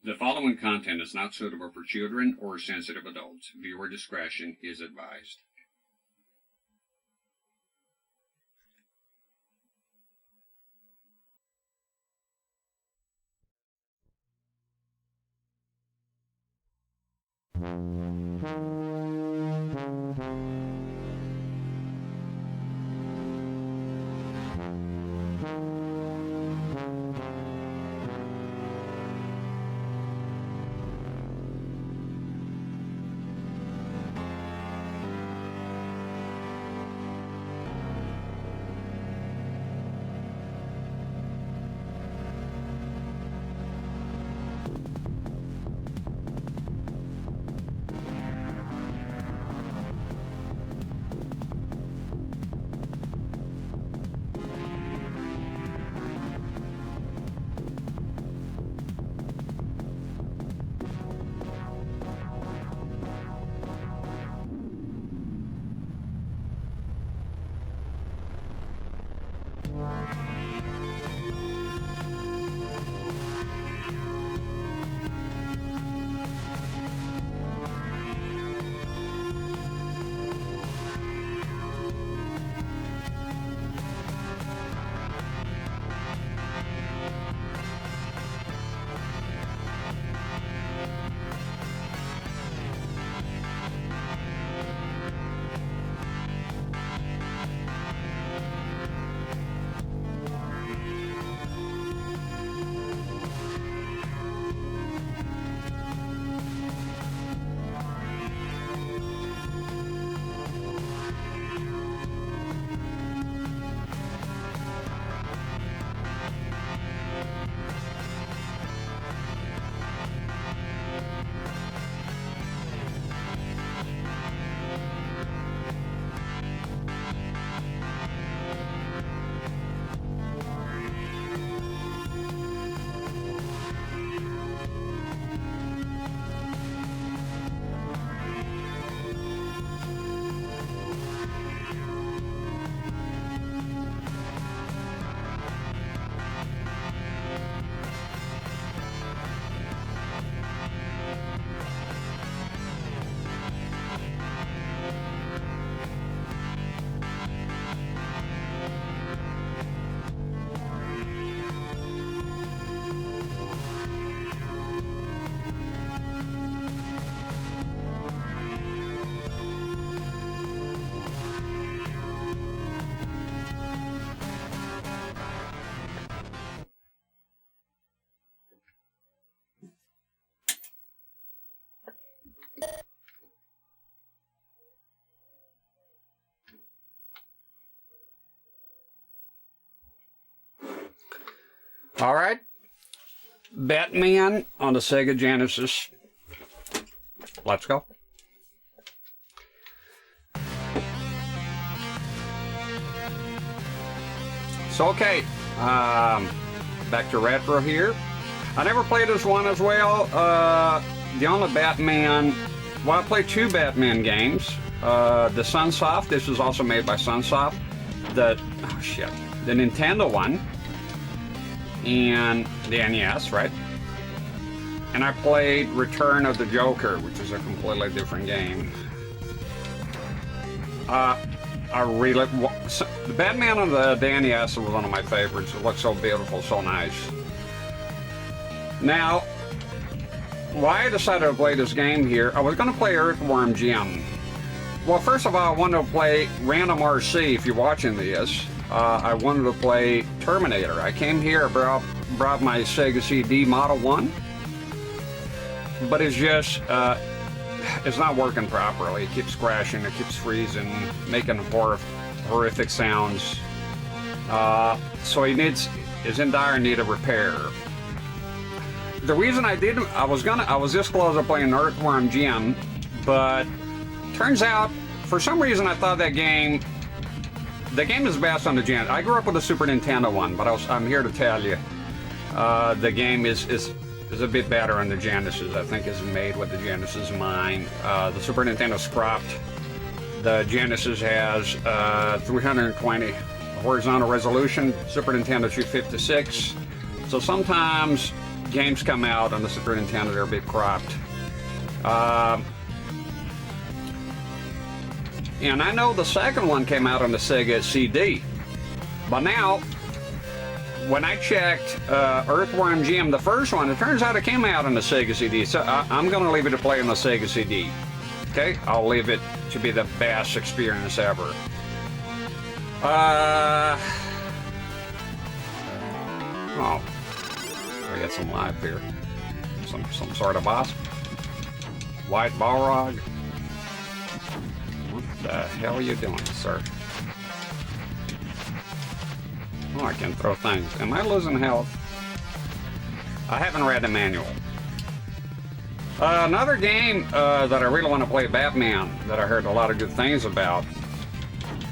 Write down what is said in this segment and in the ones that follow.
The following content is not suitable for children or sensitive adults. Viewer discretion is advised. All right, Batman on the Sega Genesis. Let's go. So, okay, back to retro here. I never played this one as well. The only Batman, well, I played two Batman games. The Sunsoft, this is also made by Sunsoft. The Nintendo one. And the NES, right? And I played Return of the Joker, which is a completely different game. The Batman on the NES was one of my favorites. It looks so beautiful, so nice. Now, why I decided to play this game here, I was going to play Earthworm Jim. Well, first of all, I wanted to play Random RC, if you're watching this. I wanted to play Terminator. I came here, brought my Sega CD Model 1, but it's just, it's not working properly. It keeps crashing, it keeps freezing, making horrific sounds. So it's in dire need of repair. The reason I was this close to playing Earthworm Jim, but turns out, for some reason I thought the game is best on the Genesis. I grew up with the Super Nintendo one, but I'm here to tell you, the game is a bit better on the Genesis. I think it's made with the Genesis in mind. The Super Nintendo's cropped. The Genesis has 320 horizontal resolution. Super Nintendo 256. So sometimes games come out on the Super Nintendo, they're a bit cropped. And I know the second one came out on the Sega CD. But now, when I checked Earthworm Jim, the first one, it turns out it came out on the Sega CD. So I'm going to leave it to play on the Sega CD. Okay? I'll leave it to be the best experience ever. Oh. We got some life here. Some sort of boss. White Balrog. What the hell are you doing, sir? Oh, I can throw things. Am I losing health? I haven't read the manual. Another game that I really want to play, Batman, that I heard a lot of good things about.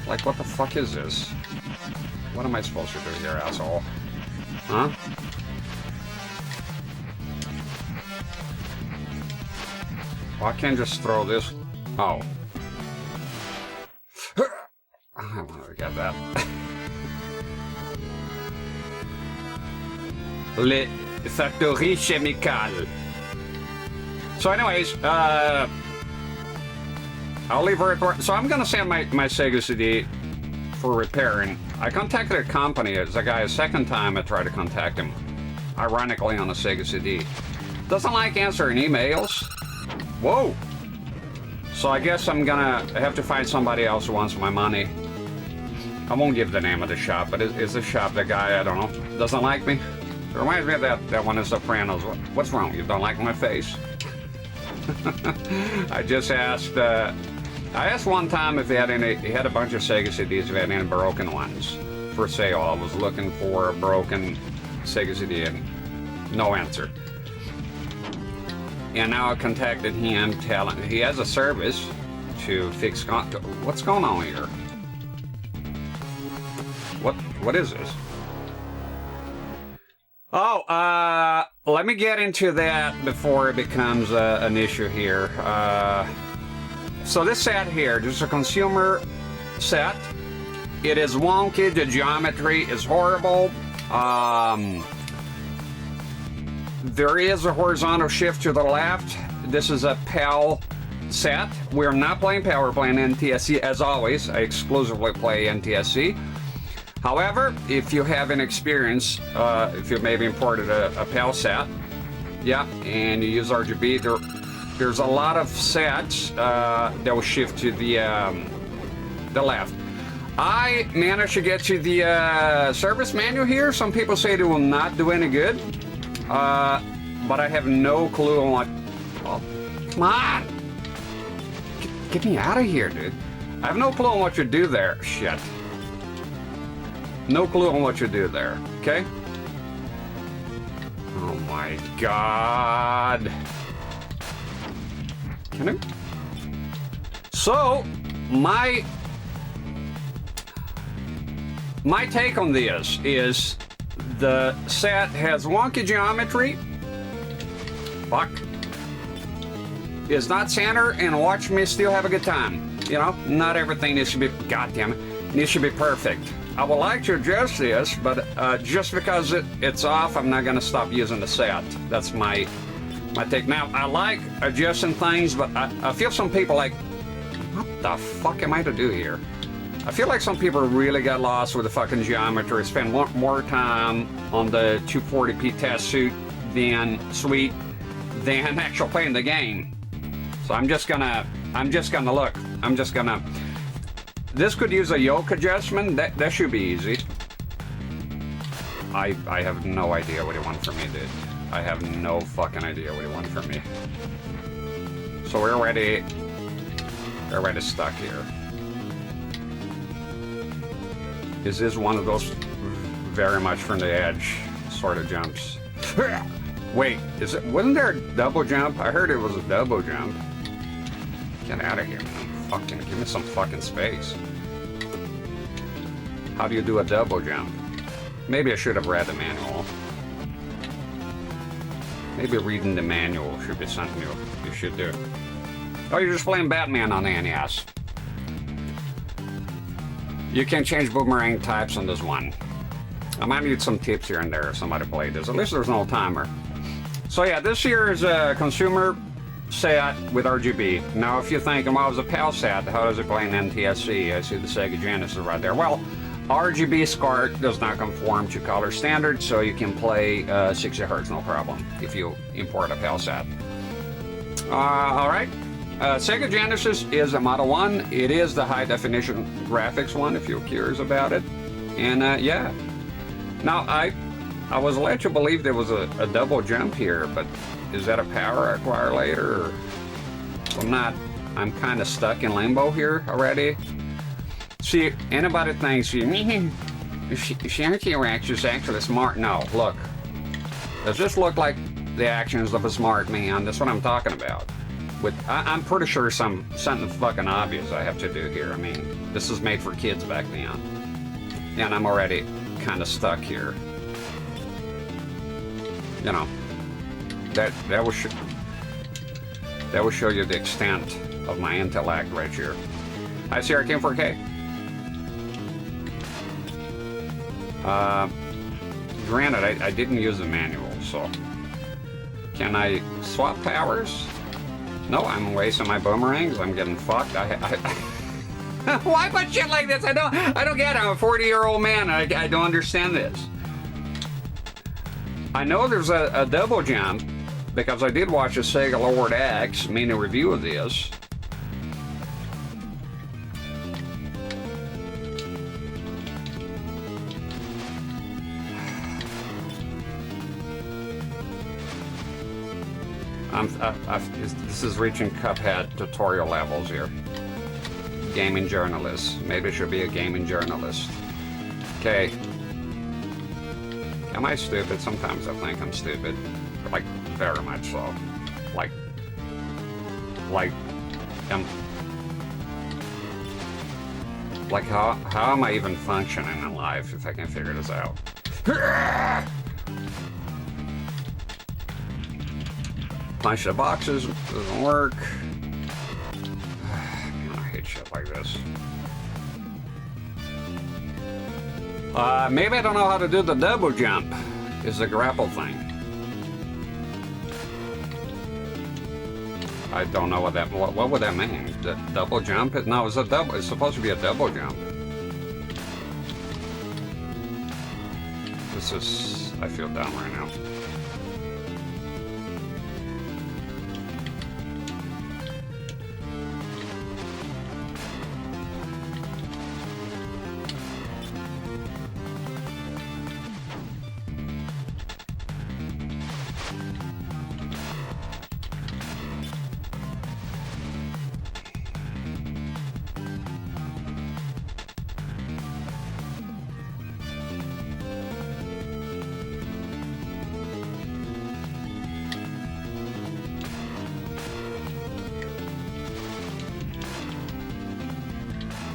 Like, what the fuck is this? What am I supposed to do here, asshole? Huh? Well, I can't just throw this. Oh. I want to get that. Le Factory Chemical. So anyways, I'll leave it. So I'm going to send my Sega CD for repairing. I contacted a company. It's a guy, a second time I tried to contact him. Ironically on the Sega CD. Doesn't like answering emails. Whoa! So I guess I'm gonna have to find somebody else who wants my money. I won't give the name of the shop, but is the shop the guy, I don't know, doesn't like me? It reminds me of that one in Sopranos. What's wrong? You don't like my face? I just asked, I asked one time if he had a bunch of Sega CDs, if he had any broken ones for sale. I was looking for a broken Sega CD and no answer. And now I contacted him, telling he has a service to fix. What's going on here? What is this? Oh, let me get into that before it becomes an issue here. So this set here, this is a consumer set. It is wonky. The geometry is horrible. There is a horizontal shift to the left. This is a PAL set. We're not playing PAL, we're playing NTSC as always. I exclusively play NTSC. However, if you have an experience, if you maybe imported a PAL set, yeah, and you use RGB, there's a lot of sets that will shift to the left. I managed to get to the service manual here. Some people say it will not do any good. But I have no clue on what. Oh, come on! Get me out of here, dude. I have no clue on what you do there. Shit. No clue on what you do there, okay? Oh my god. Can I? So, my take on this is the set has wonky geometry. Fuck. Is not center, and watch me still have a good time. You know, not everything needs to be, goddamn it, needs to be perfect. I would like to adjust this, but just because it's off, I'm not gonna stop using the set. That's my take. Now, I like adjusting things, but I feel some people like, what the fuck am I to do here? I feel like some people really got lost with the fucking geometry, spend more time on the 240p test suite than actually playing the game. So I'm just gonna look. This could use a yoke adjustment. That should be easy. I have no idea what he wants from me, dude. I have no fucking idea what he wants from me. So we're already stuck here. Is this one of those very much from the edge sort of jumps? Wait, wasn't there a double jump? I heard it was a double jump. Get out of here, man. Fucking give me some fucking space. How do you do a double jump? Maybe I should have read the manual. Maybe reading the manual should be something you should do. Oh, you're just playing Batman on the NES. You can change boomerang types on this one. I might need some tips here and there if somebody played this. At least there's no timer. So yeah, this here is a consumer set with RGB. Now, if you're thinking, well, it's a PAL set, how does it play in NTSC? I see the Sega Genesis right there. Well, RGB SCART does not conform to color standards, so you can play 60 Hertz no problem if you import a PAL set. All right. Sega Genesis is a Model 1. It is the high definition graphics one, if you're curious about it. And yeah. Now, I was led to believe there was a double jump here, but is that a power I acquire later? Or I'm kind of stuck in limbo here already. See, anybody thinks Sharky is actually smart. No, look. Does this look like the actions of a smart man? That's what I'm talking about. I'm pretty sure something fucking obvious I have to do here. I mean, this is made for kids back then. And I'm already kind of stuck here. You know, that will show you the extent of my intellect right here. Hi, CRK 4K. Granted, I didn't use the manual, so can I swap powers? No, I'm wasting my boomerangs. I'm getting fucked. Why put shit like this? I don't get it. I'm a 40-year-old man. I don't understand this. I know there's a double jump because I did watch a Sega Lord X mini review of this. This is reaching Cuphead tutorial levels here. Gaming journalist. Maybe it should be a gaming journalist. Okay. Am I stupid? Sometimes I think I'm stupid. Like, very much so. Like, how am I even functioning in life if I can figure this out? Punch the boxes, doesn't work. Man, I hate shit like this. Maybe I don't know how to do the double jump, is the grapple thing. I don't know what would that mean? The double jump? No, it's supposed to be a double jump. I feel dumb right now.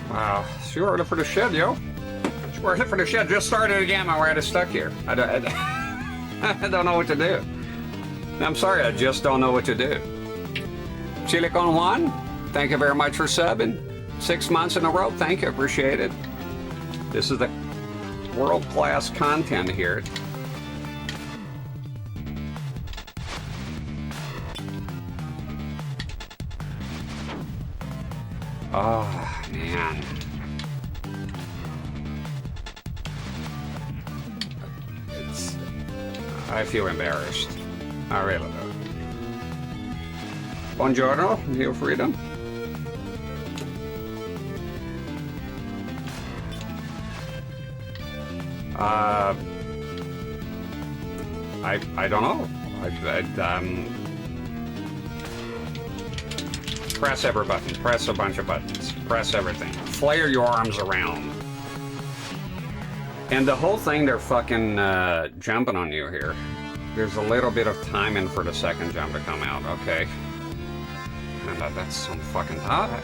Wow, she ordered for the shed, yo. She ordered for the shed. Just started again. I'm already stuck here. I don't know what to do. I'm sorry, I just don't know what to do. Silicon One, thank you very much for subbing. 6 months in a row. Thank you. Appreciate it. This is the world-class content here. Oh, man. I feel embarrassed. I really do. Buongiorno, Neo Freedom. I don't know. Press every button. Press a bunch of buttons. Press everything. Flare your arms around. And the whole thing, they're fucking jumping on you here. There's a little bit of timing for the second jump to come out. Okay. And that's some fucking time.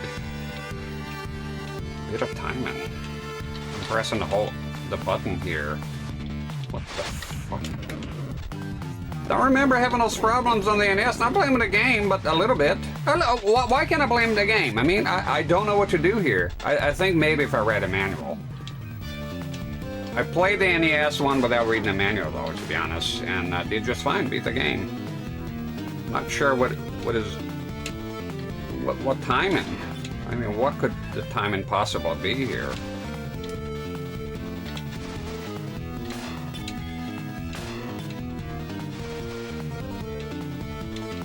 Bit of timing. I'm pressing the button here. What the fuck? Don't remember having those problems on the NES. Not blaming the game, but a little bit. Why can't I blame the game? I mean, I don't know what to do here. I think maybe if I read a manual. I played the NES one without reading the manual, though, to be honest, and did just fine. Beat the game. Not sure what timing. I mean, what could the timing possibly be here?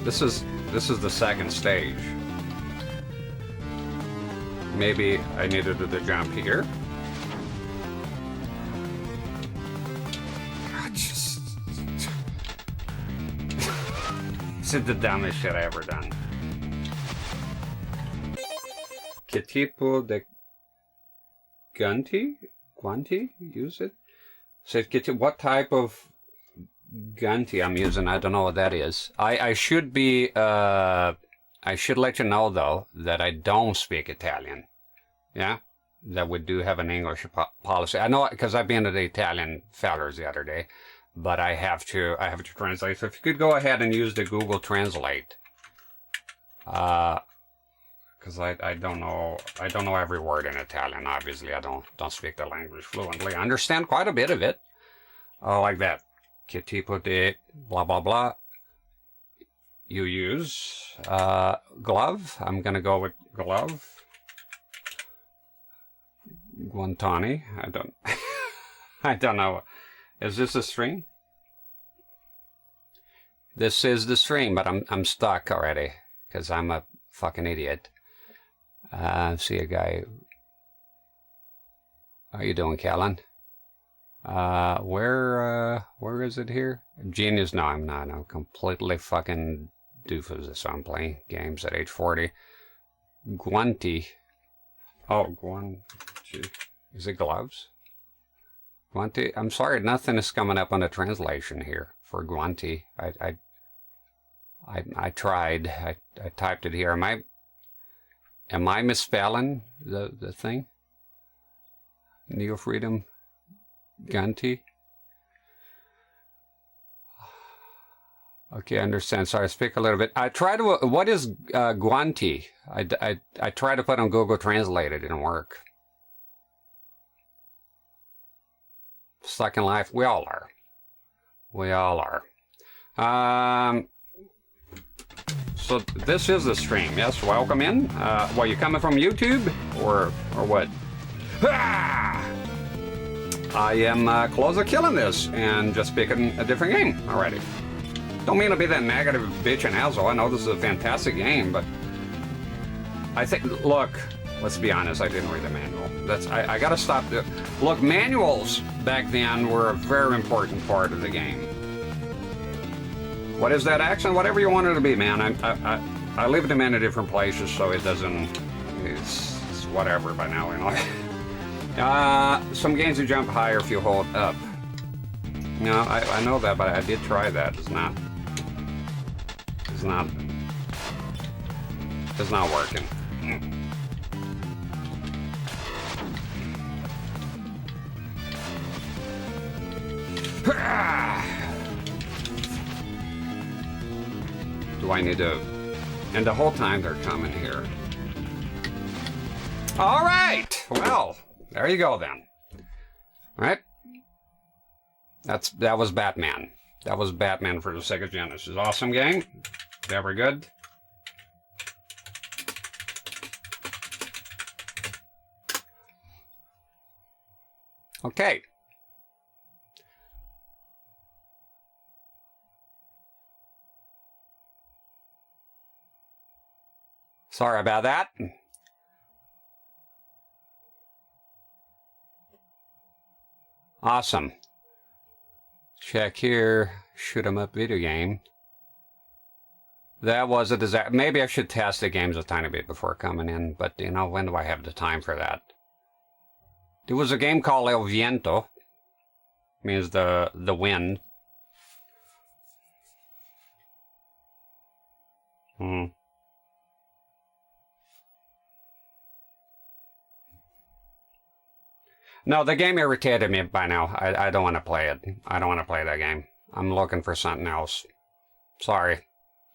This is the second stage. Maybe I need to do the jump here. Just this is the dumbest shit I ever done. Que tipo de guanti? Use it? Said what type of guanti I'm using? I don't know what that is. I should be I should let you know though that I don't speak Italian. Yeah, that we do have an English policy. I know because I've been to the Italian fellers the other day, but I have to translate. So if you could go ahead and use the Google Translate, because I don't know every word in Italian. Obviously, I don't speak the language fluently. I understand quite a bit of it. Like that. Que tipo de blah blah blah. You use glove. I'm gonna go with glove. Guantani. I don't know. Is this a stream? This is the stream, but I'm stuck already because I'm a fucking idiot. See a guy. How you doing, Callan? Where is it here? Genius? No, I'm not. I'm completely fucking doofus. So I'm playing games at age 40. Guanti. Oh, guanti. Is it gloves? Guanti. I'm sorry, nothing is coming up on the translation here for guanti. I tried. I typed it here. Am I misspelling the thing? Neo Freedom Guanti. Okay, I understand. Sorry, I speak a little bit. I try to. What is guanti? I tried to put on Google Translate. It didn't work. Stuck in life. We all are. We all are. So this is the stream. Yes, welcome in. Well, you coming from YouTube or what? Ah! I am close to killing this and just picking a different game already. Don't mean to be that negative bitch and asshole. I know this is a fantastic game, but I think, look, let's be honest, I didn't read the manual. I gotta stop. Look, manuals back then were a very important part of the game. What is that accent? Whatever you want it to be, man. I lived in many different places, so it doesn't, it's whatever by now, you know. Some games you jump higher if you hold up. No, I know that, but I did try that. It's not working. Do I need to? And the whole time they're coming here. All right. Well, there you go then. All right. That was Batman. That was Batman for the Sega Genesis. Awesome game. Very good. Okay. Sorry about that. Awesome. Check here. Shoot 'em up video game. That was a disaster. Maybe I should test the games a tiny bit before coming in, but you know, when do I have the time for that? There was a game called El Viento. Means the wind. No, the game irritated me by now. I don't want to play it. I don't want to play that game. I'm looking for something else. Sorry.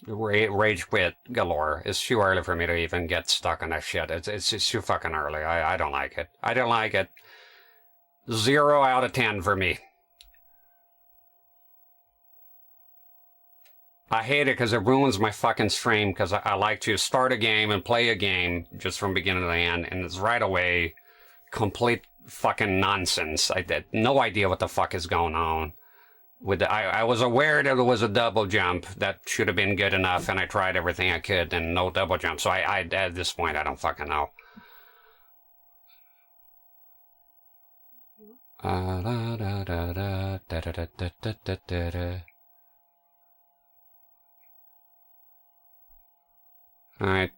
Rage quit galore. It's too early for me to even get stuck on that shit. It's too fucking early. I don't like it. I don't like it. 0 out of 10 for me. I hate it because it ruins my fucking stream, because I like to start a game and play a game just from beginning to end, and it's right away complete fucking nonsense. I had no idea what the fuck is going on. I was aware that it was a double jump. That should have been good enough, and I tried everything I could, and no double jump. So I at this point, I don't fucking know. Alright.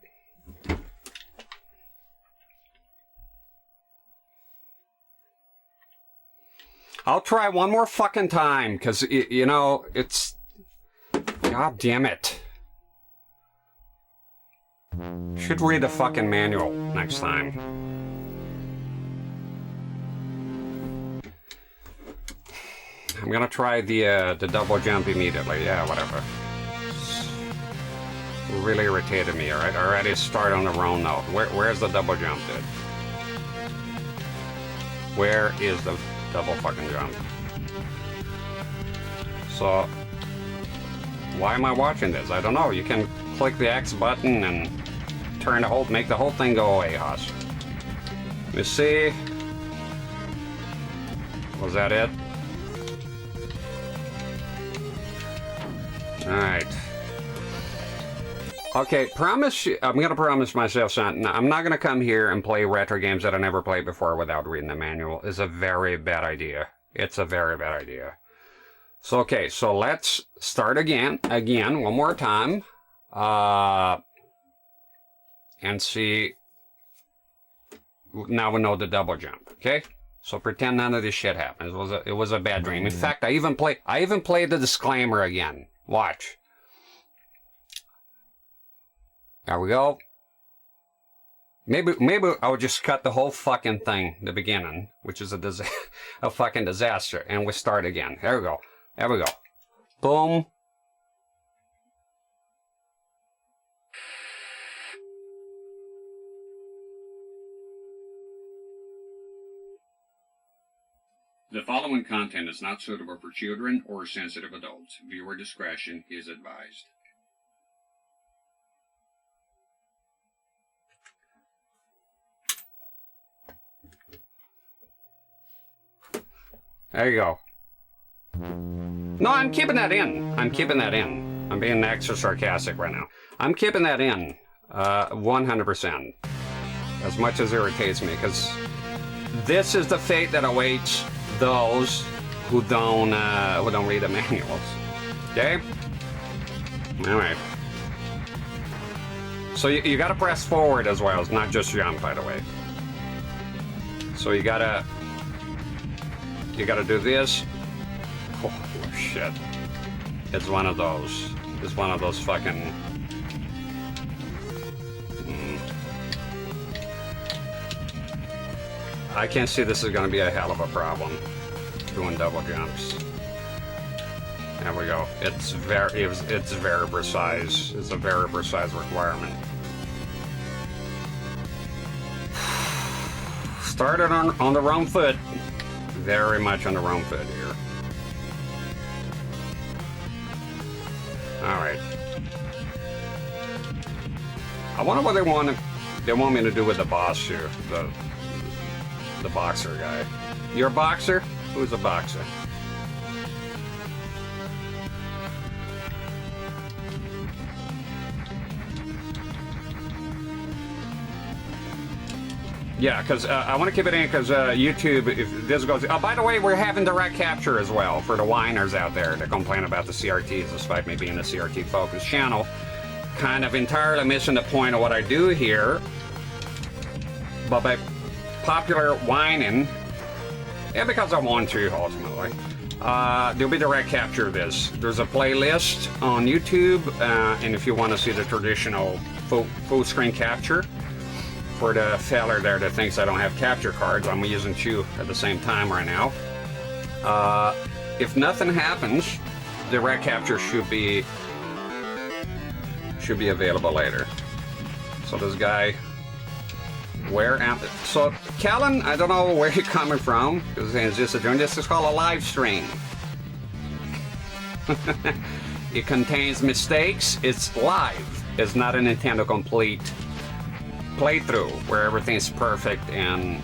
I'll try one more fucking time, because, you know, it's... God damn it. Should read the fucking manual next time. I'm gonna try the double jump immediately. Yeah, whatever. Really irritated me. Alright, already start on the wrong note. Where's the double jump, dude? Where is the double fucking jump? So, why am I watching this? I don't know. You can click the X button and turn the whole, make the whole thing go away, Hoss. Let me see. Was that it? Alright. Okay, I'm gonna promise myself something. I'm not gonna come here and play retro games that I never played before without reading the manual. It's a very bad idea. It's a very bad idea. So, okay, so let's start again, one more time. And see. Now we know the double jump, okay? So pretend none of this shit happens. It was a bad dream. In fact, I even played the disclaimer again. Watch. There we go. Maybe I'll just cut the whole fucking thing, the beginning, which is a fucking disaster, and we start again. There we go. There we go. Boom. The following content is not suitable for children or sensitive adults. Viewer discretion is advised. There you go. No, I'm keeping that in. I'm keeping that in. I'm being extra sarcastic right now. I'm keeping that in. 100%. As much as it irritates me, because this is the fate that awaits those who don't read the manuals. Okay? Alright. So you gotta press forward as well. It's not just jump, by the way. So you gotta do this. Oh, shit. It's one of those. It's one of those fucking... I can see this is going to be a hell of a problem. Doing double jumps. There we go. It's very precise. It's a very precise requirement. Started on the wrong foot. Very much on the wrong foot here. Alright. I wonder what they want me to do with the boss here. The boxer guy. You're a boxer? Who's a boxer? Yeah, because I want to keep it in because YouTube, if this goes... Oh, by the way, we're having direct capture as well for the whiners out there that complain about the CRTs, despite me being a CRT-focused channel. Kind of entirely missing the point of what I do here. But by popular whining, yeah, because I want to, ultimately, there'll be direct capture of this. There's a playlist on YouTube, and if you want to see the traditional full screen capture, for the feller there that thinks I don't have capture cards, I'm using two at the same time right now. If nothing happens, direct capture should be available later. So this guy, so Callan, I don't know where you're coming from, because it's just this is called a live stream. It contains mistakes. It's live. It's not a Nintendo Complete playthrough where everything's perfect and,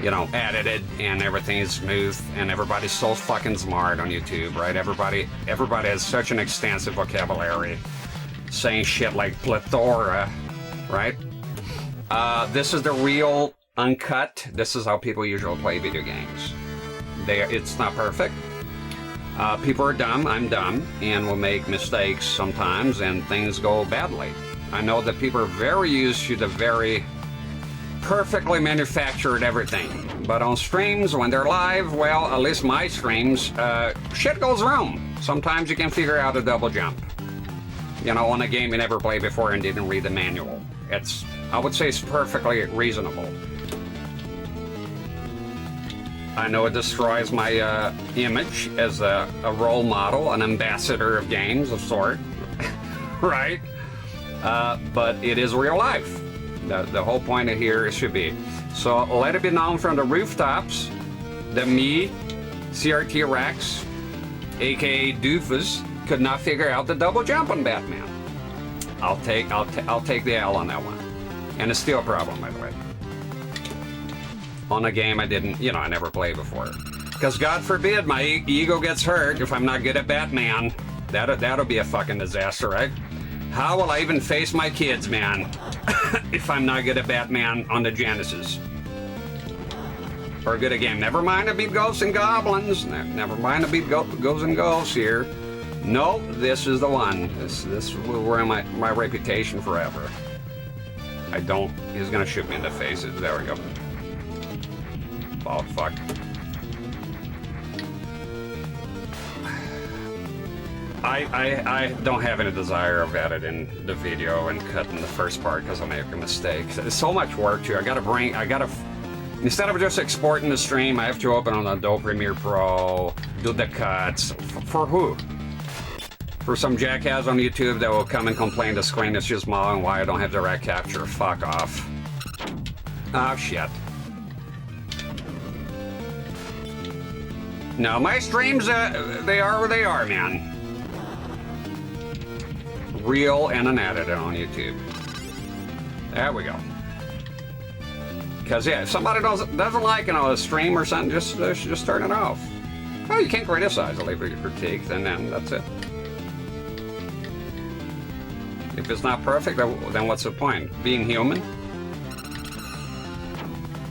you know, edited and everything is smooth and everybody's so fucking smart on YouTube, right? Everybody has such an extensive vocabulary, saying shit like plethora, right? This is the real uncut. This is how people usually play video games. It's not perfect. People are dumb, I'm dumb, and will make mistakes sometimes, and things go badly. I know that people are very used to the very perfectly manufactured everything. But on streams, when they're live, well, at least my streams, shit goes wrong. Sometimes you can figure out a double jump. You know, on a game you never played before and didn't read the manual. I would say it's perfectly reasonable. I know it destroys my image as a role model, an ambassador of games of sort, right? But it is real life. The whole point of here should be. So let it be known from the rooftops that me, CRT Rex, aka Doofus, could not figure out the double jump on Batman. I'll take the L on that one. And it's still a problem, by the way. On a game I didn't, you know, I never played before. Because God forbid my ego gets hurt if I'm not good at Batman. That'll be a fucking disaster, right? How will I even face my kids, man, if I'm not good at Batman on the Genesis? Or good at game. Never mind I beat Ghosts and Goblins. Never mind I beat Ghosts and Ghosts here. No, this is the one. This will ruin my reputation forever. He's gonna shoot me in the face. There we go. Oh, fuck. I don't have any desire of editing the video and cutting the first part because I make a mistake. It's so much work too. Instead of just exporting the stream, I have to open on Adobe Premiere Pro, do the cuts. For who? For some jackass on YouTube that will come and complain the screen is too small and why I don't have direct capture. Fuck off. Oh, shit. No, my streams, they are what they are, man. Real and unedited on YouTube. There we go. Because, yeah, if somebody doesn't like, you know, a stream or something, just turn it off. Well, you can't criticize, leave a critique, then that's it. If it's not perfect, then what's the point? Being human?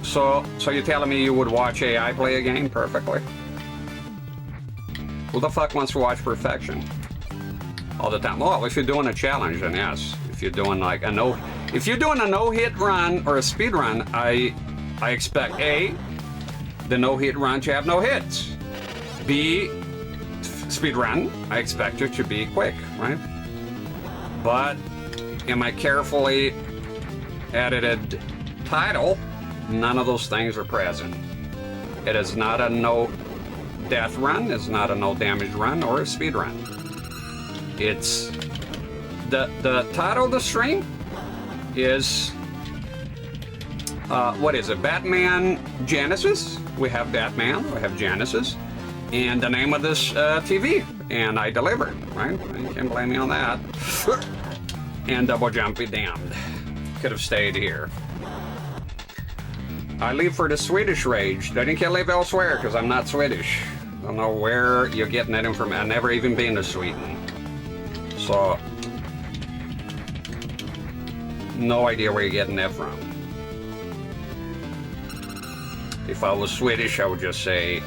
So you're telling me you would watch AI play a game perfectly? Who the fuck wants to watch perfection all the time? Well, if you're doing a challenge, then yes. If you're doing like if you're doing a no-hit run or a speed run, I expect A, the no-hit run to have no hits. B, speed run, I expect it to be quick, right? But in my carefully edited title, none of those things are present. It is not a no death run, it's not a no damage run or a speed run. It's the title of the stream is what is it? Batman Genesis. We have Batman, we have Genesis, and the name of this TV, and I delivered, right? You can't blame me on that. And double jump be damned. Could have stayed here. I leave for the Swedish rage. Then you can live elsewhere because I'm not Swedish. I don't know where you're getting that information. I've never even been to Sweden. So, no idea where you're getting that from. If I was Swedish, I would just say,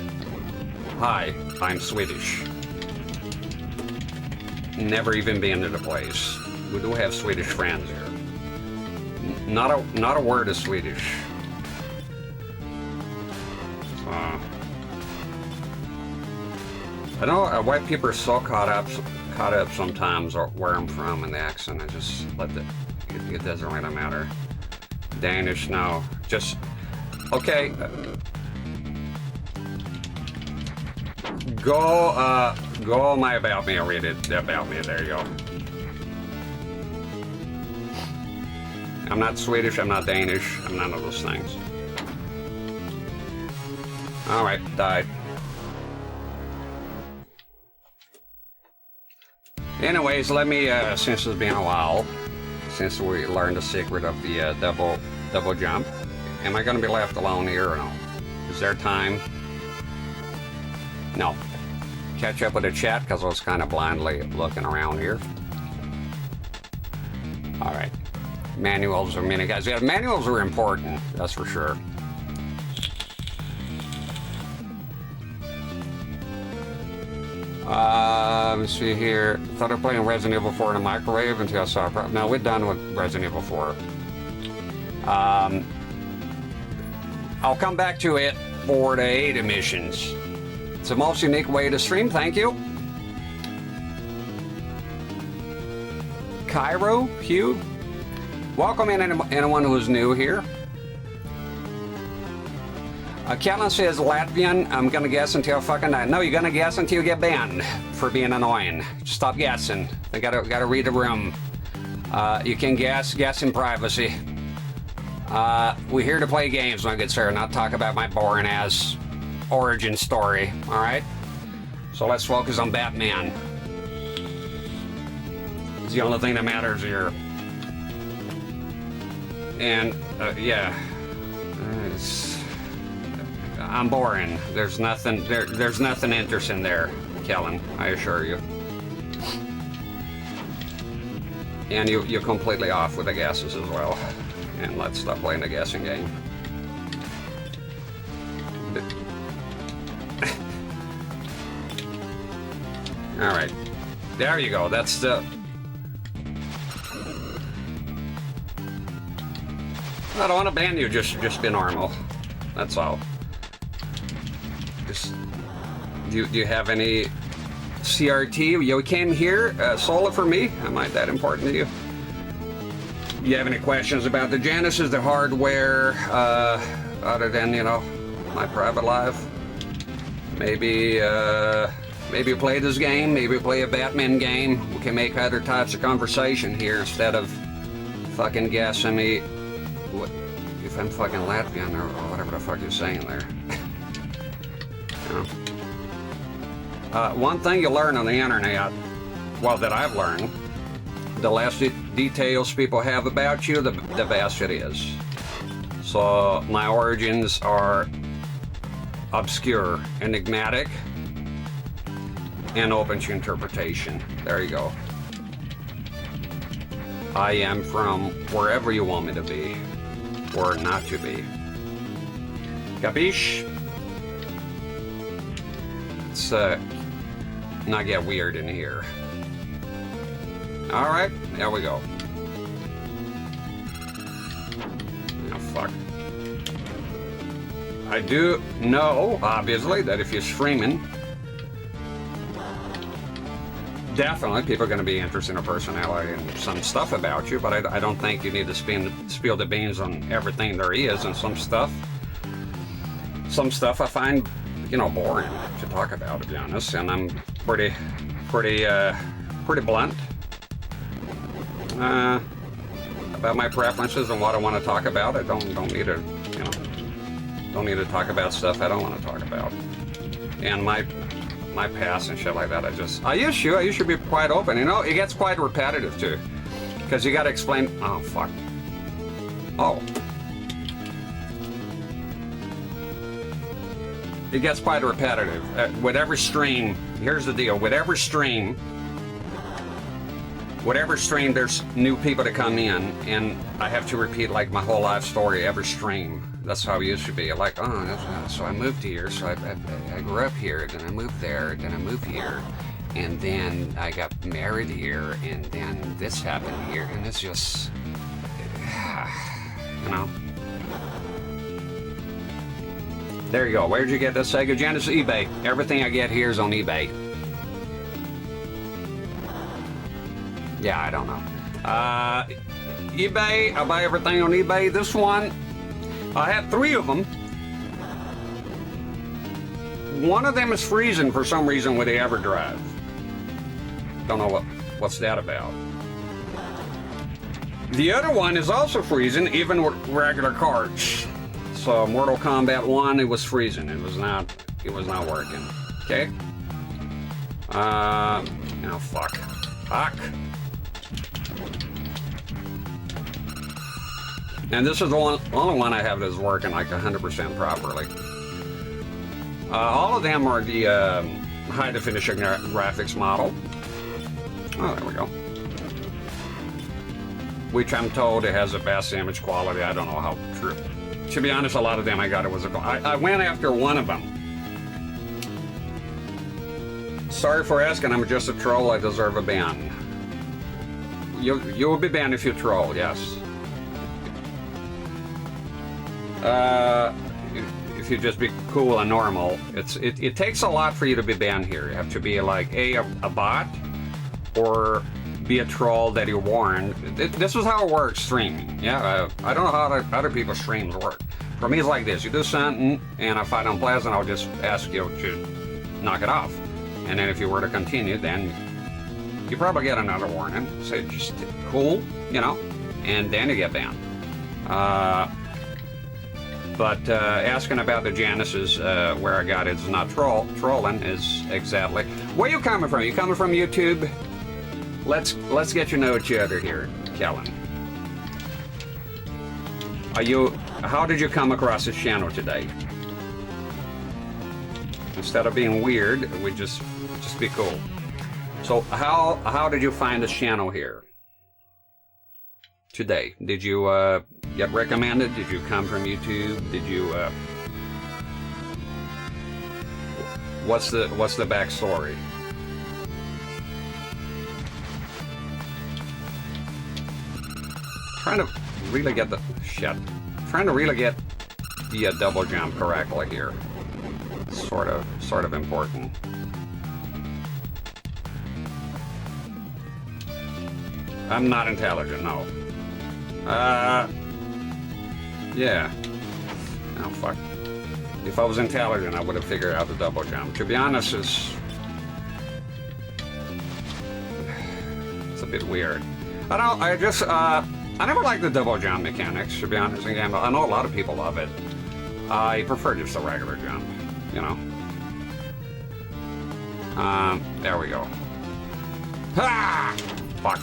hi, I'm Swedish. Never even been to the place. We do have Swedish friends here. Not a word of Swedish. I know why people are so caught up sometimes where I'm from and the accent. I just let it doesn't really matter. Danish, no. Just okay. Go my about me and read it about me. There you go. I'm not Swedish, I'm not Danish, I'm none of those things. Alright, died. Anyways, let me, since it's been a while since we learned the secret of the double jump, am I going to be left alone here or no? Is there time? No. Catch up with the chat because I was kind of blindly looking around here. All right. Manuals are many guys. Yeah, manuals are important, that's for sure. Let me see here. Thought of playing Resident Evil 4 in a microwave until I saw a problem. No, we're done with Resident Evil 4. I'll come back to it for the 8 emissions. It's the most unique way to stream. Thank you. Cairo, Hugh. Welcome in anyone who's new here. Kellen says Latvian. I'm gonna guess until fucking night. No, you're gonna guess until you get banned for being annoying. Stop guessing. I gotta read the room. You can guess in privacy. We're here to play games, my good sir, not talk about my boring ass origin story. All right. So let's focus on Batman. It's the only thing that matters here. And yeah. I'm boring. There's nothing interesting there, Kellen, I assure you. And you're completely off with the guesses as well. And let's stop playing the guessing game. All right. There you go. That's the... I don't want to ban you, just be normal. That's all. Do you have any CRT? You came here solo for me? Am I that important to you? You have any questions about the Genesis, the hardware, other than, you know, my private life? Maybe play this game, maybe play a Batman game. We can make other types of conversation here instead of fucking guessing me what, if I'm fucking Latvian or whatever the fuck you're saying there. You know? One thing you learn on the internet, well, that I've learned, the less details people have about you, the best it is. So my origins are obscure, enigmatic, and open to interpretation. There you go. I am from wherever you want me to be, or not to be. Capiche? Let's not get weird in here. All right, there we go. Oh, fuck. I do know, obviously, that if you're streaming, definitely people are going to be interested in a personality and some stuff about you, but I don't think you need to spill the beans on everything there is, and some stuff I find, you know, boring to talk about, to be honest, and I'm pretty blunt about my preferences and what I want to talk about. I don't need to, you know, don't need to talk about stuff I don't want to talk about. And my past and shit like that, I used to be quite open. You know, it gets quite repetitive too, because you got to explain. Oh fuck. Oh. It gets quite repetitive. With every stream, here's the deal. With every stream, there's new people to come in, and I have to repeat like my whole life story every stream. That's how it used to be. Like, so I moved here, so I grew up here, then I moved there, then I moved here, and then I got married here, and then this happened here, and it's just, you know. There you go. Where'd you get this Sega Genesis? eBay. Everything I get here is on eBay. Yeah, I don't know. eBay, I buy everything on eBay. This one, I had 3 of them. One of them is freezing for some reason with the EverDrive. Don't know what's that about. The other one is also freezing, even with regular cards. So Mortal Kombat 1, it was freezing. It was not working. Okay. Oh fuck. Fuck. And this is the only one I have that's working like 100% properly. All of them are the high definition graphics model. Oh, there we go. Which I'm told it has the best image quality. I don't know how true. To be honest, a lot of them I got it was I went after one of them. Sorry for asking, I'm just a troll, I deserve a ban. You will be banned if you troll, yes. If you just be cool and normal, it takes a lot for you to be banned here. You have to be like a bot, or be a troll that you warn. This is how it works streaming. Yeah, I don't know how other people's streams work. For me, it's like this: you do something, and I find it unpleasant, I'll just ask you to knock it off. And then if you were to continue, then you probably get another warning. Say just cool, you know, and then you get banned. But asking about the Genesis, where I got it's not trolling is exactly. Where you coming from? You coming from YouTube? Let's get to know each other here, Kellen. How did you come across this channel today? Instead of being weird, we just be cool. So how did you find this channel here today? Did you get recommended? Did you come from YouTube? Did you what's the backstory? Trying to really get the double jump correctly here. Sort of important. I'm not intelligent, no. Yeah. Oh, fuck. If I was intelligent, I would have figured out the double jump. To be honest, it's a bit weird. I never liked the double jump mechanics, to be honest. Again, I know a lot of people love it. I prefer just a regular jump, you know. There we go. Ah! Fuck.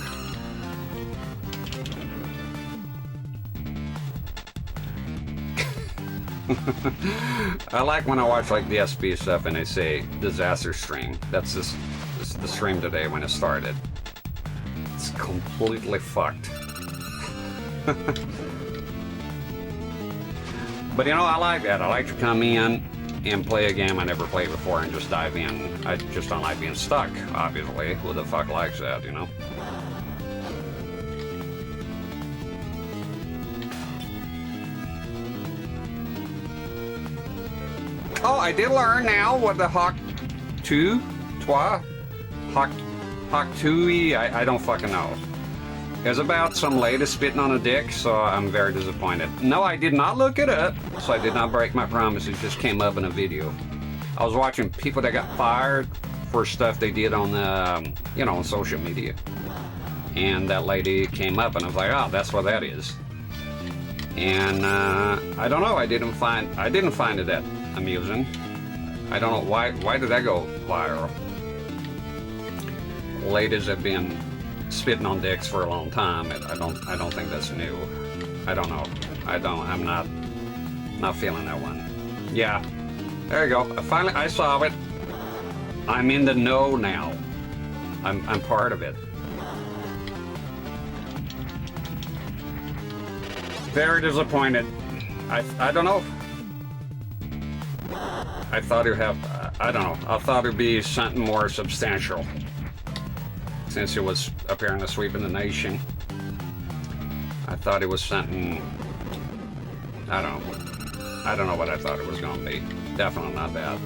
I like when I watch like DSP stuff and they say disaster stream. That's the stream today when it started. It's completely fucked. But you know, I like that. I like to come in and play a game I never played before and just dive in. I just don't like being stuck, obviously. Who the fuck likes that, you know? Oh, I did learn now what the Hawk 2, Hawk 2E, I don't fucking know. It's about some lady spitting on a dick, so I'm very disappointed. No, I did not look it up, so I did not break my promise. It just came up in a video. I was watching people that got fired for stuff they did on, you know, on social media. And that lady came up, and I was like, oh, that's what that is. And I don't know. I didn't find it that amusing. I don't know why did that go viral. Ladies have been spitting on dicks for a long time. I don't think that's new. I don't know. I'm not feeling that one. Yeah, there you go. I saw it. I'm in the know now. I'm part of it. Very disappointed. I don't know. I thought it'd have, I don't know. I thought it'd be something more substantial, since it was apparently sweeping the nation. I thought it was something, I don't know what I thought it was going to be. Definitely not that.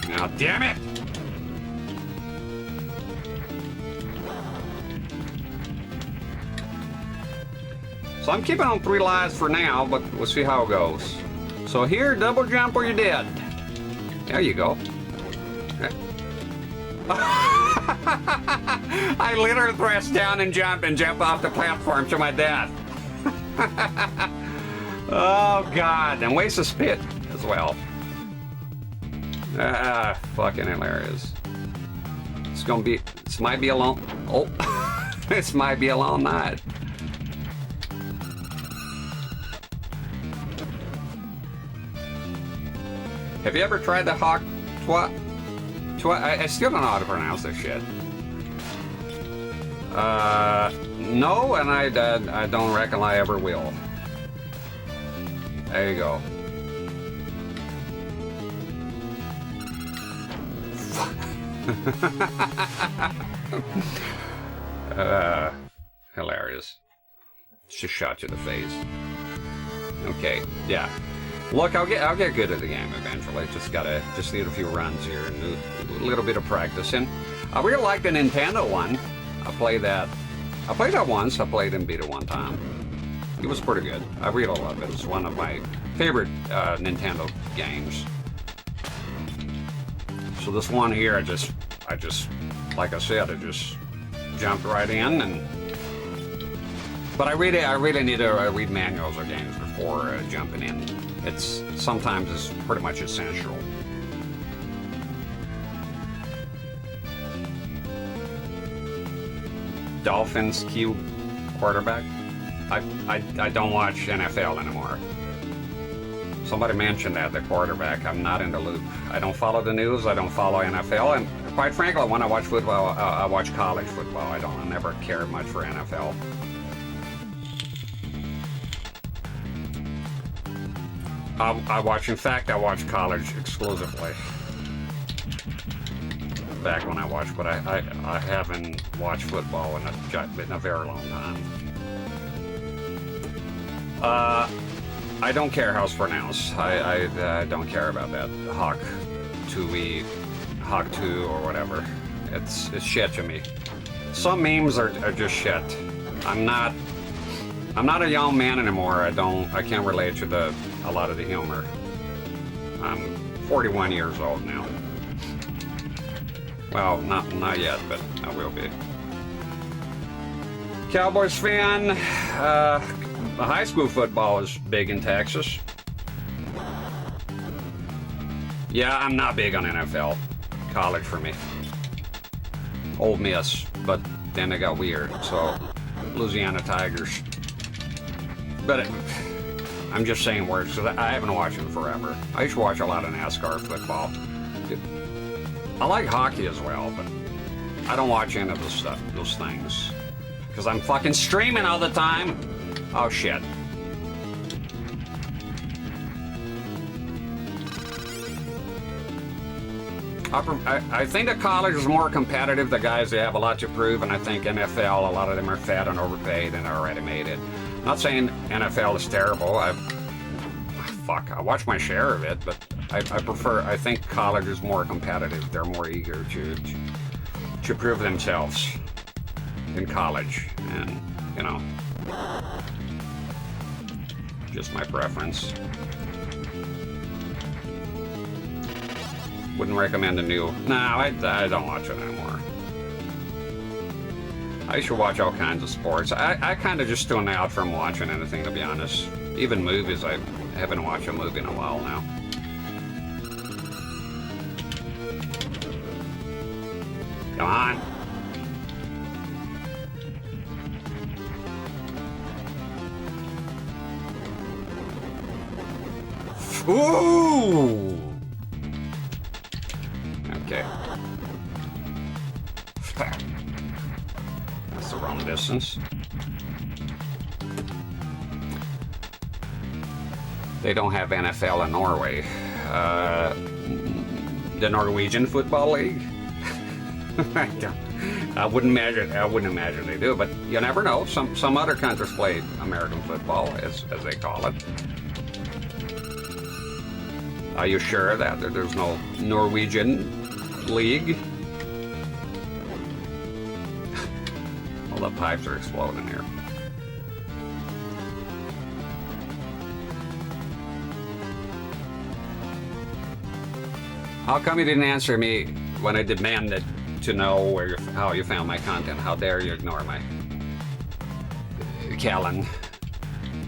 Now, damn it! So I'm keeping on 3 lives for now, but we'll see how it goes. So here, double jump or you're dead. There you go. I literally press down and jump off the platform to my death. Oh God, and waste of spit as well. Fucking hilarious. It's gonna be, this might be a long, oh, this might be a long night. Have you ever tried the hawk I still don't know how to pronounce this shit. No, and I don't reckon I ever will. There you go. Hilarious. Just shot you in the face. Okay, yeah. Look, I'll get good at the game eventually. Just need a few runs here and a little bit of practicing. I really like the Nintendo one. I played that once. I played and beat it one time. It was pretty good. I really love it. It's one of my favorite Nintendo games. So this one here, I just, like I said, I just jumped right in, but I really need to read manuals of games before jumping in. Sometimes it's pretty much essential. Dolphins Q quarterback. I don't watch NFL anymore. Somebody mentioned that, the quarterback. I'm not in the loop. I don't follow the news. I don't follow NFL. And quite frankly, when I watch football, I watch college football. I never care much for NFL. I watch college exclusively. Back when I watched, but I haven't watched football in a very long time. I don't care how it's pronounced. I don't care about that. Hawk 2E, Hawk 2 or whatever. It's shit to me. Some memes are just shit. I'm not a young man anymore. I can't relate to a lot of the humor. I'm 41 years old now. Well, not yet, but I will be. Cowboys fan. High school football is big in Texas. Yeah, I'm not big on NFL. College for me. Ole Miss, but then they got weird. So, Louisiana Tigers. But I'm just saying words because I haven't watched them forever. I used to watch a lot of NASCAR football. I like hockey as well, but I don't watch any of those things. Because I'm fucking streaming all the time. Oh shit. I think that college is more competitive. The guys, they have a lot to prove, and I think NFL, a lot of them are fat and overpaid and already made it. I'm not saying NFL is terrible. I watch my share of it, but I think college is more competitive. They're more eager to prove themselves in college, and you know, just my preference. Wouldn't recommend a new. No, I don't watch it anymore. I used to watch all kinds of sports. I kind of just tune out from watching anything, to be honest. Even movies, I haven't watched a movie in a while now. Come on. Ooh! Okay. That's the wrong distance. They don't have NFL in Norway. The Norwegian Football League? I wouldn't imagine they do, but you never know. Some other countries play American football, as they call it. Are you sure that there's no Norwegian league? All the pipes are exploding here. How come you didn't answer me when I demanded to know how you found my content? How dare you ignore me? Callan,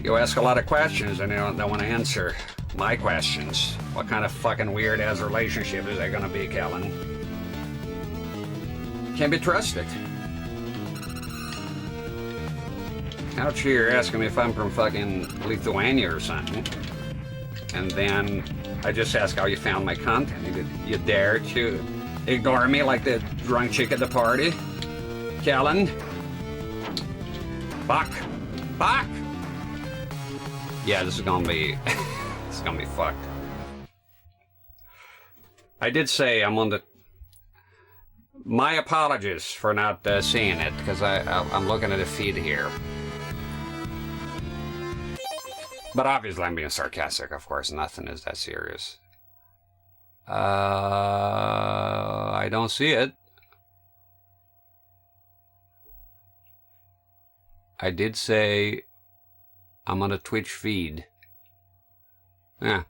you ask a lot of questions and you don't want to answer my questions. What kind of fucking weird-ass relationship is that gonna be, Callan? Can't be trusted. Out here asking me if I'm from fucking Lithuania or something. And then I just ask how you found my content. You dare to ignore me like the drunk chick at the party? Kellen? Fuck. Fuck! Yeah, this is gonna be... this is gonna be fucked. I did say I'm on the... My apologies for not seeing it, because I'm looking at the feed here. But obviously I'm being sarcastic, of course. Nothing is that serious. I don't see it. I did say I'm on a Twitch feed. Yeah.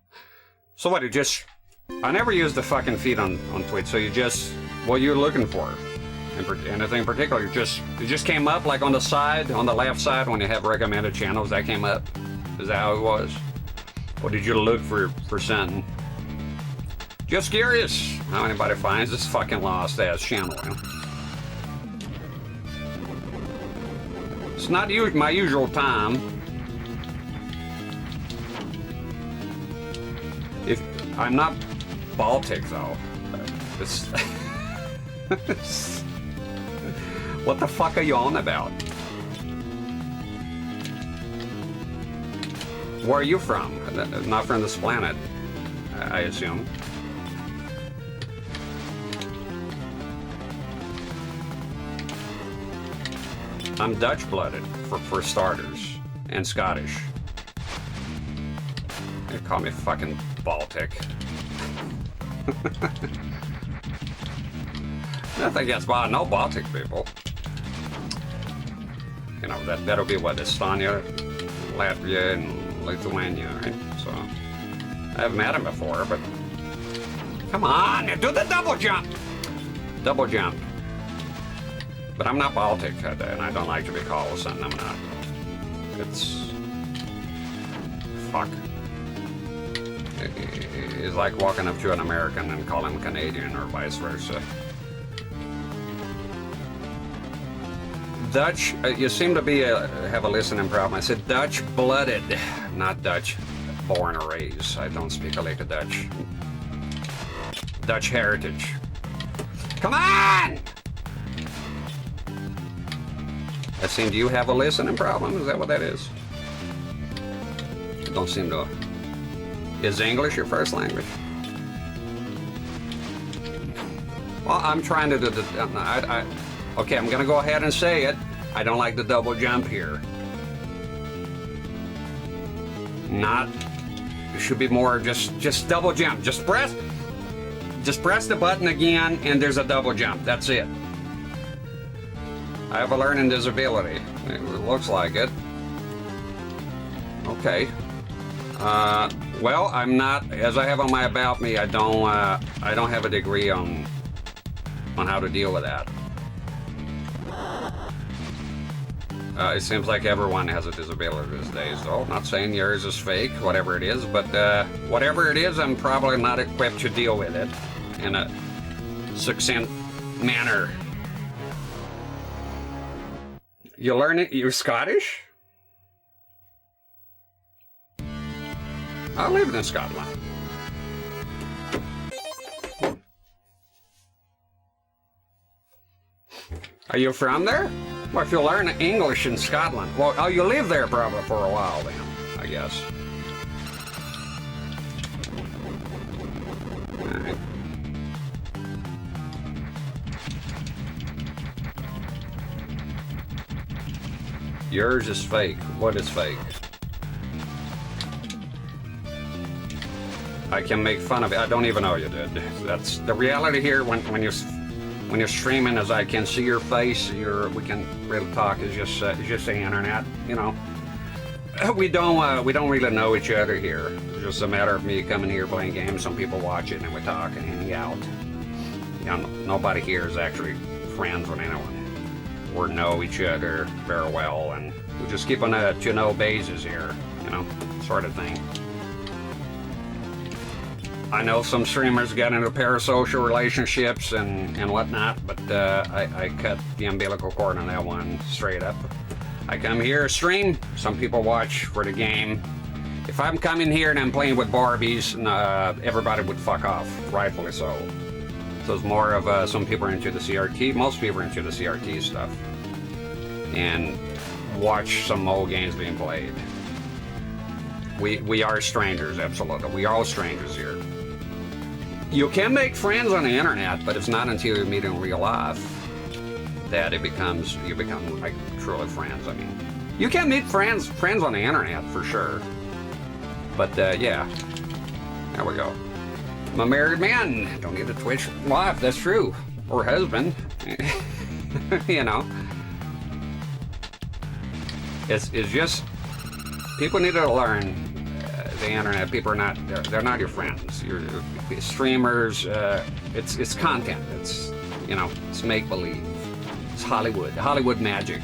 So what, you just... I never use the fucking feed on Twitch, so you just... What you're looking for? Anything in particular? It just came up like on the side, on the left side when you have recommended channels, that came up? Is that how it was? Or did you look for something? Just curious how anybody finds this fucking lost ass channel. You know? It's not my usual time. If I'm not Baltic though. It's what the fuck are you on about? Where are you from? Not from this planet, I assume. I'm Dutch-blooded, for starters, and Scottish. They call me fucking Baltic. Nothing against no Baltic people. You know, that'll be what, Estonia, Latvia, and Lithuania, right? So, I haven't met him before, but... Come on, do the double jump! Double jump. But I'm not Baltic, and I don't like to be called something I'm not. It's... Fuck. It's like walking up to an American and calling him Canadian, or vice versa. Dutch, you seem to be have a listening problem. I said Dutch-blooded, not Dutch born or raised. I don't speak a lick of Dutch. Dutch heritage. Come on! I seem, do you have a listening problem? Is that what that is? Don't seem to. Is English your first language? Well, I'm trying to do the... Okay, I'm gonna go ahead and say it. I don't like the double jump here. Not... It should be more just double jump. Just press the button again and there's a double jump. That's it. I have a learning disability. It looks like it. Okay. Well, I'm not, as I have on my About Me, I don't have a degree on how to deal with that. It seems like everyone has a disability these days, though. Not saying yours is fake, whatever it is, but whatever it is, I'm probably not equipped to deal with it in a succinct manner. You learning? You're Scottish? I lived in Scotland. Are you from there? Well, if you learn English in Scotland, well, oh, you live there probably for a while then, I guess. All right. Yours is fake. What is fake? I can make fun of it. I don't even know you did. That's the reality here. When you're streaming, as I can see your face, we can really talk. It's just the internet, you know. We don't really know each other here. It's just a matter of me coming here playing games. Some people watch it and we talk and hang out. You know, nobody here is actually friends with anyone. We know each other very well, and we just keep on a to-know basis here, you know, sort of thing. I know some streamers get into parasocial relationships and whatnot, but I cut the umbilical cord on that one straight up. I come here, stream. Some people watch for the game. If I'm coming here and I'm playing with Barbies, everybody would fuck off, rightfully so. So it's more of some people are into the CRT. Most people are into the CRT stuff, and watch some old games being played. We are strangers, absolutely. We are all strangers here. You can make friends on the internet, but it's not until you meet in real life that you become like truly friends. I mean, you can meet friends on the internet for sure. But yeah, there we go. I'm a married man. Don't need a Twitch wife. That's true, or husband. You know, it's just people need to learn the internet. People are not they're not your friends. You're streamers. It's content. It's, you know, it's make believe. It's Hollywood magic.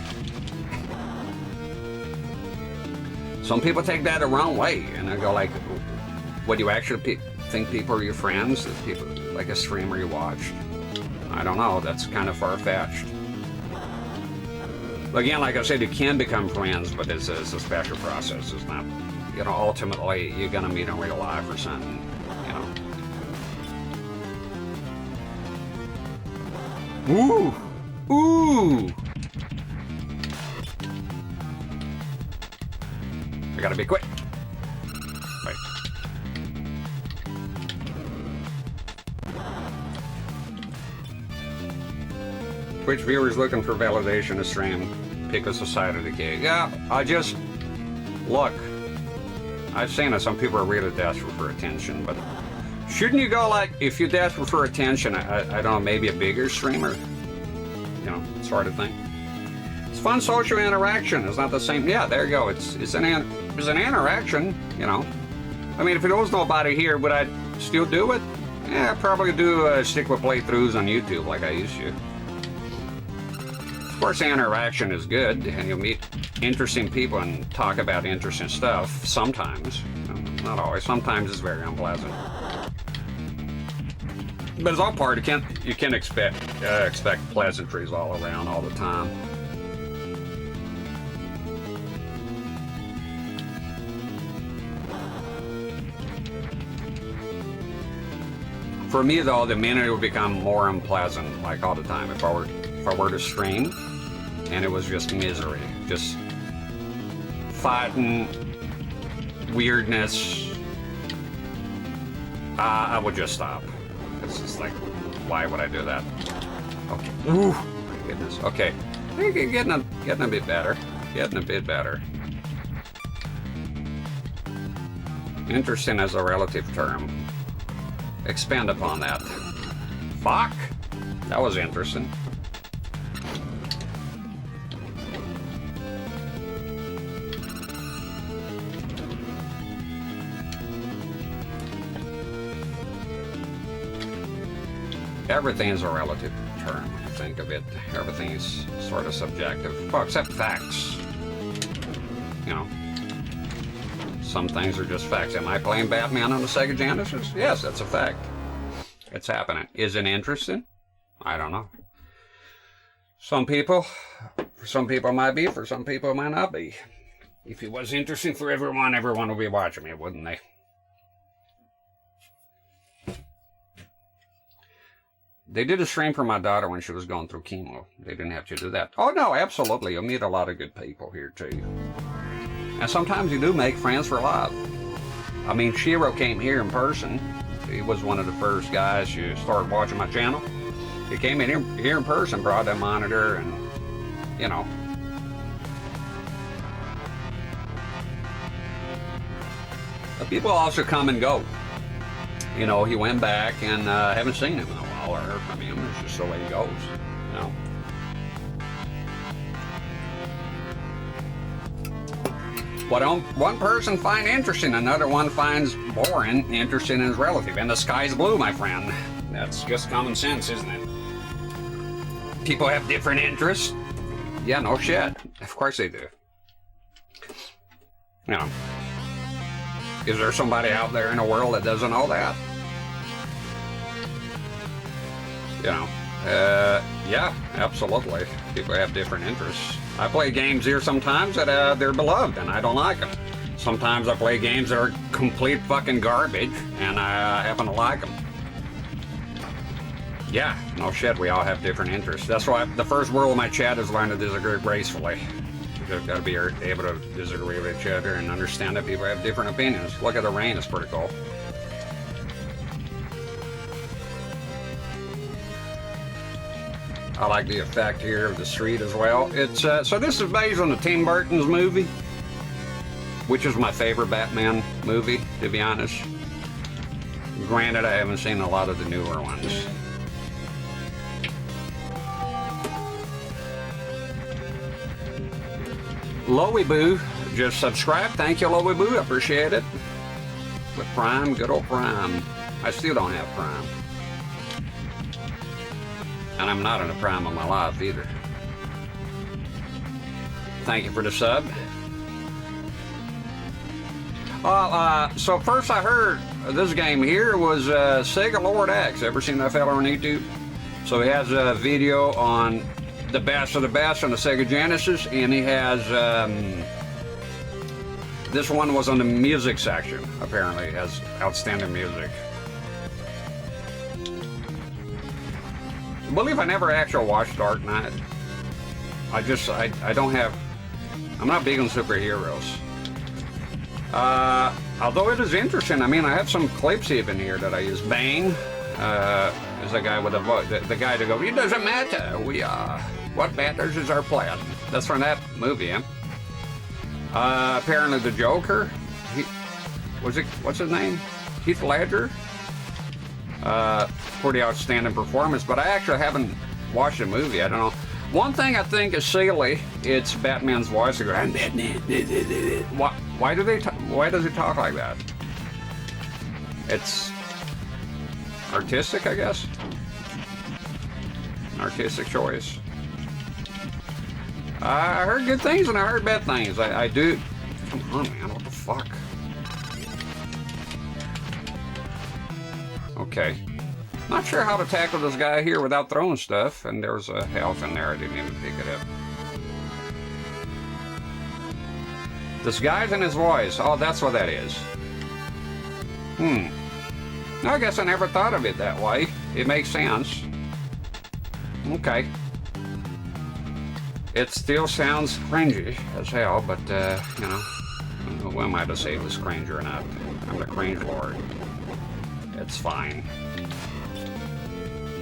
Some people take that the wrong way, and I go like, what do you actually think people are your friends? That people, like a streamer you watched? I don't know, that's kind of far-fetched. Again, like I said, you can become friends, but it's a special process. It's not, you know, ultimately you're gonna meet in real life or something, you know. Ooh! I gotta be quick. Right. Twitch viewers looking for validation to stream. Pick a society decay. Yeah, I just look. I've seen that some people are really desperate for attention, but shouldn't you go like, if you're desperate for attention, I don't know, maybe a bigger streamer? You know, it's hard to think. It's fun social interaction. It's not the same. Yeah, there you go. It's an interaction, you know. I mean, if there was nobody here, would I still do it? Yeah, I'd probably do stick with playthroughs on YouTube like I used to. Of course, the interaction is good, and you'll meet interesting people and talk about interesting stuff sometimes. Not always. Sometimes it's very unpleasant. But it's all part. You can't expect pleasantries all around all the time. For me, though, the minute it would become more unpleasant, like all the time, if I were to stream, and it was just misery, just fighting, weirdness, I would just stop. It's just like, why would I do that? Okay. Ooh, my goodness. Okay, getting a bit better. Getting a bit better. Interesting as a relative term. Expand upon that. Fuck! That was interesting. Everything is a relative term, when you think of it. Everything is sort of subjective. Well, except facts. You know. Some things are just facts. Am I playing Batman on the Sega Genesis? Yes, that's a fact. It's happening. Is it interesting? I don't know. For some people it might be, for some people it might not be. If it was interesting for everyone would be watching me, wouldn't they? They did a stream for my daughter when she was going through chemo. They didn't have to do that. Oh no, absolutely. You'll meet a lot of good people here too. And sometimes you do make friends for life. I mean, Shiro came here in person. He was one of the first guys who started watching my channel. He came in here in person, brought a monitor, and, you know. But people also come and go. You know, he went back and haven't seen him in a while or heard from him. It's just the way he goes, you know. What one person finds interesting, another one finds boring. Interesting is relative. And the sky's blue, my friend. That's just common sense, isn't it? People have different interests. Yeah, no shit. Of course they do. You know. Is there somebody out there in the world that doesn't know that? you know, yeah, absolutely. People have different interests. I play games here sometimes that they're beloved and I don't like them. Sometimes I play games that are complete fucking garbage and I happen to like them. Yeah, no shit, we all have different interests. That's why the first rule of my chat is learn to disagree gracefully. You've got to be able to disagree with each other and understand that people have different opinions. Look at the rain, it's pretty cool. I like the effect here of the street as well. It's so this is based on the Tim Burton's movie, which is my favorite Batman movie, to be honest. Granted, I haven't seen a lot of the newer ones. Loey Boo just subscribed. Thank you, Loey Boo. I appreciate it. With Prime, good old Prime. I still don't have Prime. And I'm not in the prime of my life either. Thank you for the sub. So first I heard this game here was Sega Lord X. Ever seen that fella on YouTube? So he has a video on the best of the best on the Sega Genesis, and he has this one was on the music section. Apparently, it has outstanding music. I believe I never actually watched Dark Knight. I don't have. I'm not big on superheroes. Although it is interesting. I mean, I have some clips even here that I use. Bane is a guy with a voice. The guy to go. It doesn't matter. We are. What matters is our plan. That's from that movie, huh? Apparently the Joker. What's his name? Heath Ledger. Pretty outstanding performance, but I actually haven't watched the movie. I don't know. One thing I think is silly. It's Batman's voice. They go, I'm Batman. Why does he talk like that? It's artistic, I guess. An artistic choice. I heard good things and I heard bad things. I do. Come on, man. What the fuck? Okay. Not sure how to tackle this guy here without throwing stuff. And there's a health in there. I didn't even pick it up. Disguise in his voice. Oh, that's what that is. I guess I never thought of it that way. It makes sense. Okay. It still sounds cringy as hell, but, you know, who am I to say it was cringe or not? I'm the cringe lord. It's fine.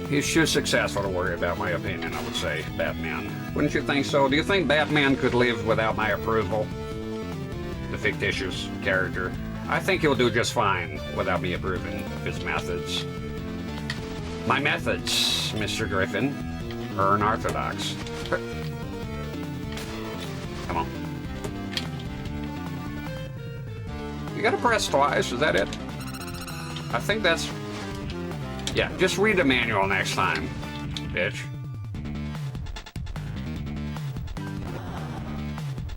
He's too successful to worry about my opinion, I would say, Batman. Wouldn't you think so? Do you think Batman could live without my approval? The fictitious character. I think he'll do just fine without me approving of his methods. My methods, Mr. Griffin, are unorthodox. Come on. You gotta press twice, is that it? I think that's... Yeah, just read the manual next time, bitch.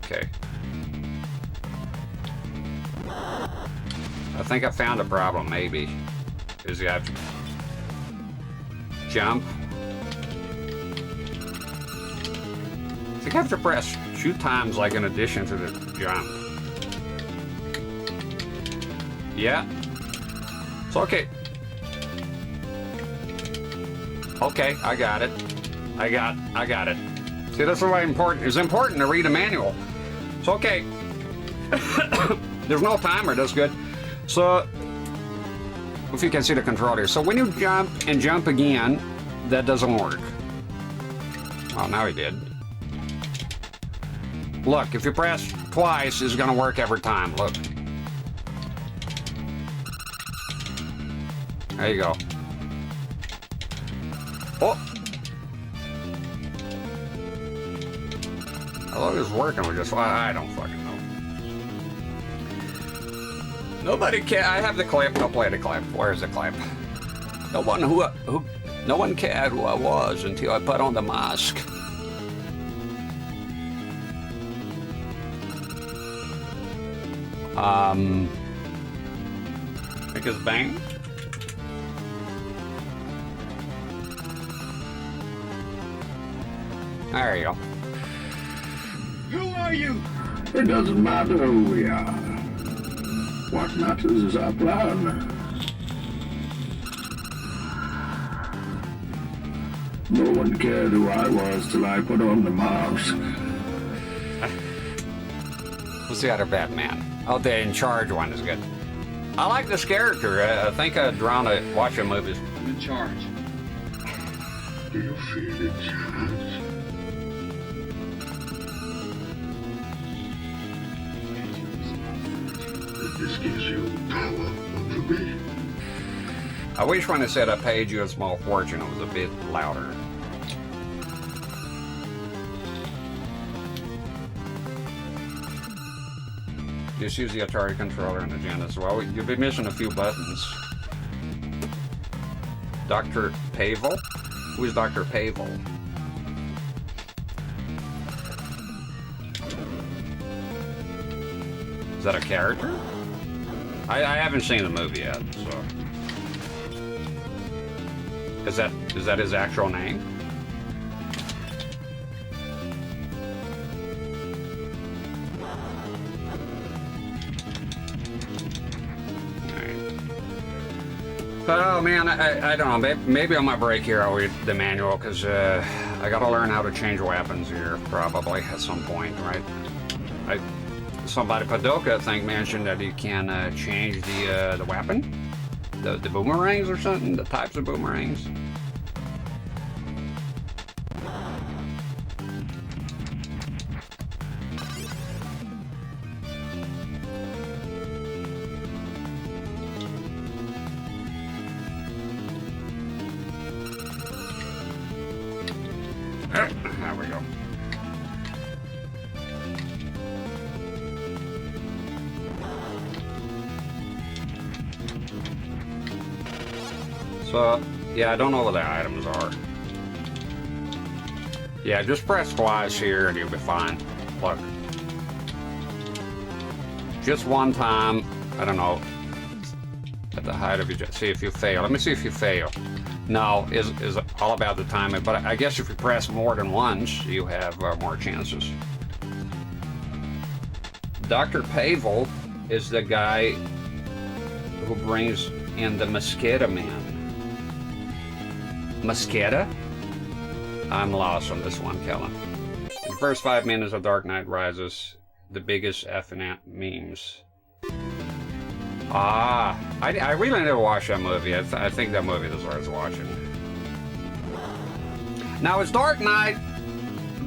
Okay. I think I found a problem, maybe. Is you have to jump. I think I have to press 2 times, like in addition to the jump. Yeah. It's okay. Okay, I got it. I got it. See, that's why important. It's important to read a manual. It's okay. There's no timer, that's good. So, if you can see the controller. So when you jump and jump again, that doesn't work. Oh, now he did. Look, if you press twice, it's gonna work every time, look. There you go. Oh! I thought it was working with just, I don't fucking know. Nobody cared. I have the clip. I'll play the clip. Where's the clip? No one cared who I was until I put on the mask. I think it's Bang. There you go. Who are you? It doesn't matter who we are. What matters is our plan. No one cared who I was till I put on the mask. Who's the other Batman? Oh, the In Charge one is good. I like this character. I think I'd drawn to watch a movie. I'm in charge. Do you feel in charge? This gives you power over me. I wish when I said I paid you a small fortune, it was a bit louder. Just use the Atari controller and agenda as well. You'll be missing a few buttons. Dr. Pavel? Who's Dr. Pavel? Is that a character? I haven't seen the movie yet, so. Is that his actual name? Oh man, I don't know. Maybe on my break here I'll read the manual because I gotta learn how to change weapons here probably at some point, right? Somebody Padoka I think mentioned that you can change the weapon, the boomerangs or something, the types of boomerangs. There we go. So, yeah, I don't know what the items are. Yeah, just press twice here and you'll be fine. Look. Just one time, I don't know, at the height of your, see if you fail. Let me see if you fail. No, is all about the timing, but I guess if you press more than once, you have more chances. Dr. Pavel is the guy who brings in the Mosquito Man. Mosquito? I'm lost on this one, Kellen. In the first 5 minutes of Dark Knight Rises, the biggest effing memes. Ah, I really never watched that movie. I think that movie deserves watching. Now, is Dark Knight,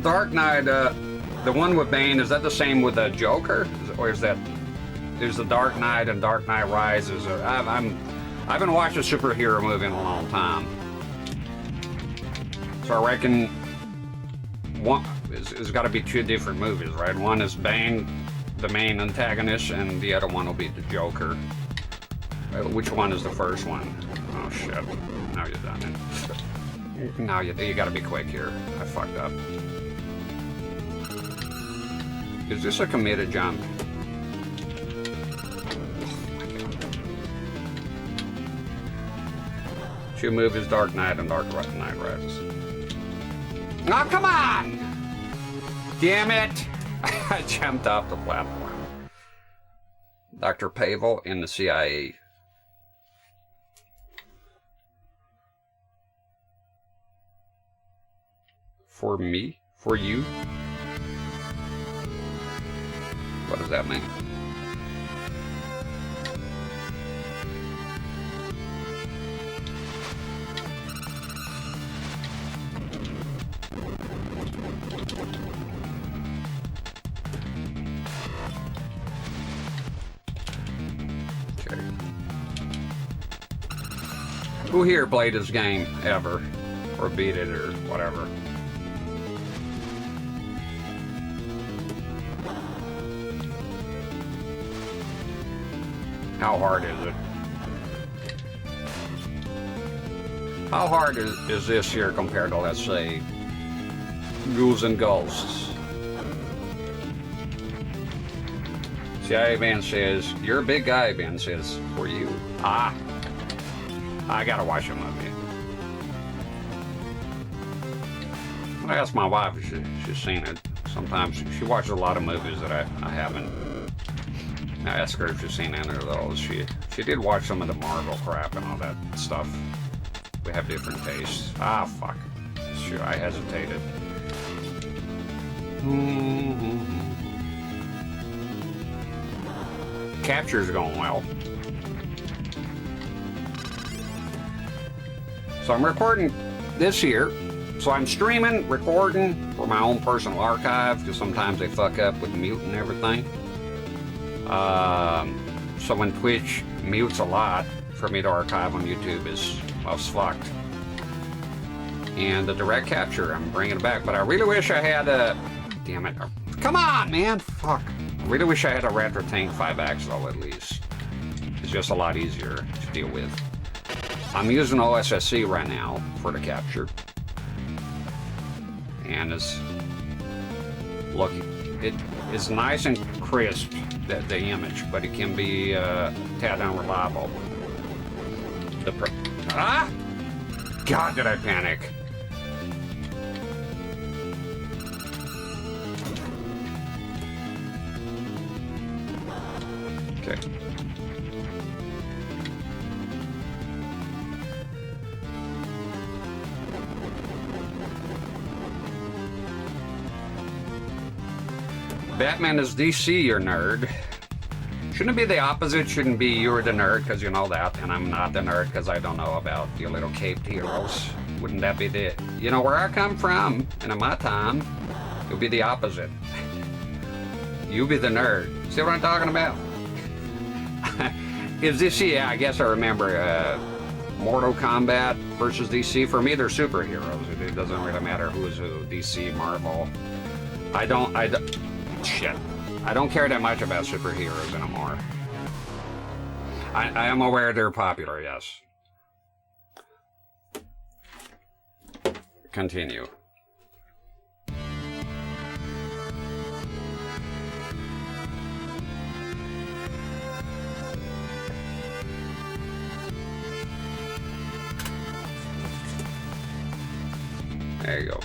the one with Bane, is that the same with the Joker? Or is that, there's the Dark Knight and Dark Knight Rises? I haven't watched a superhero movie in a long time. So I reckon one, it's got to be two different movies, right? One is Bane, the main antagonist, and the other one will be the Joker. Which one is the first one? Oh shit! Now you've done it. Now you gotta be quick here. I fucked up. Is this a committed jump? Two movies: Dark Knight and Dark Knight Rises. Oh come on! Damn it! I jumped off the platform. Dr. Pavel in the CIA. For me? For you? What does that mean? Okay. Who here played this game ever? Or beat it or whatever? How hard is it? How hard is this here compared to, let's say, Ghouls and Ghosts? CIA man says, you're a big guy, Ben says, for you. Ah, I gotta watch a movie. I asked my wife if she's seen it. Sometimes she watches a lot of movies that I haven't. I asked her if she's seen any of those. She did watch some of the Marvel crap and all that stuff. We have different tastes. Ah, fuck. Sure, I hesitated. Capture's going well. So I'm recording this here. So I'm streaming, recording for my own personal archive, because sometimes they fuck up with mute and everything. So when Twitch mutes a lot for me to archive on YouTube is, well, it's fucked. And the direct capture, I'm bringing it back, but I really wish I had a, damn it, come on, man, fuck. I really wish I had a Retro Tank 5-axle at least. It's just a lot easier to deal with. I'm using OSSC right now for the capture. And it's, look, it is nice and crisp, the image, but it can be tad unreliable. God, did I panic. Okay. Batman is DC, you're nerd. Shouldn't it be the opposite? Shouldn't be you're the nerd because you know that, and I'm not the nerd because I don't know about your little caped heroes. Wouldn't that be the, you know, where I come from, and in my time, it would be the opposite. You be the nerd. See what I'm talking about? Is DC, yeah, I guess I remember Mortal Kombat versus DC. For me, they're superheroes. It doesn't really matter who's who, DC, Marvel. Shit. I don't care that much about superheroes anymore. I am aware they're popular, yes. Continue. There you go.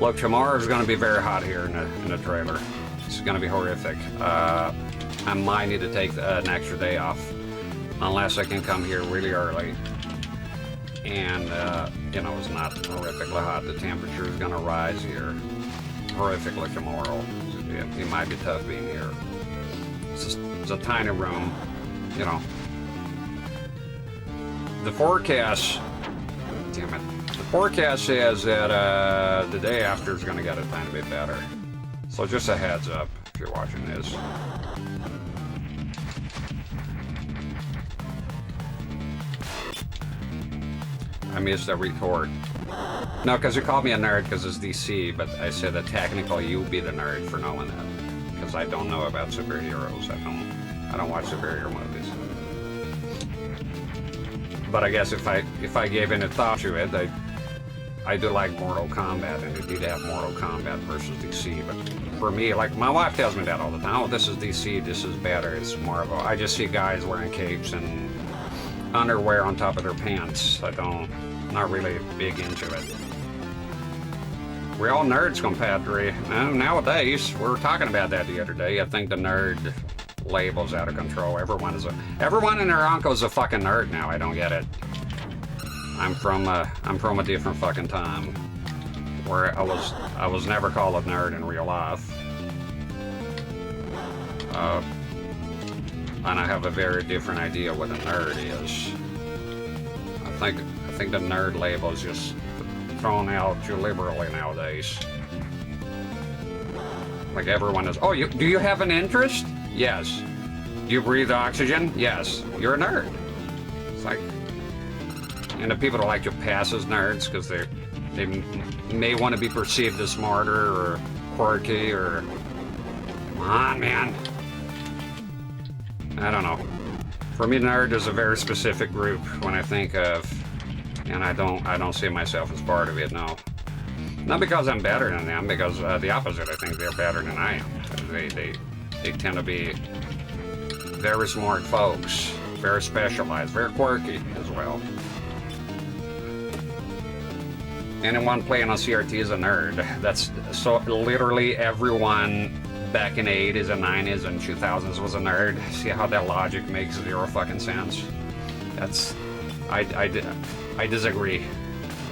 Look, tomorrow's going to be very hot here in the trailer. It's going to be horrific. I might need to take an extra day off, unless I can come here really early. And, you know, it's not horrifically hot. The temperature is going to rise here horrifically tomorrow. It might be tough being here. It's a tiny room, you know. The forecast, damn it. The forecast says that the day after is going to get a tiny bit better. So just a heads up if you're watching this. I missed a retort. No, because you called me a nerd because it's DC, but I said that technically you be the nerd for knowing that. Because I don't know about superheroes. I don't watch superhero movies. But I guess if I gave any thought to it, I do like Mortal Kombat, and it did have Mortal Kombat versus DC. But for me, like my wife tells me that all the time. Oh, this is DC. This is better. It's Marvel. I just see guys wearing capes and underwear on top of their pants. Not really big into it. We're all nerds, compadre. Nowadays, we were talking about that the other day. I think the nerd label's out of control. Everyone and their uncle's a fucking nerd now. I don't get it. I'm from a different fucking time where I was never called a nerd in real life. And I have a very different idea what a nerd is. I think the nerd label is just thrown out too liberally nowadays. Like everyone is, oh, do you have an interest? Yes. Do you breathe oxygen? Yes. You're a nerd. It's like, and the people that like to pass as nerds because they may want to be perceived as smarter or quirky or, come on, man. I don't know. For me, nerd is a very specific group when I think of, and I don't see myself as part of it, no. Not because I'm better than them, because the opposite. I think they're better than I am. They tend to be very smart folks, very specialized, very quirky as well. Anyone playing on CRT is a nerd. That's so literally everyone back in the 80s and 90s and 2000s was a nerd. See how that logic makes zero fucking sense? That's I disagree.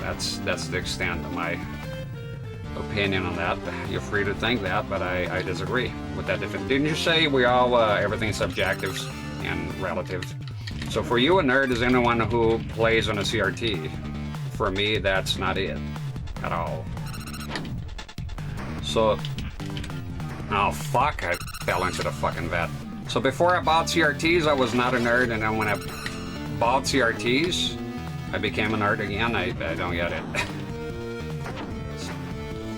That's the extent of my opinion on that. You're free to think that, but I disagree with that. Didn't you say we all everything's subjective and relative? So for you, a nerd is anyone who plays on a CRT. For me, that's not it at all. So, oh fuck, I fell into the fucking vat. So before I bought CRTs, I was not a nerd, and then when I bought CRTs, I became a nerd again. I don't get it.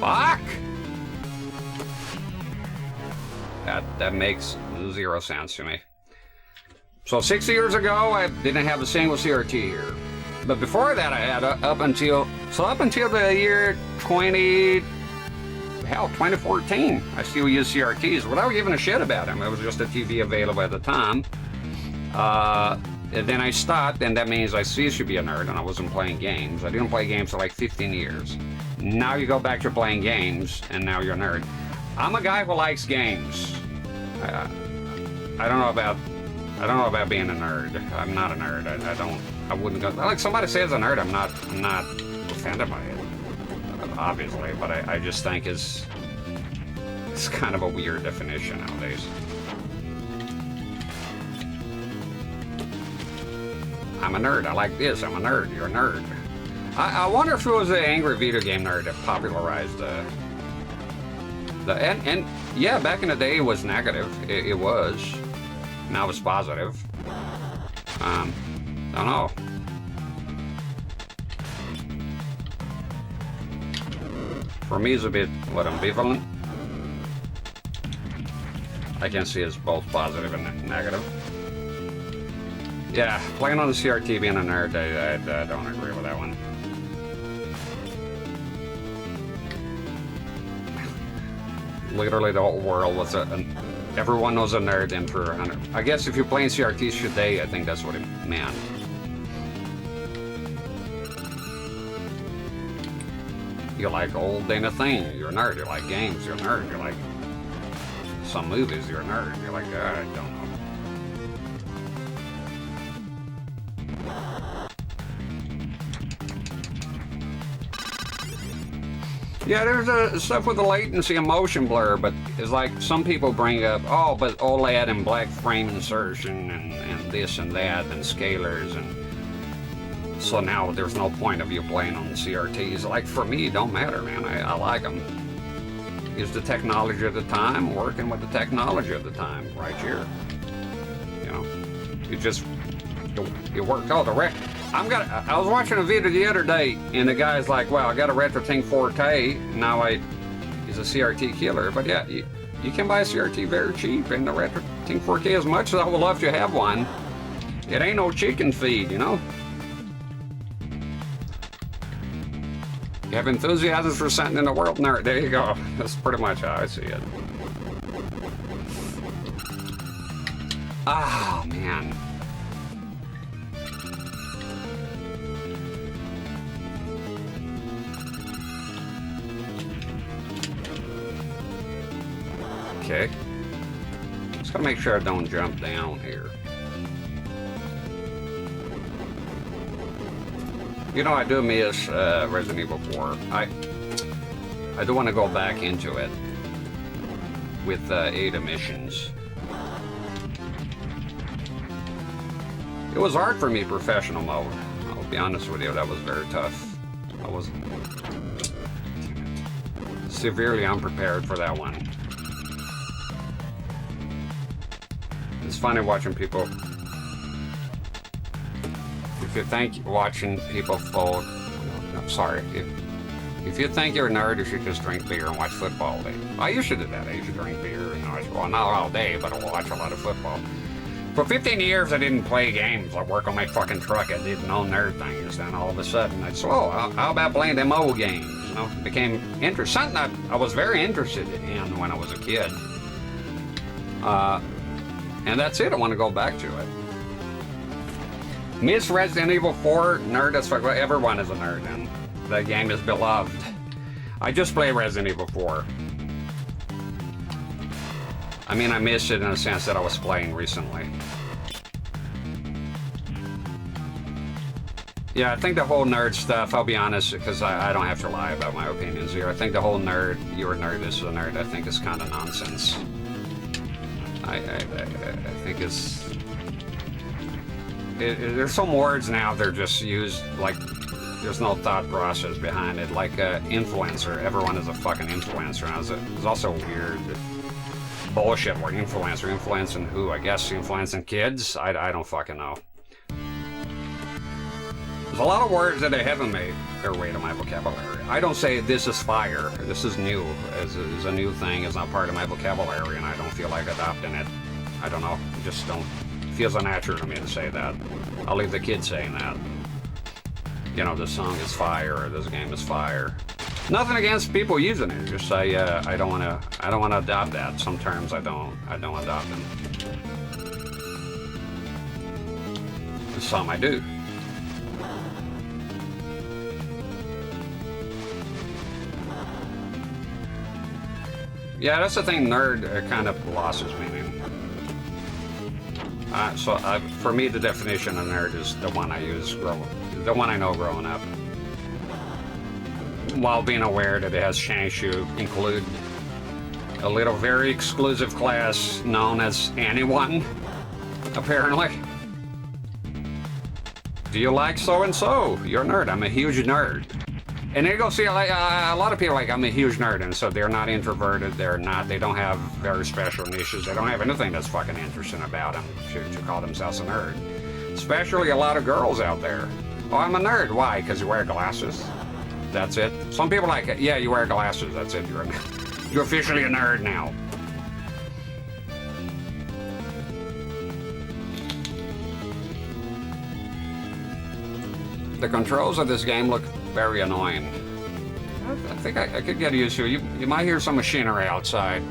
Fuck! That makes zero sense to me. So 6 years ago, I didn't have a single CRT here. But before that, I had up until the year 2014, I still used CRTs without giving a shit about them. It was just a TV available at the time. And then I stopped, and that means I ceased to be a nerd, and I wasn't playing games. I didn't play games for like 15 years. Now you go back to playing games, and now you're a nerd. I'm a guy who likes games. I don't know about being a nerd. I'm not a nerd. I wouldn't go. Like somebody says a nerd, I'm not offended by it, obviously. But I just think it's kind of a weird definition nowadays. I'm a nerd. I like this. I'm a nerd. You're a nerd. I wonder if it was the angry video game nerd that popularized and yeah, back in the day it was negative. It was. Now it's positive. I don't know. For me, it's a bit ambivalent. I can see it's both positive and negative. Yeah, playing on the CRT being a nerd, I don't agree with that one. Literally the whole world was everyone was a nerd then for 100. I guess if you're playing CRTs today, I think that's what it meant. You like old Dana thing, you're a nerd. You like games, you're a nerd. You like some movies, you're a nerd. You're like, I don't know. Yeah, there's stuff with the latency and motion blur, but it's like some people bring up, oh, but OLED and black frame insertion and this and that and scalars, and so now there's no point of you playing on CRTs. Like for me, it don't matter, man. I like them. Is the technology of the time working with the technology of the time right here? You know, it worked. Oh, I was watching a video the other day, and the guy's like, "Wow, I got a RetroTink 4K. Now he's a CRT killer." But yeah, you can buy a CRT very cheap, and the RetroTink 4K, as much as I would love to have one, it ain't no chicken feed, you know. You have enthusiasm for something in the world, nerd. There you go. That's pretty much how I see it. Oh man. Okay. Just gotta make sure I don't jump down here. You know, I do miss Resident Evil 4. I do want to go back into it with Ada missions. It was hard for me, professional mode. I'll be honest with you, that was very tough. I was severely unprepared for that one. It's funny watching people. If you think watching people fold, I'm sorry. If you think you're a nerd, you should just drink beer and watch football all day. I used to do that. I used to drink beer and watch, well, not all day, but I'll watch a lot of football. For 15 years, I didn't play games. I work on my fucking truck. I did no nerd things. Then all of a sudden, I said, oh, how about playing them old games? know, became something I was very interested in when I was a kid. And that's it. I want to go back to it. Miss Resident Evil 4, nerd as fuck. Everyone is a nerd, and the game is beloved. I just play Resident Evil 4. I mean, I missed it in the sense that I was playing recently. Yeah, I think the whole nerd stuff, I'll be honest, because I don't have to lie about my opinions here. I think the whole nerd, you're a nerd, this is a nerd, I think is kind of nonsense. I think it's... there's some words now, they're just used like there's no thought process behind it. Like influencer, everyone is a fucking influencer. And it's also weird bullshit word, influencer. Influencing who? I guess influencing kids? I don't fucking know. There's a lot of words that I haven't made their way to my vocabulary. I don't say this is fire, this is new, is a new thing, it's not part of my vocabulary, and I don't feel like adopting it. I don't know, it just don't, it feels unnatural to me to say that. I'll leave the kids saying that. You know, this song is fire, or this game is fire. Nothing against people using it, just say I don't wanna adopt that. Some terms I don't adopt them. Some I do. Yeah, that's the thing, nerd kind of lost its meaning. For me, the definition of nerd is the one I use, the one I know growing up. While being aware that it has changed to include a little very exclusive class known as anyone, apparently. Do you like so-and-so? You're a nerd. I'm a huge nerd. And then you go see, like, a lot of people like, I'm a huge nerd, and so they're not introverted, they don't have very special niches, they don't have anything that's fucking interesting about them to call themselves a nerd. Especially a lot of girls out there. Oh, I'm a nerd. Why? Because you wear glasses. That's it. Some people like it. Yeah, you wear glasses. That's it. You're officially a nerd now. The controls of this game look very annoying. I think I could get used to it. You might hear some machinery outside.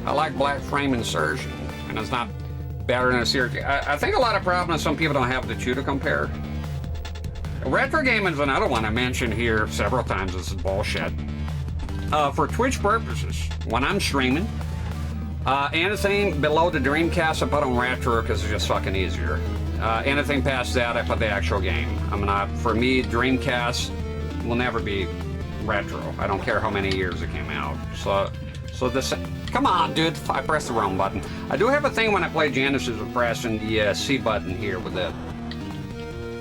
I like black frame insertion, and it's not better than a series. I think a lot of problems some people don't have the two to compare. Retro gaming is another one I mentioned here several times. This is bullshit. For Twitch purposes, when I'm streaming, anything below the Dreamcast I put on retro because it's just fucking easier. Anything past that I put the actual game. For me, Dreamcast will never be retro. I don't care how many years it came out. So this, come on dude, I pressed the wrong button. I do have a thing when I play Genesis of pressing the C button here with the,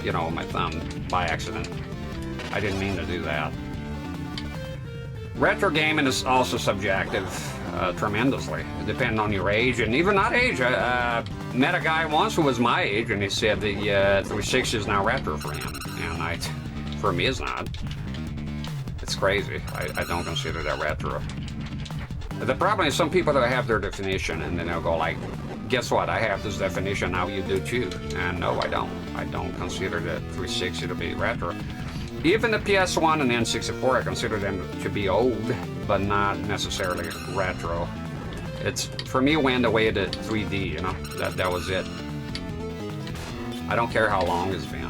you know, my thumb by accident. I didn't mean to do that. Retro gaming is also subjective tremendously, depending on your age, and even not age. I met a guy once who was my age, and he said the 360 is now retro for him, and for me it's not. It's crazy. I don't consider that retro. The problem is some people that have their definition, and then they'll go like, guess what, I have this definition, now you do too. And no, I don't. I don't consider the 360 to be retro. Even the PS1 and N64, I consider them to be old, but not necessarily retro. It's, for me, it went away to 3D, you know, that was it. I don't care how long it's been.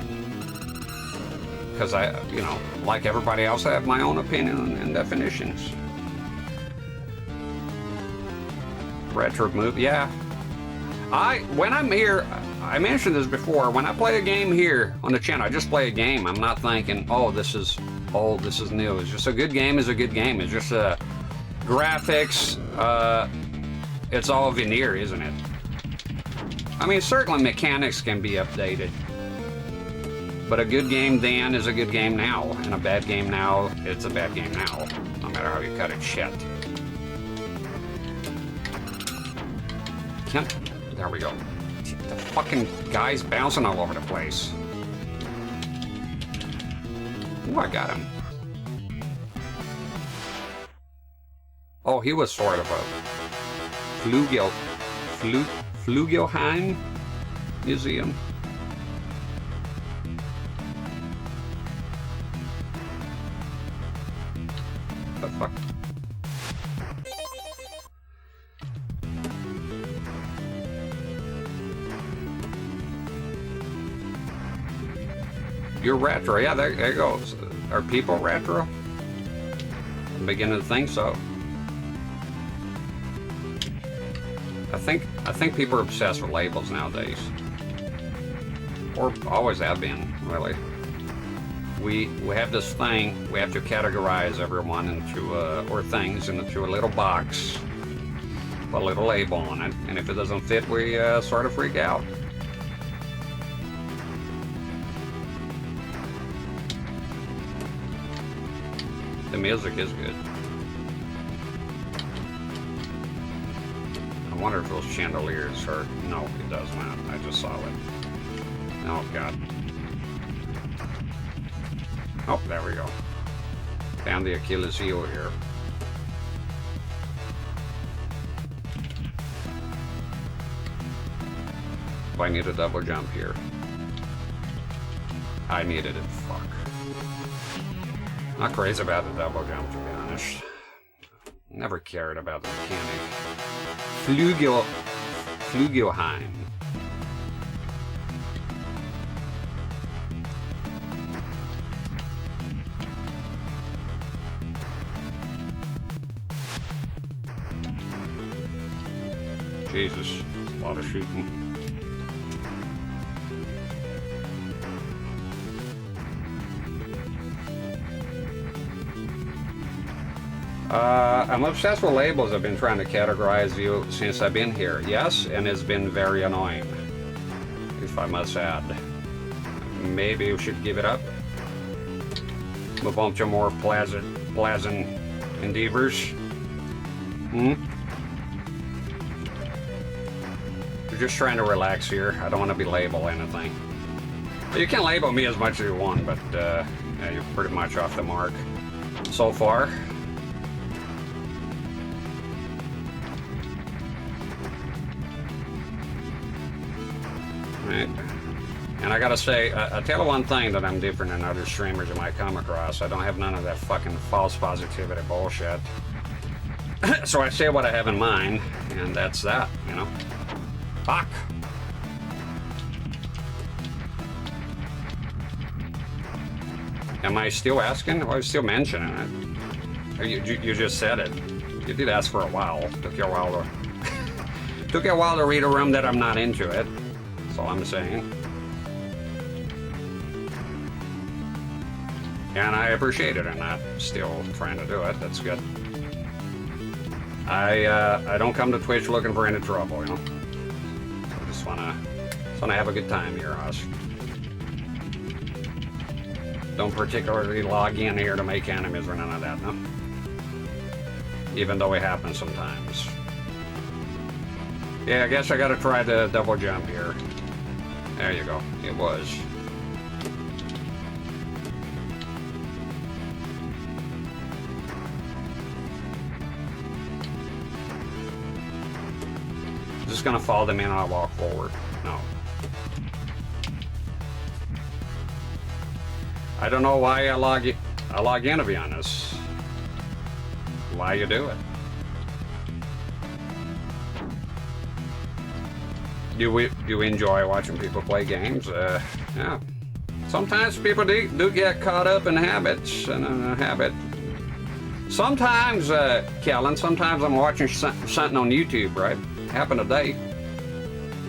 Because you know, like everybody else, I have my own opinion and definitions. Retro movie, yeah. When I'm here, I mentioned this before, when I play a game here on the channel, I just play a game. I'm not thinking, oh, this is old, this is new. It's just a good game is a good game. It's just graphics, it's all veneer, isn't it? I mean, certainly mechanics can be updated. But a good game then is a good game now, and a bad game now, it's a bad game now, no matter how you cut it shit. There we go. The fucking guy's bouncing all over the place. Ooh, I got him. Oh, he was sort of a Flugelheim museum. You're retro. Yeah, there it goes. Are people retro? I'm beginning to think so. I think people are obsessed with labels nowadays. Or always have been, really. We have this thing, we have to categorize everyone into, or things into a little box, put a little label on it, and if it doesn't fit, we sort of freak out. The music is good. I wonder if those chandeliers are... No, it does not. I just saw it. Oh, God. Oh, there we go. Found the Achilles heel here. Do I need a double jump here? I needed it. Fuck. Not crazy about the double jump, to be honest. Never cared about the mechanic. Flugelheim. Jesus, a lot of shooting. I'm obsessed with labels. I've been trying to categorize you since I've been here. Yes, and it's been very annoying, if I must add. Maybe you should give it up. Move on to more pleasant endeavors. We're just trying to relax here. I don't want to be labeled anything. You can label me as much as you want, but yeah, you're pretty much off the mark so far. Right. And I gotta say, I tell you one thing that I'm different than other streamers you might come across. I don't have none of that fucking false positivity bullshit. So I say what I have in mind, and that's that, you know? Fuck! Am I still asking? Or are you still mentioning it? Or you just said it. You did ask for a while. Took you a while to... Took you a while to read a room that I'm not into it. That's all I'm saying. And I appreciate it, and I'm still trying to do it. That's good. I don't come to Twitch looking for any trouble, you know. I just wanna have a good time here, Oz. Don't particularly log in here to make enemies or none of that, no. Even though it happens sometimes. Yeah, I guess I gotta try the double jump here. There you go. It was. Just gonna follow them in and I'll walk forward. No. I don't know why I log in, to be honest. Why you do it? Do you enjoy watching people play games? Yeah. Sometimes people do get caught up in habits and a habit. Sometimes, Kellen, sometimes I'm watching something on YouTube, right? Happened today.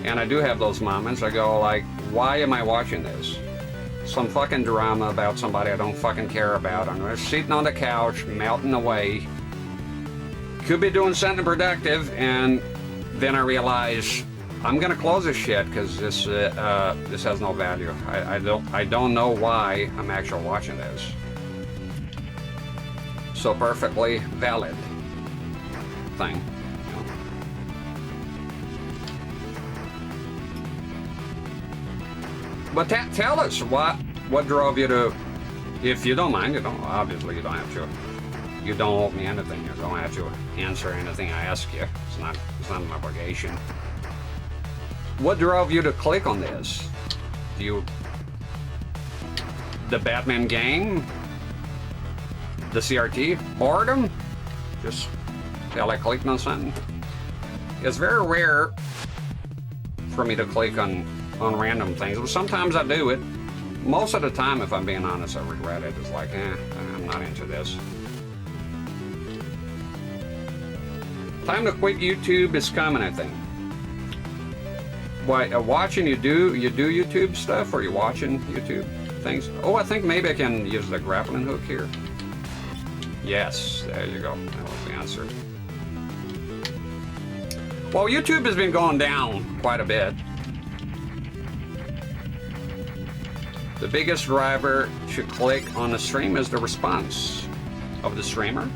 And I do have those moments. I go like, why am I watching this? Some fucking drama about somebody I don't fucking care about. I'm just sitting on the couch, melting away. Could be doing something productive, and then I realize I'm gonna close this shit because this has no value. I don't know why I'm actually watching this. So perfectly valid thing. You know? But tell us what drove you to, if you don't mind, obviously you don't have to. You don't owe me anything. You don't have to answer anything I ask you. It's not an obligation. What drove you to click on this? The Batman game? The CRT? Boredom? Just felt like clicking on something? It's very rare for me to click on random things. Sometimes I do it, most of the time, if I'm being honest, I regret it. It's like, I'm not into this. Time to quit YouTube is coming, I think. Why, watching you do YouTube stuff, or you watching YouTube things? Oh, I think maybe I can use the grappling hook here. Yes, there you go. That was the answer. Well, YouTube has been going down quite a bit. The biggest driver to click on the stream is the response of the streamer.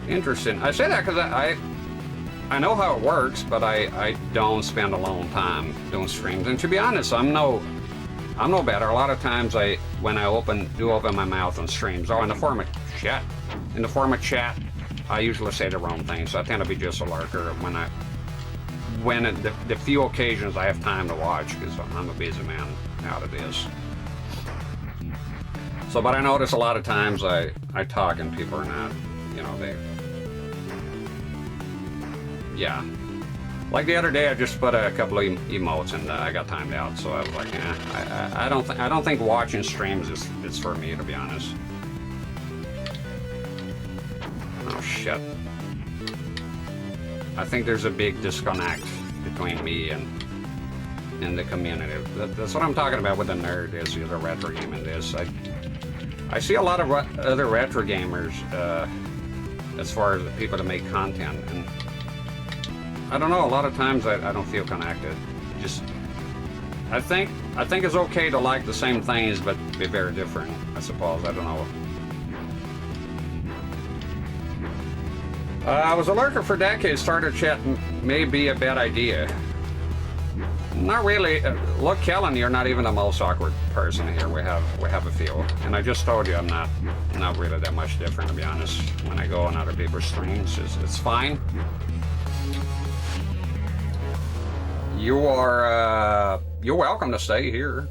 Interesting. I say that because I know how it works, but I don't spend a long time doing streams. And to be honest, I'm no better. A lot of times when I do open my mouth on streams, or in the form of chat. In the form of chat, I usually say the wrong thing, so I tend to be just a lurker when the few occasions I have time to watch, because I'm a busy man out of this. So, but I notice a lot of times I talk and people are not, you know, yeah. Like the other day, I just put a couple of emotes and I got timed out, so I was like, I don't think watching streams is for me, to be honest. Oh shit. I think there's a big disconnect between me and the community. That's what I'm talking about with the nerd, is the retro gaming. I see a lot of other retro gamers as far as the people that make content, and I don't know, a lot of times I don't feel connected. Just, I think it's okay to like the same things but be very different, I suppose. I don't know. I was a lurker for decades. Starter chat may be a bad idea. Not really. Look, Kellen, you're not even the most awkward person here. We have a few, and I just told you I'm not really that much different, to be honest. When I go on other people's streams, it's fine. You're welcome to stay here.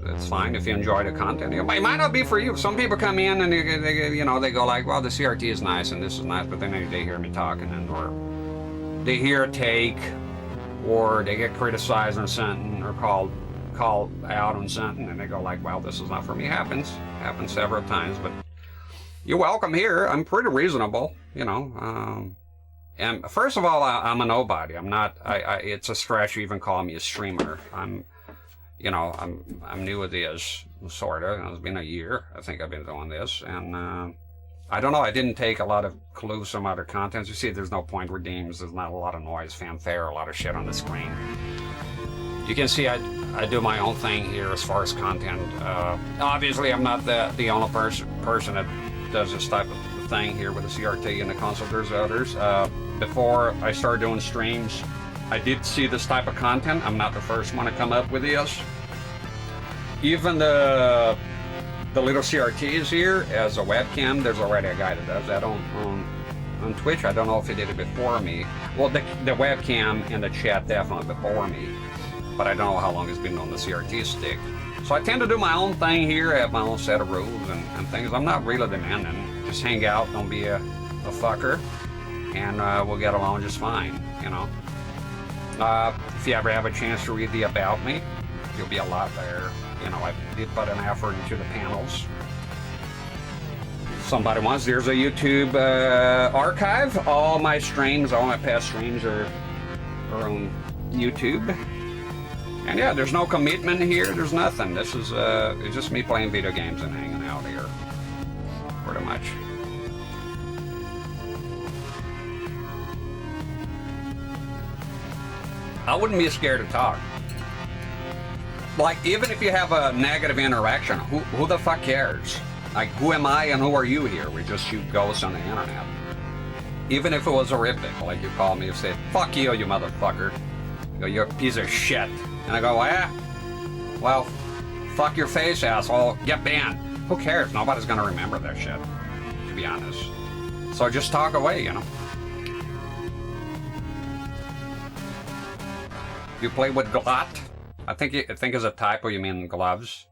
It's fine if you enjoy the content. It might not be for you. Some people come in and they go like, well, the CRT is nice and this is nice, but then they hear me talking, or they hear a take, or they get criticized on something, or called out on something, and they go like, well, this is not for me. Happens several times, but you're welcome here. I'm pretty reasonable, you know. And first of all, I'm a nobody. I'm not. It's a stretch to even call me a streamer. I'm new at this, sorta. It's been a year, I think I've been doing this, and I don't know. I didn't take a lot of clues from other contents. You see, there's no point redeems. There's not a lot of noise, fanfare, a lot of shit on the screen. You can see I do my own thing here as far as content. Obviously, I'm not the only person that does this type of thing here with the CRT and the console. There's others. Before I started doing streams, I did see this type of content. I'm not the first one to come up with this. Even the little CRTs here as a webcam, there's already a guy that does that on Twitch. I don't know if he did it before me. Well, the webcam and the chat definitely before me, but I don't know how long it's been on the CRT stick. So I tend to do my own thing here. I have my own set of rules and things. I'm not really demanding. Just hang out, don't be a fucker, and we'll get along just fine, you know. If you ever have a chance to read the About Me, you'll be a lot there. You know, I did put an effort into the panels. Somebody wants, there's a YouTube archive. All my streams, all my past streams are on YouTube. And yeah, there's no commitment here, there's nothing. This is it's just me playing video games and hanging out here, pretty much. I wouldn't be scared to talk. Like, even if you have a negative interaction, who the fuck cares? Like, who am I and who are you here? We just shoot ghosts on the internet. Even if it was horrific, like you call me and say, fuck you, you motherfucker. You go, you're a piece of shit. And I go, well, fuck your face, asshole. Get banned. Who cares? Nobody's gonna remember that shit, to be honest. So just talk away, you know. You play with glot? I think as a typo you mean gloves.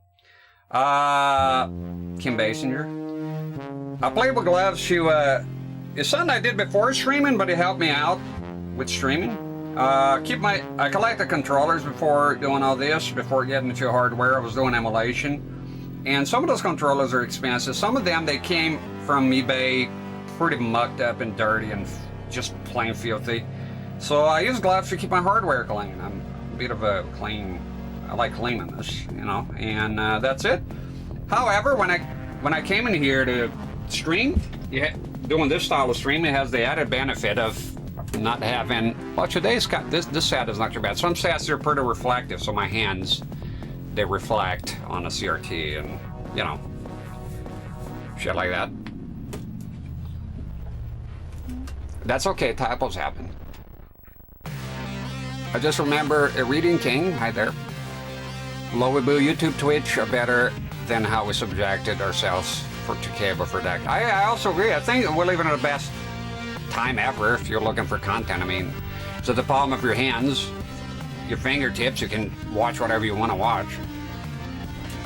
Kim Basinger. I played with gloves to, it's something I did before streaming, but it helped me out with streaming. I collect the controllers before doing all this, before getting into hardware. I was doing emulation. And some of those controllers are expensive. Some of them, they came from eBay pretty mucked up and dirty and just plain filthy. So I use gloves to keep my hardware clean. I'm a bit of a I like cleanliness, you know, and that's it. However, when I came in here to stream, doing this style of stream, it has the added benefit of not having, well, today's got, this set is not too bad. Some sets are pretty reflective, so my hands, they reflect on a CRT and, you know, shit like that. That's okay, typos happen. I just remember Reading King, hi there. Lowiboo, YouTube, Twitch are better than how we subjected ourselves to cable for that. I also agree. I think we're living in the best time ever if you're looking for content. I mean, it's at the palm of your hands, your fingertips. You can watch whatever you want to watch.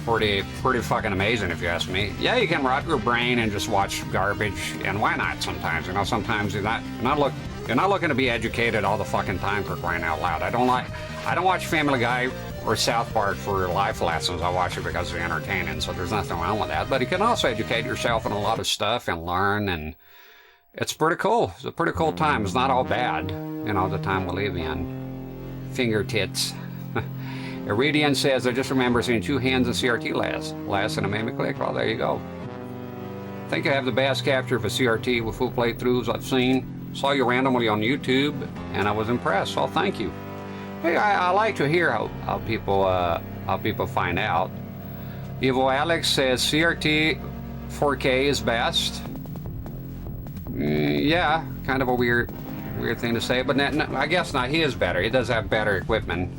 Pretty fucking amazing if you ask me. Yeah, you can rot your brain and just watch garbage, and why not sometimes? You know, sometimes you're not looking to be educated all the fucking time, for crying out loud. I don't watch Family Guy or South Park for life lessons. I watch it because they're entertaining, so there's nothing wrong with that. But you can also educate yourself on a lot of stuff and learn, and it's pretty cool. It's a pretty cool time. It's not all bad, you know, the time we live in. Finger tits. Iridian says, I just remember seeing two hands in CRT last, and it made me click. Well, there you go. I think I have the best capture of a CRT with full playthroughs I've seen. Saw you randomly on YouTube, and I was impressed. So thank you. Hey, I like to hear how people find out. Evo Alex says CRT 4K is best. Yeah, kind of a weird thing to say, but I guess not. He is better. He does have better equipment.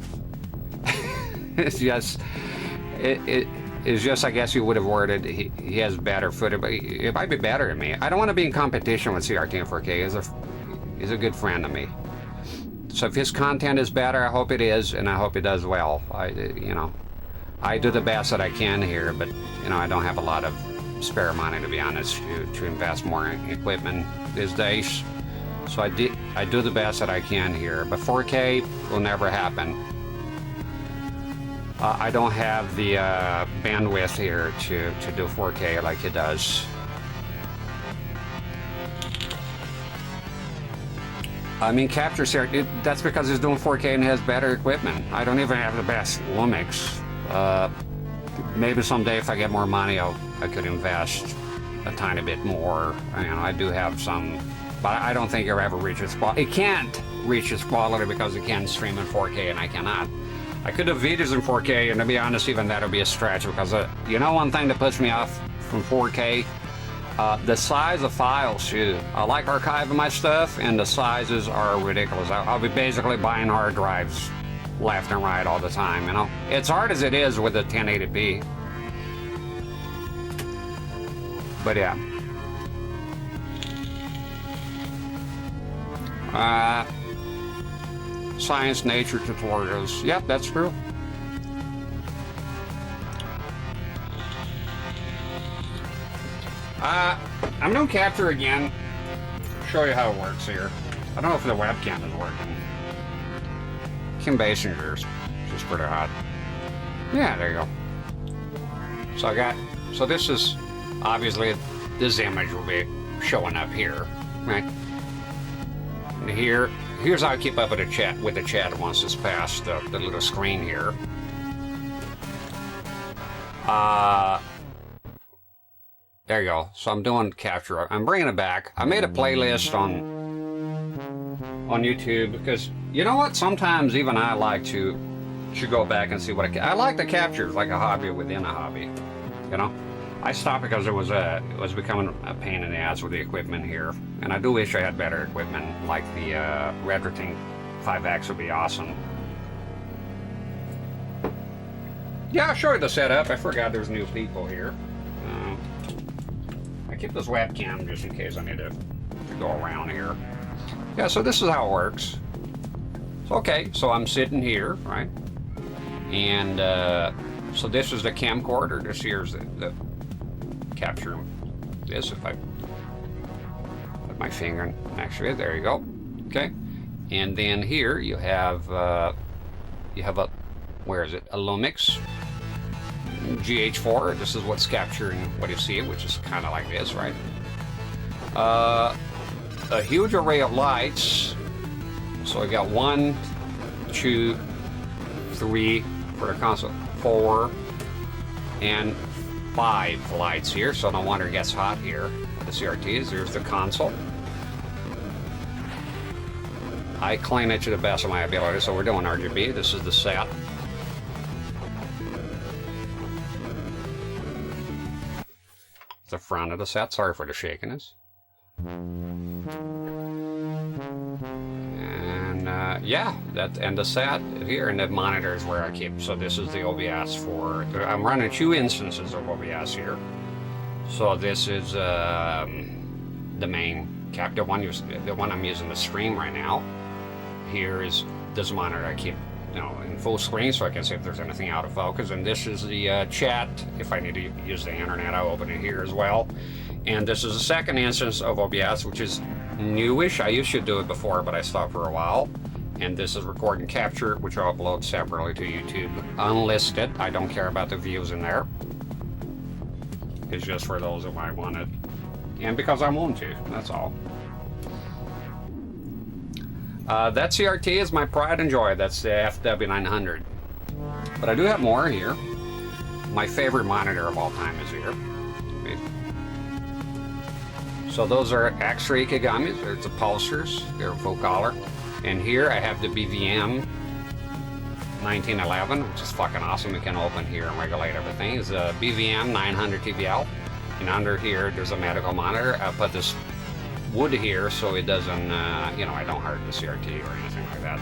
It's just, it's just, I guess you would have worded, he has better footage, but it might be better than me. I don't want to be in competition with CRT and 4K. He's a good friend to me. So if his content is better, I hope it is, and I hope it does well. I do the best that I can here, but, you know, I don't have a lot of spare money, to be honest, to invest more in equipment these days. So I do the best that I can here, but 4K will never happen. I don't have the bandwidth here to do 4K like he does. I mean, capture CRT, that's because he's doing 4K and has better equipment. I don't even have the best Lumix. Maybe someday if I get more money, I could invest a tiny bit more. You know, I do have some, but I don't think it'll ever reach its quality. It can't reach its quality because it can stream in 4K and I cannot. I could have videos in 4K, and to be honest, even that would be a stretch because, you know, one thing that puts me off from 4K, the size of files too. I like archiving my stuff, and the sizes are ridiculous. I'll be basically buying hard drives left and right all the time, you know. It's hard as it is with the 1080p. But yeah. Science, nature tutorials. Yep, that's true. I'm doing capture again. Show you how it works here. I don't know if the webcam is working. Kim Basinger's just pretty hot. Yeah, there you go. So this is obviously this image will be showing up here, right? And here's how I keep up with the chat once it's past the little screen here. There you go. So I'm doing capture. I'm bringing it back. I made a playlist on YouTube because you know what? Sometimes even I like to go back and see what I like the captures like a hobby within a hobby. You know, I stopped because it was becoming a pain in the ass with the equipment here, and I do wish I had better equipment like the Redriting 5X would be awesome. Yeah, I'll show you the setup. I forgot there's new people here. I keep this webcam just in case I need to go around here. Yeah, so this is how it works. So, okay, so I'm sitting here, right? And so this is the camcorder. This here's the capture. This, if I put my finger next to it, there you go. Okay. And then here you have a, where is it? A Lumix GH4. This is what's capturing what you see, which is kind of like this, right? A huge array of lights. So we got 1, 2, 3 for the console, 4, and 5 lights here. So no wonder it gets hot here. The CRTs. There's the console. I clean it to the best of my ability, so we're doing RGB. This is the set. The front of the set. Sorry for the shakiness. And yeah, and the set here, and the monitor is where I keep. So this is the OBS for. I'm running 2 instances of OBS here. So this is the main cap, the one I'm using to stream right now. Here is this monitor I keep, in full screen so I can see if there's anything out of focus. And this is the chat. If I need to use the internet, I'll open it here as well. And this is the second instance of OBS, which is newish. I used to do it before, but I stopped for a while. And this is record and capture, which I'll upload separately to YouTube. Unlisted. I don't care about the views in there. It's just for those who might want it. And because I want to, that's all. That CRT is my pride and joy. That's the FW900. But I do have more here. My favorite monitor of all time is here. So those are X-ray Ikagimis. There's the pulsars. They're full color. And here I have the BVM 1911, which is fucking awesome. We can open here and regulate everything. It's a BVM 900 TVL. And under here, there's a medical monitor. I put this wood here so it doesn't, I don't hurt the CRT or anything like that.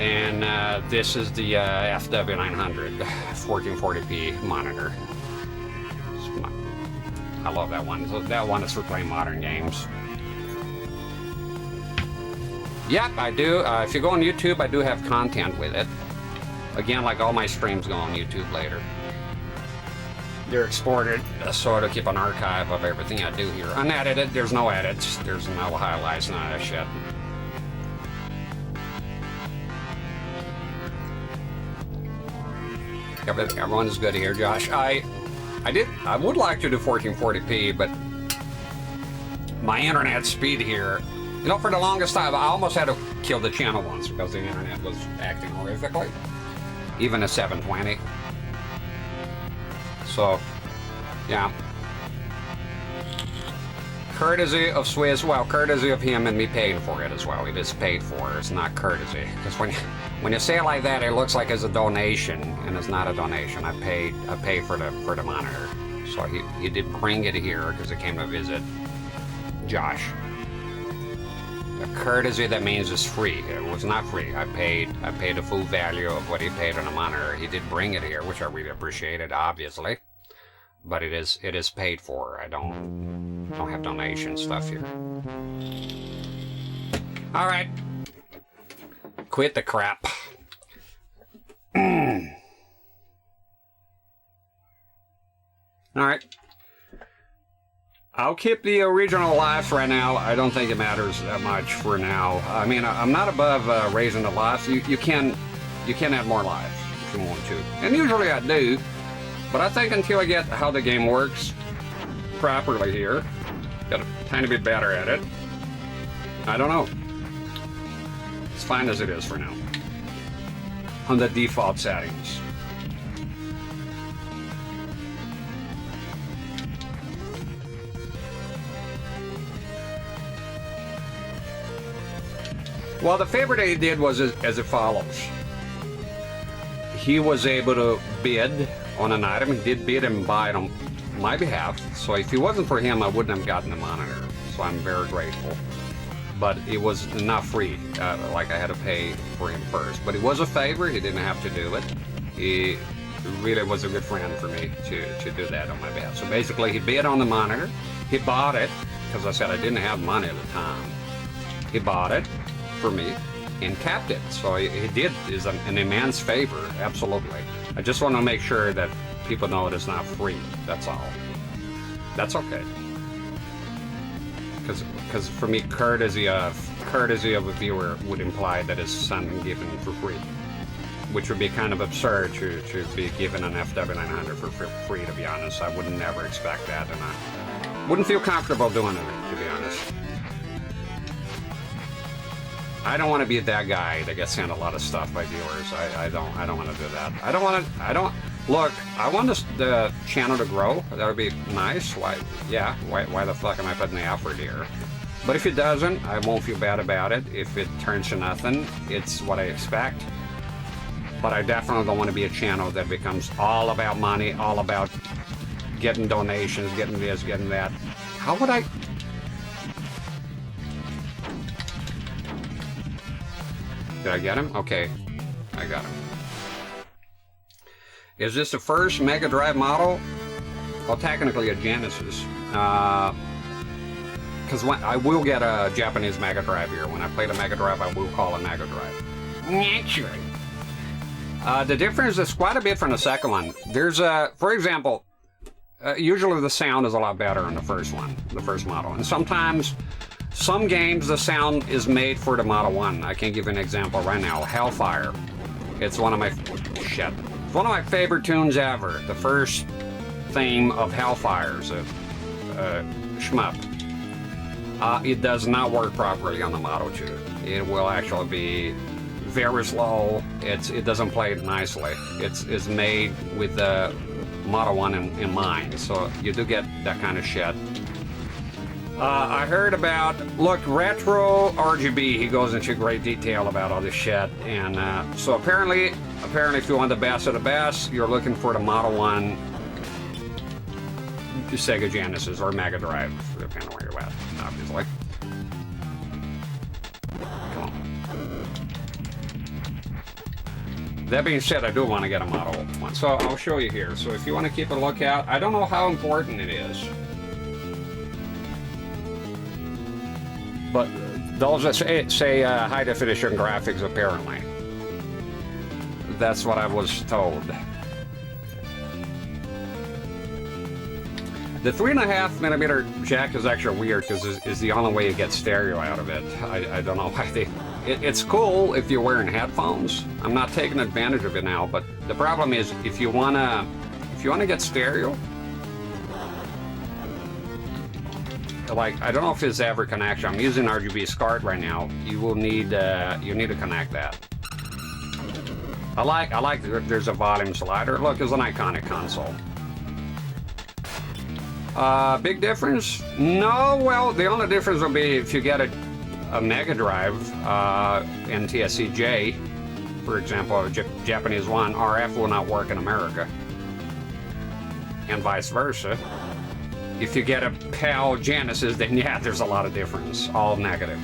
And this is the FW900 1440p monitor. I love that one. So that one is for playing modern games. Yep, I do. If you go on YouTube, I do have content with it. Again, like all my streams go on YouTube later. They're exported, so to keep an archive of everything I do here. Unedited, there's no edits, there's no highlights, none of that shit. Everyone is good here, Josh. I would like to do 1440p, but my internet speed here, for the longest time, I almost had to kill the channel once because the internet was acting horrifically. Even at 720. So, yeah. Courtesy of Swiss, well, courtesy of him and me paying for it as well. It is paid for, it's not courtesy. Because when you say it like that, it looks like it's a donation, and it's not a donation. I paid for the monitor. So he did bring it here because he came to visit Josh. A courtesy, that means it's free. It was not free. I paid the full value of what he paid on the monitor. He did bring it here, which I really appreciated, obviously. But it is paid for. I don't have donation stuff here. All right. Quit the crap. All right. I'll keep the original lives right now. I don't think it matters that much for now. I mean, I'm not above raising the lives. You can add more lives if you want to. And usually I do. But I think until I get how the game works properly here, get a tiny bit better at it, I don't know. It's fine as it is for now. On the default settings. Well, the favor that he did was as it follows. He was able to bid on an item. He did bid and buy it on my behalf. So if it wasn't for him, I wouldn't have gotten the monitor. So I'm very grateful. But it was not free. Like I had to pay for him first. But it was a favor. He didn't have to do it. He really was a good friend for me to do that on my behalf. So basically, he bid on the monitor. He bought it because I said I didn't have money at the time. He bought it for me and capped it. So he did is an immense favor, absolutely. I just want to make sure that people know it is not free. That's all. That's okay. Because for me, courtesy of courtesy of a viewer would imply that it's something given for free, which would be kind of absurd to be given an FW900 for free, to be honest. I would never expect that, and I wouldn't feel comfortable doing it, to be honest. I don't want to be that guy that gets sent a lot of stuff by viewers. I don't want to do that. Look, I want the channel to grow. That would be nice. Why the fuck am I putting the effort here? But if it doesn't, I won't feel bad about it. If it turns to nothing, it's what I expect. But I definitely don't want to be a channel that becomes all about money, all about getting donations, getting this, getting that. How would I... Did I get him? Okay, I got him. Is this the first Mega Drive model? Well, technically a Genesis. Because I will get a Japanese Mega Drive here. When I play the Mega Drive, I will call it Mega Drive. Naturally. The difference is quite a bit from the second one. There's for example, usually the sound is a lot better in the first one, the first model. And sometimes, some games, the sound is made for the Model 1. I can give you an example right now. Hellfire. It's one of my... Shit. It's one of my favorite tunes ever. The first theme of Hellfire's a shmup. It does not work properly on the Model 2. It will actually be very slow. It doesn't play nicely. It's made with the Model 1 in mind, so you do get that kind of shit. I heard about, look, Retro RGB, he goes into great detail about all this shit, and so apparently if you want the best of the best, you're looking for the Model 1 Sega Genesis or Mega Drive, depending on where you're at, obviously. Come on. That being said, I do want to get a Model 1, so I'll show you here. So if you want to keep a lookout, I don't know how important it is, but those that say high definition graphics, apparently. That's what I was told. The 3.5mm jack is actually weird because it's the only way you get stereo out of it. I don't know why they... It's cool if you're wearing headphones. I'm not taking advantage of it now, but the problem is if you wanna get stereo, like, I don't know if it's ever connection. I'm using RGB SCART right now. You will need you need to connect that. I like there's a volume slider. Look, it's an iconic console. Big difference? No, well, the only difference will be if you get a Mega Drive, NTSC-J, for example, a Japanese one, RF will not work in America, and vice versa. If you get a PAL Genesis, then yeah, there's a lot of difference, all negative.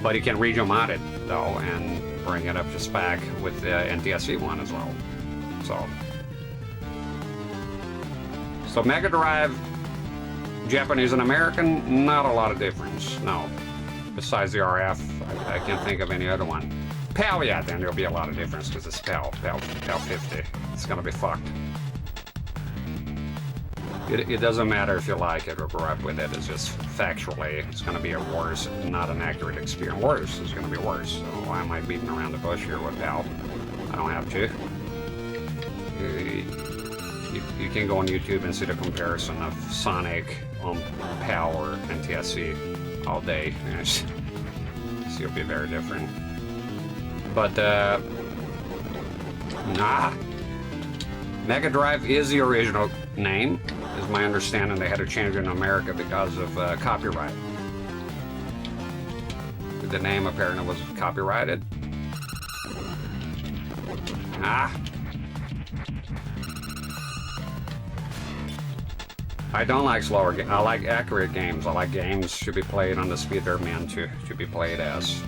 But you can region mod it, though, and bring it up to spec with the NTSC one as well. So Mega Drive, Japanese and American, not a lot of difference, no. Besides the RF, I can't think of any other one. PAL, yeah, then there'll be a lot of difference because it's PAL 50. It's gonna be fucked. It doesn't matter if you like it or grew up with it, it's just factually, it's gonna be a worse, not an accurate experience. Worse, it's gonna be worse. So why am I beating around the bush here with PAL? I don't have to. You can go on YouTube and see the comparison of Sonic on PAL or NTSC all day. So it'll be very different. But, Mega Drive is the original name. Is my understanding. They had to change it in America because of copyright. The name apparently was copyrighted. I don't like slower games. I like accurate games. I like games should be played on the speed they're meant to be played as.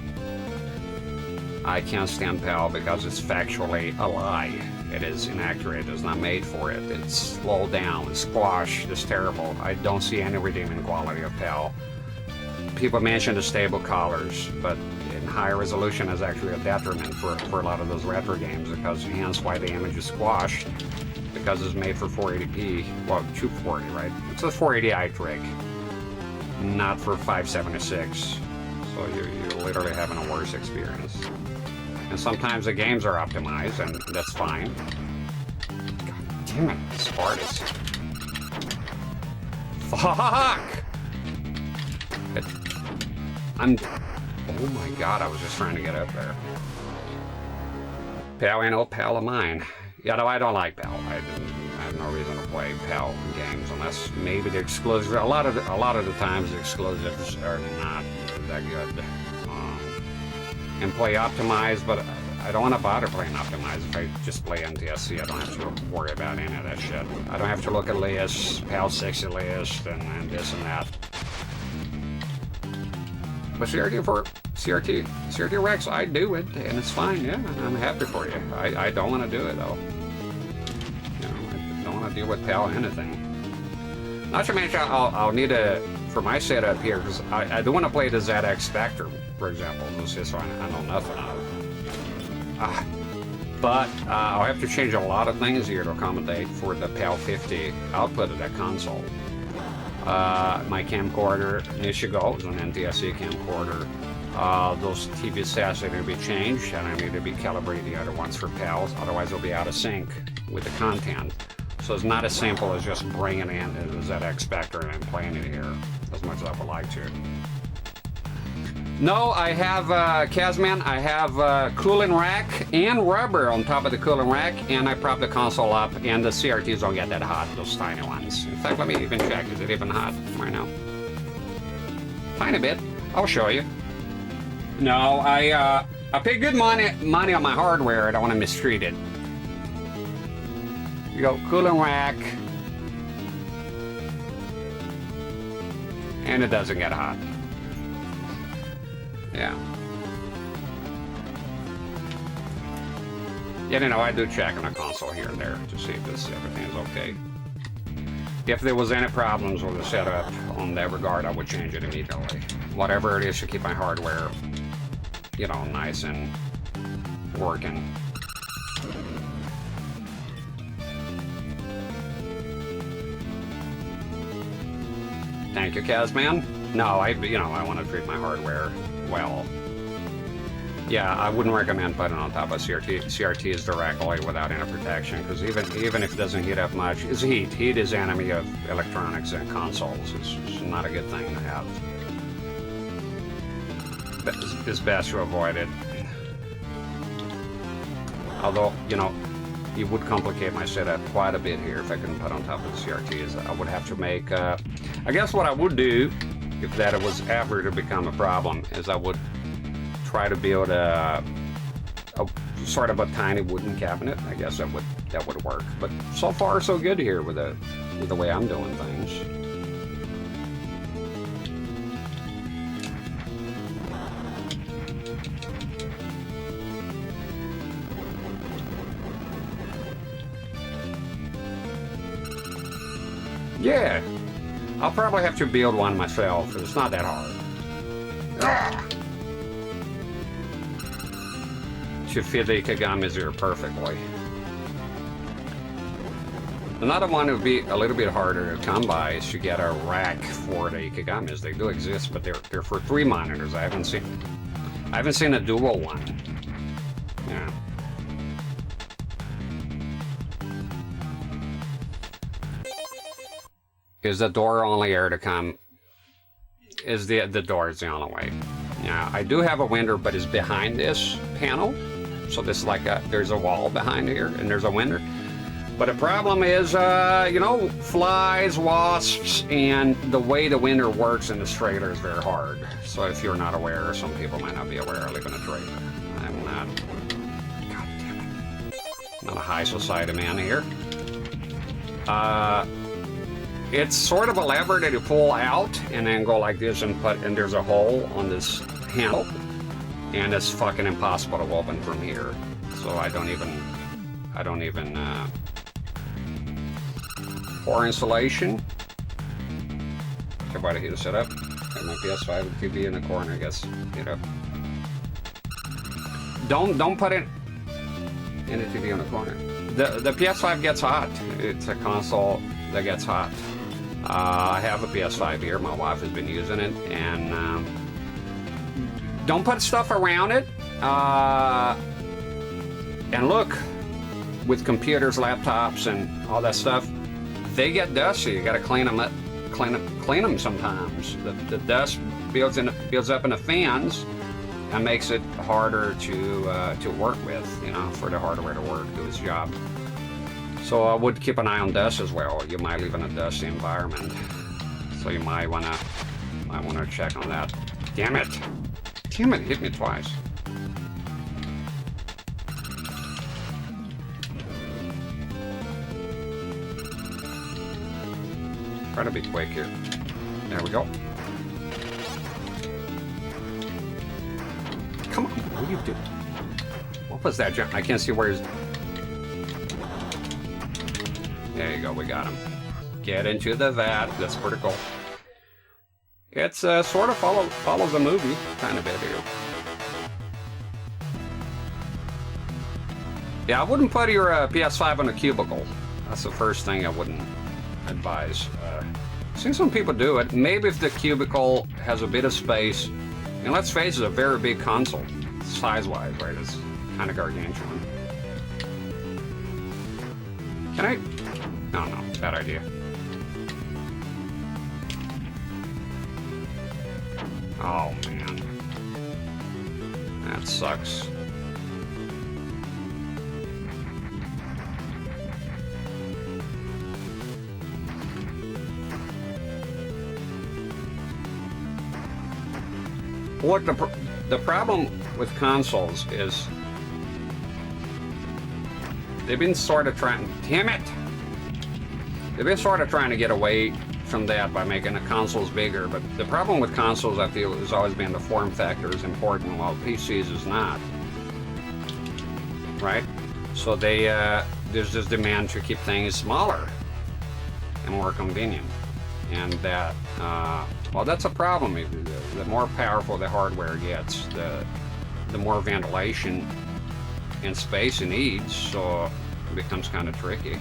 I can't stand PAL because it's factually a lie. It is inaccurate. It's not made for it. It's slowed down. It's squashed. It's terrible. I don't see any redeeming quality of PAL. People mention the stable colors, but in higher resolution is actually a detriment for a lot of those retro games, because hence why the image is squashed, because it's made for 480p. Well, 240, right? It's a 480i trick, not for 576. So you're literally having a worse experience. And sometimes the games are optimized, and that's fine. God damn it, Spartus. Fuck! Oh my god, I was just trying to get up there. PAL ain't no pal of mine. Yeah, no, I don't like PAL. I have no reason to play PAL games unless maybe the exclusives. A lot of the times the exclusives are not that good. And play optimized, but I don't want to bother playing optimized. If I just play NTSC, I don't have to worry about any of that shit. I don't have to look at lists, PAL 60 list, and this and that. But CRT Rex, I do it, and it's fine. Yeah, I'm happy for you. I don't want to do it though. You know, I don't want to deal with PAL anything. Not to mention, I'll need to for my setup here because I do want to play the ZX Spectre, for example. This is I know nothing of. But I'll have to change a lot of things here to accommodate for the PAL 50 output of that console. My camcorder Nishigo is an NTSC camcorder. Those TV sets are going to be changed, and I need to be calibrating the other ones for PALs, otherwise they'll be out of sync with the content. So it's not as simple as just bringing in the ZX Spectre and playing it here, as much as I would like to. No, I have, Kazman, I have cooling rack and rubber on top of the cooling rack, and I prop the console up, and the CRTs don't get that hot, those tiny ones. In fact, let me even check, is it even hot right now? Tiny bit, I'll show you. No, I pay good money on my hardware, I don't want to mistreat it. You go, cooling rack, and it doesn't get hot. Yeah. Yeah, you know, I do check on a console here and there to see if everything's okay. If there was any problems with the setup on that regard, I would change it immediately. Whatever it is to keep my hardware, you know, nice and working. Thank you, Kazman. No, I want to treat my hardware well. Yeah, I wouldn't recommend putting it on top of CRTs directly without any protection, because even if it doesn't heat up much, it's heat. Heat is enemy of electronics and consoles. It's not a good thing to have. It's best to avoid it. Although, you know, it would complicate my setup quite a bit here if I couldn't put on top of the CRTs. I would have to make, I guess what I would do, if that was ever to become a problem, is I would try to build a sort of a tiny wooden cabinet. I guess that would work. But so far so good here with the way I'm doing things. Yeah, I'll probably have to build one myself. It's not that hard. To fit the Ikegami's here perfectly. Another one that would be a little bit harder to come by is to get a rack for the Ikegami's. They do exist, but they're for 3 monitors. I haven't seen a dual one. Yeah. Is the door only air to come? Is the door is the only way? Yeah, I do have a window, but it's behind this panel. So this is like there's a wall behind here, and there's a window. But the problem is, you know, flies, wasps, and the way the window works in this trailer is very hard. So if you're not aware, or some people might not be aware, I live in a trailer. I'm not. God damn it! Not a high society man here. It's sort of elaborate to pull out and then go like this and there's a hole on this handle, and it's fucking impossible to open from here. So I don't even for installation. Everybody here to set up. Got my PS5 with TV in the corner, I guess. You know. Don't put it in the TV in the corner. The PS5 gets hot. It's a console that gets hot. I have a PS5 here. My wife has been using it, and don't put stuff around it. And look, with computers, laptops, and all that stuff, they get dusty. You got to clean them up, clean them sometimes. The dust builds up in the fans and makes it harder to work with. You know, for the hardware to work, do its job. So I would keep an eye on dust as well. You might live in a dusty environment, so you might wanna check on that. Damn it! Damn it! Hit me twice. Try to be quick here. There we go. Come on, what are you doing? What was that jump? I can't see where he's... There you go, we got him. Get into the vat. That's pretty cool. It's sort of follows the movie kind of bit here. Yeah, I wouldn't put your PS5 in a cubicle. That's the first thing I wouldn't advise. I've seen some people do it. Maybe if the cubicle has a bit of space, and let's face it, a very big console, size-wise, right? It's kind of gargantuan. Can I? No, bad idea. Oh man, that sucks. What the problem with consoles is they've been sort of trying. Damn it! They've been sort of trying to get away from that by making the consoles bigger, but the problem with consoles, I feel, has always been the form factor is important, while PCs is not. Right? So there's this demand to keep things smaller and more convenient, and that well, that's a problem. The more powerful the hardware gets, the more ventilation and space it needs, so it becomes kind of tricky.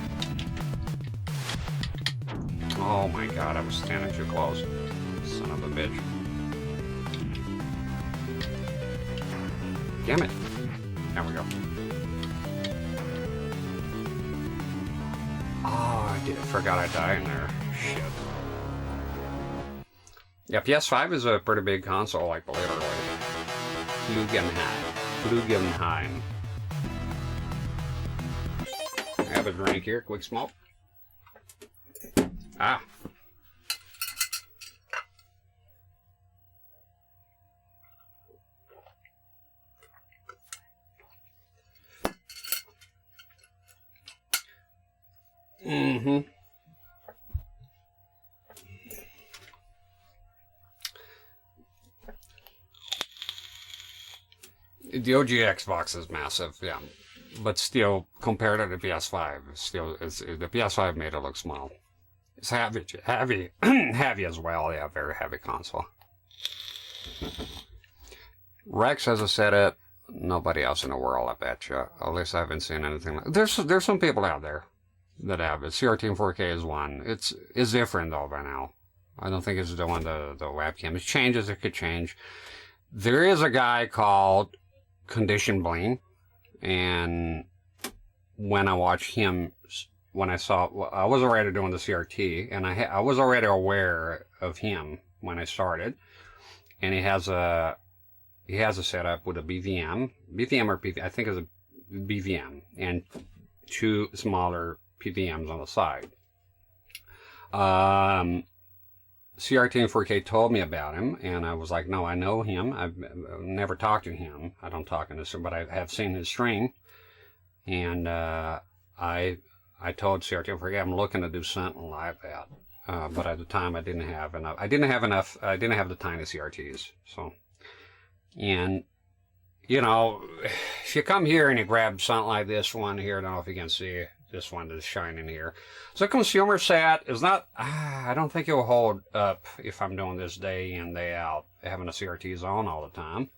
Oh my god, I was standing too close. Son of a bitch. Damn it. There we go. Oh, I forgot I died in there. Shit. Yeah, PS5 is a pretty big console, like literally. Flugenheim. Have a drink here, quick smoke. Ah. Mm-hmm. The OG Xbox is massive, yeah. But still, compared to the PS5, the PS5 made it look small. It's heavy, heavy as well. Yeah, very heavy console. Rex has a setup. Nobody else in the world, I bet you. At least I haven't seen anything like. There's some people out there that have it. CRT in 4K is one. It's different though by now. I don't think it's doing the webcam. It changes. It could change. There is a guy called Condition Bling, and when I watched him. When I was already doing the CRT, and I was already aware of him when I started, and he has a setup with a BVM or PV, I think it's a BVM, and two smaller PVMs on the side. CRT and 4K told me about him, and I was like, no, I know him. I've never talked to him. I don't talk to him, but I have seen his stream, and I told CRT and 4K I'm looking to do something like that, but at the time I didn't have enough. I didn't have the tiny CRTs. So, and you know, if you come here and you grab something like this one here, I don't know if you can see this one that's shining here. So consumer set is not. I don't think it will hold up if I'm doing this day in day out, having the CRTs on all the time.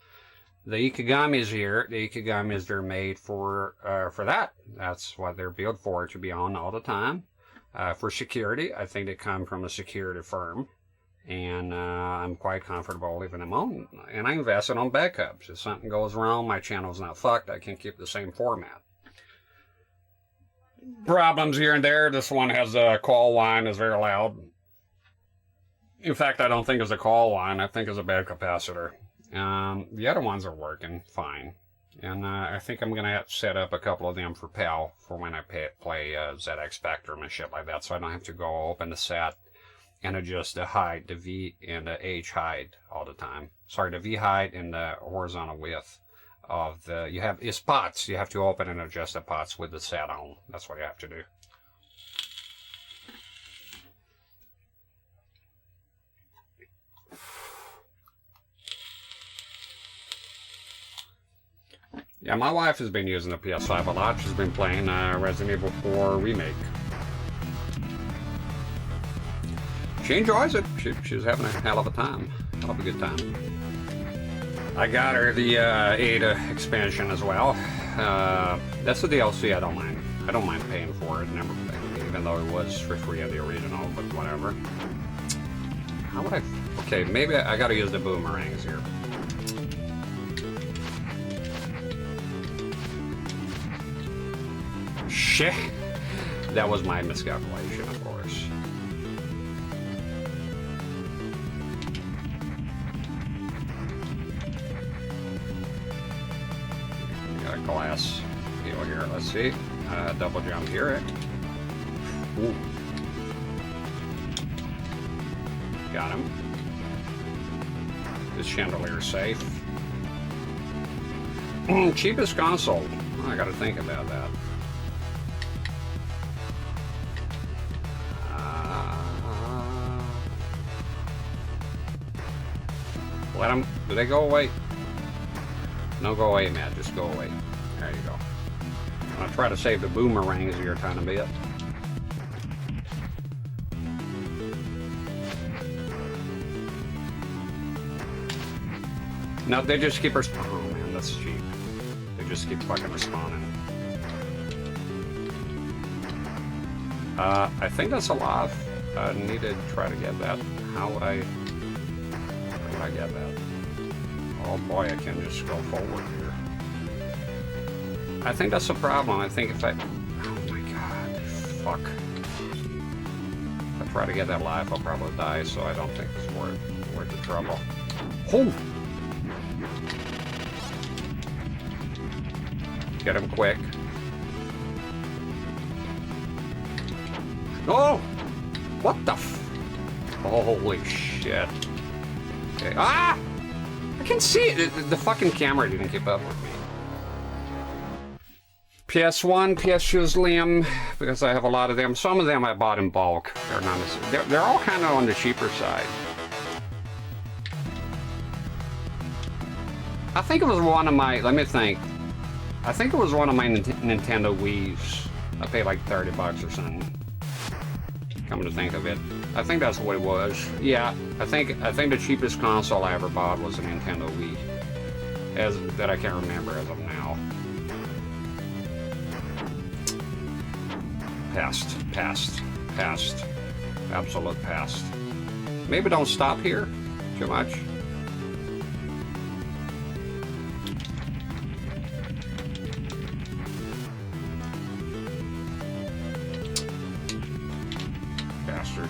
The Ikegamis here, they're made for that. That's what they're built for, to be on all the time. For security, I think they come from a security firm. And I'm quite comfortable leaving them on. And I invested on backups. If something goes wrong, my channel's not fucked. I can keep the same format. Problems here and there. This one has a call line, is very loud. In fact, I don't think it's a call line. I think it's a bad capacitor. The other ones are working fine. And I think I'm going to set up a couple of them for PAL for when I play ZX Spectrum and shit like that, so I don't have to go open the SAT and adjust the height, the V and the H height all the time. Sorry, the V height and the horizontal width of the... You have... It's pots. You have to open and adjust the pots with the SAT on. That's what you have to do. Yeah, my wife has been using the PS5 a lot. She's been playing Resident Evil 4 Remake. She enjoys it. She's having a hell of a time. Hell of a good time. I got her the Ada expansion as well. That's the DLC I don't mind. I don't mind paying for it, never, even though it was for free in the original, but whatever. How would I... Okay, maybe I gotta use the boomerangs here. Shit! That was my miscalculation, of course. Got a glass deal here. Let's see. Double jump here. Ooh. Got him. This chandelier's safe. Cheapest console. Oh, I gotta think about that. Let them... Do they go away? No, go away, Matt. Just go away. There you go. I'm gonna try to save the boomerangs here a tiny bit. No, they just keep respawning. Oh man, that's cheap. They just keep fucking respawning. I think that's a lot. I need to try to get that. How would I get that? Oh boy, I can just go forward here. I think that's the problem. I think if I... Oh my god. Fuck. If I try to get that life, I'll probably die, so I don't think it's worth the trouble. Oh! Get him quick. Oh! What the f... Holy shit. Okay. Ah! I can see it. The fucking camera didn't keep up with me. PS1, PS2 Slim, because I have a lot of them. Some of them I bought in bulk. They're not. They're all kind of on the cheaper side. I think it was one of my. Let me think. I think it was one of my Nintendo Wii's. I paid like $30 or something. Come to think of it, I think that's what it was. Yeah, I think the cheapest console I ever bought was a Nintendo Wii, that I can't remember as of now. Past, absolute past. Maybe don't stop here too much. Bastard.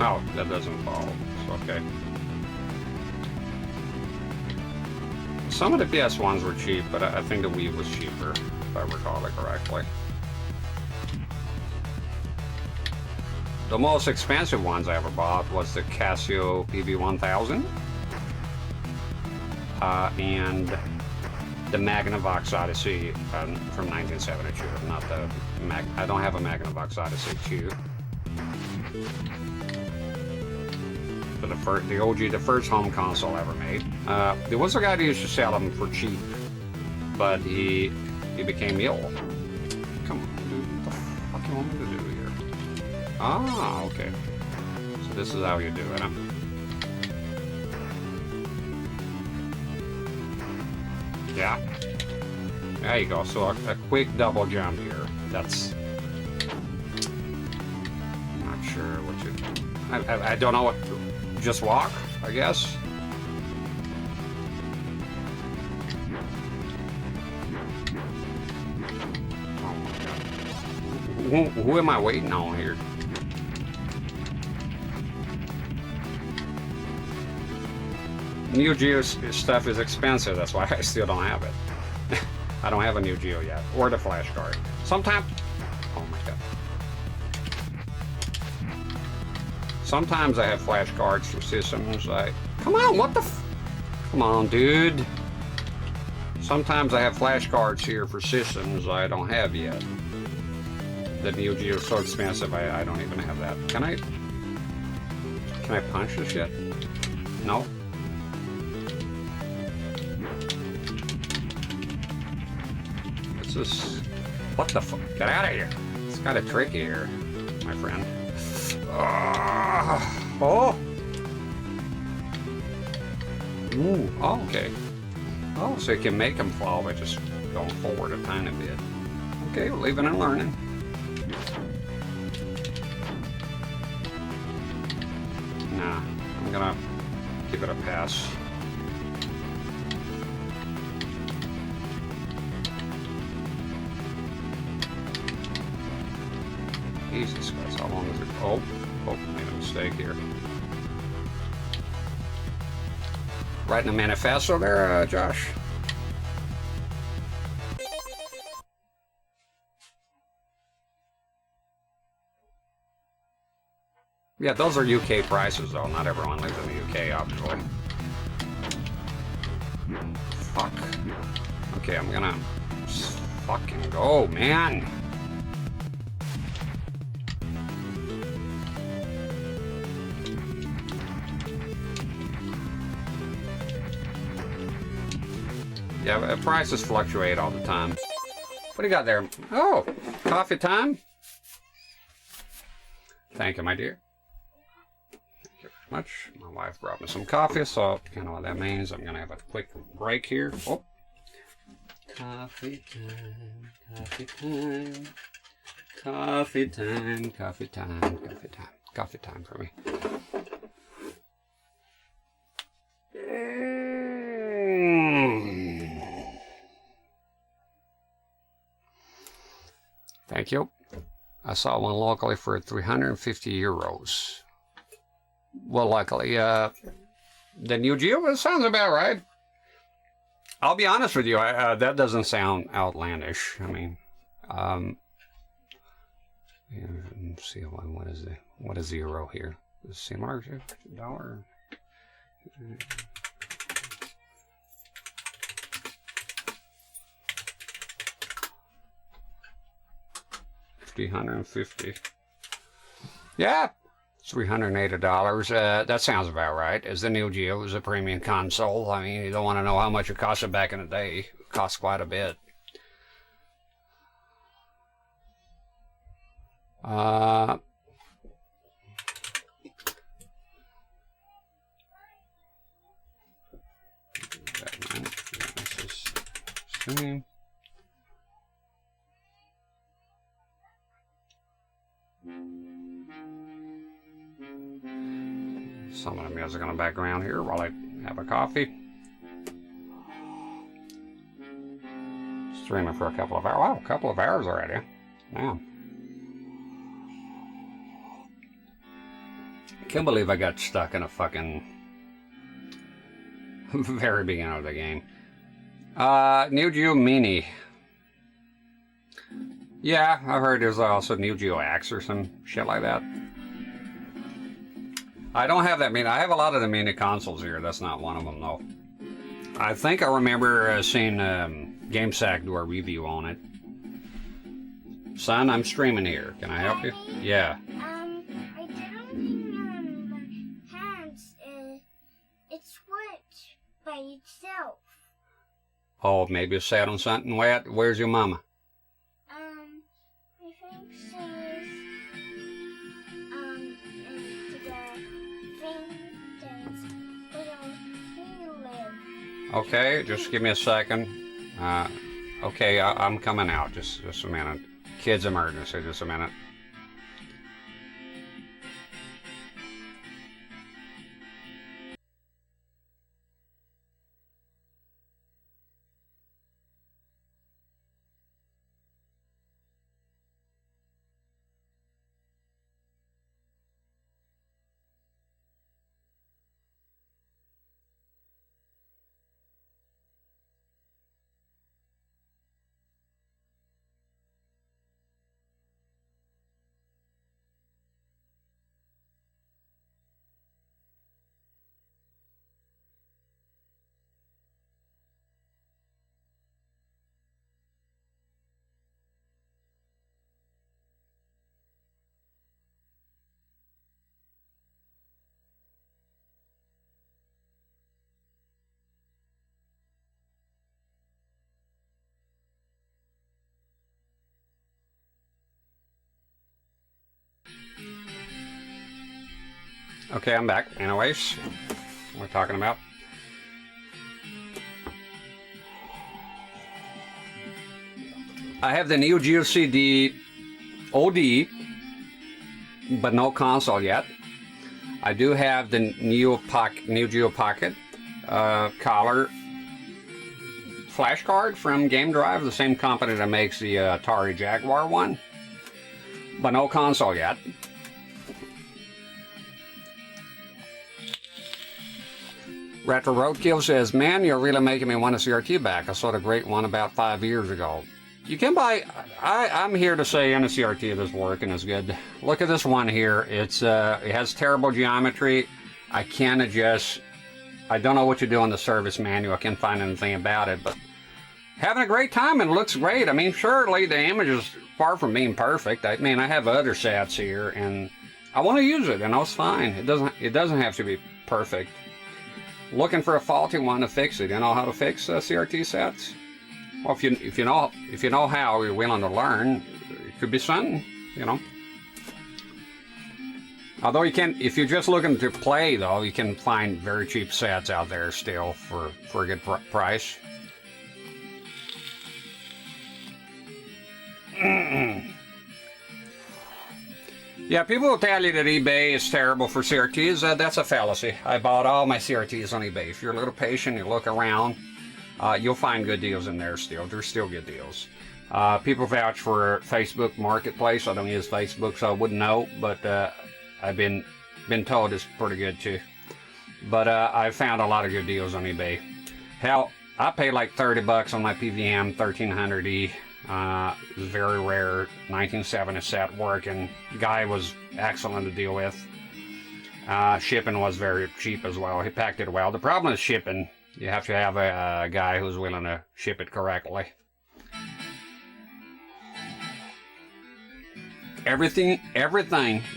Oh, that doesn't fall. It's okay. Some of the PS ones were cheap, but I think the Wii was cheaper, if I recall it correctly. The most expensive ones I ever bought was the Casio PV1000 and the Magnavox Odyssey from 1972. Not the I don't have a Magnavox Odyssey 2. For the OG, the first home console ever made. There was a guy that used to sell them for cheap, but he became ill. Come on, dude, what the fuck you want me to do here? Ah, okay. So this is how you do it, huh? Yeah. There you go. So a quick double jump here. That's... Not sure what you... I don't know what... Just walk, I guess. Oh my God. Who am I waiting on here? Neo Geo stuff is expensive, that's why I still don't have it. I don't have a Neo Geo yet, or the flash card. Sometimes... Oh my God. Sometimes I have flash cards for systems. Come on, what the f... Come on, dude. Sometimes I have flash cards here for systems I don't have yet. The Neo Geo is so expensive, I don't even have that. Can I punch this shit? No? What's this? What the fuck? Get out of here! It's kind of tricky here, my friend. Oh! Ooh, oh, okay. Oh, so you can make them fall by just going forward a tiny bit. Okay, we're leaving and learning. Nah, I'm gonna give it a pass. Jesus Christ, how long is it? Oh, made a mistake here. Writing a manifesto there, Josh? Yeah, those are UK prices, though. Not everyone lives in the UK, obviously. Fuck. Okay, I'm gonna fucking go, man. Yeah, prices fluctuate all the time. What do you got there? Oh, coffee time? Thank you, my dear. Thank you very much. My wife brought me some coffee, so you know what that means. I'm gonna have a quick break here. Oh. Coffee time, coffee time, coffee time, coffee time, coffee time, coffee time for me. Thank you. I saw one locally for 350 euros. Well, luckily, the Neo Geo, it sounds about right. I'll be honest with you, that doesn't sound outlandish. I mean, yeah, let's see, what is the euro here? Is it similar to dollar? 350. Yeah, $380. That sounds about right. As the Neo Geo is a premium console, I mean, you don't want to know how much it costed back in the day. It cost quite a bit. Some of the music in the background here while I have a coffee. Streaming for a couple of hours. Wow, a couple of hours already. Man. Can't believe I got stuck in a fucking very beginning of the game. Neo Geo Mini. Yeah, I heard there's also Neo Geo X or some shit like that. I don't have that mini. I have a lot of the mini consoles here. That's not one of them, though. I think I remember seeing GameSack do a review on it. Son, I'm streaming here. Can I help you? Yeah. I don't my hands. It switched by itself. Oh, maybe it sat on something wet. Where's your mama? I think she's into the thing that's little live. Okay, just give me a second. Okay, I'm coming out. Just a minute. Kids emergency. Just a minute. Okay, I'm back. Anyways, what we're talking about. I have the Neo Geo CD OD, but no console yet. I do have the Neo Geo Pocket color flash card from Game Drive, the same company that makes the Atari Jaguar one, but no console yet. Retro Roadkill says, man, you're really making me want a CRT back. I saw the great one about 5 years ago. You can buy, I'm here to say any CRT that's working is good. Look at this one here. It has terrible geometry. I can't adjust. I don't know what you do in the service manual. I can't find anything about it, but having a great time and it looks great. I mean, surely the image is far from being perfect. I mean, I have other sets here and I want to use it and it's fine. It doesn't have to be perfect. Looking for a faulty one to fix it. You know how to fix CRT sets? Well, if you know how, you're willing to learn, it could be something, you know. Although you can, if you're just looking to play, though, you can find very cheap sets out there still for a good price. Yeah, people will tell you that eBay is terrible for CRTs. That's a fallacy. I bought all my CRTs on eBay. If you're a little patient, you look around, you'll find good deals in there still. There's still good deals. People vouch for Facebook Marketplace. I don't use Facebook, so I wouldn't know, but I've been told it's pretty good too. But I found a lot of good deals on eBay. Hell, I paid like $30 on my PVM 1300E. It was very rare, 1970 set working. Guy was excellent to deal with. Shipping was very cheap as well. He packed it well. The problem is shipping. You have to have a guy who's willing to ship it correctly. Everything,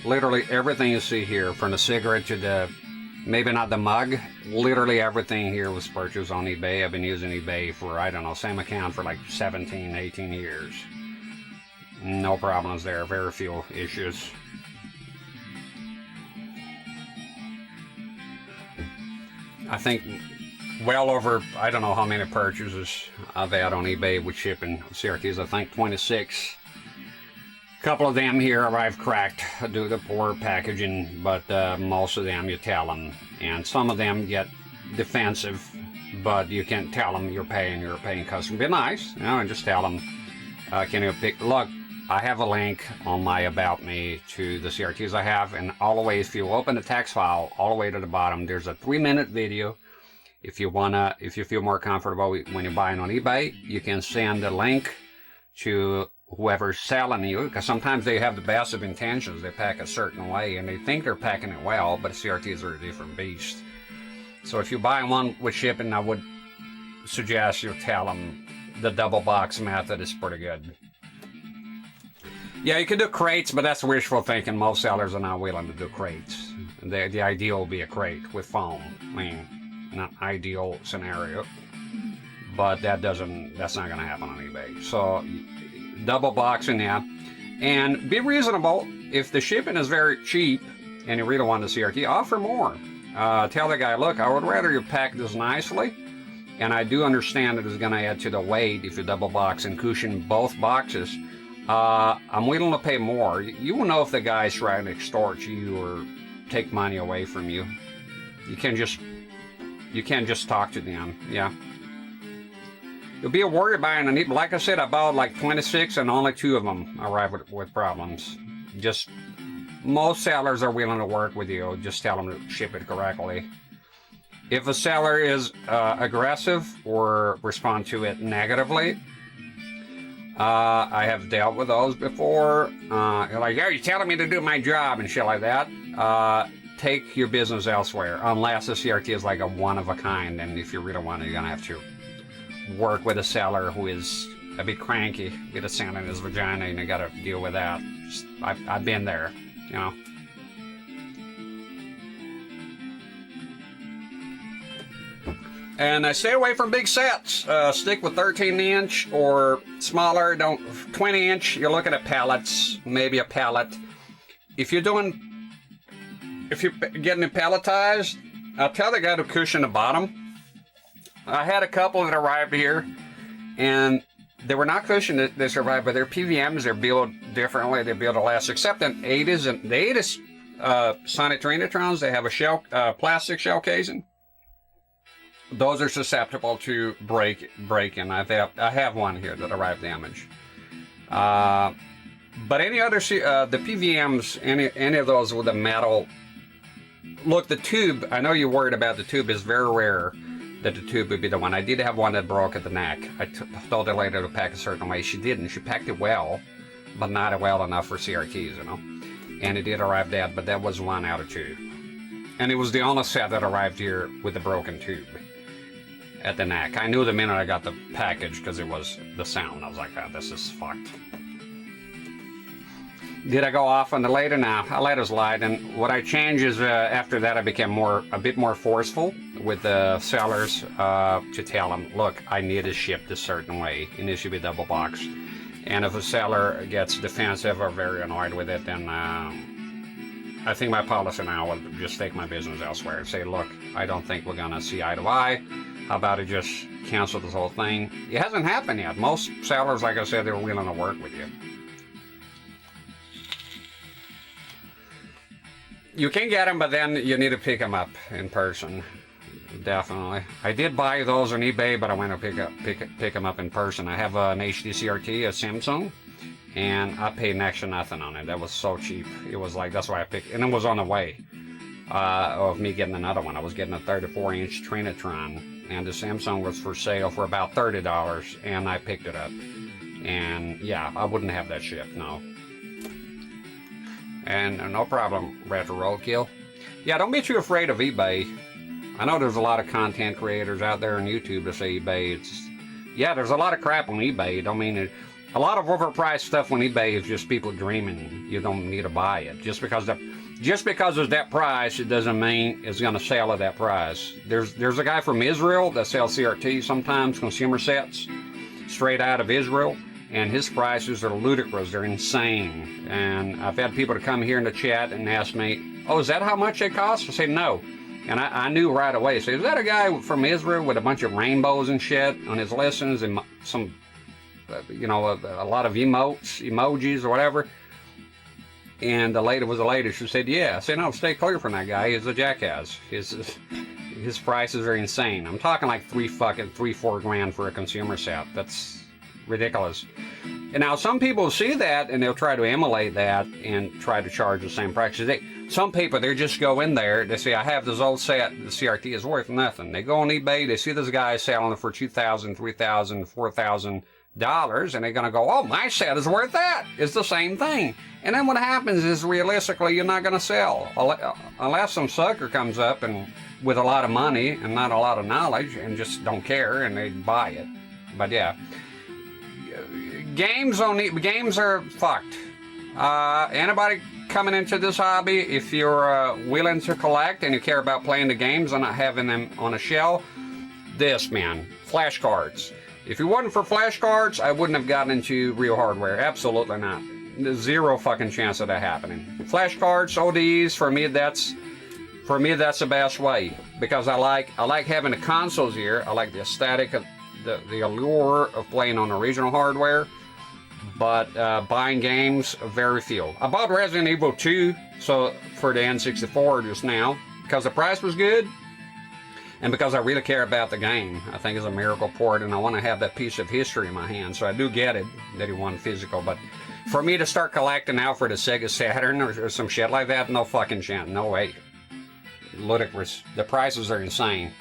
literally everything you see here, from the cigarette to the, maybe not the mug, literally everything here was purchased on eBay. I've been using eBay for, I don't know, same account for like 17, 18 years. No problems there, very few issues. I think well over, I don't know how many purchases I've had on eBay with shipping CRTs. I think 26. A couple of them here arrived cracked due to poor packaging, but most of them you tell them, and some of them get defensive, but you can't tell them you're paying customer. Be nice, you know, and just tell them, can you pick, look, I have a link on my About Me to the CRTs I have, and all the way, if you open the text file, all the way to the bottom, there's a 3-minute video. If you feel more comfortable when you're buying on eBay, you can send a link to whoever's selling you, because sometimes they have the best of intentions. They pack a certain way and they think they're packing it well, but CRTs are a different beast. So if you buy one with shipping, I would suggest you tell them the double box method is pretty good. Yeah, you can do crates, but that's wishful thinking. Most sellers are not willing to do crates. The ideal will be a crate with foam. I mean, not ideal scenario, but that's not going to happen on eBay. So double boxing, yeah, and be reasonable. If the shipping is very cheap and you really want the CRT, offer more. Tell the guy, look, I would rather you pack this nicely and I do understand it is going to add to the weight if you double box and cushion both boxes. I'm willing to pay more. You will know if the guy's trying to extort you or take money away from you. You can't just talk to them. Yeah. You'll be worried buying a neat. Like I said, I bought like 26 and only 2 of them arrived with problems. Just most sellers are willing to work with you. Just tell them to ship it correctly. If a seller is aggressive or respond to it negatively, I have dealt with those before. Like, are you telling me to do my job and shit like that? Take your business elsewhere, unless the CRT is like a one of a kind, and if you really want it, you're gonna have to work with a seller who is a bit cranky, get a sand in his vagina, and you gotta deal with that. I've been there, you know. And I stay away from big sets. Stick with 13-inch or smaller. Don't 20-inch. You're looking at pallets, maybe a pallet. If you're getting it palletized, I'll tell the guy to cushion the bottom. I had a couple that arrived here, and they were not cushioned. They survived, but they're PVMs. They're built differently. They're built to last. Except in 80s and the 80s Sonic Trinitrons, they have a shell, plastic shell casing. Those are susceptible to break-in. I have one here that arrived damaged. But any other, the PVMs, any of those with a metal. Look, the tube. I know you're worried about the tube. Is very rare that the tube would be the one. I did have one that broke at the neck. I told the lady to pack a certain way. She didn't. She packed it well, but not well enough for CRTs, you know. And it did arrive dead, but that was 1 out of 2. And it was the only set that arrived here with the broken tube at the neck. I knew the minute I got the package because it was the sound. I was like, oh, this is fucked. Did I go off on the later? Now I let us slide, and what I changed is after that I became a bit more forceful with the sellers to tell them, look, I need it shipped a certain way, and it should be double boxed. And if a seller gets defensive or very annoyed with it, then I think my policy now will just take my business elsewhere and say, look, I don't think we're gonna see eye to eye. How about it just cancel this whole thing? It hasn't happened yet. Most sellers, like I said, they're willing to work with you. You can get them, but then you need to pick them up in person. Definitely. I did buy those on eBay, but I went to pick them up in person. I have an HD CRT, a Samsung, and I paid next to nothing on it. That was so cheap. It was like, that's why I picked, and it was on the way of me getting another one. I was getting a 34-inch Trinitron, and the Samsung was for sale for about $30, and I picked it up. And yeah, I wouldn't have that shipped, no. And no problem, Retro Roadkill. Yeah, don't be too afraid of eBay. I know there's a lot of content creators out there on YouTube that say eBay. Yeah, there's a lot of crap on eBay. Don't mean it. A lot of overpriced stuff on eBay is just people dreaming. You don't need to buy it. Just because it's that price, it doesn't mean it's going to sell at that price. There's a guy from Israel that sells CRT sometimes, consumer sets, straight out of Israel. And his prices are ludicrous. They're insane. And I've had people to come here in the chat and ask me, oh, is that how much they cost? I say, no. And I knew right away. I say, is that a guy from Israel with a bunch of rainbows and shit on his listens and some, you know, a lot of emojis or whatever? And the lady was a lady. She said, yeah. I said, no, stay clear from that guy. He's a jackass. His prices are insane. I'm talking like 3-4 grand for a consumer set. That's ridiculous. And now some people see that and they'll try to emulate that and try to charge the same price. Some people, they just go in there, they say, I have this old set, the CRT is worth nothing. They go on eBay, they see this guy selling it for $2,000, $3,000, $4,000, and they're going to go, oh, my set is worth that. It's the same thing. And then what happens is, realistically, you're not going to sell. Unless some sucker comes up and with a lot of money and not a lot of knowledge and just don't care and they buy it. But yeah. Games are fucked. Anybody coming into this hobby, if you're willing to collect and you care about playing the games and not having them on a shelf, flashcards. If it wasn't for flashcards, I wouldn't have gotten into real hardware. Absolutely not. There's zero fucking chance of that happening. Flashcards, ODs, for me, that's For me, that's the best way, because I like having the consoles here. I like the aesthetic of the allure of playing on original hardware, but buying games, very few. I bought Resident Evil 2 for the N64 just now because the price was good and because I really care about the game. I think it's a miracle port and I want to have that piece of history in my hand, so I do get it that he won physical. But for me to start collecting now for the Sega Saturn or some shit like that, no fucking chance, no way. Ludicrous. The prices are insane.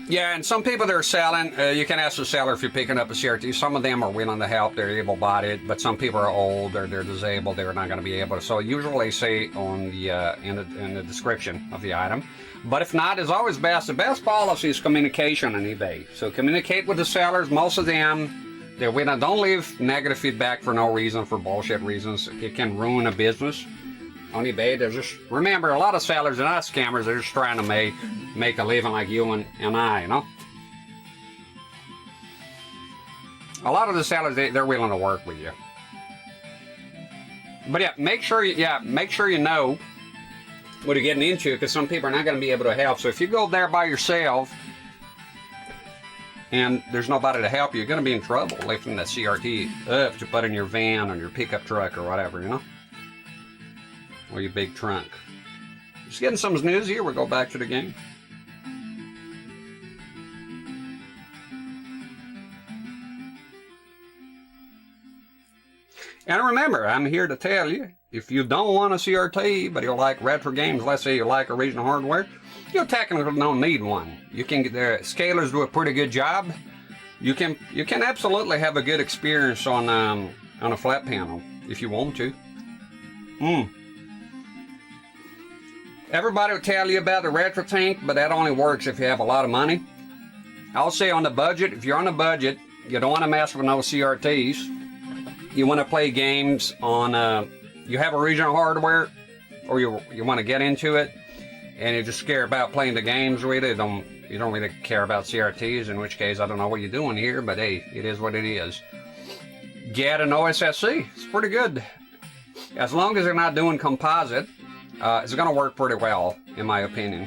Yeah, and some people that are selling, you can ask the seller if you're picking up a CRT. Some of them are willing to help. They're able-bodied, but some people are old or they're disabled. They're not going to be able to. So usually say on the in the description of the item. But if not, it's always best. The best policy is communication on eBay. So communicate with the sellers. Most of them, they're willing. Don't leave negative feedback for no reason, for bullshit reasons. It can ruin a business. On eBay, there's just, remember, a lot of sellers are not scammers. They're just trying to make a living like you and I, you know. A lot of the sellers, they're willing to work with you. But yeah, make sure you know what you're getting into, because some people are not going to be able to help. So if you go there by yourself and there's nobody to help you, you're going to be in trouble lifting that CRT up to put in your van or your pickup truck or whatever, you know. Or your big trunk. Just getting some news here. We'll go back to the game. And remember, I'm here to tell you, if you don't want a CRT, but you like retro games, let's say you like original hardware, you technically don't need one. You can get the scalers do a pretty good job. You can absolutely have a good experience on a flat panel if you want to. Everybody will tell you about the retro tank, but that only works if you have a lot of money. I'll say on the budget, if you're on a budget, you don't want to mess with no CRTs. You want to play games on, you have original hardware, or you want to get into it, and you're just scared about playing the games with it. You don't really care about CRTs, in which case I don't know what you're doing here, but hey, it is what it is. Get an OSSC. It's pretty good. As long as they're not doing composite, it's going to work pretty well, in my opinion.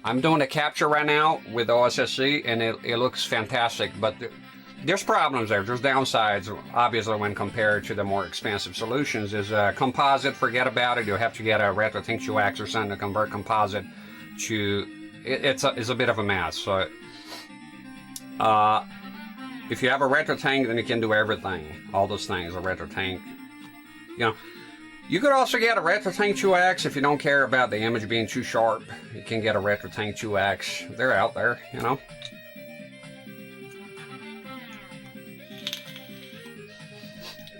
I'm doing a capture right now with OSSC, and it looks fantastic, but there's problems there. There's downsides, obviously, when compared to the more expensive solutions. Is composite, forget about it. You'll have to get a retro tank 2X or something to convert composite to... It's a bit of a mess. So, if you have a retro tank, then you can do everything. All those things, a retro tank, you know. You could also get a Retro Tank 2X if you don't care about the image being too sharp. You can get a Retro Tank 2X. They're out there, you know.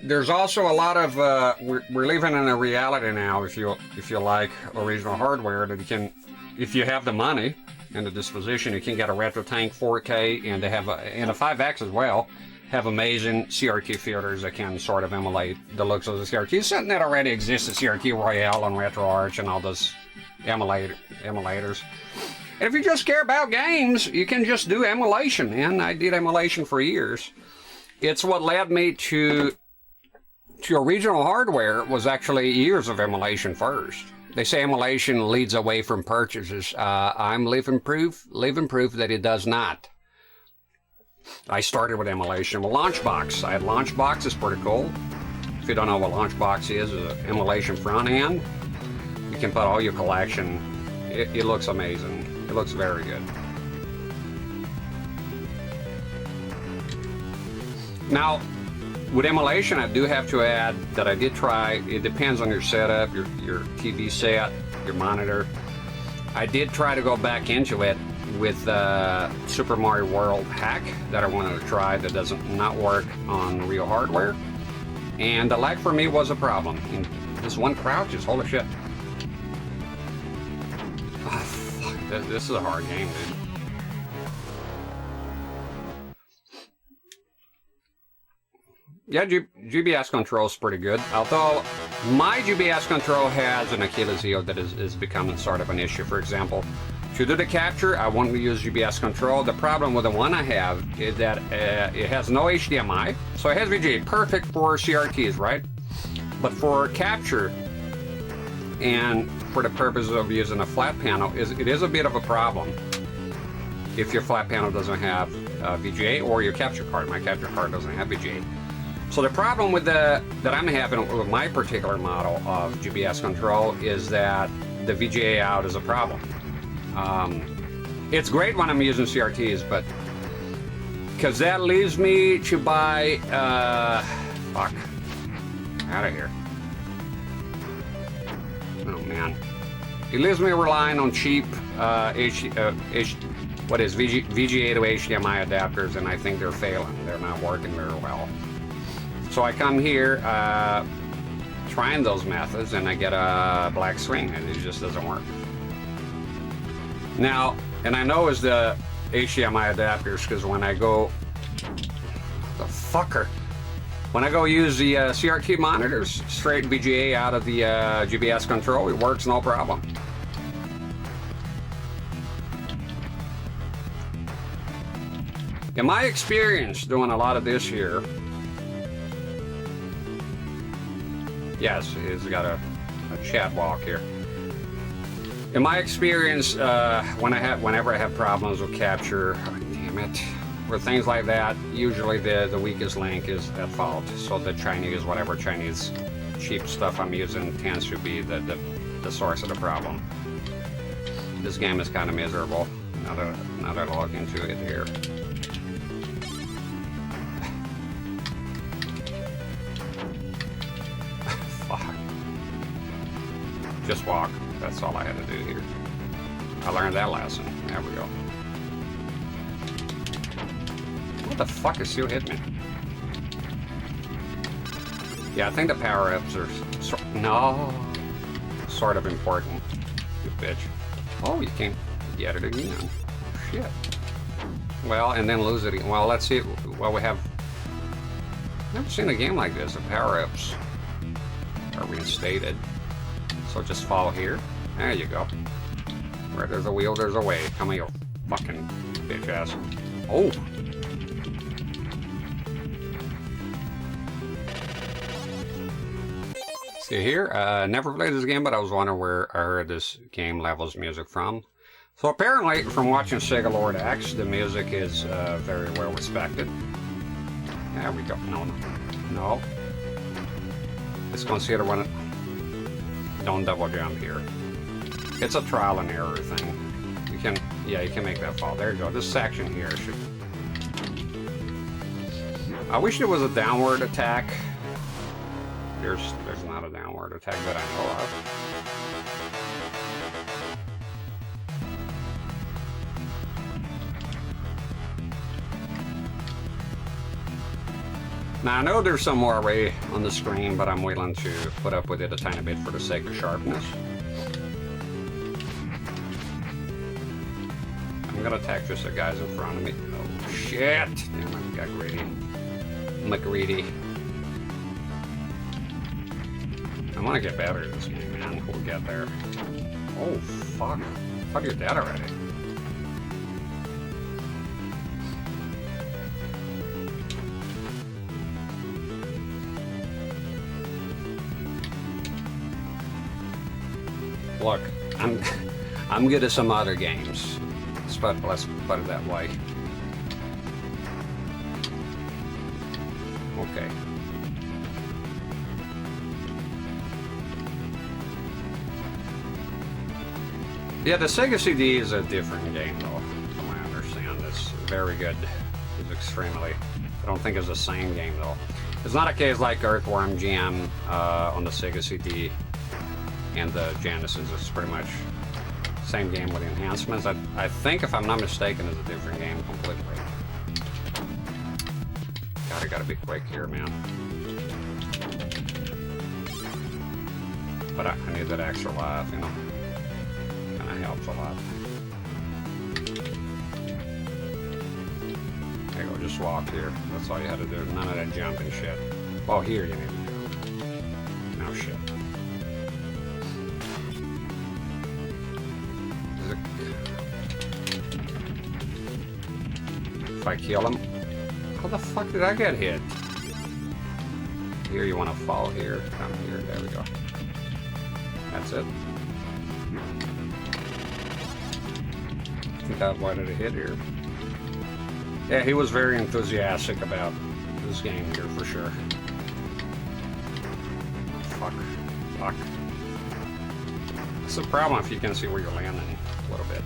There's also a lot of we're living in a reality now. If you like original hardware, that you can, if you have the money and the disposition, you can get a Retro Tank 4K, and they have and a 5X as well. Have amazing CRT filters that can sort of emulate the looks of the CRT. Something that already exists at CRT Royale and RetroArch and all those emulators. And if you just care about games, you can just do emulation. And I did emulation for years. It's what led me to original hardware. Was actually years of emulation first. They say emulation leads away from purchases. I'm living proof that it does not. I started with emulation with Launchbox. I had Launchbox, it's pretty cool. If you don't know what Launchbox is, it's an emulation front end. You can put all your collection. It looks amazing. It looks very good. Now, with emulation, I do have to add that I did try, it depends on your setup, your TV set, your monitor. I did try to go back into it with Super Mario World hack that I wanted to try that doesn't not work on real hardware, and the lag for me was a problem. And this one crouch is holy shit. Oh, fuck. This is a hard game, dude. Yeah, GBS control is pretty good, although my GBS control has an Achilles heel that is becoming sort of an issue. For example, to do the capture, I want to use GBS control. The problem with the one I have is that it has no HDMI, so it has VGA, perfect for CRTs, right? But for capture and for the purpose of using a flat panel, it is a bit of a problem if your flat panel doesn't have VGA or your capture card. My capture card doesn't have VGA. So the problem with that I'm having with my particular model of GPS control is that the VGA out is a problem. It's great when I'm using CRTs, but because that leaves me to buy fuck out of here. Oh man, it leaves me relying on cheap VGA to HDMI adapters, and I think they're failing. They're not working very well. So I come here trying those methods, and I get a black screen, and it just doesn't work. Now, and I know it's the HDMI adapters, because when I go, the fucker, when I go use the CRT monitors, straight VGA out of the GPS control, it works no problem. In my experience doing a lot of this here, yes, he's got a chat walk here. In my experience, whenever I have problems with capture, damn it, or things like that, usually the weakest link is at fault. So the Chinese, whatever Chinese cheap stuff I'm using tends to be the source of the problem. This game is kind of miserable. Now that I log into it here. Fuck. Just walk. That's all I had to do here. I learned that lesson. There we go. What the fuck is still hitting me? Yeah, I think the power-ups are sort of important. You bitch. Oh, you can't get it again. Shit. Well, and then lose it again. Well, let's see. Well, we have never seen a game like this. The power-ups are reinstated. So just follow here. There you go. Where there's a wheel, there's a way. Come here, you fucking bitch ass. Oh! See here, never played this game, but I was wondering where I heard this game level's music from. So apparently, from watching Sega Lord X, the music is very well respected. There we go. No. It's considered one. Don't double jump here. It's a trial and error thing. You can make that fall. There you go. This section here should. I wish there was a downward attack. There's not a downward attack that I know of. Now I know there's some more array on the screen, but I'm willing to put up with it a tiny bit for the sake of sharpness. I'm gonna attack just the guys in front of me. Oh shit! Damn, I got greedy. McGreedy. I want to get better at this game, man. We'll get there. Oh fuck! I thought you're dead already. Look, I'm good at some other games. Let's put it that way. Okay. Yeah, the Sega CD is a different game, though. From what I understand, it's very good. It's extremely. I don't think it's the same game, though. It's not a case like Earthworm Jim on the Sega CD and the Genesis. It's pretty much same game with enhancements. I think, if I'm not mistaken, it's a different game completely. God, I gotta be quick here, man. But I need that extra life, you know. Kinda helps a lot. There you go, just walk here. That's all you had to do. None of that jumping shit. Oh, here you need to do. No shit. If I kill him, how the fuck did I get hit? here. You want to fall here. Come here. There we go. That's it. I think I avoided a hit here. Yeah, he was very enthusiastic about this game here for sure. Fuck. Fuck. It's a problem if you can see where you're landing a little bit.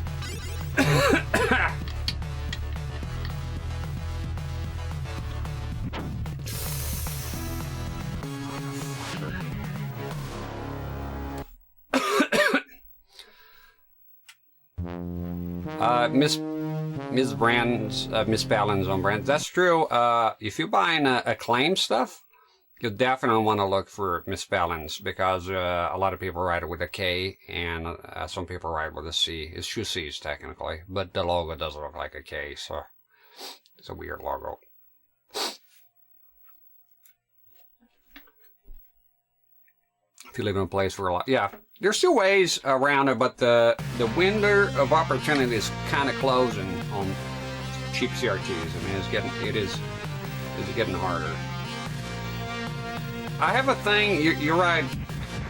Miss Balance on brand. That's true. If you're buying Acclaim stuff, you definitely want to look for Miss Balance because a lot of people write it with a K and some people write with a C. It's two C's technically, but the logo doesn't look like a K, so it's a weird logo. If you live in a place where a lot, yeah, there's two ways around it, but the window of opportunity is kind of closing on cheap CRTs. I mean, it is getting harder. I have a thing. You're right.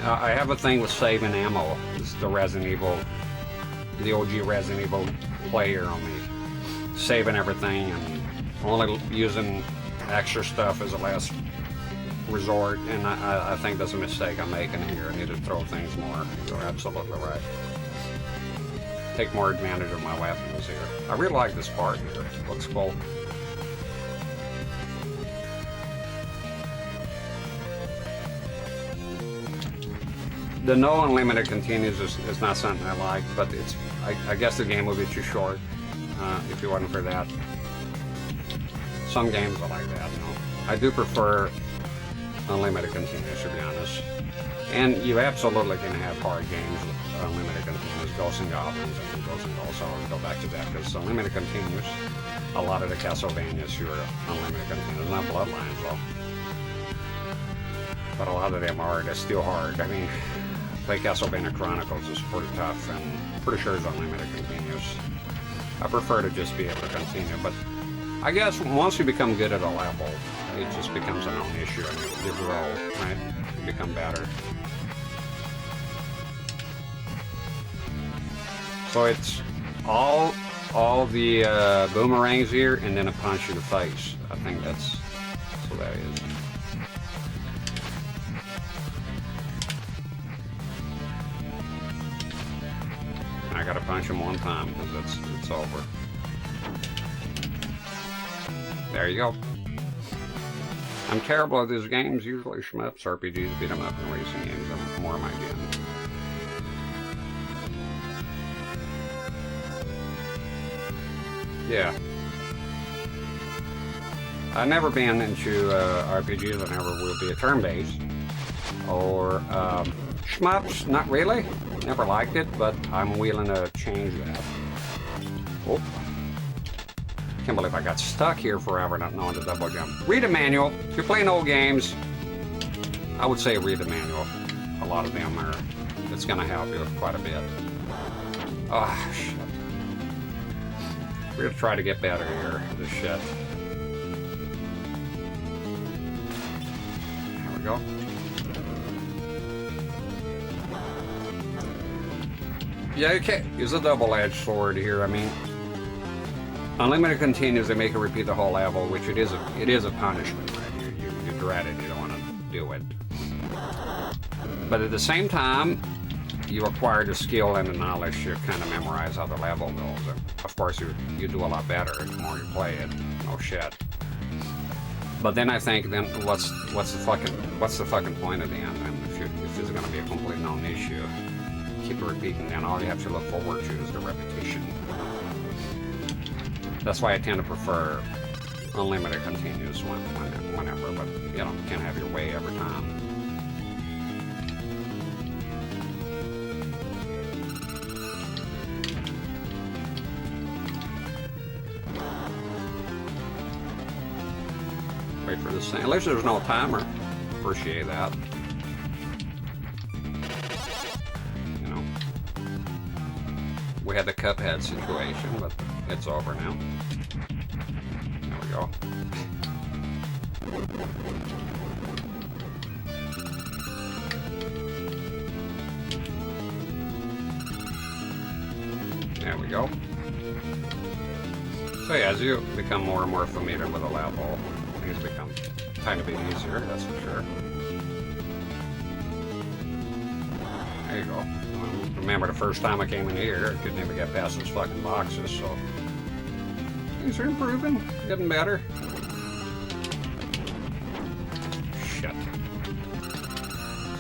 I have a thing with saving ammo. This is the Resident Evil, the OG Resident Evil player on me, saving everything and only using extra stuff as a last resort, and I think that's a mistake I'm making here. I need to throw things more. You're absolutely right. Take more advantage of my weapons here. I really like this part here. It looks cool. The no unlimited continues is not something I like, but I guess the game would be too short if it wasn't for that. Some games are like that, you know. I do prefer unlimited continues, to be honest. And you absolutely can have hard games with unlimited continues, Ghosts and Goblins, and Ghosts and Ghosts. I'll go back to that because unlimited continues. A lot of the Castlevanias are unlimited continues, not Bloodlines though. But a lot of them are. They're still hard. I mean, play Castlevania Chronicles is pretty tough, and pretty sure it's unlimited continues. I prefer to just be able to continue, but I guess once you become good at a level, it just becomes a non-issue, and you grow, right? You become better. So it's all the boomerangs here, and then a punch in the face. I think that's what that is. I gotta punch him one time because it's over. There you go. I'm terrible at these games, usually shmups, RPGs, beat 'em up, and racing games. I'm more of my game. Yeah. I've never been into RPGs. I never will be a turn-based. Or shmups, not really. Never liked it, but I'm willing to change that. Oh. Can't believe I got stuck here forever not knowing to double jump. Read a manual. If you're playing old games, I would say read the manual. A lot of them are. It's going to help you quite a bit. Oh, shit. We're going to try to get better here. This shit. There we go. Yeah, you can't use a double-edged sword here. I mean, unlimited continues, they make it repeat the whole level, which it is a punishment, right? You dread it, you don't want to do it. But at the same time, you acquire the skill and the knowledge to kind of memorize how the level goes. And of course, you do a lot better the more you play it. No shit. But then I think, then what's the fucking point of the end? And if this is going to be a complete non-issue, keep it repeating, then all you have to look forward to is the repetition. That's why I tend to prefer unlimited continues whenever, but you know, you can't have your way every time. Wait for this thing. At least there's no timer. Appreciate that. You know, we had the Cuphead situation, but it's over now. There we go. go. So yeah, as you become more and more familiar with the level, things become a tiny bit easier, that's for sure. There you go. Remember the first time I came in here, I couldn't even get past those fucking boxes, so things are improving, getting better. Shit.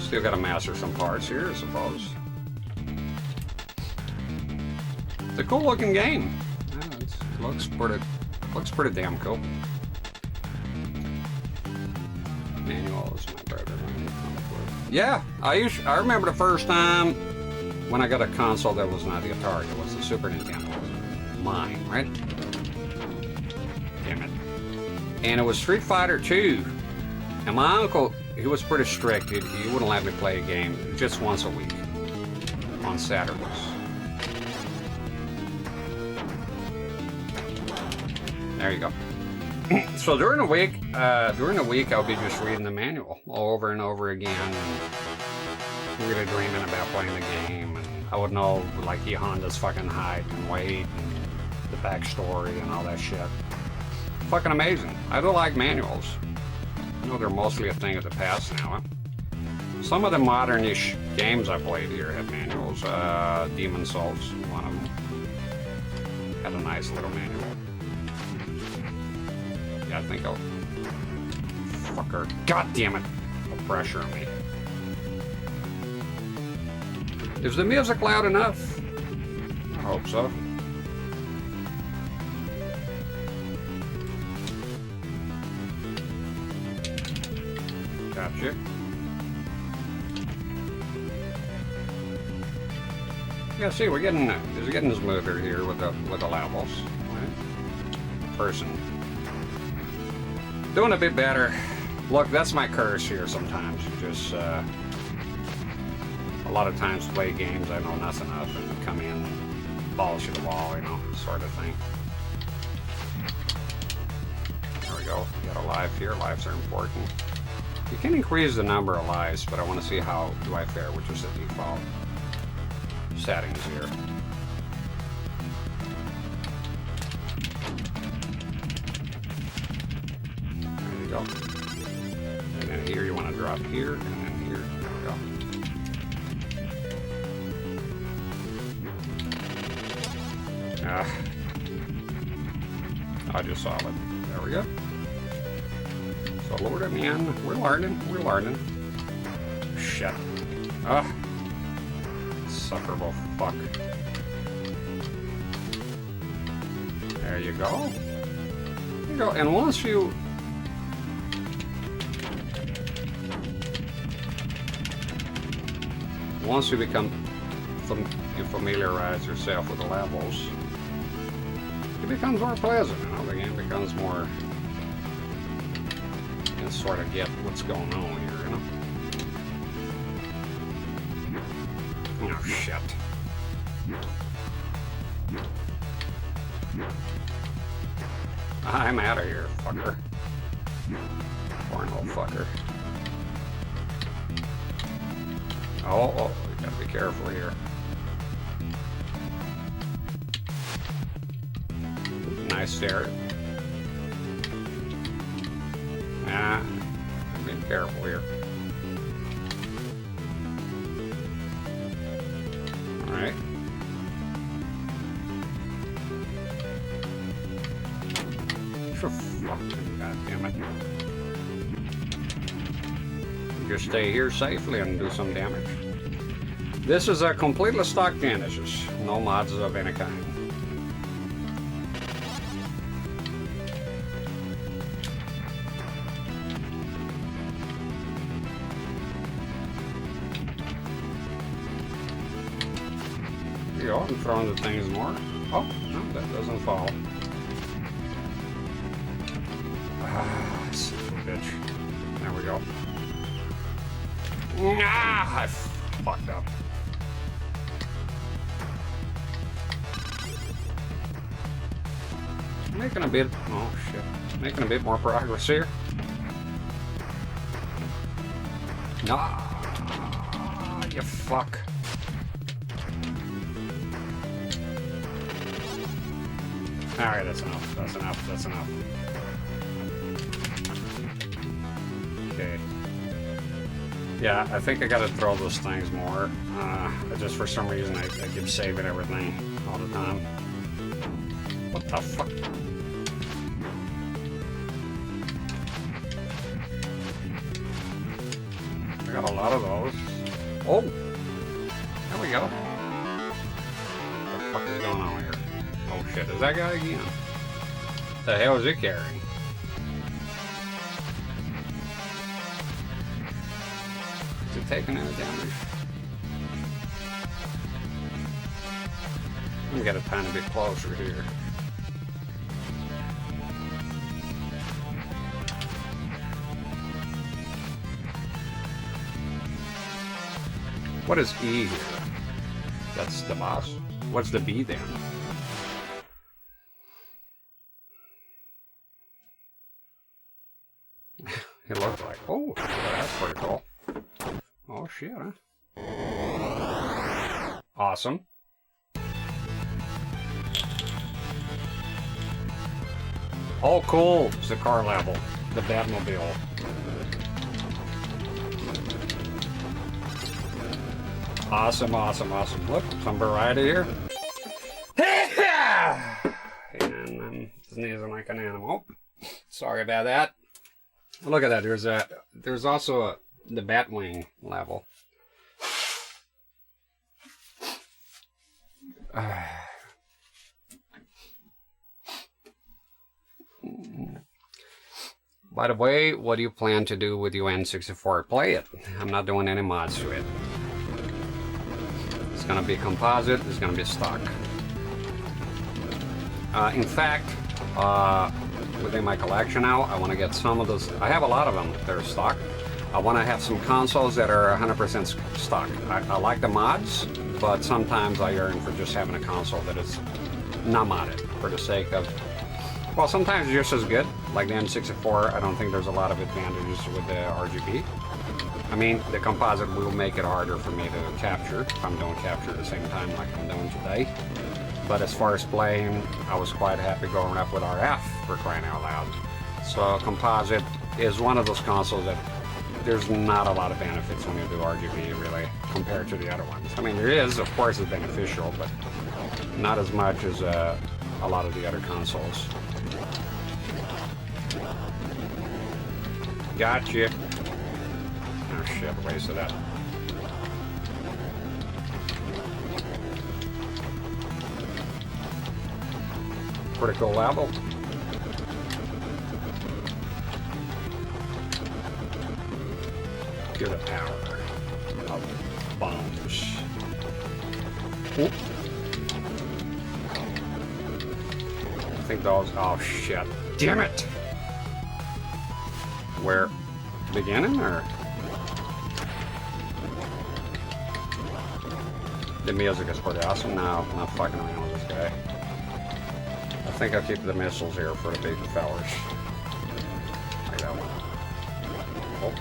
Still gotta master some parts here, I suppose. It's a cool looking game. Yeah, it looks pretty damn cool. Manual is my brother. Yeah, I remember the first time when I got a console that was not the Atari, it was the Super Nintendo. It was mine, right? Damn it. And it was Street Fighter 2. And my uncle, he was pretty strict. He wouldn't let me play a game just once a week on Saturdays. There you go. So during the week, I'll be just reading the manual over and over again, and really dreaming about playing the game. And I would know like Honda's fucking height and weight and the backstory and all that shit. Fucking amazing. I do like manuals. I know they're mostly a thing of the past now. Huh? Some of the modern-ish games I played here had manuals. Demon Souls, one of them, had a nice little manual. Yeah, I think I'll... Fucker. God damn it. No pressure on me. Is the music loud enough? I hope so. Gotcha. Yeah, see, it's getting smoother here with the levels. Right? Person. Doing a bit better. Look, that's my curse here sometimes. Just, a lot of times play games I know nothing of and come in, polish the wall, you know, sort of thing. There we go. Got a life here. Lives are important. You can increase the number of lives, but I want to see how do I fare, which is the default settings here. There you go. And then here you want to drop here, and then here. There we go. I just saw it. There we go. So lower them in. We're learning. Shit. Suckerable fuck. There you go. There you go. And once you become you familiarize yourself with the levels, it becomes more pleasant. You know, the game becomes more. You can sort of get what's going on here, you know. Oh shit. I'm out of here, fucker. Cornhole fucker. Oh, you gotta be careful here. Nice stare. Nah, be careful here. Alright. God damn it. Just stay here safely and do some damage. This is a completely stock Genesis. No mods of any kind. There you go, I'm throwing the things more. Oh, no, that doesn't fall. Ah, son of a bitch. There we go. Ah, I fucked up. Making a bit, oh shit, making a bit more progress here. Ah, you fuck. Alright, that's enough. That's enough. That's enough. Okay. Yeah, I think I gotta throw those things more. Just for some reason I keep saving everything all the time. What the fuck? I got a lot of those. Oh! There we go. What the fuck is going on here? Oh shit, is that guy again? The hell is he carrying? Is it taking any damage? Let me get a tiny bit closer here. What is E here? That's the boss. What's the B then? It looked like, oh, that's pretty cool. Oh shit, huh? Awesome. Oh cool, it's the car level. The Batmobile. Awesome, awesome, awesome. Look, some variety here. And I'm sneezing like an animal. Sorry about that. Look at that. There's also the Batwing level. By the way, what do you plan to do with your N64? Play it. I'm not doing any mods to it. It's gonna be composite. It's gonna be stock. In fact, within my collection now, I want to get some of those. I have a lot of them that are stock. I want to have some consoles that are 100% stock. I like the mods, but sometimes I yearn for just having a console that is not modded for the sake of. Well, sometimes it's just as good. Like the N64, I don't think there's a lot of advantages with the RGB. I mean, the composite will make it harder for me to capture if I'm doing capture at the same time like I'm doing today. But as far as playing, I was quite happy going up with RF for crying out loud. So composite is one of those consoles that there's not a lot of benefits when you do RGB really compared to the other ones. I mean, there is, of course, it's beneficial, but not as much as a lot of the other consoles. Gotcha. Oh shit, wasted that. Pretty cool level. Give the power of bombs. Oop. I think those. Oh shit! Damn it! Where? Beginning or? The music is pretty awesome. No, I'm not fucking around with this guy. I think I'll keep the missiles here for the big fellers. Like that one. Oh.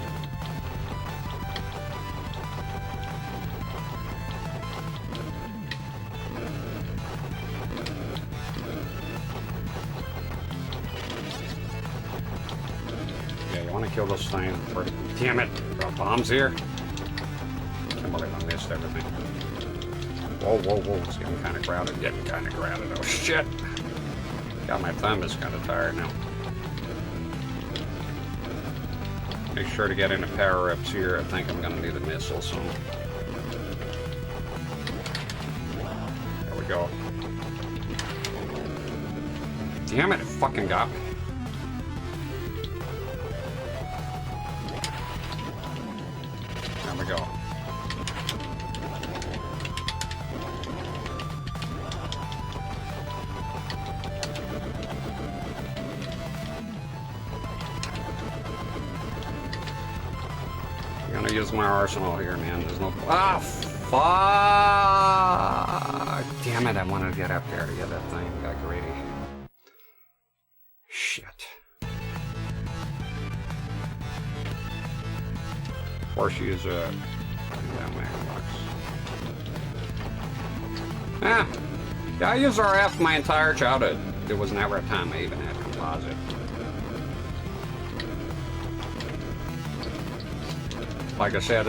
Yeah, you want to kill those things before. Damn it! There are bombs here. I can't believe I missed everything. Whoa, whoa, whoa! It's getting kind of crowded. Getting kind of crowded. Oh shit! God, my thumb is kind of tired now. Make sure to get into power-ups here. I think I'm going to need a missile soon. There we go. Damn it, it fucking got me. There we go. I'm gonna use my arsenal here, man. There's no. Ah, fuck! Damn it! I wanted to get up there to get that thing. Got greedy. Shit. Of course, use a. Ah, yeah, I used RF my entire childhood. there was never a time I even had composite. Like I said,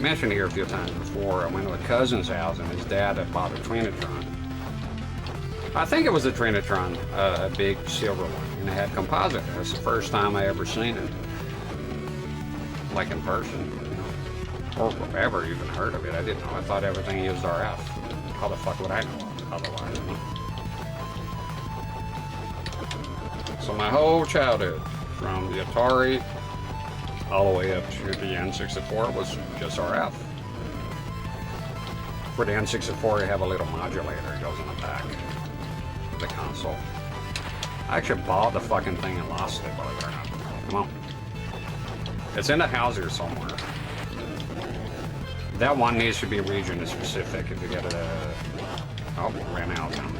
mentioned here a few times before, I went to a cousin's house and his dad had bought a Trinitron. I think it was a Trinitron, a big silver one, and it had composite. It was the first time I ever seen it, like in person, you know, or ever even heard of it. I didn't know. I thought everything used RF. How the fuck would I know otherwise? You know? So my whole childhood, from the Atari all the way up to the N64, was just RF. For the N64, you have a little modulator that goes in the back of the console. I actually bought the fucking thing and lost it, believe it or not. Come on. It's in the house here somewhere. That one needs to be region specific. If you get a... Oh, ran out now.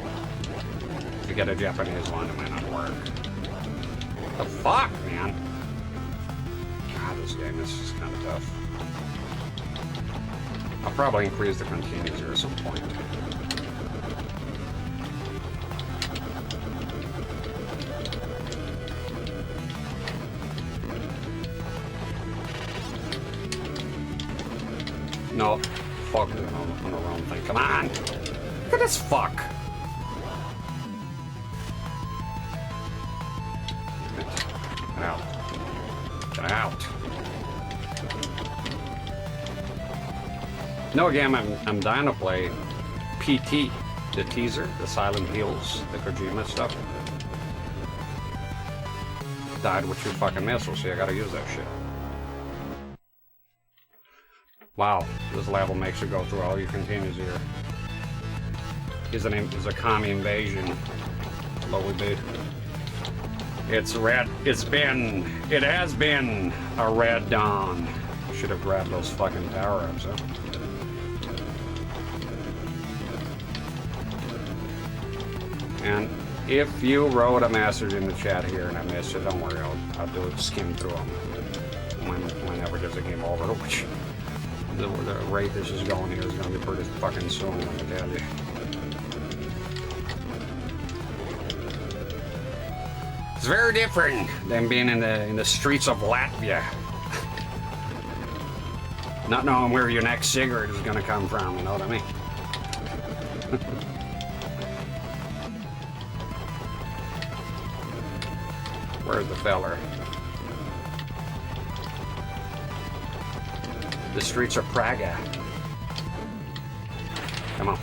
If you get a Japanese one, it might not work. The fuck, man? God, this game is just kind of tough. I'll probably increase the continues here at some point. No, fuck, on the wrong thing. Come on! Look at this fuck! Get out. Get out. No, again, I'm dying to play PT, the teaser, the Silent Hills, the Kojima stuff. Died with 2 fucking missiles, so I gotta use that shit. Wow, this level makes you go through all your continues here. Is a commie invasion. Slowly boot. It's red. It has been a red dawn. Should have grabbed those fucking power-ups, huh? And if you wrote a message in the chat here and I missed it, don't worry, I'll do it, skim through them whenever there's a game over, which the rate this is going here is going to be pretty fucking soon, let me tell you. It's very different than being in the streets of Latvia. Not knowing where your next cigarette is going to come from, you know what I mean? Where's the feller? The streets of Praga. Come on.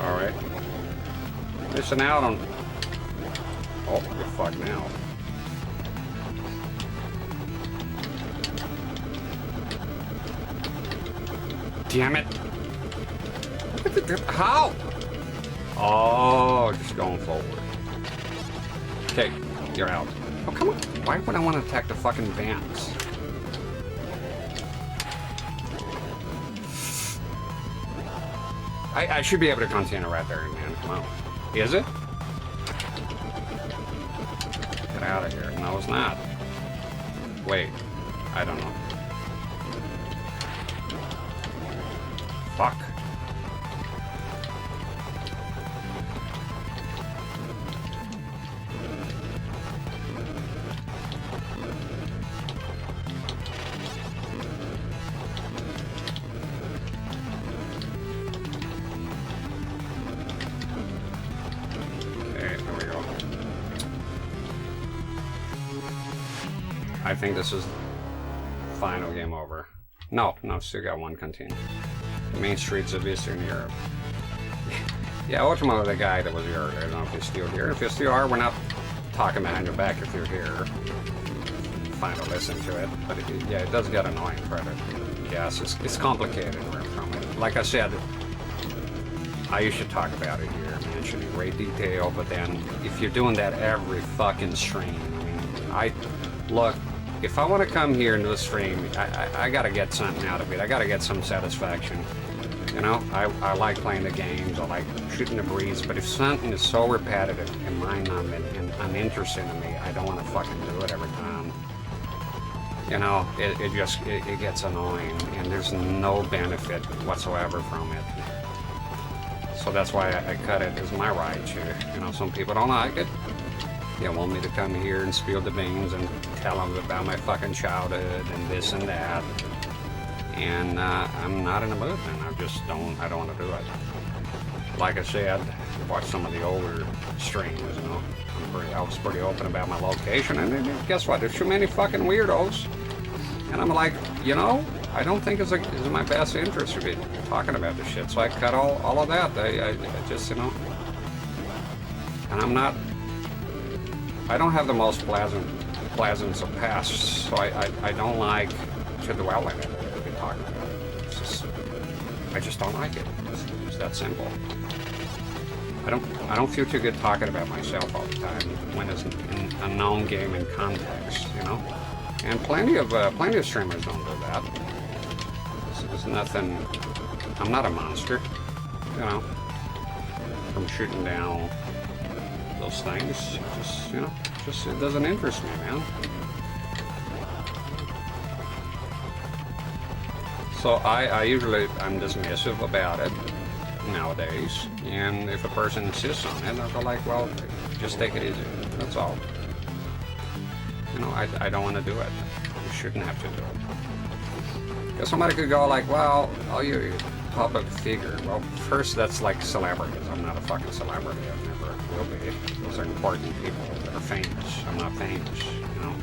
All right. Missing out on... Oh, you're fucked now. Damn it. How? Oh, just going forward. Okay, you're out. Oh, come on. Why would I want to attack the fucking vans? I should be able to continue right there, man. Come on. Is it? Get out of here. No, it's not. Wait. I don't know. Fuck. I think this is final game over. No, still got one continue. The main streets of Eastern Europe. Yeah, ultimately the guy that was here, I don't know if he's still here. If you still are, we're not talking behind your back if you're here. Fine to listen to it, but yeah, it does get annoying credit. Yes, it's complicated from it. Like I said, I used to talk about it here, mentioning great detail, but then if you're doing that every fucking stream, I mean, look, if I want to come here into the stream, I gotta get something out of it. I gotta get some satisfaction. You know, I like playing the games, I like shooting the breeze, but if something is so repetitive and mind-numbing and uninteresting to me, I don't want to fucking do it every time. you know, it gets annoying, and there's no benefit whatsoever from it. So that's why I cut it as my right here. You know, some people don't like it. They want me to come here and spill the beans and tell them about my fucking childhood and this and that. And I'm not in the mood, man. I don't want to do it. Like I said, watch some of the older streams, you know. I was pretty open about my location, and then guess what? There's too many fucking weirdos. And I'm like, you know, I don't think it's in my best interest to be talking about this shit. So I cut all of that. I just, you know, and I don't have the most pleasant of pasts, so I don't like to dwell in it, to be talking about it. It's just, I just don't like it. It's that simple. I don't feel too good talking about myself all the time when it's in a known game in context, you know. And plenty of streamers don't do that. There's nothing. I'm not a monster, you know. From shooting down those things, just, you know, it doesn't interest me, man. So I'm dismissive about it nowadays, and if a person insists on it, I'll go like, well, just take it easy. That's all. You know, I don't want to do it. You shouldn't have to do it. Because somebody could go like, well, you're a public figure. Well, first, that's like celebrities. I'm not a fucking celebrity. I never will be. Those are important people that are famous. I'm not famous, you know.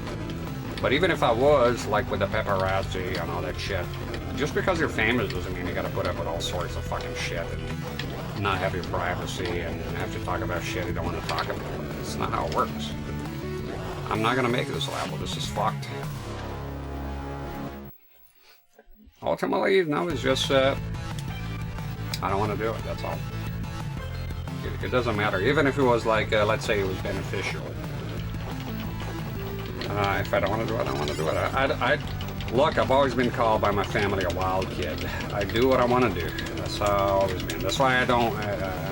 But even if I was, like with the paparazzi and all that shit, just because you're famous doesn't mean you gotta put up with all sorts of fucking shit and not have your privacy and have to talk about shit you don't want to talk about. It's not how it works. I'm not gonna make this level. This is fucked. Ultimately, you know, it's just I don't want to do it. That's all. It doesn't matter. Even if it was like, let's say it was beneficial. If I don't want to do it, I don't want to do it. Look, I've always been called by my family a wild kid. I do what I want to do. That's how I've always been. That's why I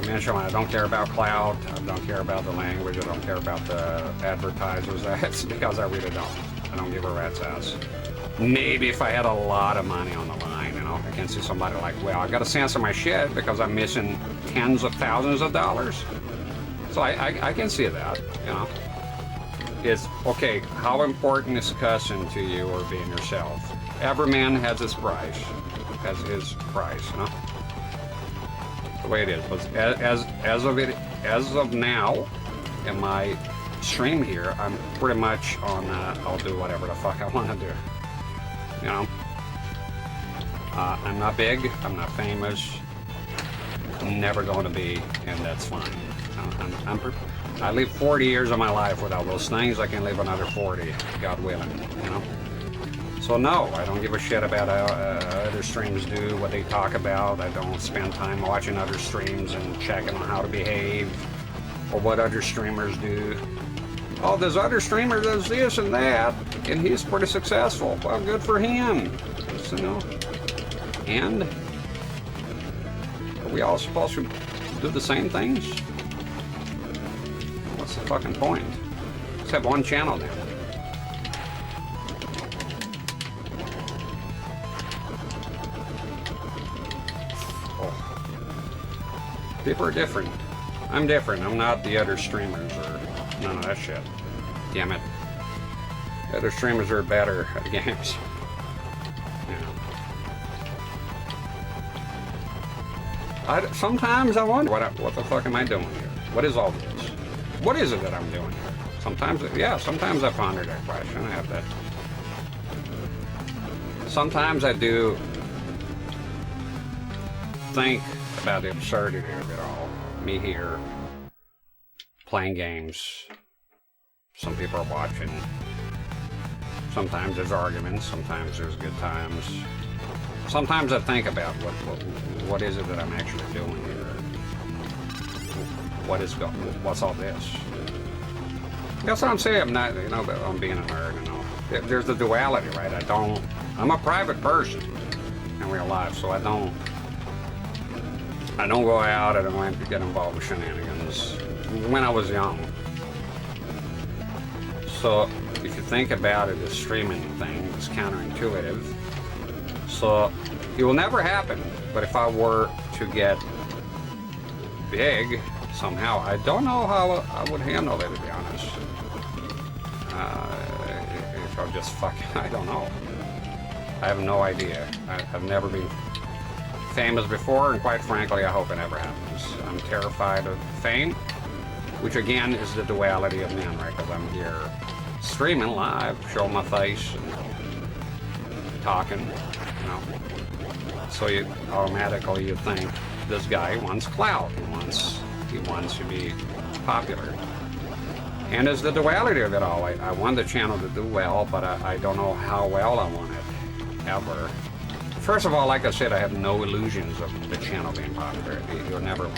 mentioned I don't care about clout. I don't care about the language. I don't care about the advertisers. That's because I really don't. I don't give a rat's ass. Maybe if I had a lot of money on the line, you know, I can see somebody like, well, I got to censor my shit because I'm missing tens of thousands of dollars. So I can see that, you know. Is okay, how important is cussing to you or being yourself? Every man has his price. Has his price, you know? The way it is. But as of now, in my stream here, I'm pretty much on I'll do whatever the fuck I want to do. You know? I'm not big, I'm not famous, I'm never going to be, and that's fine. I live 40 years of my life without those things. I can live another 40, God willing, you know? So no, I don't give a shit about how other streams do, what they talk about. I don't spend time watching other streams and checking on how to behave or what other streamers do. Oh, this other streamer does this and that, and he's pretty successful. Well, good for him, just, you know? And are we all supposed to do the same things? What's the fucking point? Let's have one channel now. Oh. People are different. I'm different. I'm not the other streamers or none of that shit. Damn it. The other streamers are better at games. Yeah. Sometimes I wonder what the fuck am I doing here? What is all this? What is it that I'm doing here? Sometimes I ponder that question. I have that. Sometimes I do think about the absurdity of it all. Me here, playing games. Some people are watching. Sometimes there's arguments. Sometimes there's good times. Sometimes I think about what is it that I'm actually doing here? What's all this? That's what I'm saying. I'm not, you know, I'm being a nerd and all. There's the duality, right? I'm a private person in real life, so I don't go out. I don't get involved with shenanigans when I was young. So if you think about it, the streaming thing is counterintuitive. So it will never happen. But if I were to get big somehow, I don't know how I would handle it, to be honest. If I'm just fucking, I don't know. I have no idea. I've never been famous before, and quite frankly, I hope it never happens. I'm terrified of fame, which again is the duality of man, right? Because I'm here streaming live, showing my face and talking, you know. So you automatically think this guy wants clout. He wants to be popular. And it's the duality of it all. I want the channel to do well, but I don't know how well I want it, ever. First of all, like I said, I have no illusions of the channel being popular. You'll never,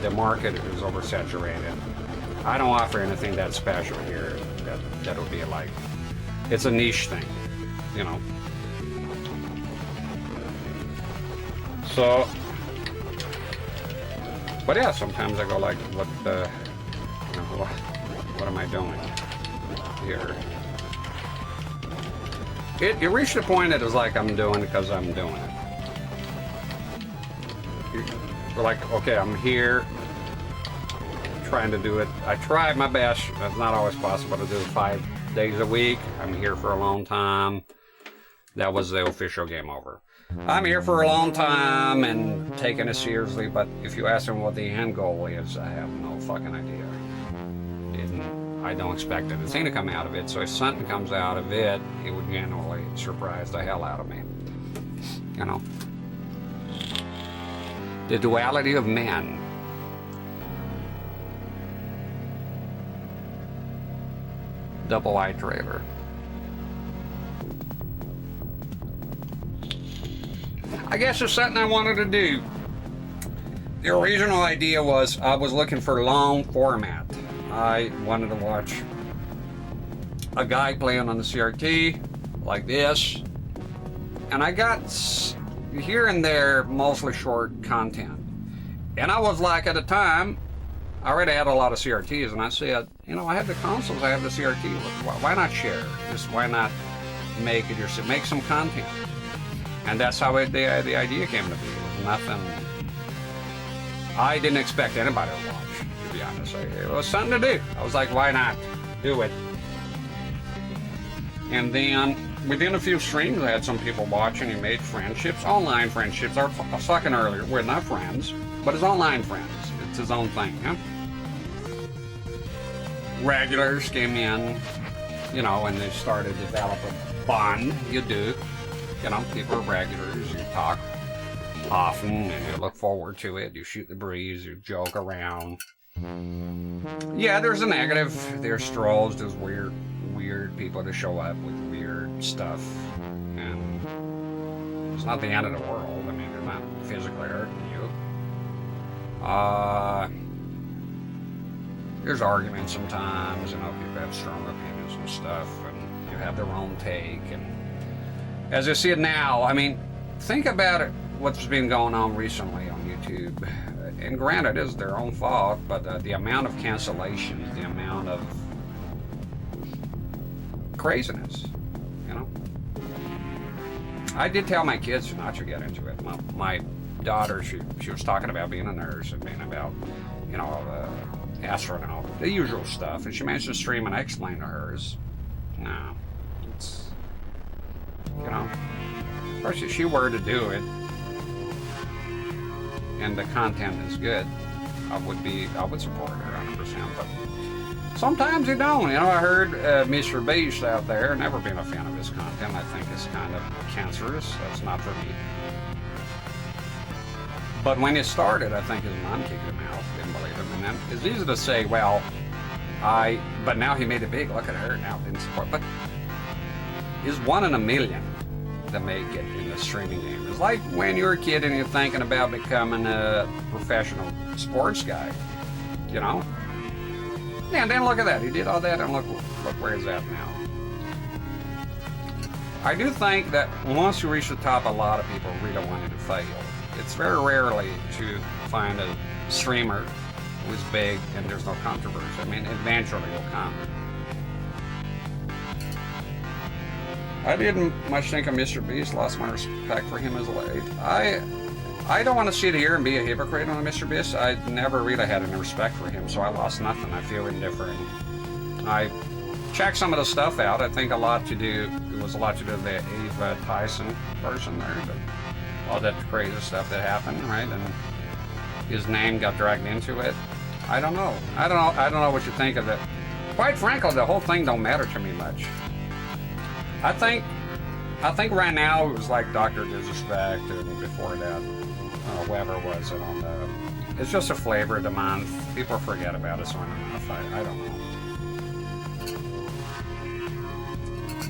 the market is oversaturated. I don't offer anything that special here that would be like, it's a niche thing, you know. So, but yeah, sometimes I go like, what am I doing here? It reached a point that it was like I'm doing it because I'm doing it. We're like, okay, I'm here trying to do it. I tried my best. It's not always possible to do it 5 days a week. I'm here for a long time. That was the official game over. I'm here for a long time and taking it seriously, but if you ask them what the end goal is, I have no fucking idea. I don't expect anything to come out of it, so if something comes out of it, it would generally surprise the hell out of me. You know? The duality of men. Double wide trailer. I guess it's something I wanted to do. The original idea was I was looking for long format. I wanted to watch a guy playing on the CRT like this, and I got here and there mostly short content. And I was like, at the time, I already had a lot of CRTs, and I said, you know, I have the consoles, I have the CRT. Why not share? Just why not make it yourself? Make some content. And that's how the idea came to be. It was nothing. I didn't expect anybody to watch. To be honest, it was something to do. I was like, why not do it? And then within a few streams, I had some people watching and made friendships, online friendships. I was talking earlier, we're not friends, but it's online friends. It's his own thing, huh? Regulars came in, you know, and they started to develop a bond. You do, you know, people are regulars. You talk often, and you look forward to it. You shoot the breeze. You joke around. Yeah, there's a negative. There's trolls. There's weird people that show up with weird stuff, and it's not the end of the world. I mean, they're not physically hurting you. There's arguments sometimes. You know, people have strong opinions and stuff, and you have their own take. And as I see it now, I mean, think about it. What's been going on recently on YouTube, and granted, it is their own fault, but the amount of cancellations, the amount of craziness, you know. I did tell my kids not to get into it. My daughter, she was talking about being a nurse and being about, you know, astronaut, the usual stuff, and she managed to stream, and I explained to her, no, it's, you know, of course, if she were to do it, and the content is good, I would support her 100%, but sometimes you don't. You know, I heard Mr. Beast out there, never been a fan of his content. I think it's kind of cancerous. That's not for me. But when it started, I think his mom kicked him out, didn't believe him. And then it's easy to say, well, but now he made it big. Look at her now, didn't support. But is 1 in a million to make it in the streaming game. It's like when you're a kid and you're thinking about becoming a professional sports guy, you know? Yeah, and then look at that. He did all that, and look where he's at now. I do think that once you reach the top, a lot of people really want you to fail. It's very rarely to find a streamer who's big and there's no controversy. I mean, eventually it'll come. I didn't much think of Mr. Beast. Lost my respect for him as late. I don't want to sit here and be a hypocrite on Mr. Beast. I never really had any respect for him, so I lost nothing. I feel indifferent. I checked some of the stuff out. I think it was a lot to do with the Eve Tyson person there. All that crazy stuff that happened, right? And his name got dragged into it. I don't know. I don't know what you think of it. Quite frankly, the whole thing don't matter to me much. I think right now it was like Dr. Disrespect, and before that, whoever was it on the. It's just a flavor of the month. People forget about it soon enough. I don't know.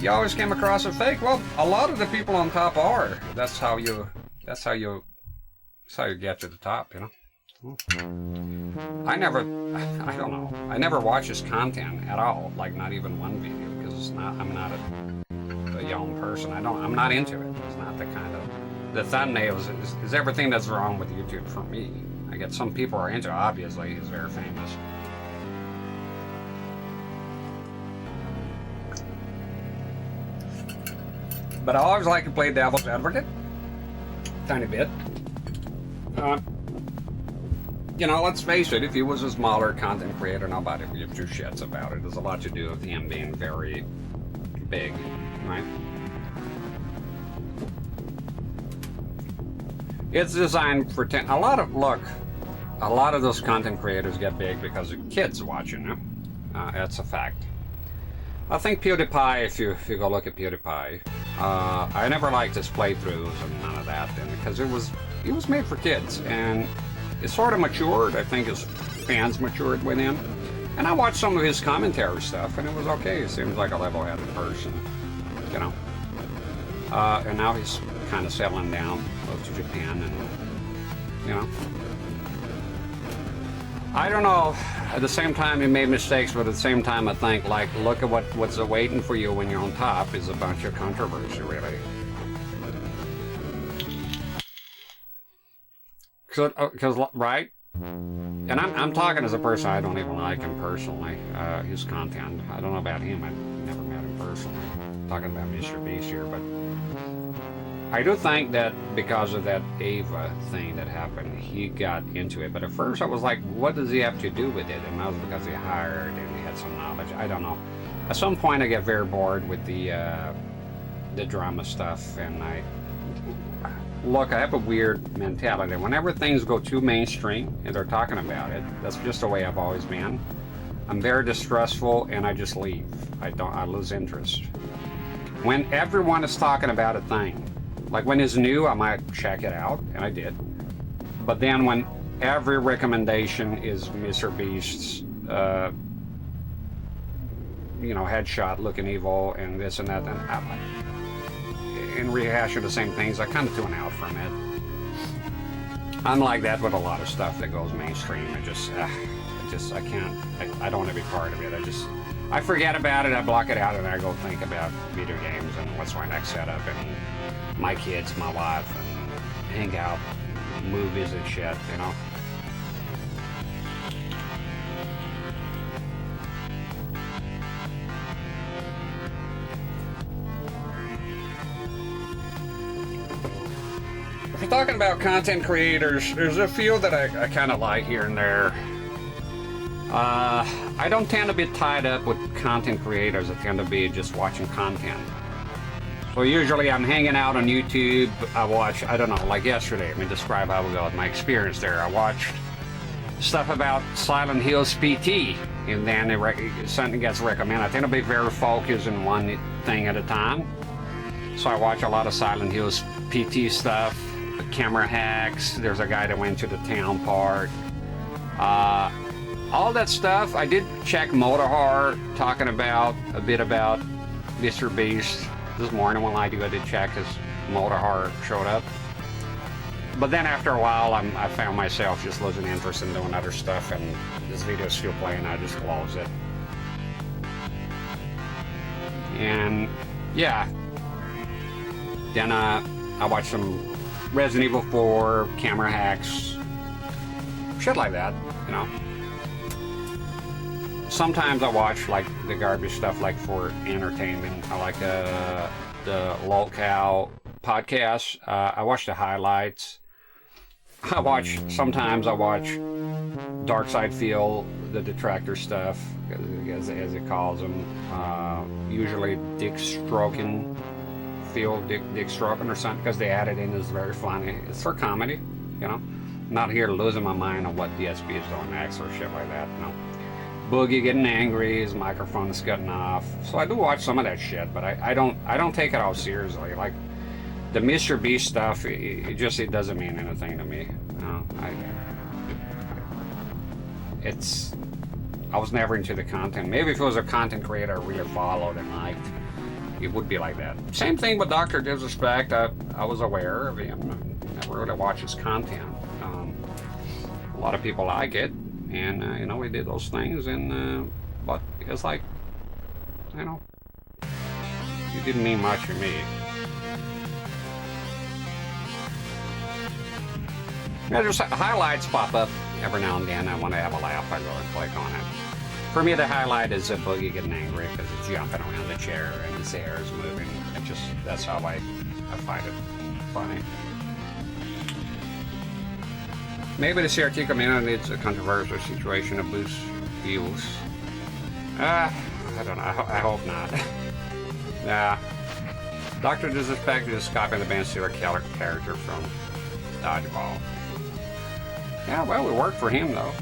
You always came across as fake. Well, a lot of the people on top are. That's how you get to the top, you know. I don't know. I never watch his content at all. Like not even one video, because I'm not a young person. I'm not into it. It's not the kind of. The thumbnails is everything that's wrong with YouTube for me. I get some people are into it. Obviously, he's very famous. But I always like to play devil's advocate. Tiny bit. You know, let's face it, if he was a smaller content creator, nobody would give two shits about it. There's a lot to do with him being very big, right? It's designed for a lot of those content creators get big because of kids watching them. That's a fact. I think PewDiePie, if you go look at PewDiePie, I never liked his playthroughs and none of that, because it was made for kids, and it sort of matured. I think his fans matured with him, and I watched some of his commentary stuff, and it was okay. He seems like a level-headed person, you know. And now he's kind of settling down, goes to Japan, and you know. I don't know. At the same time, he made mistakes, but at the same time, I think, like, look at what's waiting for you when you're on top is a bunch of controversy, really. Because right? And I'm talking as a person, I don't even like him personally, his content. I don't know about him, I've never met him personally. I'm talking about Mr. Beast here, but I do think that because of that Ava thing that happened, he got into it. But at first I was like, what does he have to do with it? And that was because he hired and he had some knowledge. I don't know. At some point I get very bored with the drama stuff, and Look, I have a weird mentality. Whenever things go too mainstream and they're talking about it, that's just the way I've always been. I'm very distrustful and I just leave. I lose interest. When everyone is talking about a thing, like when it's new, I might check it out, and I did. But then when every recommendation is Mr. Beast's, headshot looking evil and this and that, and and rehashing the same things, I kind of tune out from it. I'm like that with a lot of stuff that goes mainstream. I can't. I don't want to be part of it. I forget about it. I block it out, and I go think about video games and what's my next setup and my kids, my wife, and hang out, movies and shit. You know. If we're talking about content creators, there's a few that I kind of like here and there. I don't tend to be tied up with content creators. I tend to be just watching content. So usually I'm hanging out on YouTube. I watch, I don't know, like yesterday, let me describe how we go with my experience there. I watched stuff about Silent Hills PT, and then something gets recommended. I tend to be very focused on one thing at a time. So I watch a lot of Silent Hills PT stuff. Camera hacks. There's a guy that went to the town park. All that stuff. I did check Motor Horror, talking about a bit about Mr. Beast this morning when I did check his Motor Horror showed up. But then after a while, I found myself just losing interest in doing other stuff, and this video's still playing. I just close it. And yeah, then I watched some Resident Evil 4, camera hacks, shit like that, you know. Sometimes I watch like the garbage stuff, like for entertainment. I like the local podcasts. I watch the highlights. Sometimes I watch Dark Side Field, the detractor stuff, as it calls them. Usually Dick Stroking Field, Dick Stroking or something, because they add it in. It's very funny. It's for comedy, you know. I'm not here losing my mind on what DSP is doing next or shit like that, you know. Boogie getting angry, his microphone is cutting off. So I do watch some of that shit, but I don't take it all seriously. Like the Mr. Beast stuff, it doesn't mean anything to me. I was never into the content. Maybe if it was a content creator I really followed and liked, it would be like that. Same thing with Dr. Disrespect. I was aware of him. Never really watched his content. A lot of people like it, and you know, we did those things, and but it's like, you know, it didn't mean much to me. Yeah, just highlights pop up every now and then. I want to have a laugh. I go and click on it. For me, the highlight is a Boogie getting angry because it's jumping around the chair and his hair is moving. That's how I find it funny. Maybe the CRT community needs a controversial situation to boost views. I don't know. I hope not. Nah. Dr. Disrespect is copying the Ben Stiller character from Dodgeball. Yeah, well, it worked for him, though.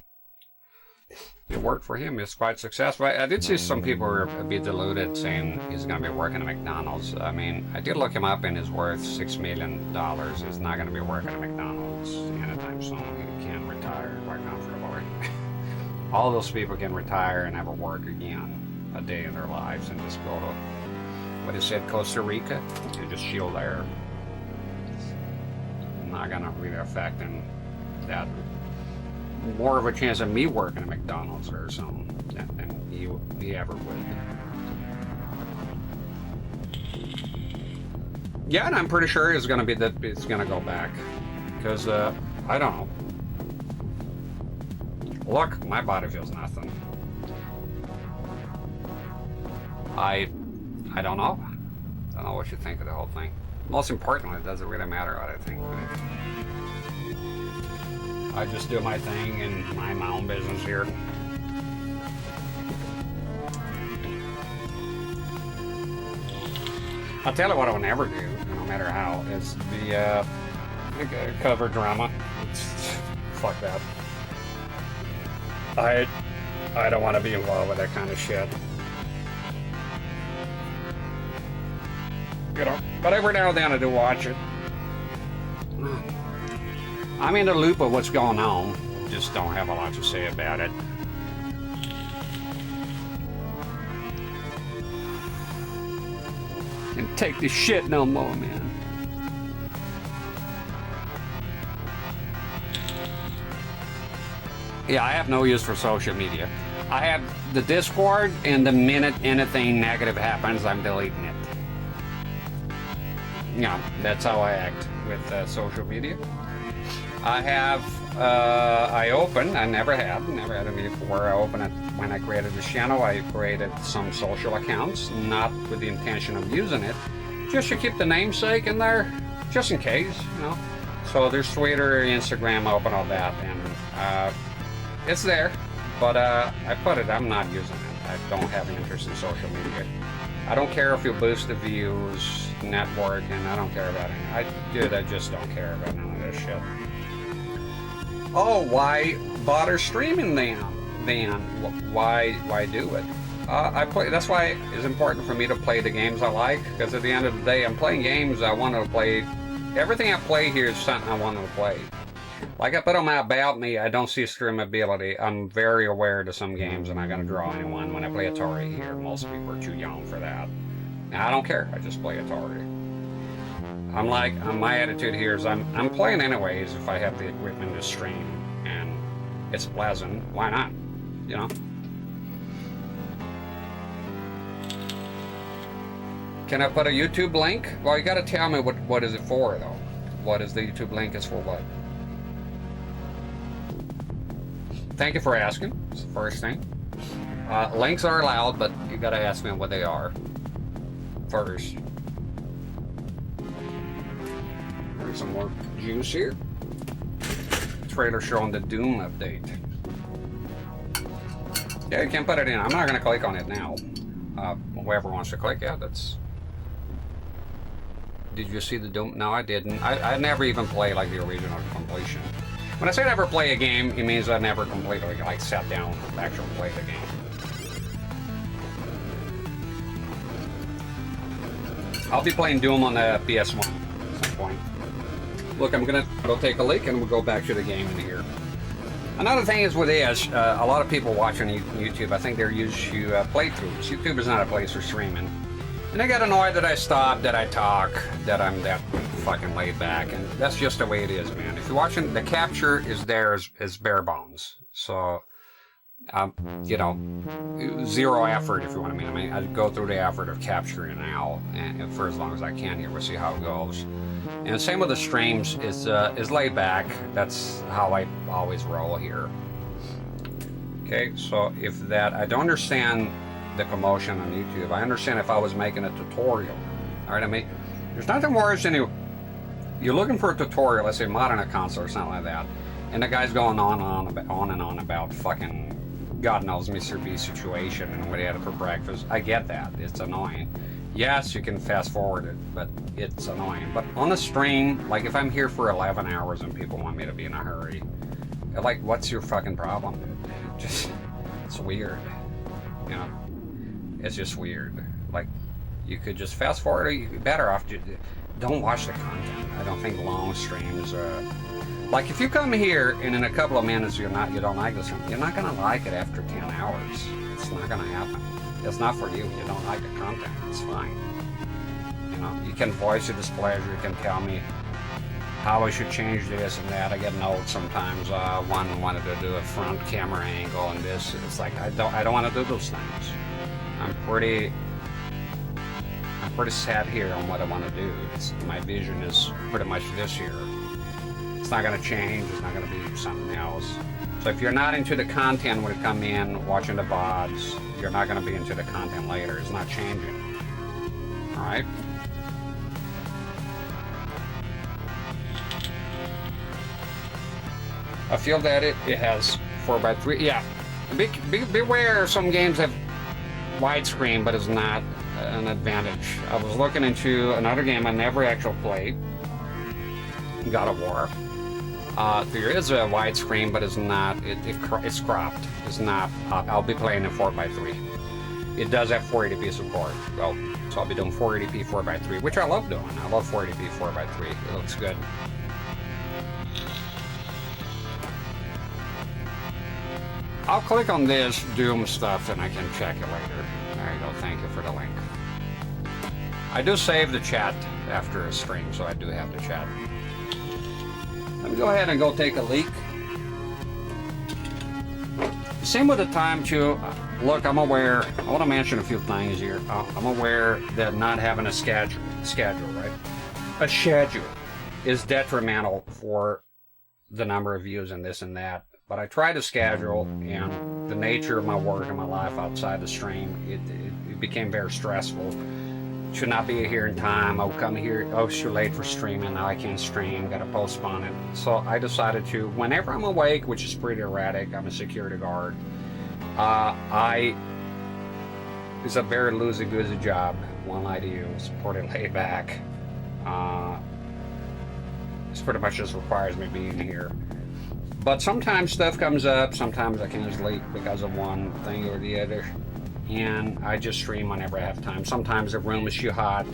It worked for him. It's quite successful. I did see some people were a bit deluded saying he's going to be working at McDonald's. I mean, I did look him up and he's worth $6 million. He's not going to be working at McDonald's anytime soon. He can retire quite comfortably. All those people can retire and never work again a day in their lives and just go to, what is it, Costa Rica, and just chill there. It's not going to really affect him that more of a chance of me working at McDonald's or something than he ever would. Yeah, and I'm pretty sure it's gonna go back because I don't know. Look, my body feels nothing. I don't know. I don't know what you think of the whole thing. Most importantly, it doesn't really matter what I think. I just do my thing and mind my own business here. I'll tell you what I would never do, no matter how, is the cover drama. Fuck that. I don't want to be involved with that kind of shit. You know, but every now and then I do watch it. I'm in the loop of what's going on, just don't have a lot to say about it. Can't take this shit no more, man. Yeah, I have no use for social media. I have the Discord, and the minute anything negative happens, I'm deleting it. Yeah, that's how I act with social media. I never had it before. I opened it when I created the channel. I created some social accounts, not with the intention of using it, just to keep the namesake in there, just in case, you know. So there's Twitter, Instagram, I open all that, and it's there, but I'm not using it. I don't have an interest in social media. I don't care if you boost the views, network, and I don't care about anything. I just don't care about none of this shit. Oh, why bother streaming then? Why do it? I play. That's why it's important for me to play the games I like, because at the end of the day, I'm playing games I want to play. Everything I play here is something I want to play. Like I put on my About Me, I don't see streamability. I'm very aware to some games, and I'm not going to draw anyone when I play Atari here. Most people are too young for that. Now, I don't care. I just play Atari. My attitude here is I'm playing anyways if I have the equipment to stream, and it's pleasant. Why not? You know? Can I put a YouTube link? Well, you got to tell me what is it for, though. What is the YouTube link is for what? Thank you for asking. It's the first thing. Links are allowed, but you got to ask me what they are first. drink some more juice here. Trailer showing the Doom update. Yeah, you can put it in. I'm not going to click on it now. Whoever wants to click, yeah, that's... Did you see the Doom? No, I didn't. I never even play like the original completion. When I say never play a game, it means I never completely like sat down and actually play the game. I'll be playing Doom on the PS1 at some point. Look, I'm gonna go take a leak and we'll go back to the game in here. Another thing is with this, a lot of people watching YouTube, I think they're used to playthroughs. YouTube is not a place for streaming. And they get annoyed that I stop, that I talk, that I'm that fucking laid back, and that's just the way it is, man. If you're watching, the capture is there as bare bones. So, you know, zero effort, if you want to mean. I mean, I'd go through the effort of capturing now, and for as long as I can here, we'll see how it goes. And same with the streams, is laid back. That's how I always roll here. Okay, so if that, I don't understand the commotion on YouTube. I understand if I was making a tutorial. All right, I mean, there's nothing worse than you're looking for a tutorial, let's say modding a console or something like that, and the guy's going on and on about fucking God knows Mr. B situation and what he had for breakfast. I get that. It's annoying. Yes, you can fast forward it, but it's annoying. But on a stream, like if I'm here for 11 hours and people want me to be in a hurry, like, what's your fucking problem, dude? Just, it's weird. You know? It's just weird. Like, you could just fast forward, or you're better off don't watch the content. I don't think long streams like if you come here and in a couple of minutes you don't like this one, you're not gonna like it after 10 hours. It's not gonna happen. It's not for you. You don't like the content. It's fine. You know, you can voice your displeasure. You can tell me how I should change this and that. I get notes sometimes. One wanted to do a front camera angle and this. It's like I don't want to do those things. I'm pretty set here on what I want to do. My vision is pretty much this here. It's not going to change. It's not going to be something else. So if you're not into the content when you come in watching the VODs, you're not going to be into the content later. It's not changing. All right? I feel that it has 4:3. Yeah. Beware, some games have widescreen, but it's not an advantage. I was looking into another game I never actually played, God of War. There is a widescreen, but it's not. It's cropped. It's not. I'll be playing in 4:3. It does have 480p support. Well, so I'll be doing 480p 4:3, which I love doing. I love 480p 4:3. It looks good. I'll click on this Doom stuff and I can check it later. There you go. Thank you for the link. I do save the chat after a stream, so I do have the chat. Let me go ahead and go take a leak. Same with the time too. Look, I'm aware. I want to mention a few things here. I'm aware that not having a schedule, right? A schedule is detrimental for the number of views and this and that. But I try to schedule, and the nature of my work and my life outside the stream, it became very stressful. Should not be here in time. I'll come here. Oh, it's too late for streaming. Now I can't stream. Got to postpone it. So I decided to, whenever I'm awake, which is pretty erratic. I'm a security guard. It's a very loosey-goosey job. One lie to you. It's pretty laid back. This pretty much just requires me being here. But sometimes stuff comes up. Sometimes I can't sleep because of one thing or the other. And I just stream whenever I have time. Sometimes the room is too hot.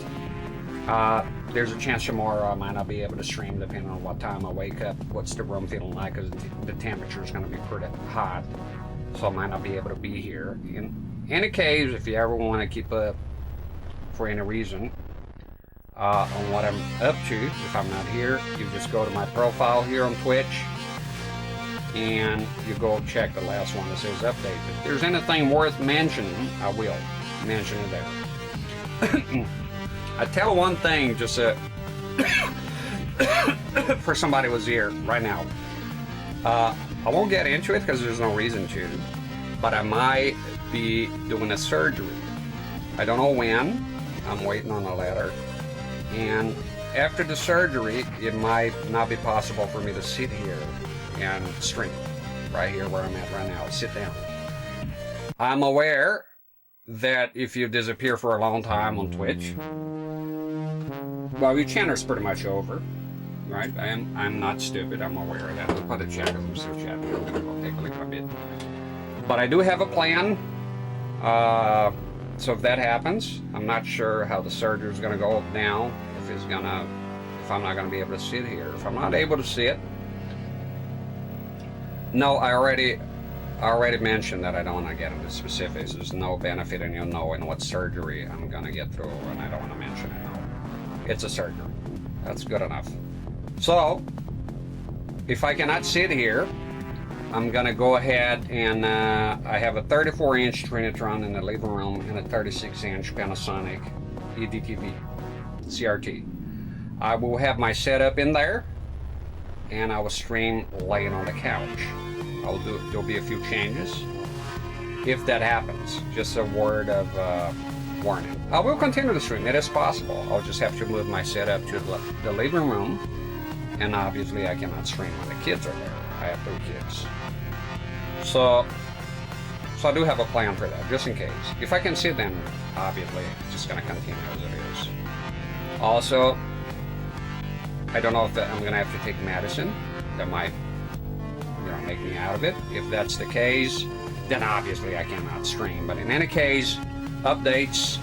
There's a chance tomorrow I might not be able to stream depending on what time I wake up. What's the room feeling like, because the temperature is going to be pretty hot. So I might not be able to be here. In any case, if you ever want to keep up for any reason on what I'm up to, if I'm not here, you just go to my profile here on Twitch. And you go check the last one that says update. If there's anything worth mentioning, I will mention it there. I tell one thing just for somebody who's here right now. I won't get into it because there's no reason to, but I might be doing a surgery. I don't know when. I'm waiting on a letter. And after the surgery, it might not be possible for me to sit here and stream right here where I'm at right now. Sit down. I'm aware that if you disappear for a long time on Twitch, well, your channel's pretty much over, right? I'm not stupid. I'm aware of that. We'll put a chat room, so chat room. We'll take a look at a bit. But I do have a plan. So if that happens, I'm not sure how the surgery is going to go now. If I'm not going to be able to sit here. If I'm not able to sit, no, I already mentioned that I don't want to get into specifics. There's no benefit in you knowing what surgery I'm going to get through, and I don't want to mention it. No, it's a surgery. That's good enough. So if I cannot sit here, I'm going to go ahead and I have a 34-inch Trinitron in the living room and a 36-inch Panasonic EDTV CRT. I will have my setup in there, and I will stream laying on the couch. There'll be a few changes if that happens. Just a word of warning. I will continue to stream. It is possible. I'll just have to move my setup to the living room, and obviously I cannot stream when the kids are there. I have 3 kids. So I do have a plan for that, just in case. If I can sit, then obviously it's just going to continue as it is. Also, I don't know if I'm going to have to take medicine that might, make me out of it. If that's the case, then obviously I cannot stream. But in any case, updates,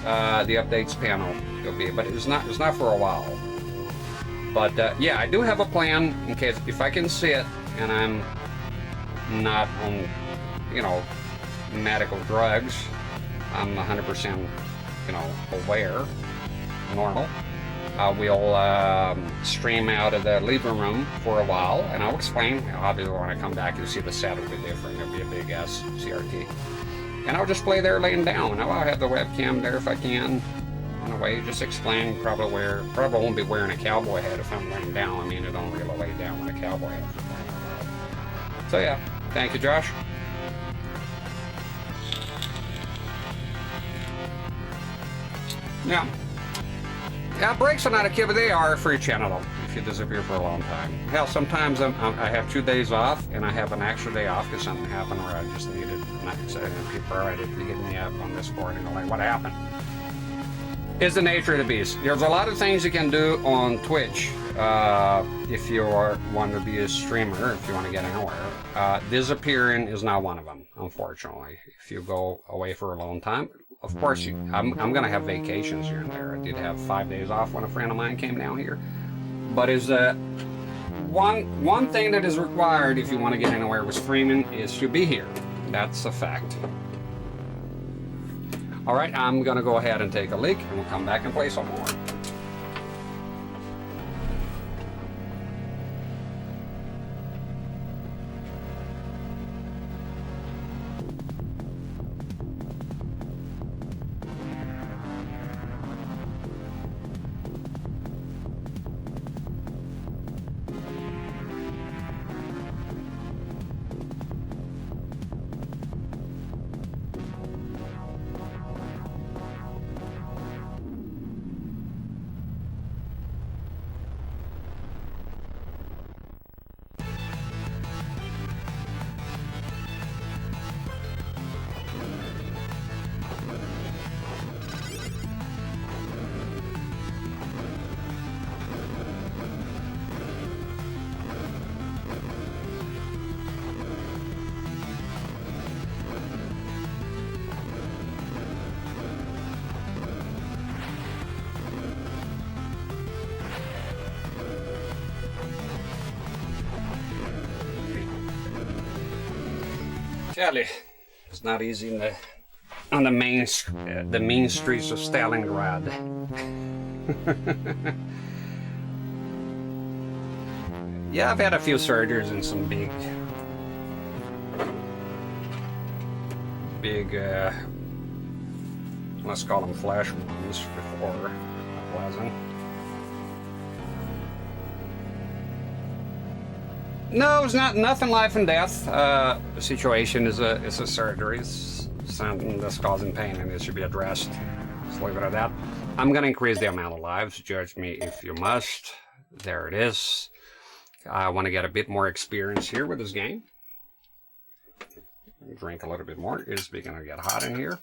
the updates panel will be, but it's not for a while. But yeah, I do have a plan in case if I can sit and I'm not on, medical drugs. I'm 100%, aware, normal. I will stream out of the living room for a while, and I'll explain. Obviously, when I come back, you'll see the set will be different. It'll be a big ass CRT, and I'll just play there laying down. I'll have the webcam there if I can. In a way, just explain. Probably won't be wearing a cowboy hat if I'm laying down. I mean, I don't really lay down with a cowboy hat. So yeah, thank you, Josh. Yeah, breaks are not a kid, but they are for your channel if you disappear for a long time. Hell, sometimes I have 2 days off, and I have an extra day off because something happened where I just needed. And like I said, people are already hitting me up on Discord and go like, "What happened?" It's the nature of the beast. There's a lot of things you can do on Twitch if you want to be a streamer, if you want to get anywhere. Disappearing is not one of them, unfortunately. If you go away for a long time, of course, I'm going to have vacations here and there. I did have 5 days off when a friend of mine came down here. But is one thing that is required if you want to get anywhere with streaming is to be here. That's a fact. All right, I'm going to go ahead and take a leak, and we'll come back and play some more. Kelly, it's not easy on the main streets of Stalingrad. Yeah, I've had a few surgeries and some big, let's call them flesh wounds before. Pleasant. No, it's nothing life and death. The situation is a surgery. It's something that's causing pain and it should be addressed. Just leave it at that. I'm gonna increase the amount of lives. Judge me if you must. There it is. I want to get a bit more experience here with this game. Drink a little bit more. It's beginning to get hot in here.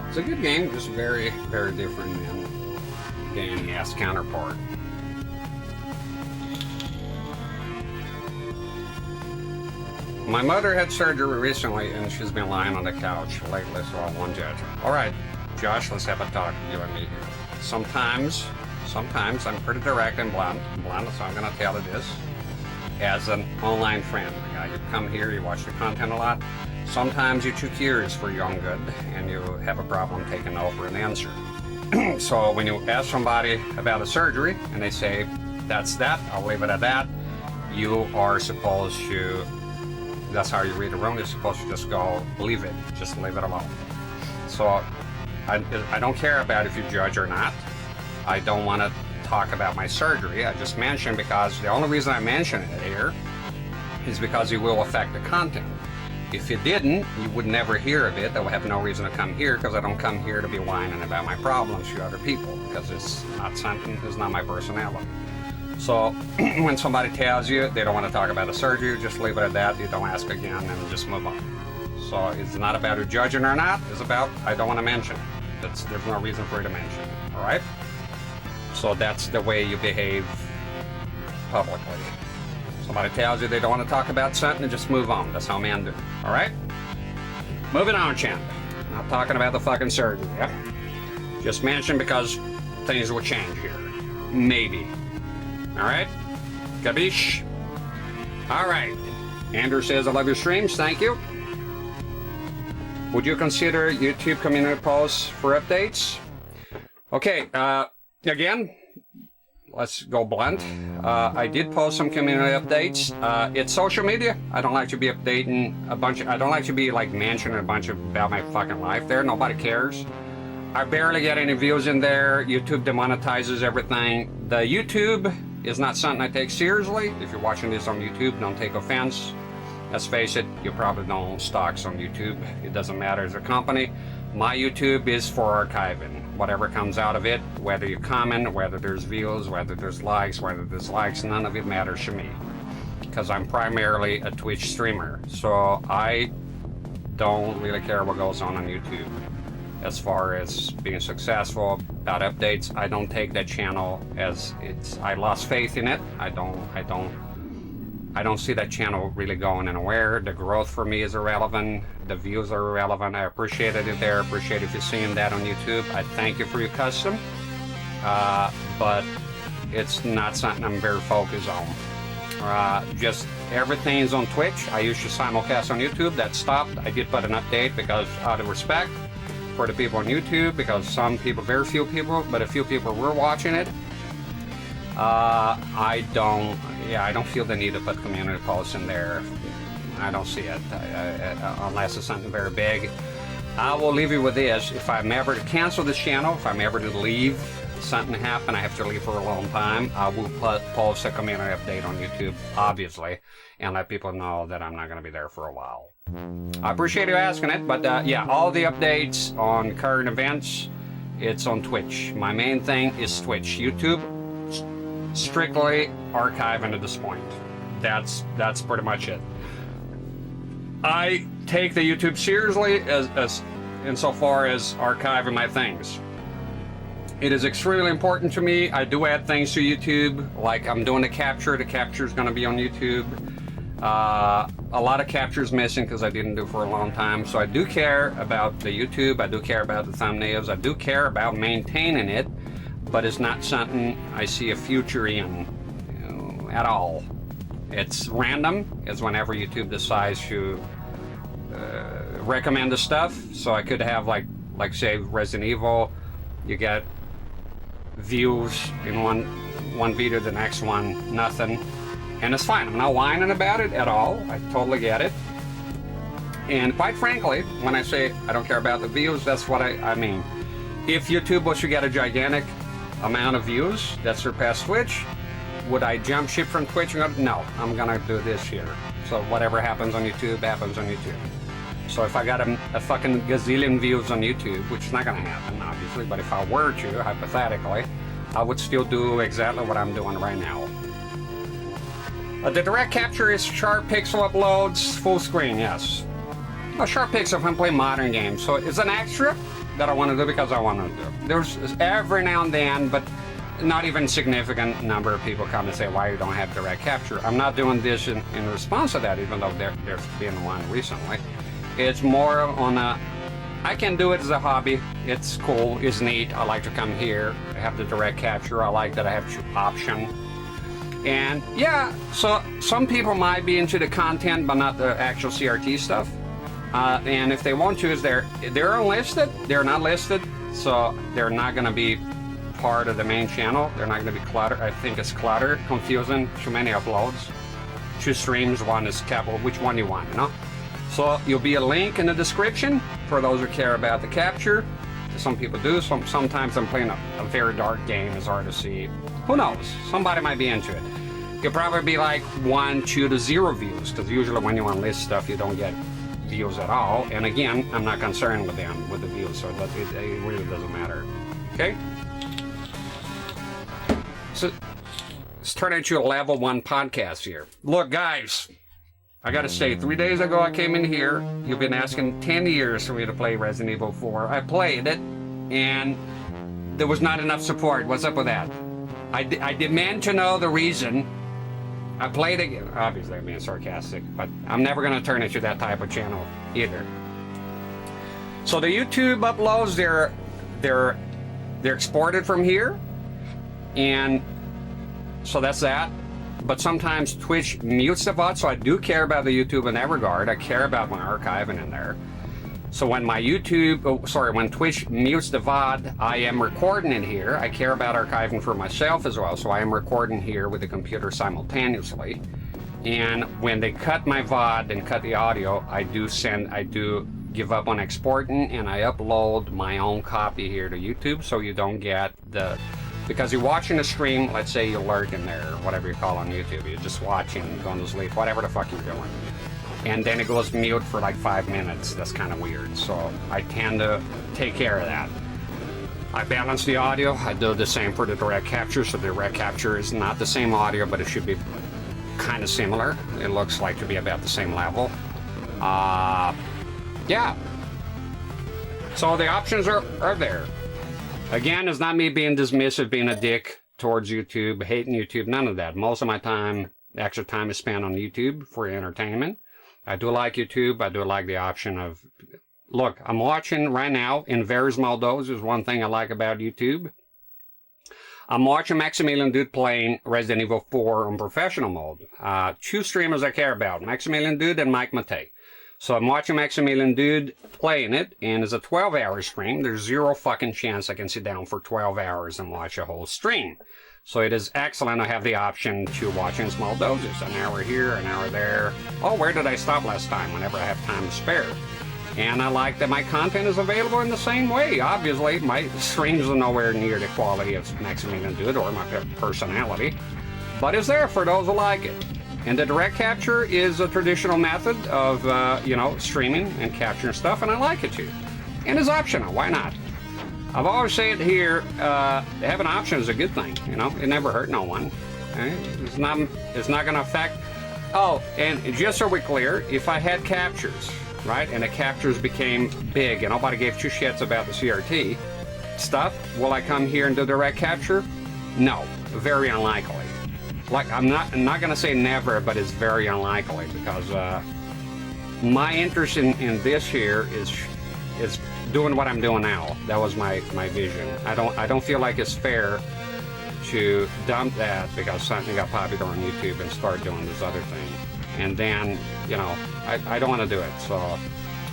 It's a good game, just very, very different than Danny's counterpart. My mother had surgery recently, and she's been lying on the couch lately, so I won't judge her. All right, Josh, let's have a talk, you and me here. Sometimes I'm pretty direct and blunt, so I'm going to tell you this. As an online friend, you come here, you watch the content a lot. Sometimes you're too curious for your own good, and you have a problem taking no for an answer. So when you ask somebody about a surgery, and they say, that's that, I'll leave it at that, you are supposed to, that's how you read the room, you're supposed to just go, leave it, just leave it alone. So I don't care about if you judge or not. I don't want to talk about my surgery. I just mention because the only reason I mention it here is because it will affect the content. If it didn't, you would never hear of it. I would have no reason to come here because I don't come here to be whining about my problems to other people because it's not something, it's not my personality. So when somebody tells you they don't want to talk about a surgery, just leave it at that. You don't ask again and just move on. So it's not about who judging or not. It's about I don't want to mention it. There's no reason for you to mention it. All right? So that's the way you behave publicly. Somebody tells you they don't want to talk about something, and just move on. That's how men do. All right? Moving on, champ. Not talking about the fucking surgery, yeah? Just mention because things will change here. Maybe. All right? Kabish? All right. Andrew says, I love your streams. Thank you. Would you consider YouTube community posts for updates? Okay, again, let's go blunt. I did post some community updates. It's social media. I don't like to be updating I don't like to be like mentioning a bunch about my fucking life there. Nobody cares. I barely get any views in there. YouTube demonetizes everything. The YouTube is not something I take seriously. If you're watching this on YouTube, don't take offense. Let's face it, you probably don't own stocks on YouTube. It doesn't matter as a company. My YouTube is for archiving. Whatever comes out of it, whether you comment, whether there's views, whether there's likes, whether there's likes, none of it matters to me. Because I'm primarily a Twitch streamer. So I don't really care what goes on YouTube. As far as being successful, about updates, I don't take that channel as I lost faith in it. I don't see that channel really going anywhere. The growth for me is irrelevant. The views are irrelevant. I appreciated it there. Appreciate if you're seeing that on YouTube. I thank you for your custom. But it's not something I'm very focused on. Just everything's on Twitch. I used to simulcast on YouTube. That stopped. I did put an update because out of respect for the people on YouTube, because some people, very few people, but a few people were watching it. I don't feel the need to put community posts in there. I don't see it, unless it's something very big. I will leave you with this. If I'm ever to cancel this channel, if I'm ever to leave, something happen, I have to leave for a long time, I will post a community update on YouTube, obviously, and let people know that I'm not going to be there for a while. I appreciate you asking it, but yeah, all the updates on current events, it's on Twitch. My main thing is Twitch. YouTube, strictly archiving at this point. That's pretty much it. I take the YouTube seriously as insofar as archiving my things. It is extremely important to me. I do add things to YouTube, like I'm doing the capture. The capture is going to be on YouTube. A lot of captures missing because I didn't do it for a long time. So I do care about the YouTube. I do care about the thumbnails. I do care about maintaining it, but it's not something I see a future in at all. It's random. It's whenever YouTube decides to recommend the stuff. So I could have like say Resident Evil, you get views in one video, the next one nothing, and it's fine. I'm not whining about it at all. I totally get it. And quite frankly, when I say I don't care about the views, that's what I mean. If YouTube was to get a gigantic amount of views that surpass Twitch, would I jump ship from Twitch? No, I'm gonna do this here. So whatever happens on YouTube, happens on YouTube. So if I got a fucking gazillion views on YouTube, which is not gonna happen, obviously, but if I were to, hypothetically, I would still do exactly what I'm doing right now. The direct capture is sharp pixel uploads, full screen, yes. Well, sharp pixel if I'm playing modern games, so it's an extra that I want to do because I want to do. There's every now and then, but not even significant number of people come and say why you don't have direct capture. I'm not doing this in response to that, even though there's been one recently. It's more on a, I can do it as a hobby. It's cool, it's neat. I like to come here, I have the direct capture. I like that I have option. And yeah, so some people might be into the content, but not the actual CRT stuff. And if they want to, they're unlisted. They're not listed, so they're not going to be part of the main channel. They're not going to be cluttered. I think it's cluttered, confusing, too many uploads. 2 streams, one is capital. Which one you want, you know? So you'll be a link in the description for those who care about the capture. Some people do. Sometimes I'm playing a very dark game. It's hard to see. Who knows? Somebody might be into it. You'll probably be like 1, 2 to 0 views, because usually when you unlist stuff, you don't get views at all. And again, I'm not concerned with them with the views, so it really doesn't matter. Okay. So let's turn into a level 1 podcast here. Look, guys, I gotta say, 3 days ago I came in here. You've been asking 10 years for me to play Resident Evil 4. I played it, and there was not enough support. What's up with that? I demand to know the reason. I played it. Obviously, I'm being sarcastic, but I'm never gonna turn into that type of channel either. So the YouTube uploads, they're exported from here, and so that's that. But sometimes Twitch mutes the VOD, so I do care about the YouTube in that regard. I care about my archiving in there. So when when Twitch mutes the VOD, I am recording it here. I care about archiving for myself as well, so I am recording here with the computer simultaneously. And when they cut my VOD and cut the audio, I do give up on exporting, and I upload my own copy here to YouTube, so you don't get because you're watching a stream, let's say you're lurking there, or whatever you call on YouTube, you're just watching, going to sleep, whatever the fuck you're doing. And then it goes mute for like 5 minutes. That's kind of weird. So I tend to take care of that. I balance the audio. I do the same for the direct capture. So the direct capture is not the same audio, but it should be kind of similar. It looks like to be about the same level. Yeah. So the options are there. Again, it's not me being dismissive, being a dick towards YouTube, hating YouTube, none of that. Most of my time, extra time is spent on YouTube for entertainment. I do like YouTube. I do like the option of, look, I'm watching right now in very small doses. One thing I like about YouTube. I'm watching Maximilian Dude playing Resident Evil 4 on professional mode. 2 streamers I care about, Maximilian Dude and Mike Matei. So I'm watching Maximilian Dude playing it, and it's a 12-hour stream. There's 0 fucking chance I can sit down for 12 hours and watch a whole stream. So it is excellent. I have the option to watch in small doses. An hour here, an hour there. Oh, where did I stop last time? Whenever I have time to spare. And I like that my content is available in the same way. Obviously, my streams are nowhere near the quality of Maximilian Dude or my personality. But it's there for those who like it. And the direct capture is a traditional method of, streaming and capturing stuff, and I like it too. And it's optional. Why not? I've always said here, having an option is a good thing. You know, it never hurt no one. Okay? It's not going to affect. Oh, and just so we're clear, if I had captures, right, and the captures became big, and nobody gave 2 shits about the CRT stuff, will I come here and do direct capture? No, very unlikely. Like I'm not going to say never, but it's very unlikely because my interest in this here is doing what I'm doing now. That was my vision. I don't feel like it's fair to dump that because something got popular on YouTube and start doing this other thing. And then, I don't want to do it. So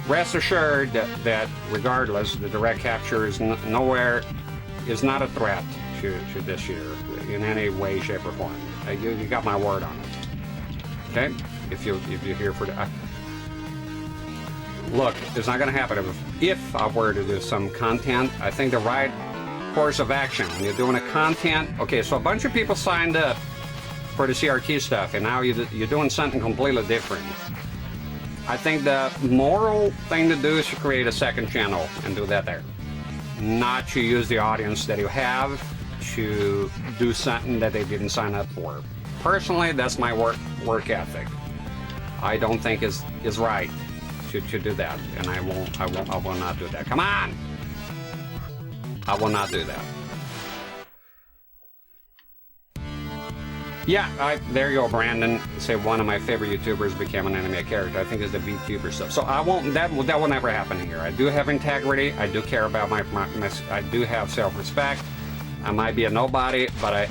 rest assured that regardless, the direct capture is not a threat to this year in any way, shape, or form. You got my word on it. Okay? If you're here for that. Look, it's not going to happen if I were to do some content. I think the right course of action. When you're doing a content, okay, so a bunch of people signed up for the CRT stuff, and now you're doing something completely different. I think the moral thing to do is to create a second channel and do that there. Not to use the audience that you have to do something that they didn't sign up for. Personally, that's my work ethic. I don't think is right to do that, and I will not do that. Come on! I will not do that. Yeah, there you go, Brandon. Say one of my favorite YouTubers became an anime character. I think it's the VTuber stuff. So I won't. That will never happen here. I do have integrity. I do care about my I do have self-respect. I might be a nobody, but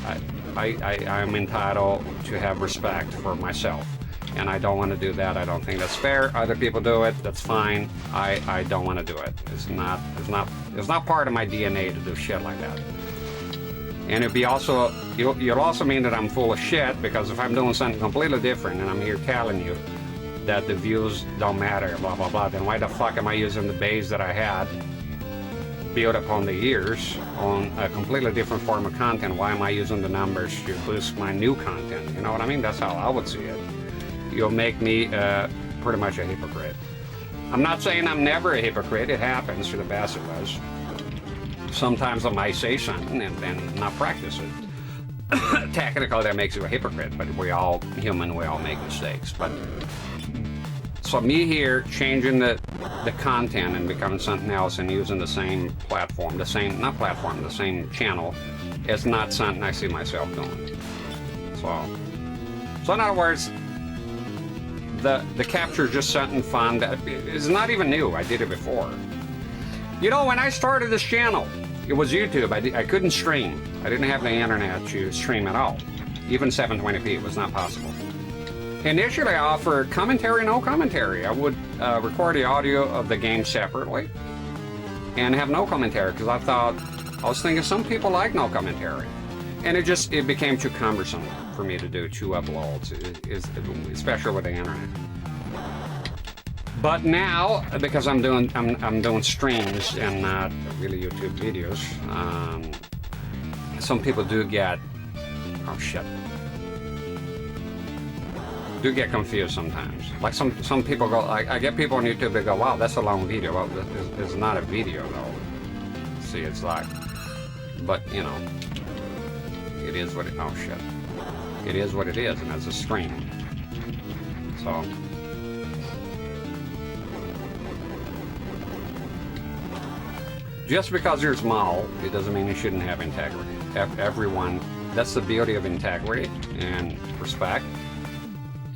I'm entitled to have respect for myself, and I don't want to do that. I don't think that's fair. Other people do it. That's fine. I don't want to do it. It's not part of my DNA to do shit like that. And it'd be also, you'll also mean that I'm full of shit, because if I'm doing something completely different and I'm here telling you that the views don't matter, blah, blah, blah, then why the fuck am I using the base that I had built upon the years on a completely different form of content? Why am I using the numbers to boost my new content? You know what I mean? That's how I would see it. You'll make me pretty much a hypocrite. I'm not saying I'm never a hypocrite. It happens to the best of us. Sometimes I might say something and then not practice it. Technically, that makes you a hypocrite, but we all human, we all make mistakes. But so me here changing the content and becoming something else and using the same platform, the same channel, is not something I see myself doing. So in other words, the capture is just something fun that is not even new. I did it before. You know, when I started this channel, it was YouTube. I couldn't stream. I didn't have the internet to stream at all. Even 720p was not possible. Initially, I offered commentary, no commentary. I would record the audio of the game separately and have no commentary, because I was thinking some people like no commentary. And it became too cumbersome for me to do 2 uploads, especially with the internet. But now, because I'm doing streams and not really YouTube videos, some people do get, oh shit, do get confused sometimes. Like some people go, I get people on YouTube that go, wow, that's a long video. Well, it's not a video though. See, it's like, but you know, it is what it, oh shit. It is what it is, and it's a stream. So. Just because you're small, it doesn't mean you shouldn't have integrity. Everyone, that's the beauty of integrity and respect.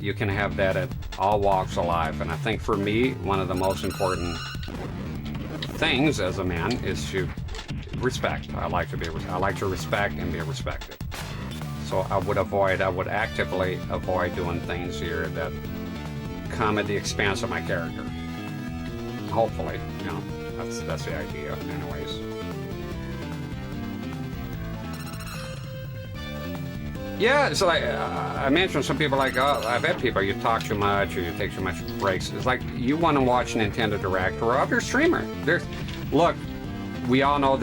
You can have that at all walks of life. And I think for me, one of the most important things as a man is to respect. I like to respect and be respected. So I would actively avoid doing things here that come at the expense of my character. Hopefully, you know. That's the idea, anyways. Yeah, so like I mentioned, some people like, oh, I've had people, you talk too much or you take too much breaks. It's like you want to watch Nintendo Direct or other streamer. Look, we all know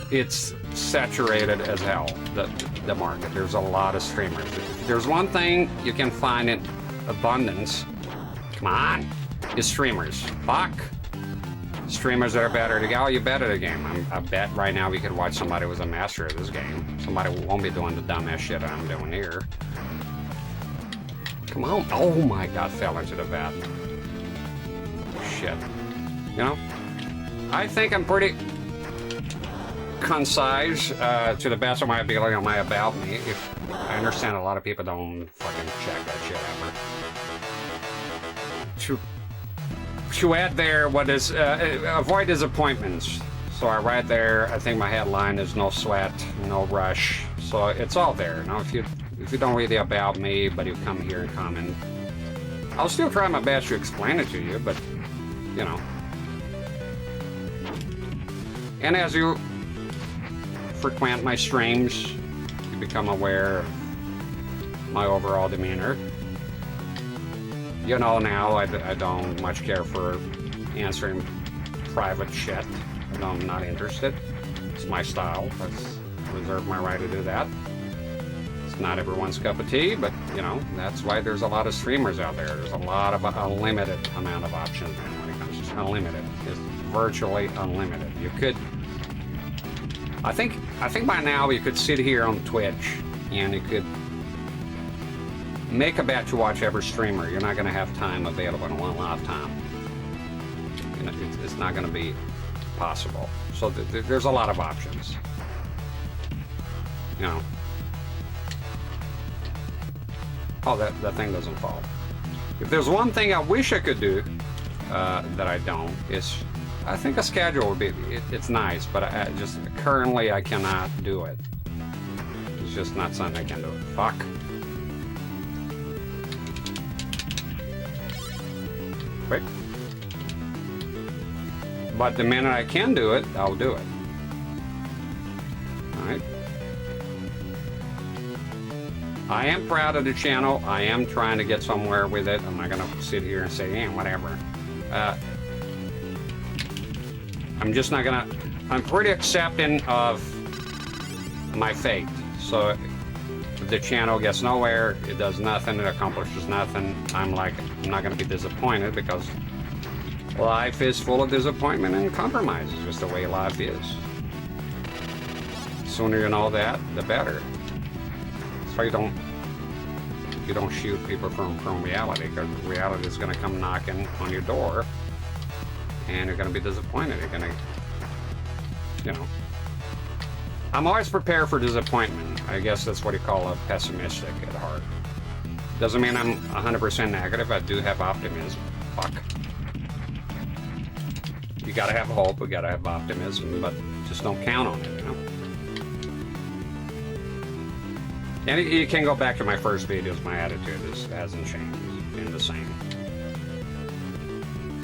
it's saturated as hell, the market. There's a lot of streamers. If there's one thing you can find in abundance, come on, is streamers. Fuck. Streamers that are better at the game. Oh, you're better at the game. I bet right now we could watch somebody who's a master of this game. Somebody who won't be doing the dumbass shit I'm doing here. Come on. Oh my god, fell into the vat. Shit. You know? I think I'm pretty concise to the best of my ability on my about me. If I understand a lot of people don't fucking check that shit ever. To add there, what is avoid disappointments. So I write there. I think my headline is no sweat, no rush. So it's all there. Now, if you don't read the about me, but you come here and comment, I'll still try my best to explain it to you. But you know, and as you frequent my streams, you become aware of my overall demeanor. You know, now I don't much care for answering private shit. I'm not interested. It's my style. I reserve my right to do that. It's not everyone's cup of tea, but you know, that's why there's a lot of streamers out there. There's a lot of unlimited amount of options, man, when it comes to unlimited. It's virtually unlimited. You could, I think by now you could sit here on Twitch and you could make a bet to watch every streamer. You're not going to have time available in one lifetime. You know, it's not going to be possible. So there's a lot of options. You know. Oh, that thing doesn't fall. If there's one thing I wish I could do that I don't, is I think a schedule would be, it's nice, but I just, currently I cannot do it. It's just not something I can do. Fuck. Quick. But the minute I can do it, I'll do it. Alright. I am proud of the channel. I am trying to get somewhere with it. I'm not going to sit here and say, eh, whatever. I'm just not going to... I'm pretty accepting of my fate. So if the channel gets nowhere, it does nothing, it accomplishes nothing, I'm not going to be disappointed, because life is full of disappointment and compromise. It's just the way life is. The sooner you know that, the better. So you don't shoot people from reality, because reality is going to come knocking on your door, and you're going to be disappointed. You're going to, you know. I'm always prepared for disappointment. I guess that's what you call a pessimistic at heart. Doesn't mean I'm 100% negative. I do have optimism. Fuck. You gotta have hope. We gotta have optimism, but just don't count on it, you know. And you can go back to my first videos. My attitude hasn't changed. It's been the same.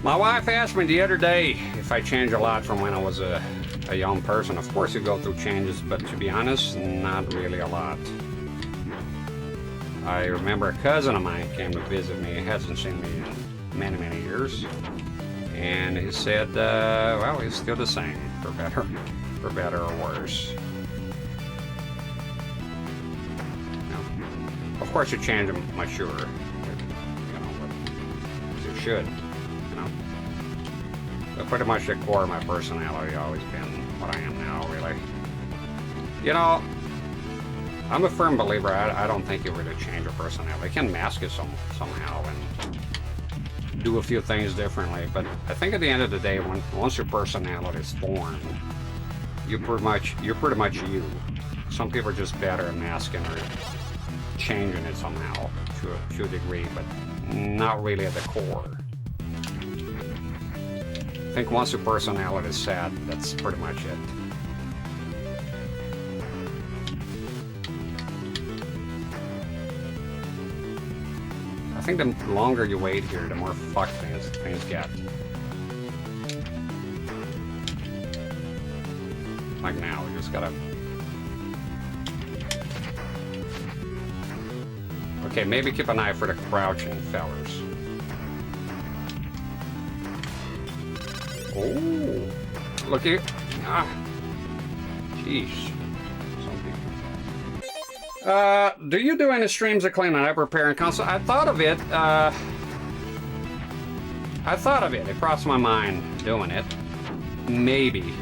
My wife asked me the other day if I changed a lot from when I was a young person. Of course you go through changes, but to be honest, not really a lot. I remember a cousin of mine came to visit me. He hasn't seen me in many, many years. And he said, well, he's still the same, for better or worse. Of course you change them, I'm sure. You know, but you should, you know. But pretty much the core of my personality always been what I am now, really. You know, I'm a firm believer. I don't think you really change your personality. You can mask it somehow and do a few things differently. But I think at the end of the day, once your personality is formed, you're pretty much you. Some people are just better at masking or changing it somehow to a degree, but not really at the core. I think once your personality is set, that's pretty much it. I think the longer you wait here, the more fucked things get. Like now, we just gotta... Okay, maybe keep an eye for the crouching fellers. Oh, look here. Ah, jeez. Do you do any streams of cleaning up, repairing console? I thought of it. It crossed my mind doing it. Maybe.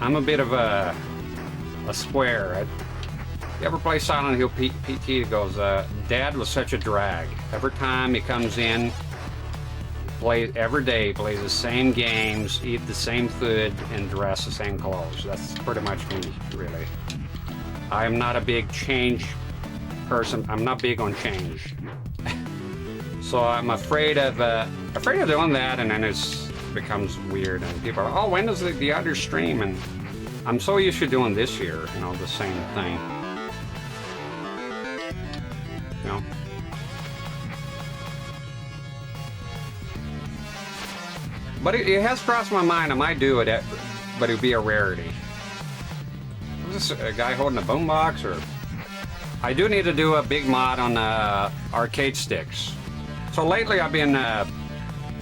I'm a bit of a square. You ever play Silent Hill PT? It goes, Dad was such a drag. Every time he comes in, every day, plays the same games, eat the same food, and dress the same clothes. That's pretty much me, really. I am not a big change person. I'm not big on change. So I'm afraid of doing that, and then it becomes weird, and people are, oh, when does the other stream? And I'm so used to doing this year, you know, the same thing. You know? But it has crossed my mind. I might do it, but it would be a rarity. Is this a guy holding a boombox, or? I do need to do a big mod on arcade sticks. So lately I've been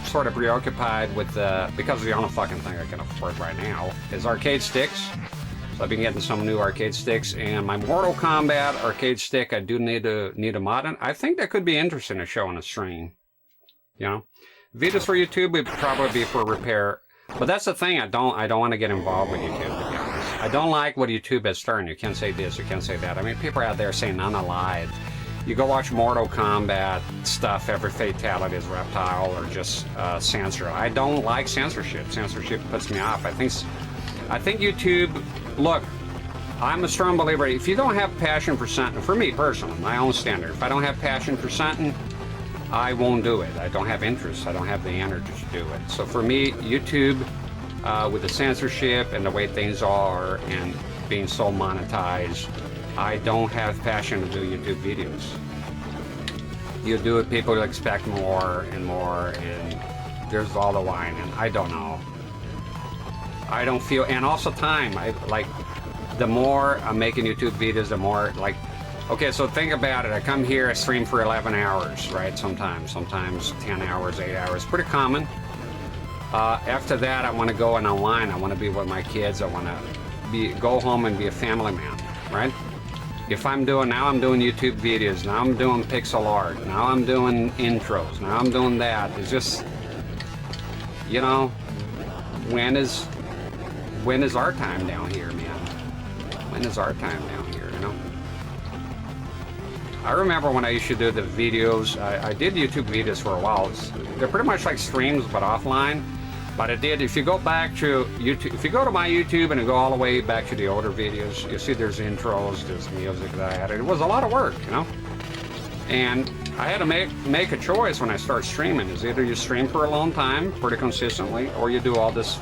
sort of preoccupied with, because the only fucking thing I can afford right now is arcade sticks. So I've been getting some new arcade sticks, and my Mortal Kombat arcade stick I do need a mod on. I think that could be interesting to show on a stream. You know, videos for YouTube would probably be for repair, but that's the thing. I don't want to get involved with YouTube, to be honest. I don't like what YouTube has turned. You can't say this, you can't say that. I mean, people are out there saying unalive. You go watch Mortal Kombat stuff, every fatality is reptile or just censor. I don't like censorship. Censorship puts me off. I think YouTube, look, I'm a strong believer, if you don't have passion for something, for me personally, my own standard, if I don't have passion for something, I won't do it. I don't have interest. I don't have the energy to do it. So for me, YouTube, with the censorship and the way things are and being so monetized, I don't have passion to do YouTube videos. You do it, people expect more and more, and there's all the whine, and I don't know. I don't feel, and also time. The more I'm making YouTube videos, the more, like, okay, so think about it. I come here, I stream for 11 hours, right? Sometimes 10 hours, 8 hours, pretty common. After that, I want to go and unwind. I want to be with my kids. I want to go home and be a family man, right? If I'm doing YouTube videos, now I'm doing pixel art, now I'm doing intros, now I'm doing that. It's just, you know, when is our time down here, man? When is our time down here, you know? I remember when I used to do the videos, I did YouTube videos for a while. They're pretty much like streams, but offline. But I did, if you go back to YouTube, if you go to my YouTube and go all the way back to the older videos, you see there's intros, there's music that I added. It was a lot of work, you know? And I had to make a choice when I start streaming. Is either you stream for a long time, pretty consistently, or you do all this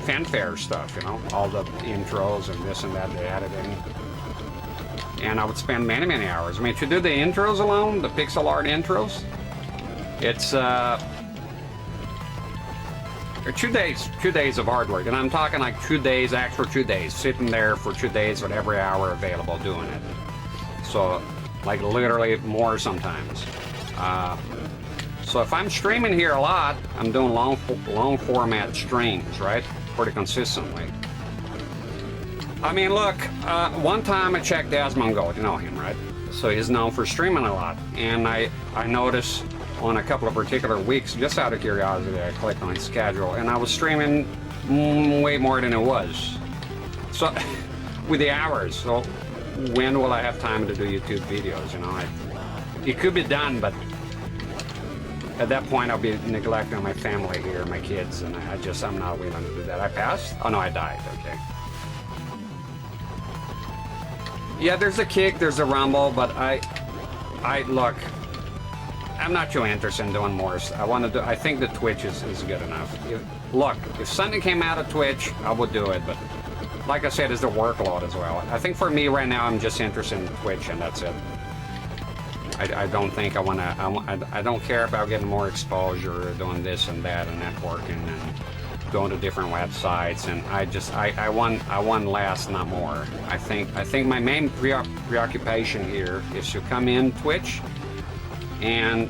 fanfare stuff, you know? All the intros and this and that they added in. And I would spend many, many hours. I mean, to do the intros alone, the pixel art intros, it's, 2 days of hard work, and I'm talking like 2 days, actual 2 days, sitting there for 2 days with every hour available doing it. So, like literally more sometimes. So if I'm streaming here a lot, I'm doing long format streams, right? Pretty consistently. I mean, look, one time I checked Asmongold, you know him, right? So he's known for streaming a lot, and I noticed on a couple of particular weeks, just out of curiosity, I clicked on his schedule, and I was streaming way more than it was. So, with the hours, so when will I have time to do YouTube videos, you know? It could be done, but at that point I'll be neglecting my family here, my kids, and I'm not willing to do that. I passed? Oh no, I died, okay. Yeah, there's a kick, there's a rumble, but look, I'm not too interested in doing more. I think the Twitch is good enough. If something came out of Twitch, I would do it, but like I said, it's the workload as well. I think for me right now, I'm just interested in Twitch, and that's it. I don't think I don't care about getting more exposure, or doing this and that, and networking, and going to different websites, and I want less, not more. I think my main preoccupation here is to come in Twitch and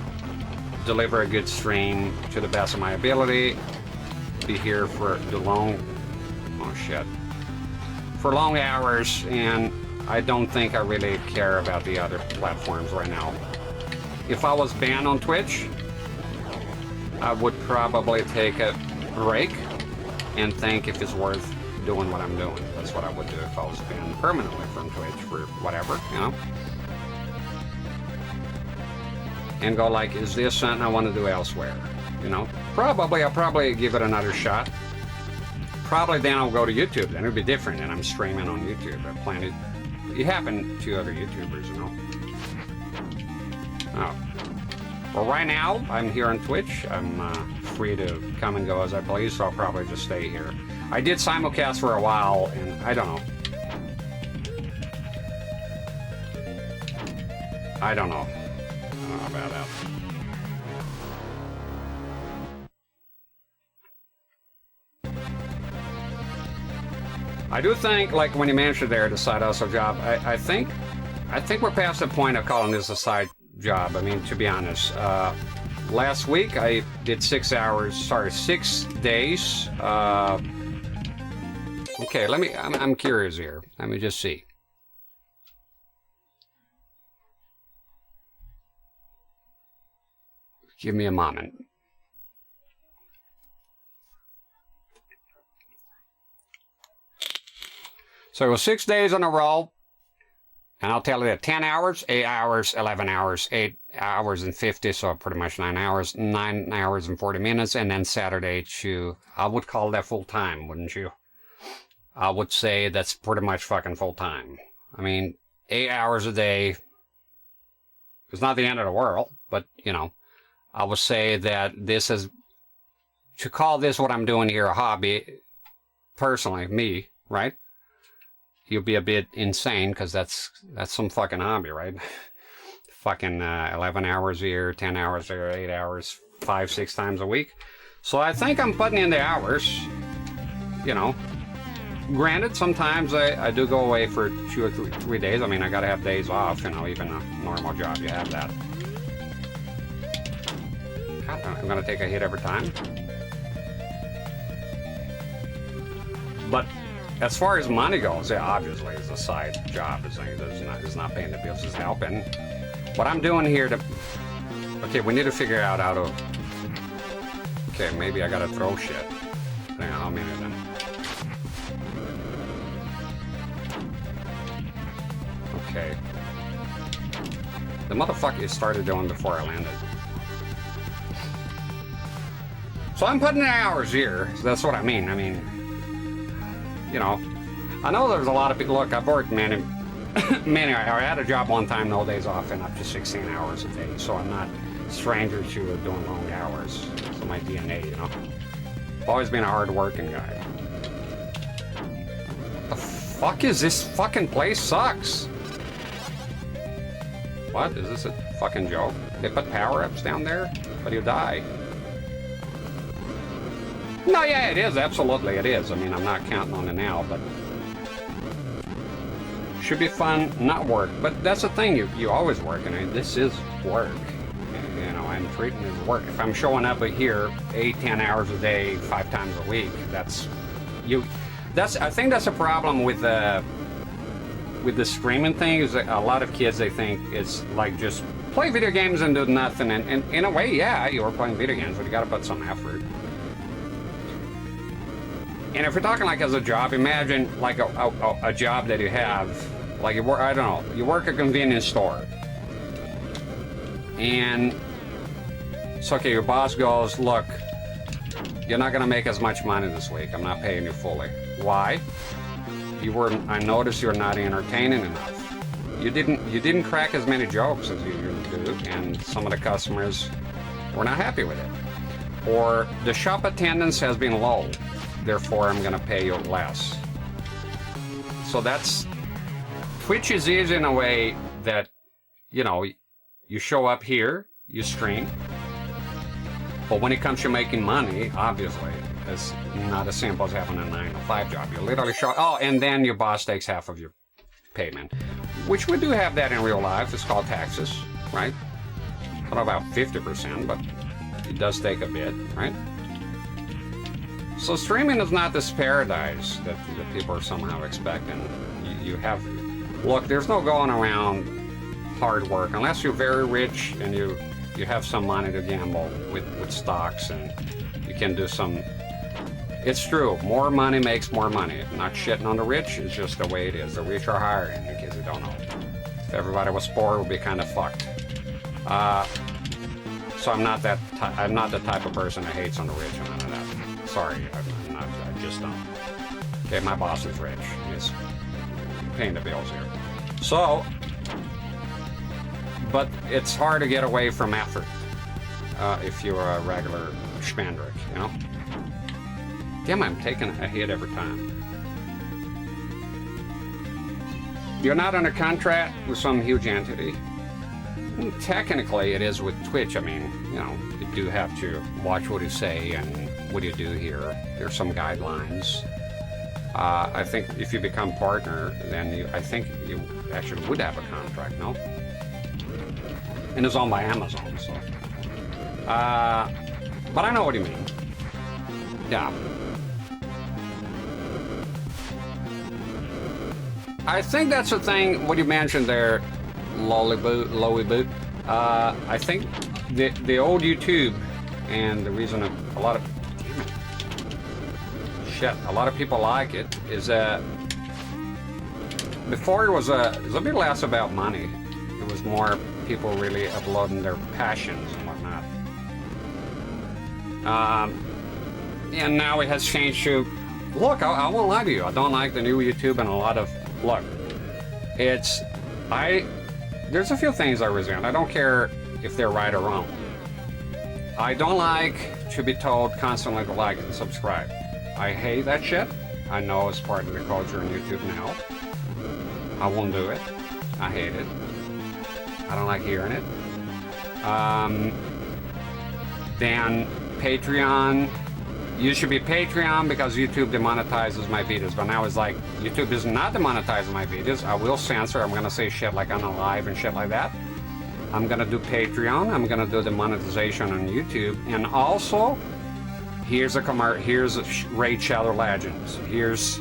deliver a good stream to the best of my ability, be here for the long hours, and I don't think I really care about the other platforms right now. If I was banned on Twitch, I would probably take a break and think if it's worth doing what I'm doing. That's what I would do if I was banned permanently from Twitch for whatever, you know? And go like, is this something I want to do elsewhere? You know, I'll probably give it another shot. Probably then I'll go to YouTube. Then it'll be different, and I'm streaming on YouTube. It happened to other YouTubers, you know. Oh. Well, right now I'm here on Twitch. I'm free to come and go as I please, so I'll probably just stay here. I did simulcast for a while, and I don't know. I don't know about that. I do think, like, when you mentioned there, the side hustle job, I think we're past the point of calling this a side job. I mean, to be honest, Last week I did 6 days. Okay, I'm curious here. Let me just see. Give me a moment. So it was 6 days in a row. And I'll tell you that 10 hours, 8 hours, 11 hours, 8 hours and 50, so pretty much 9 hours, 9 hours and 40 minutes, and then Saturday I would call that full time, wouldn't you? I would say that's pretty much fucking full time. I mean, 8 hours a day is not the end of the world, but, you know, I would say that to call this what I'm doing here a hobby, personally, me, right? You'll be a bit insane, because that's some fucking hobby, right? Fucking 11 hours here, 10 hours there, 8 hours, 5, 6 times a week. So I think I'm putting in the hours, you know. Granted, sometimes I do go away for 2 or 3 days. I mean, I gotta have days off, you know, even a normal job, you have that. God, I'm gonna take a hit every time. But as far as money goes, yeah, obviously it's a side job. It's not paying the bills, it's helping. What I'm doing here okay, we need to figure out how to, okay, maybe I gotta throw shit. I don't know how many of them. Okay. The motherfucker started doing before I landed. So I'm putting in hours here, so that's what I mean. I mean, you know, I know there's a lot of people. Look, I've worked many. I had a job one time, no days off, and up to 16 hours a day. So I'm not a stranger to doing long hours. It's my DNA, you know. I've always been a hard-working guy. The fuck is this fucking place? Sucks. What is this, a fucking joke? They put power-ups down there, but you die. No, yeah, it is. Absolutely, it is. I mean, I'm not counting on it now, but should be fun, not work. But that's the thing. You always work, and I mean, this is work. You know, I'm treating it as work. If I'm showing up here 8, 10 hours a day, 5 times a week, that's you. I think that's a problem with the streaming thing. Is a lot of kids, they think it's like just play video games and do nothing. And in a way, yeah, you're playing video games, but you got to put some effort. And if you're talking like as a job, imagine like a job that you have, like you work, I don't know, you work at a convenience store. And it's okay, your boss goes, look, you're not gonna make as much money this week. I'm not paying you fully. Why? I noticed you're not entertaining enough. You didn't crack as many jokes as you usually do, and some of the customers were not happy with it. Or the shop attendance has been low. Therefore, I'm going to pay you less. So Twitch is easy in a way that, you know, you show up here, you stream. But when it comes to making money, obviously, it's not as simple as having a 9-to-5 job. You literally and then your boss takes half of your payment. Which we do have that in real life. It's called taxes, right? I don't know about 50%, but it does take a bit, right? So streaming is not this paradise that people are somehow expecting. Look, there's no going around hard work unless you're very rich and you have some money to gamble with stocks, and you can do some. It's true, more money makes more money. Not shitting on the rich, it's just the way it is. The rich are hiring, in case you don't know. If everybody was poor, it would be kind of fucked. So I'm not the type of person that hates on the rich and none of that. Sorry, I'm not. I just don't. Okay, my boss is rich. He's paying the bills here. So, but it's hard to get away from effort if you're a regular schmandrick, you know? Damn, I'm taking a hit every time. You're not under contract with some huge entity. Technically, it is with Twitch. I mean, you know, you do have to watch what you say and what do you do here. There's some guidelines. I think if you become partner, then I think you actually would have a contract, no? And it's owned by Amazon, so. But I know what you mean. Yeah. I think that's the thing, what you mentioned there, Lowy Boot. I think the old YouTube, and the reason a lot of people like it is that before it was a bit less about money. It was more people really uploading their passions and whatnot. And now it has changed to, look, I won't lie to you, I don't like the new YouTube, and a lot of, look, there's a few things I resent. I don't care if they're right or wrong. I don't like to be told constantly to like and subscribe. I hate that shit. I know it's part of the culture on YouTube now. I won't do it. I hate it. I don't like hearing it. Then Patreon. You should be Patreon because YouTube demonetizes my videos. But now it's like, YouTube is not demonetizing my videos. I will censor. I'm going to say shit like on a live and shit like that. I'm going to do Patreon. I'm going to do the monetization on YouTube. And also, here's Raid Shadow Legends. Here's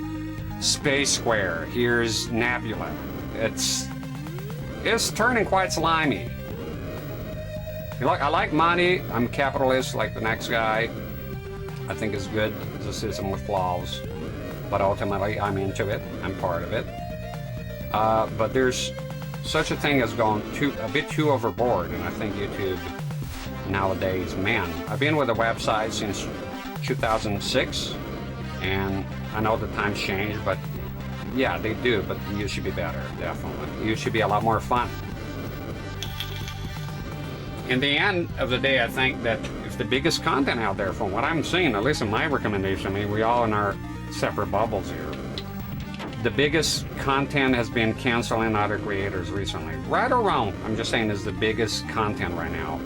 Space Square. Here's Nebula. It's turning quite slimy. Look, I like money. I'm a capitalist like the next guy. I think it's good. It's a system with flaws. But ultimately, I'm into it. I'm part of it. But there's such a thing as gone a bit too overboard. And I think YouTube nowadays, man, I've been with the website since 2006. And I know the times change, but yeah, they do. But you should be better, definitely. You should be a lot more fun. In the end of the day, I think that if the biggest content out there, from what I'm seeing, at least in my recommendation, I mean, we all in our separate bubbles here, the biggest content has been canceling other creators recently. Right or wrong, I'm just saying is the biggest content right now.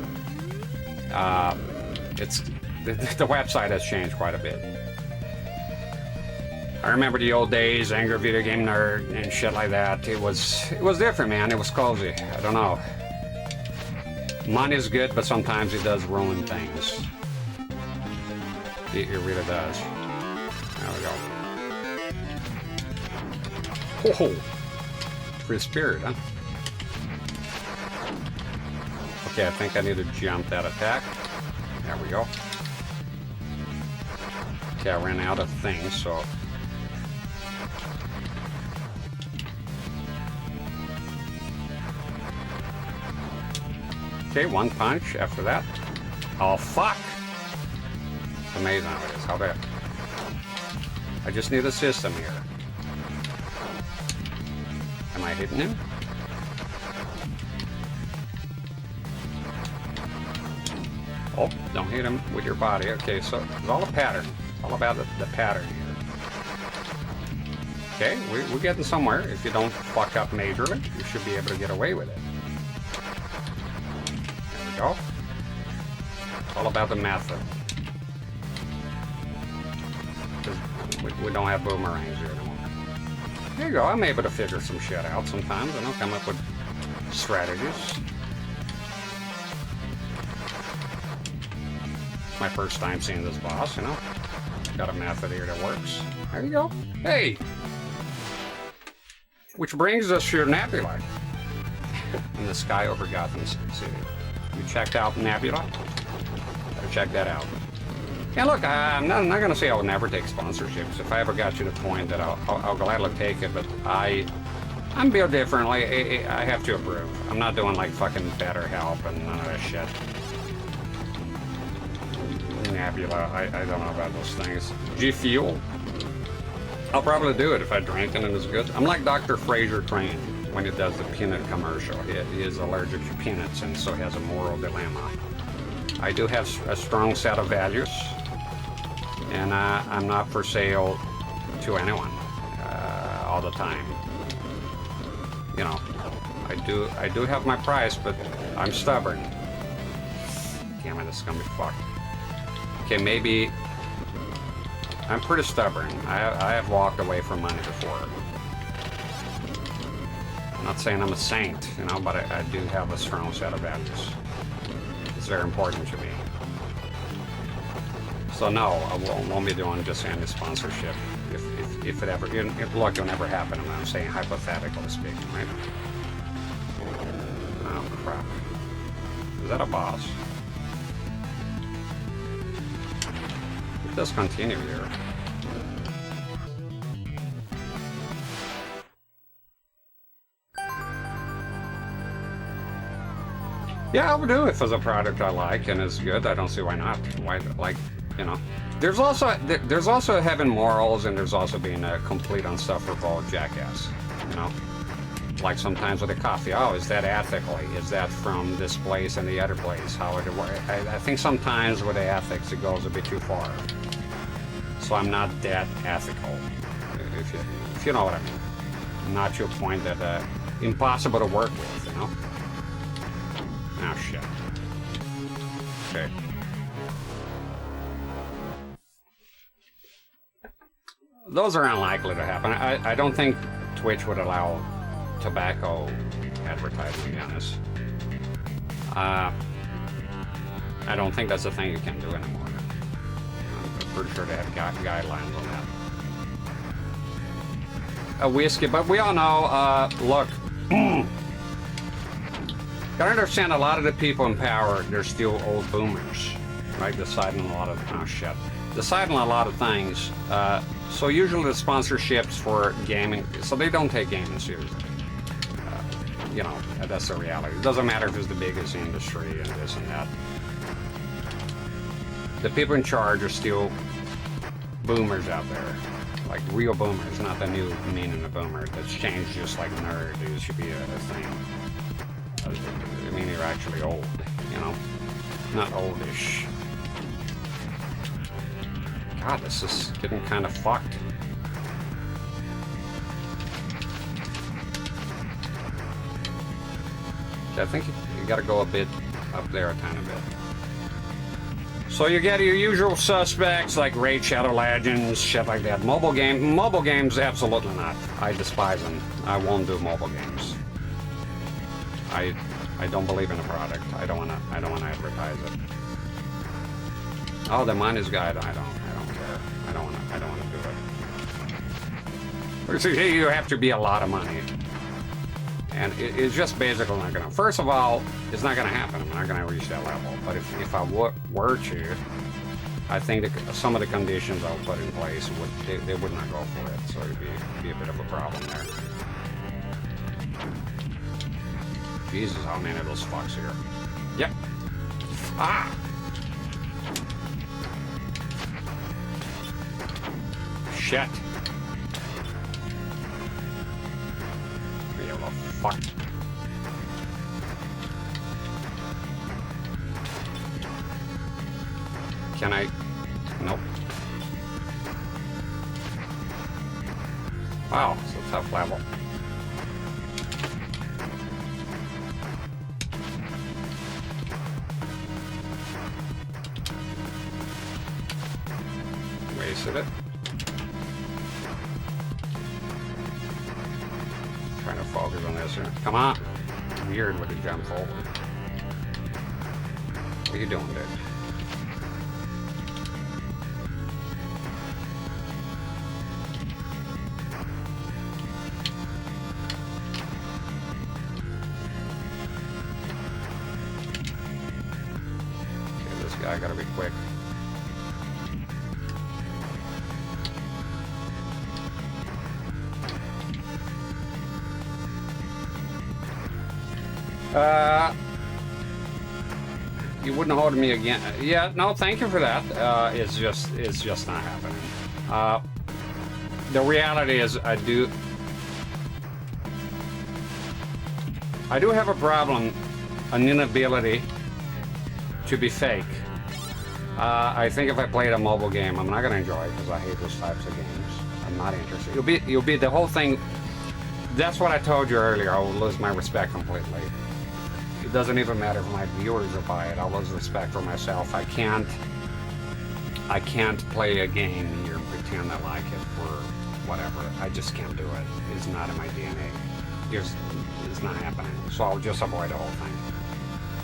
The website has changed quite a bit. I remember the old days, Angry Video Game Nerd and shit like that. It was different, man. It was cozy. I don't know. Money is good, but sometimes it does ruin things. It really does. There we go. Oh, free spirit, huh? Okay, I think I need to jump that attack. There we go. Okay, I ran out of things, so... Okay, one punch after that. Oh, fuck! It's amazing how it is. How bad? I just need a system here. Am I hitting him? Oh, don't hit him with your body. Okay, so it's all a pattern. It's all about the pattern here. Okay, we're getting somewhere. If you don't fuck up majorly, you should be able to get away with it. Go. It's all about the method. We don't have boomerangs here anymore. There you go. I'm able to figure some shit out sometimes. I don't come up with strategies. It's my first time seeing this boss, you know. Got a method here that works. There you go. Hey! Which brings us to Nebula. In the sky over Gotham City. You checked out Nebula? Better check that out. Yeah, look, I'm not going to say I would never take sponsorships. If I ever got to the point that I'll gladly take it, but I'm built differently. I have to approve. I'm not doing like fucking BetterHelp and none of that shit. Nebula, I don't know about those things. G Fuel? I'll probably do it if I drink and it is good. I'm like Dr. Fraser Crane when he does the peanut commercial. He is allergic to peanuts and so he has a moral dilemma. I do have a strong set of values and I'm not for sale to anyone all the time. You know, I do have my price, but I'm stubborn. Damn it, this is gonna be fucked. Okay, maybe I'm pretty stubborn. I have walked away from money before. I'm not saying I'm a saint, you know, but I do have a strong set of values. It's very important to me. So no, I won't be doing just any sponsorship. If it ever, look, it'll never happen. I'm saying hypothetically speaking, right? Oh crap! Is that a boss? Let's continue here. Yeah, I'll do it if it's a product I like and is good. I don't see why not. Why, like, you know. There's also having morals, and there's also being a complete insufferable jackass. You know, like sometimes with a coffee. Oh, is that ethically? Is that from this place and the other place? How it work? I think sometimes with the ethics it goes a bit too far. So I'm not that ethical, if you know what I mean. Not to a point that impossible to work with, you know. Oh shit. Okay. Those are unlikely to happen. I don't think Twitch would allow tobacco advertising, to be honest. I don't think that's a thing you can do anymore. I'm pretty sure they have guidelines on that. A whiskey, but we all know, look, gotta understand a lot of the people in power, they're still old boomers, right? Deciding a lot of, oh shit. Deciding a lot of things. So usually the sponsorships for gaming, so they don't take gaming seriously. You know, that's the reality. It doesn't matter if it's the biggest industry and this and that. The people in charge are still boomers out there. Like real boomers, not the new meaning of boomer. That's changed just like nerd. It should be a thing. I mean, you're actually old, you know? Not oldish. God, this is getting kind of fucked. Okay, I think you gotta go a bit up there a tiny bit. So you get your usual suspects like Raid Shadow Legends, shit like that. Mobile games, absolutely not. I despise them. I won't do mobile games. I don't believe in the product. I don't wanna advertise it. Oh, the money's guide. I don't care. I don't wanna do it. So you have to be a lot of money, and it's just basically not gonna. First of all, it's not gonna happen. I'm not gonna reach that level. But if I were to, I think that some of the conditions I'll put in place they would not go for it. So it'd be a bit of a problem there. Jesus, how many of those fucks here? Yep. Ah! Shit. What the fuck? Can I? Nope. Wow, it's a tough level. Wasted it. Trying to focus on this here. Come on. Weird with the jump forward. What are you doing, dude? Okay, this guy gotta be quick. You wouldn't hold me again. Yeah, no, thank you for that. It's just not happening. The reality is, I do have a problem, an inability to be fake. I think if I played a mobile game, I'm not gonna enjoy it because I hate those types of games. I'm not interested. You'll be the whole thing. That's what I told you earlier. I will lose my respect completely. It doesn't even matter if my viewers will buy it. I'll lose respect for myself. I can't play a game here and pretend I like it for whatever. I just can't do it. It's not in my DNA. It's not happening. So I'll just avoid the whole thing.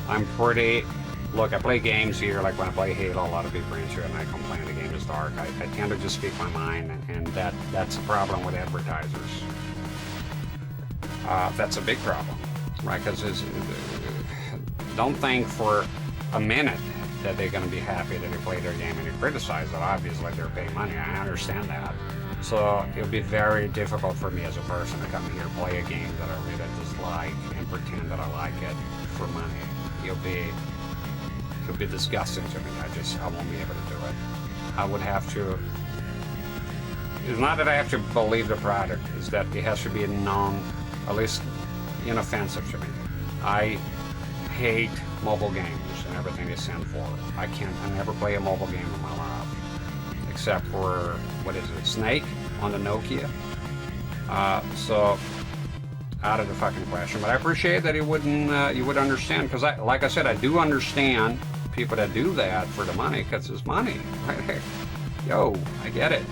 I'm pretty look, I play games here, like when I play Halo, a lot of people answer and I complain the game is dark. I tend to just speak my mind, and that's a problem with advertisers. That's a big problem, right? Because don't think for a minute that they're going to be happy that they play their game and they criticize it. Obviously, they're paying money. I understand that. So it'll be very difficult for me as a person to come here, play a game that I really dislike, and pretend that I like it for money. It'll be disgusting to me. I won't be able to do it. I would have to. It's not that I have to believe the product. It's that it has to be at least inoffensive to me. I hate mobile games and everything they stand for. I never play a mobile game in my life, except for, what is it, Snake on the Nokia. So out of the fucking question. But I appreciate that you would understand, because like I said, I do understand people that do that for the money, because it's money, right? Yo, I get it.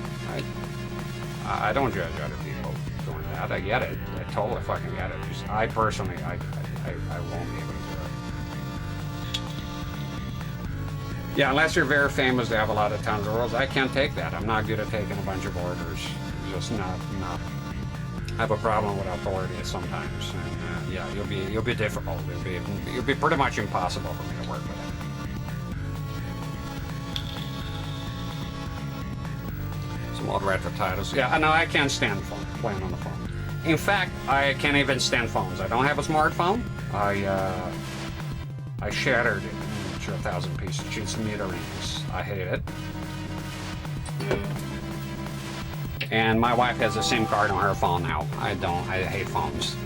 I don't judge other people doing that. I get it. I totally fucking get it. Just, I personally, I won't be able to do it. Yeah, unless you're very famous, they have a lot of tons of orders. I can't take that. I'm not good at taking a bunch of orders. Just not. I have a problem with authority sometimes, and yeah, you'll be difficult. You'll be pretty much impossible for me to work with it. Some old retro titles. Yeah, no, I can't stand playing on the phone. In fact, I can't even stand phones. I don't have a smartphone. I shattered it into 1,000 pieces. Sheets smithereens. I hate it. And my wife has a SIM card on her phone now. I don't. I hate phones.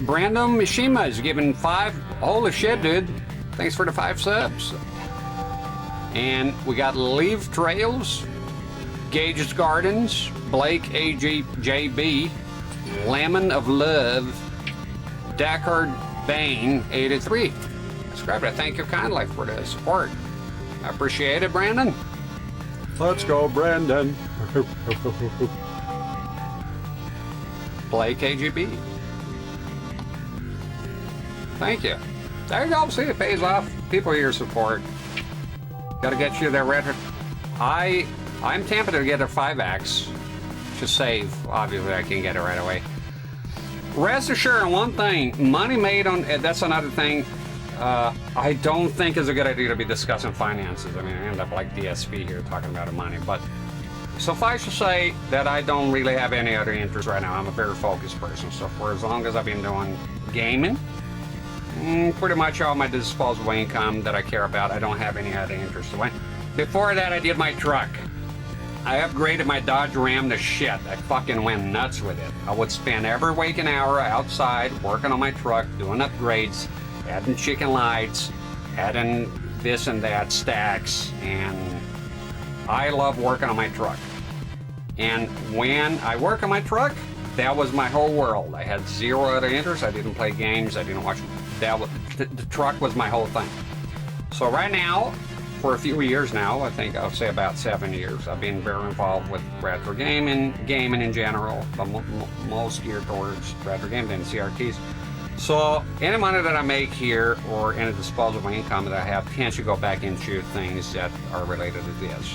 Brandon Mishima is giving 5. Holy shit, dude. Thanks for the 5 subs. And we got Leaf Trails, Gage's Gardens, Blake AJB, Lemon of Love, Deckard Bain 83. Subscribe. I thank you kindly for the support. I appreciate it, Brandon. Let's go, Brandon. Blake AGB. Thank you. There you go. See, it pays off. People here support. Gotta get you that retro. I'm tempted to get a 5X to save. Obviously, I can't get it right away. Rest assured, one thing, money made on, that's another thing, I don't think is a good idea to be discussing finances. I mean, I end up like DSP here talking about the money, but suffice to say that I don't really have any other interest right now. I'm a very focused person, so for as long as I've been doing gaming, pretty much all my disposable income that I care about, I don't have any other interest. Before that, I did my truck. I upgraded my Dodge Ram to shit. I fucking went nuts with it. I would spend every waking hour outside working on my truck, doing upgrades, adding chicken lights, adding this and that, stacks, and I love working on my truck. And when I work on my truck, that was my whole world. I had zero other interests. I didn't play games. I didn't watch. The truck was my whole thing. So right now, for a few years now, I think I'll say about 7 years, I've been very involved with retro gaming in general, but most geared towards retro gaming and CRTs. So any money that I make here or any disposable income that I have tends to go back into things that are related to this.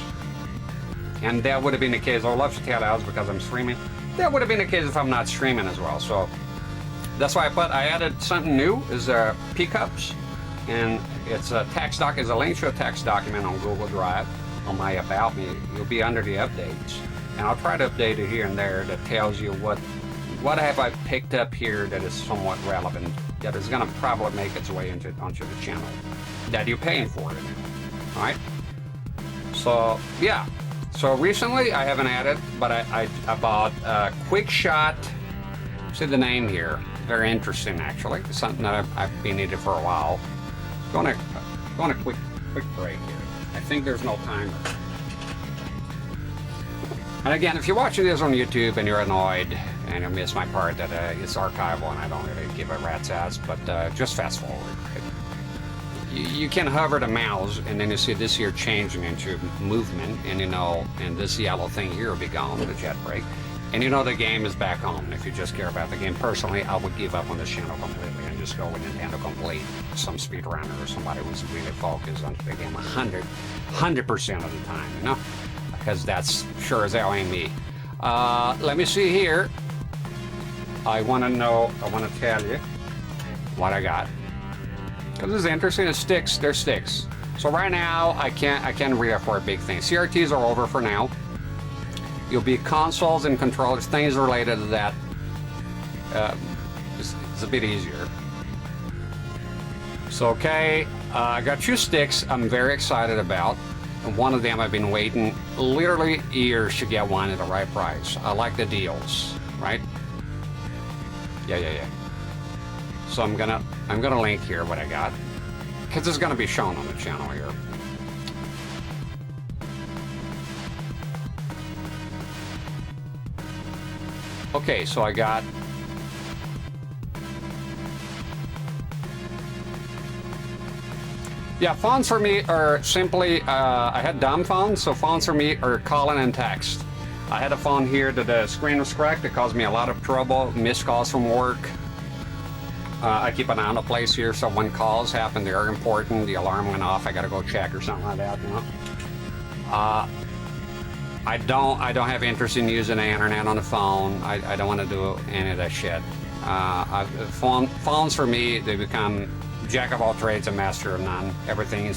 And that would have been the case. I would love to tell you because I'm streaming. That would have been the case if I'm not streaming as well. So that's why I added something new, is pickups. And it's a text doc, is a link to a text document on Google Drive on my About Me. It'll be under the updates. And I'll try to update it here and there that tells you what have I picked up here that is somewhat relevant, that is going to probably make its way onto the channel that you're paying for it. All right? So, yeah. So recently, I haven't added, but I bought a Quick Shot. See the name here. Very interesting, actually. It's something that I've been needed for a while. Going a quick break here. I think there's no timer. And again, if you're watching this on YouTube and you're annoyed and you miss my part that it's archival and I don't really give a rat's ass, but just fast forward. You can hover the mouse and then you see this here changing into movement, and and this yellow thing here will be gone, the jet brake. And the game is back on. If you just care about the game, personally, I would give up on this channel completely and just go with Nintendo Complete. Some speedrunner or somebody who's really focused on the game 100% of the time, you know? Because that's sure as hell ain't me. Let me see here. I want to tell you what I got. Because it's interesting, it's sticks, they're sticks. So right now, I can't really afford big things. CRTs are over for now. You'll be consoles and controllers, things related to that. It's a bit easier. So okay, I got 2 sticks I'm very excited about. And one of them I've been waiting literally years to get one at the right price. I like the deals, right? Yeah. So I'm gonna link here what I got, because it's gonna be shown on the channel here. Okay, so I got phones for me are simply I had dumb phones, so phones for me are calling and text. I had a phone here that the screen was cracked. It caused me a lot of trouble, missed calls from work. I keep an eye on the place here, so when calls happen, they are important. The alarm went off, I gotta go check or something like that, you know. I don't have interest in using the internet on the phone. I don't want to do any of that shit. Phones for me, they become jack of all trades and master of none. Everything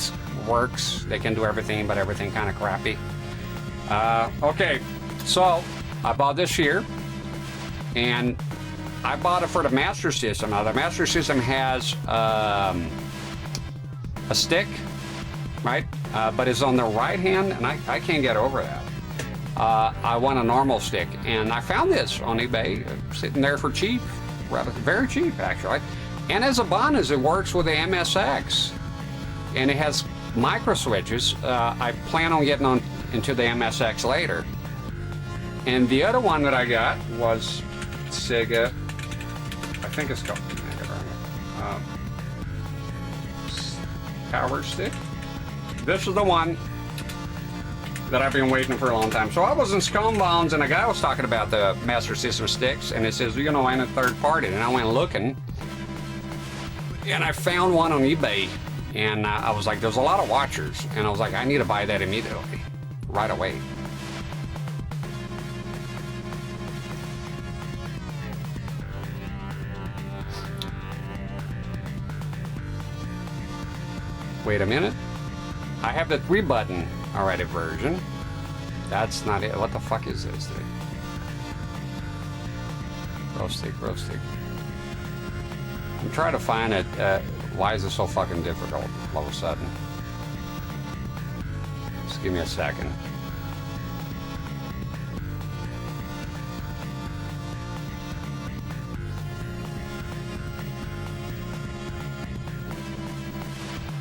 works. They can do everything, but everything kind of crappy. Okay, so I bought this here, and I bought it for the Master System. Now the Master System has a stick, right? But it's on the right hand, and I can't get over that. I want a normal stick, and I found this on eBay, sitting there for cheap, rather very cheap actually. And as a bonus, it works with the MSX, and it has micro switches. I plan on getting on into the MSX later. And the other one that I got was Sega. I think it's called Power Stick. This is the one that I've been waiting for a long time. So I was in Scone Bones, and a guy was talking about the Master System sticks, and it says, you know, I'm a third party. And I went looking, and I found one on eBay, and I was like, there's a lot of watchers, and I was like, I need to buy that immediately, right away. Wait a minute. I have the 3-button already version. That's not it. What the fuck is this thing? Row stick. I'm trying to find it. Why is it so fucking difficult all of a sudden? Just give me a second.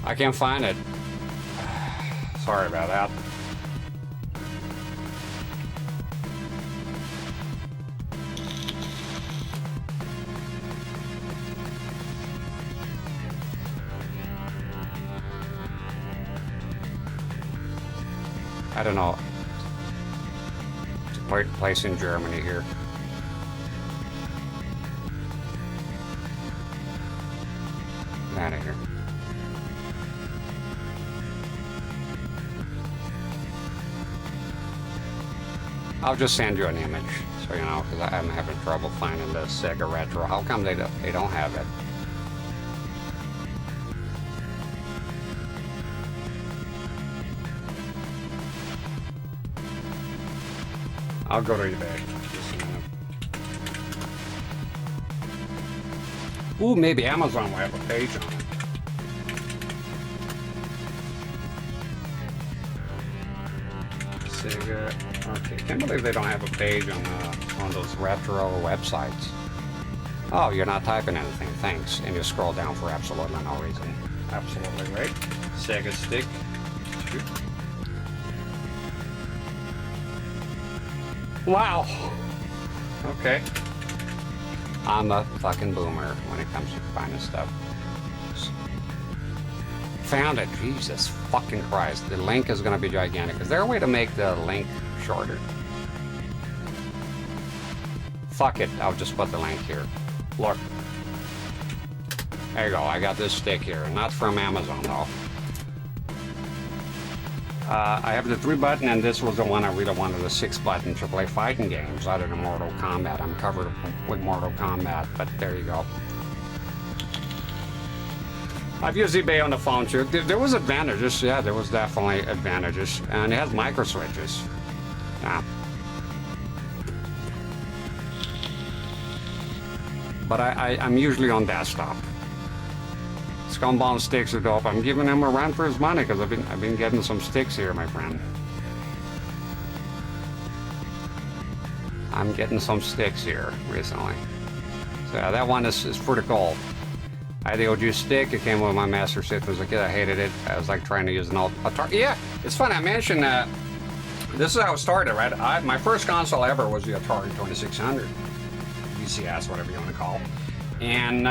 I can't find it. Sorry about that. I don't know. It's a place in Germany here. Get out of here. I'll just send you an image, so you know, because I'm having trouble finding the Sega Retro. How come they don't have it? I'll go to eBay. Just a minute. Ooh, maybe Amazon will have a page on it. Sega. Okay, can't believe they don't have a page on those retro websites. Oh, you're not typing anything. Thanks. And you scroll down for absolutely no reason. Absolutely right. Sega stick. Wow. Okay. I'm a fucking boomer when it comes to finding stuff. Found it. Jesus fucking Christ. The link is going to be gigantic. Is there a way to make the link shorter? Fuck it. I'll just put the link here. Look. There you go. I got this stick here. Not from Amazon, though. I have the 3-button, and this was the one I really wanted, the 6-button to play fighting games other than Mortal Kombat. I'm covered with Mortal Kombat, but there you go. I've used eBay on the phone too. There was advantages, yeah, there was definitely advantages. And it has micro switches. Yeah. But I'm usually on desktop. Scumball sticks are dope. I'm giving him a run for his money because I've been getting some sticks here, my friend. I'm getting some sticks here recently. So yeah, that one is pretty cool. I had the OG stick. It came with my Master System as a kid. I hated it. I was like trying to use an Atari. Yeah, it's funny. I mentioned that this is how it started, right? My first console ever was the Atari 2600. VCS, whatever you want to call it. And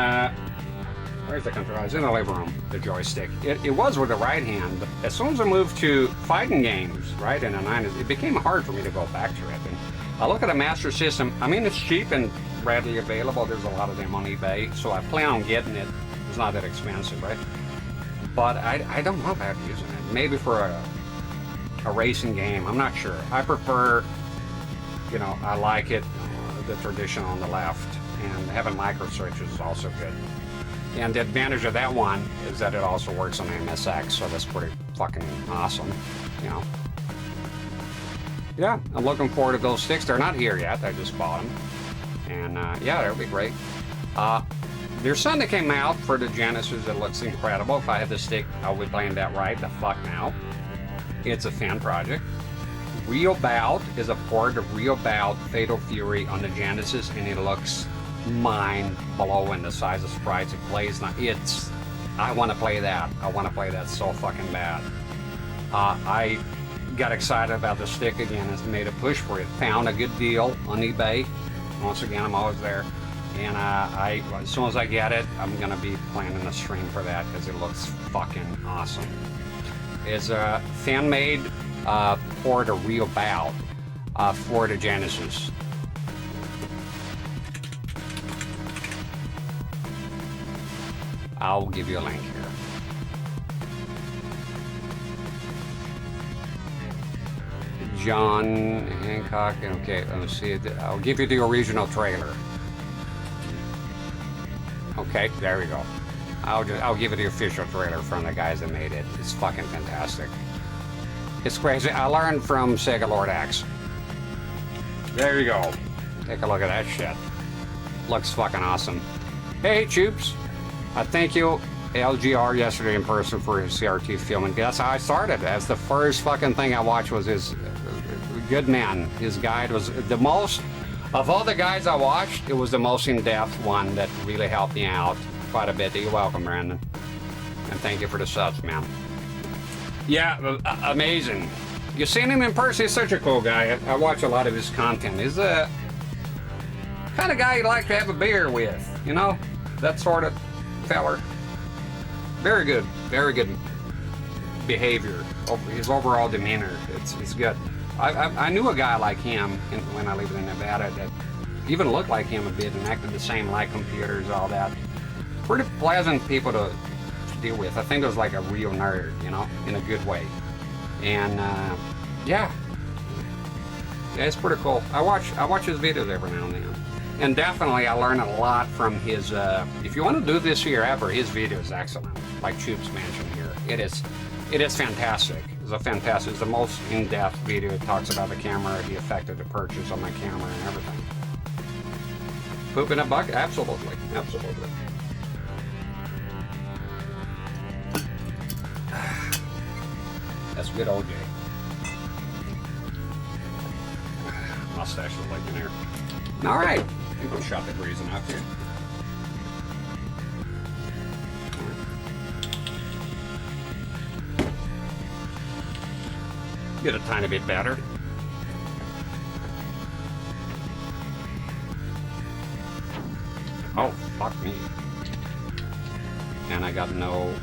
where's the controller? It's in the living room, the joystick. It was with the right hand, but as soon as I moved to fighting games, right, in the 90s, it became hard for me to go back to it. And I look at a Master System. I mean, it's cheap and readily available. There's a lot of them on eBay, so I plan on getting it. It's not that expensive, right? But I don't know about using it. Maybe for a racing game. I'm not sure. I prefer, you know, I like it, the tradition on the left, and having micro switches is also good. And the advantage of that one is that it also works on MSX, so that's pretty fucking awesome, you know. Yeah, I'm looking forward to those sticks. They're not here yet. I just bought them. And yeah, that'll be great. There's some that came out for the Genesis that looks incredible. If I had the stick, I would be playing that right the fuck now. It's a fan project. Real Bout is a port of Real Bout Fatal Fury on the Genesis, and it looks mind-blowing. The size of sprites it plays. Now, I want to play that. I want to play that so fucking bad. I got excited about the stick again and made a push for it. Found a good deal on eBay. Once again, I'm always there. And as soon as I get it, I'm going to be planning a stream for that because it looks fucking awesome. It's a fan-made port of Real Bout for the Genesis. I'll give you a link here. John Hancock. Okay, let me see it. I'll give you the original trailer. Okay, there we go. I'll give you the official trailer from the guys that made it. It's fucking fantastic. It's crazy. I learned from Sega Lord X. There you go. Take a look at that shit. Looks fucking awesome. Hey, Choops. I thank you, LGR, yesterday in person for his CRT filming. That's how I started. That's the first fucking thing I watched was his Good Man. His guide was the most, of all the guides I watched, it was the most in-depth one that really helped me out quite a bit. You're welcome, Brandon. And thank you for the subs, man. Yeah, amazing. You've seen him in person. He's such a cool guy. I watch a lot of his content. He's the kind of guy you'd like to have a beer with, you know? That sort of feller. Very good behavior. His overall demeanor, it's good. I knew a guy like him when I lived in Nevada that even looked like him a bit and acted the same, like computers, all that. Pretty pleasant people to deal with. I think it was like a real nerd, you know, in a good way. And yeah, it's pretty cool. I watch his videos every now and then. And definitely I learn a lot from his, if you want to do this here ever, his video is excellent. Like Choops mentioned here. It is fantastic. It's the most in-depth video. It talks about the camera, the effect of the purchase on my camera and everything. Poop in a bucket? Absolutely. Absolutely. That's good OJ. Mustache is like in there. All right. I think we'll shot the breeze enough here. Get a tiny bit better. Oh, fuck me. And I have no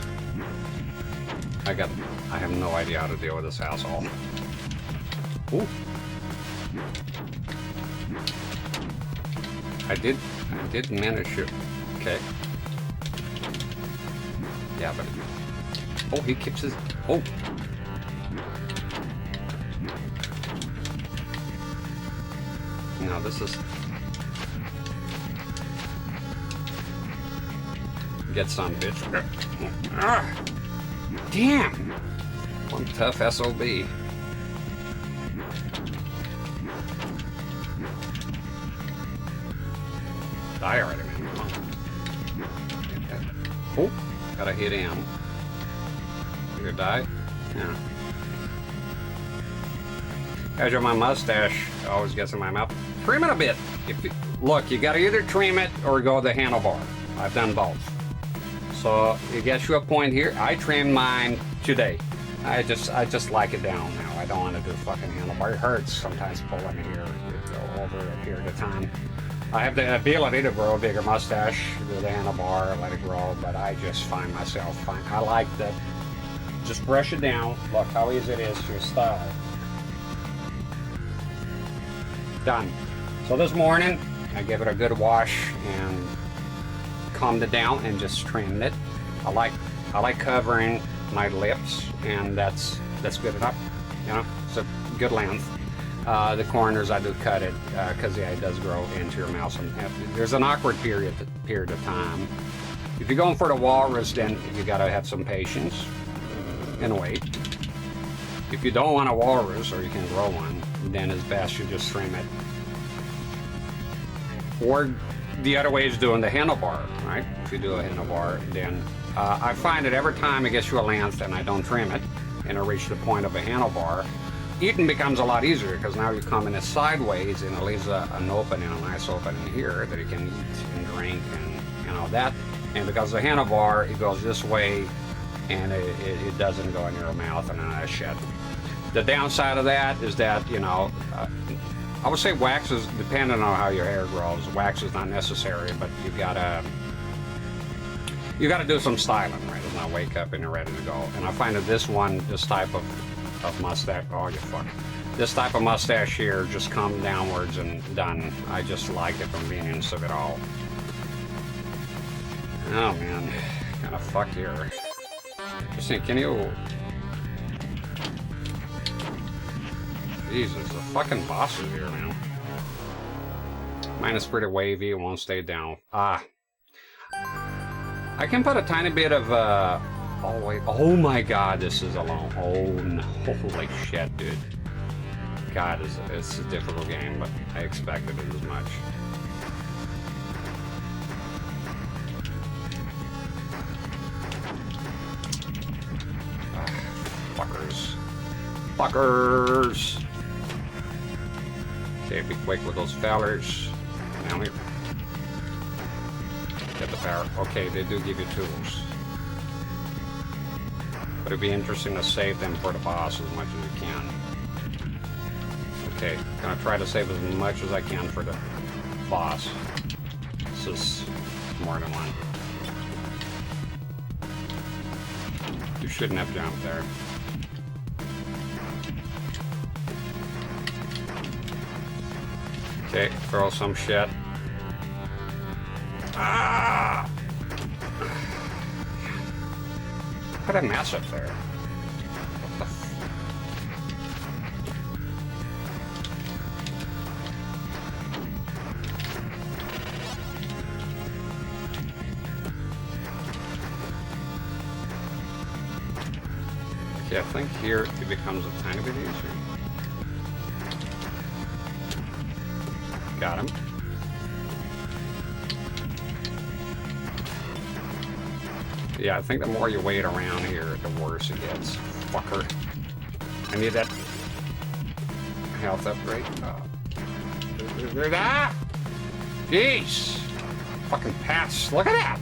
idea how to deal with this asshole. Ooh. I did manage to. Okay. Yeah, but... Oh, he keeps his... Oh! No, this is... Get some, bitch. Ah, damn! One tough SOB. Die already, man. Come on. Oh, gotta hit him. You gonna die? Yeah. Measure my mustache. Always gets in my mouth. Trim it a bit. If you, look, you gotta either trim it or go the handlebar. I've done both. So it gets you a point here. I trimmed mine today. I just like it down now. I don't want to do fucking handlebar. It hurts sometimes pulling here over a period of time. I have the ability to grow a bigger mustache, do the handlebar, let it grow, but I just find myself fine. I like that. Just brush it down. Look how easy it is to style. Done. So this morning, I gave it a good wash and calmed it down and just trimmed it. I like covering my lips, and that's good enough. You know, it's a good length. The corners I do cut it because yeah, it does grow into your mouth. There's an awkward period of time. If you're going for the walrus, then you gotta have some patience and wait. If you don't want a walrus, or you can grow one, then it's best you just trim it. Or the other way is doing the handlebar, right? If you do a handlebar, then I find that every time it gets you a length and I don't trim it, and I reach the point of a handlebar, eating becomes a lot easier because now you come in it sideways and it leaves an opening, a nice opening here that you can eat and drink and all that. And because the handlebar, it goes this way and it doesn't go in your mouth and all that shit. The downside of that is that, you know, I would say wax is, depending on how your hair grows, wax is not necessary, but you gotta do some styling, right? It's not wake up and you're ready to go. And I find that this type of mustache, oh you fuck. This type of mustache here just comes downwards and done. I just like the convenience of it all. Oh man, kind of fucked here. Just think, can you... Jesus, the fucking boss is here, man. Mine is pretty wavy, it won't stay down. I can put a tiny bit of, oh wait, oh my god, this is alone. Oh no, holy shit, dude. God, it's a difficult game, but I expected it as much. Fuckers. Fuckers! Okay, be quick with those fellers. Down here. Get the power. Okay, they do give you tools. But it'd be interesting to save them for the boss as much as you can. Okay, gonna try to save as much as I can for the boss. This is more than one. You shouldn't have jumped there. Okay, throw some shit. Ah! Put a mess up there. What the f... Okay, I think here it becomes a tiny bit easier. Got him. Yeah, I think the more you wait around here, the worse it gets. Fucker. I need that health upgrade. Ah! Jeez! Fucking pass. Look at that!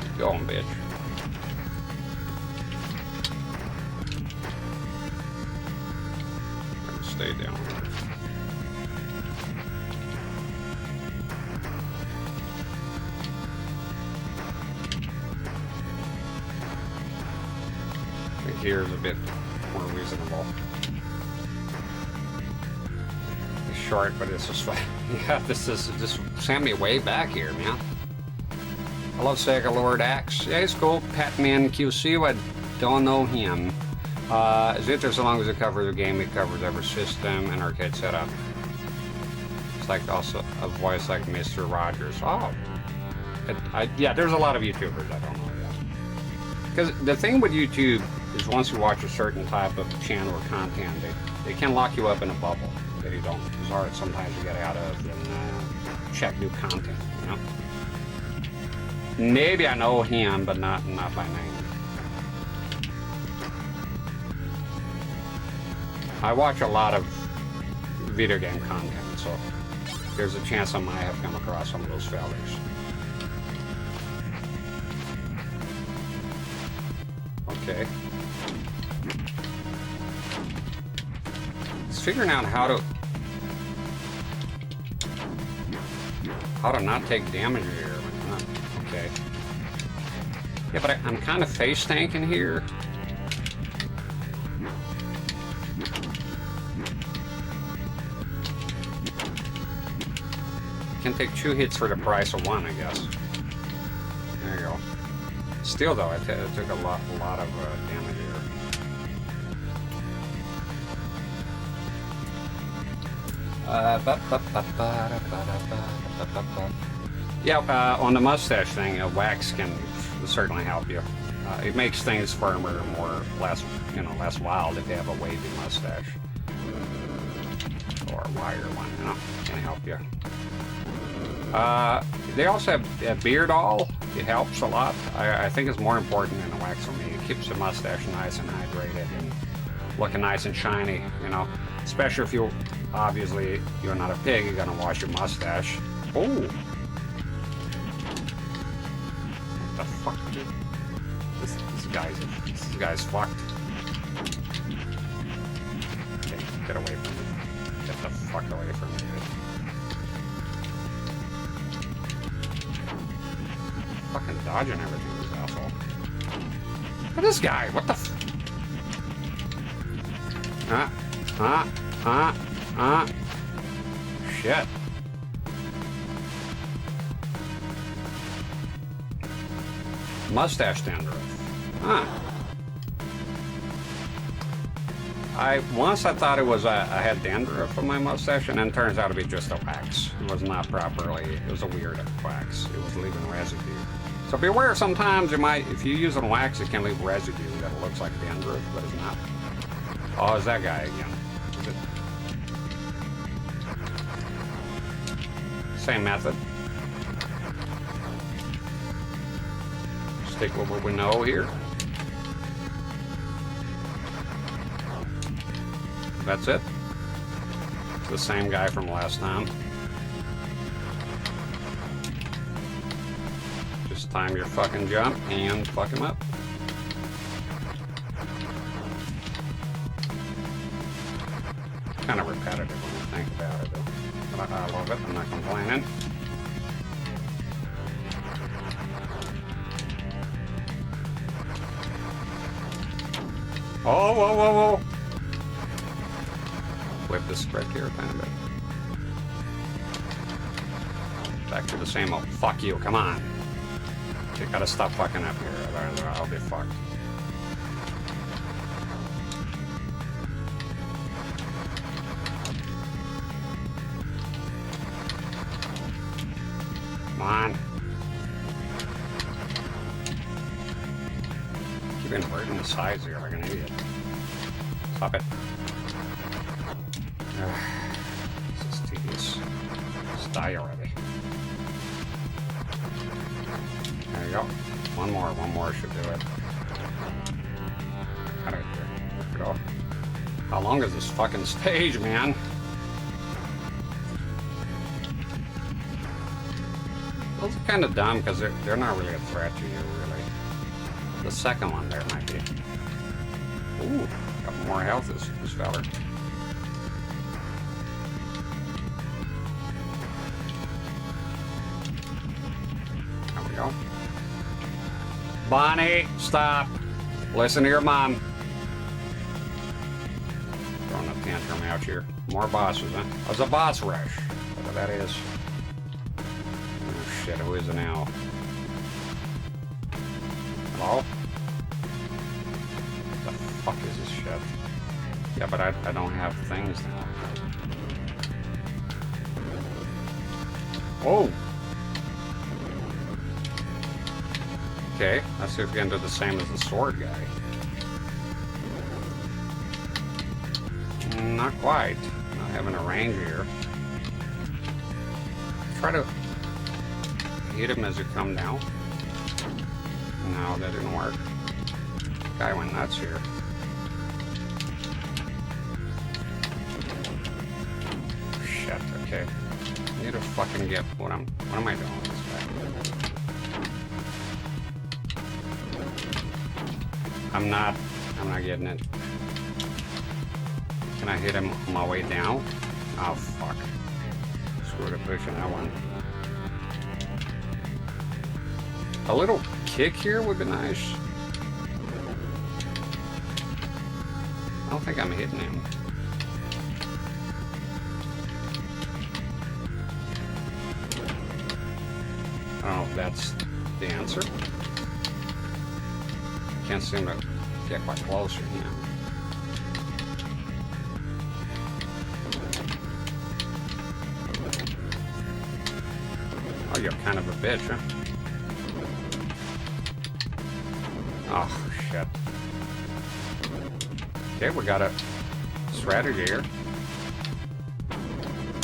Keep going, bitch. Stay down here. I think here is a bit more reasonable. This short, but this is fun. Yeah, this just sent me way back here, man. I love Sega Lord Axe. Yeah, he's cool. Patman QC, I don't know him. It's interesting as long as it covers the game, it covers every system and arcade setup. It's like also a voice like Mr. Rogers. Oh, yeah, there's a lot of YouTubers I don't know yet. Because the thing with YouTube is once you watch a certain type of channel or content, they can lock you up in a bubble that you don't. It's hard sometimes to get out of and check new content, you know? Maybe I know him, but not by name. I watch a lot of video game content, so there's a chance I might have come across some of those fellas. Okay. It's figuring out how to not take damage here. Okay. Yeah, but I'm kind of face tanking here. Can take 2 hits for the price of 1, I guess. There you go. Still, though, it took a lot of damage here. Yeah, on the mustache thing, wax can certainly help you. It makes things firmer, less wild if you have a wavy mustache or a wider one. You know, can help you. They also have a beard oil. It helps a lot. I think it's more important than the wax for me. It keeps the mustache nice and hydrated and looking nice and shiny, you know. Especially if you're not a pig, you're gonna wash your mustache. Oh! What the fuck, dude? This guy's fucked. Okay, get away from me. Get the fuck away from me, dude. Fucking dodging everything, this asshole. Look at this guy, what the Shit. Mustache dandruff. Huh. I thought it was I had dandruff on my mustache, and then it turns out to be just a wax. It was not properly, it was a weird wax. It was leaving residue. So be aware sometimes if you use a wax, it can leave residue that looks like dandruff, but it's not. Oh, it's that guy again. Is it? Same method. Stick with what we know here. That's it. It's the same guy from last time. Just time your fucking jump and fuck him up. Kind of repetitive when you think about it, though. But I love it. I'm not complaining. Oh, whoa, whoa, whoa. Whip the spread here a tiny bit. Back to the same old. Fuck you, come on. You gotta stop fucking up here, or I'll be fucked. Come on. Keep inverting the sides here like an idiot. Stop it. This is tedious. Just die already. There you go. One more should do it. Out of here. There we go. How long is this fucking stage, man? Those are kind of dumb because they're not really a threat to you, really. The second one there might be. Ooh, got more health this feller. There we go. Bonnie, stop. Listen to your mom. Throwing a tantrum out here. More bosses, huh? Oh, it's a boss rush. Whatever that is. Oh shit, who is it now? Hello? What the fuck is this shit? Yeah, but I don't have things now. Whoa! Okay, let's see if we can do the same as the sword guy. Not quite. Not having a range here. Try to hit him as you come down. No, that didn't work. Guy went nuts here. Shit, okay. Need to fucking get what am I doing with this guy? I'm not getting it. Can I hit him on my way down? Oh fuck. Screwed up pushing that one. A little kick here would be nice. I don't think I'm hitting him. I don't know if that's the answer. Can't seem to get quite closer now. Oh, you're kind of a bitch, huh? Oh, shit. Okay, we got a strategy here.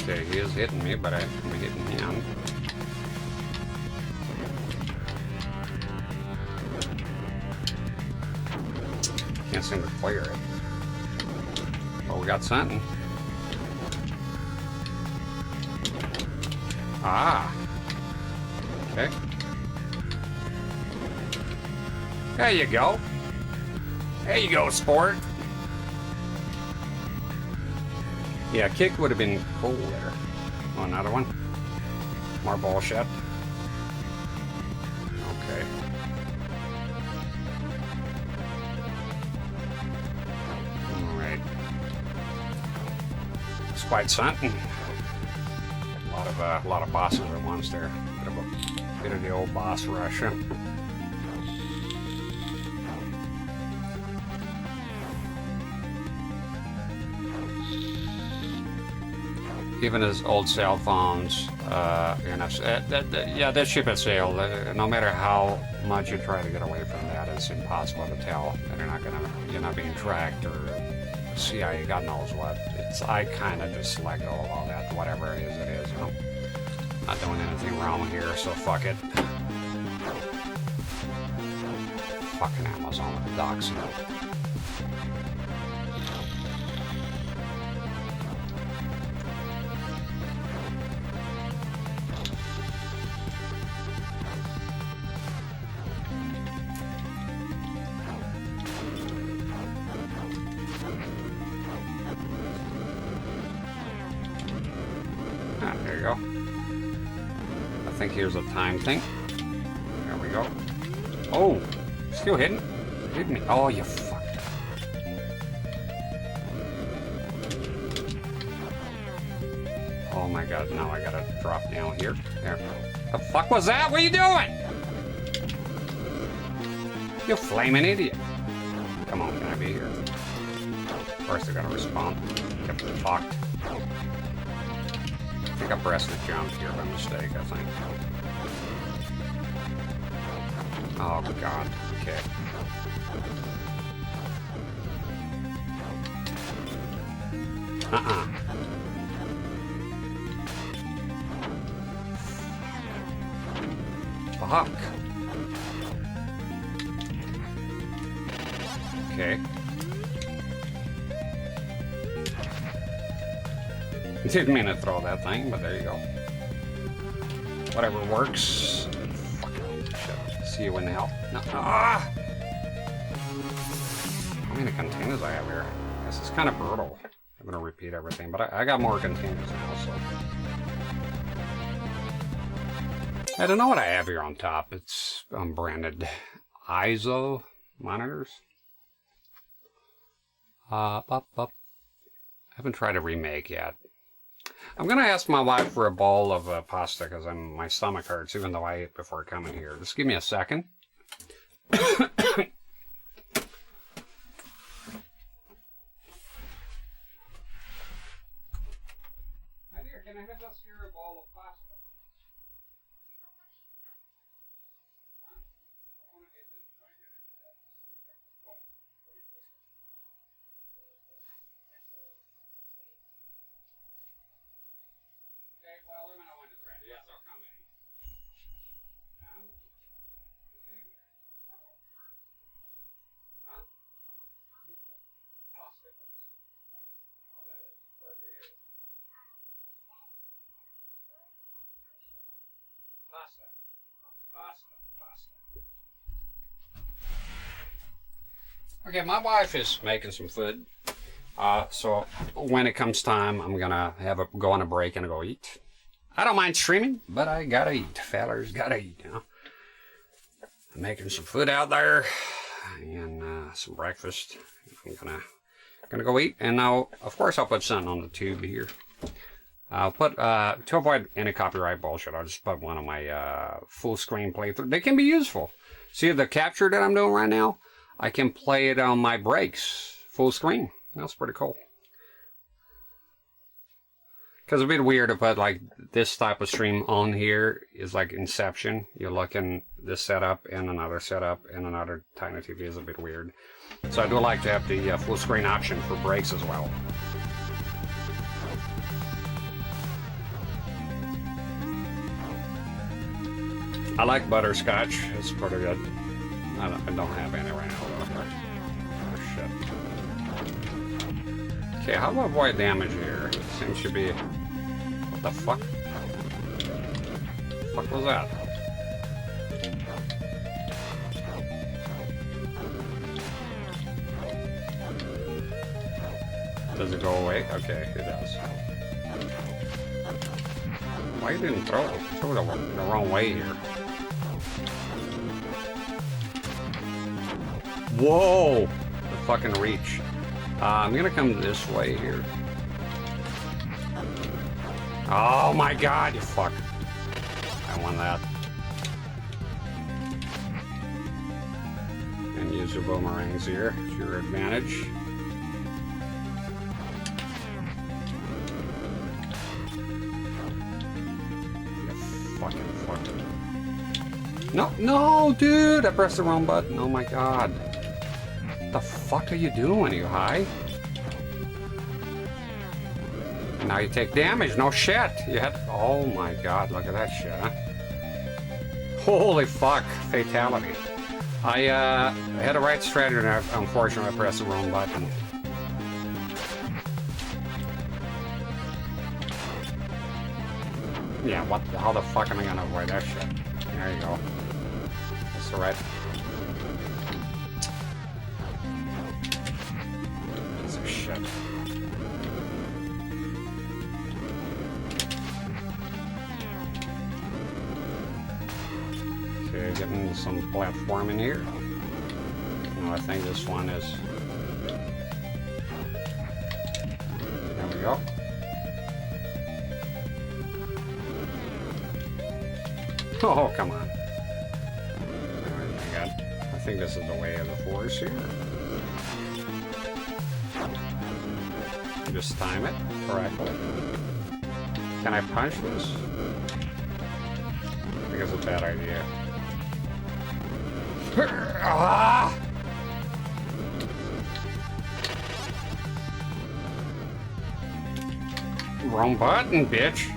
Okay, he is hitting me, but I'm hitting him. Can't seem to clear it. Well, we got something. Ah. Okay. There you go. There you go, sport. Yeah, kick would have been cool there. Oh, another one. More bullshit. Okay. Alright. It's quite something. A lot of bosses at once there. Bit of the old boss rush. Even his old cell phones, you know, yeah, that ship had sailed. No matter how much you try to get away from that, it's impossible to tell that you're not being tracked or CIA, God knows what. I kind of just let go of all that, whatever it is, you know. Not doing anything wrong here, so fuck it. Fucking Amazon with the docks, you know. Ah, there you go. I think here's a time thing. There we go. Oh, still hitting? Hitting me. Oh, you fucked up. Oh my god, now I gotta drop down here. There. The fuck was that? What are you doing? You flaming idiot. Come on, can I be here? Of course they're gonna respawn. Get fucked. I think I pressed the jump here by mistake, I think. Oh god, okay. Fuck. Okay. Didn't mean to throw that thing, but there you go. Whatever works. Fucking shit. See you in hell. No. Ah! How many containers I have here? This is kind of brutal. I'm gonna repeat everything, but I got more containers now, so. I don't know what I have here on top. It's unbranded ISO monitors. Haven't tried a remake yet. I'm gonna ask my wife for a bowl of pasta because my stomach hurts, even though I ate before coming here. Just give me a second. Hi dear, can I have us here a bowl of pasta? Okay, well, let me know when it's ready. Yes, I'll come in. Huh? Pasta. Oh, that is where it is. Pasta. Pasta. Pasta. Okay, my wife is making some food. So when it comes time, I'm gonna go on a break and go eat. I don't mind streaming, but I gotta eat. Fellers gotta eat, you know. I'm making some food out there and some breakfast. I'm gonna go eat, and now, of course, I'll put something on the tube here. I'll put to avoid any copyright bullshit. I'll just put one of my full screen playthrough. They can be useful. See the capture that I'm doing right now? I can play it on my breaks, full screen. That's pretty cool. Because it's a bit weird to put like this type of stream on here is like Inception. You're looking this setup and another setup and another tiny TV is a bit weird. So I do like to have the full screen option for breaks as well. I like butterscotch. It's pretty good. I don't have any right now though. Oh shit. Okay, how do I avoid damage here? Seems to be... What the fuck? What the fuck was that? Does it go away? Okay, it does. Why you didn't throw it? Throw it the wrong way here. Whoa! The fucking reach. I'm gonna come this way here. Oh my god, you fuck. I want that. And use your boomerangs here to your advantage. You fucking fuck. No, no, dude! I pressed the wrong button. Oh my god. What the fuck are you doing? Are you high? And now you take damage. No shit. You had. Oh my god! Look at that shit. Huh? Holy fuck! Fatality. I had a right strategy, and unfortunately I pressed the wrong button. Yeah. What? How the fuck am I gonna avoid that shit? There you go. That's the right. Shit. Okay, getting some platforming here. Now I think this one is... There we go. Oh, come on. I think this is the way of the force here. Just time it correctly. Can I punch this? I think it's a bad idea. Ah! Wrong button, bitch.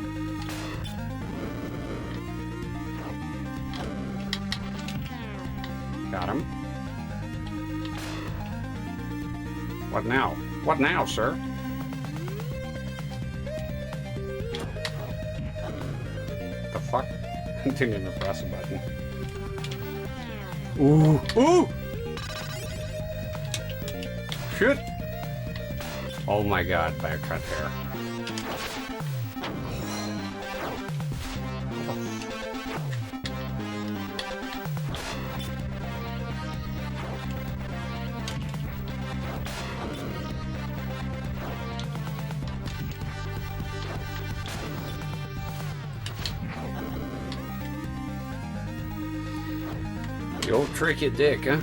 Got him. What now? What now, sir? The fuck? Didn't even press a button. Ooh! Ooh! Shit! Oh my god, by a cut hair. You old tricky dick, huh?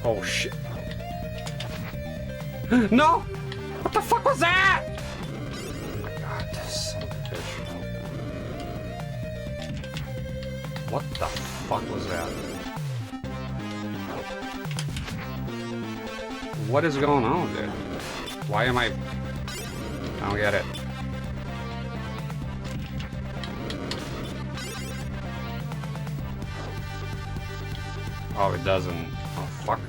Oh shit. No! What the fuck was that? Oh my god, this son of a bitch. What the fuck was that? What is going on, dude? Why am I don't get it. Oh, it doesn't. Oh, fuck.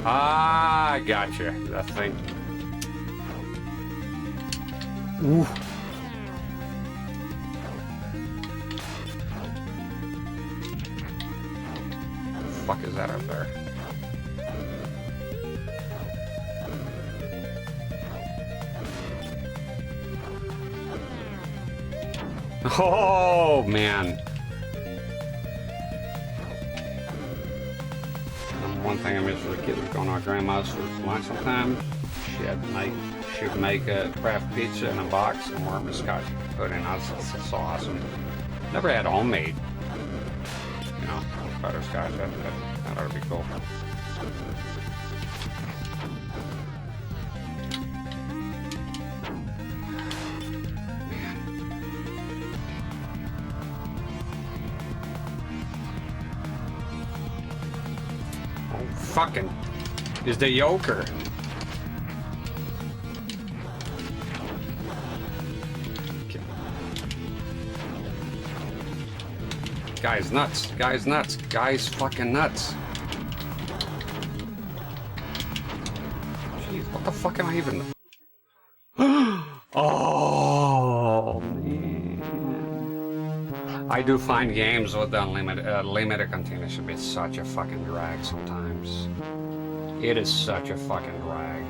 Ah, I gotcha. That thing. Ooh. What the fuck is that up there? Oh, man. One thing I miss as a kid was going to our grandma's for lunch sometimes. She'd make a craft pizza in a box and warm scotch pudding. That's so awesome. Never had homemade, you know, butterscotch. That ought to be cool. Fucking is the yoker. Okay. Guy's nuts. Guy's nuts. Guy's fucking nuts. Jeez, what the fuck am I even? Oh man. I do find games with limited containers should be such a fucking drag sometimes. It is such a fucking drag.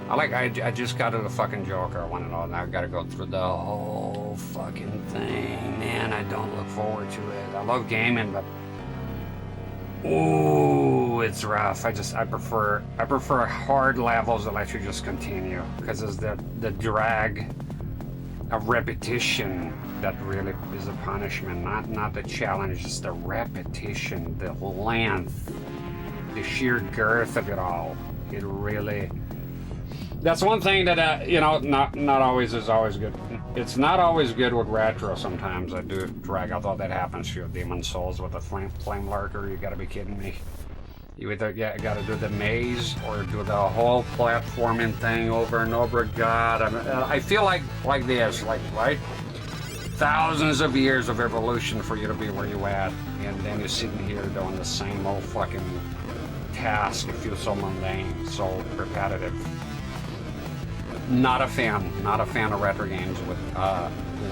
I just got to the fucking Joker. I want to know. Now I gotta go through the whole fucking thing. Man, I don't look forward to it. I love gaming, but ooh, it's rough. I prefer hard levels that let you just continue, because it's the drag of repetition that really is a punishment, not the challenge, just the repetition, the length, the sheer girth of it all. It really, that's one thing that you know, not always is always good. It's not always good with retro. Sometimes I do drag. I thought that happens to your Demon Souls with a flame lurker. You gotta be kidding me. You either gotta do the maze or do the whole platforming thing over and over. God, I feel like this, right? Thousands of years of evolution for you to be where you at, and then you're sitting here doing the same old fucking task. It feels so mundane, so repetitive. Not a fan of retro games with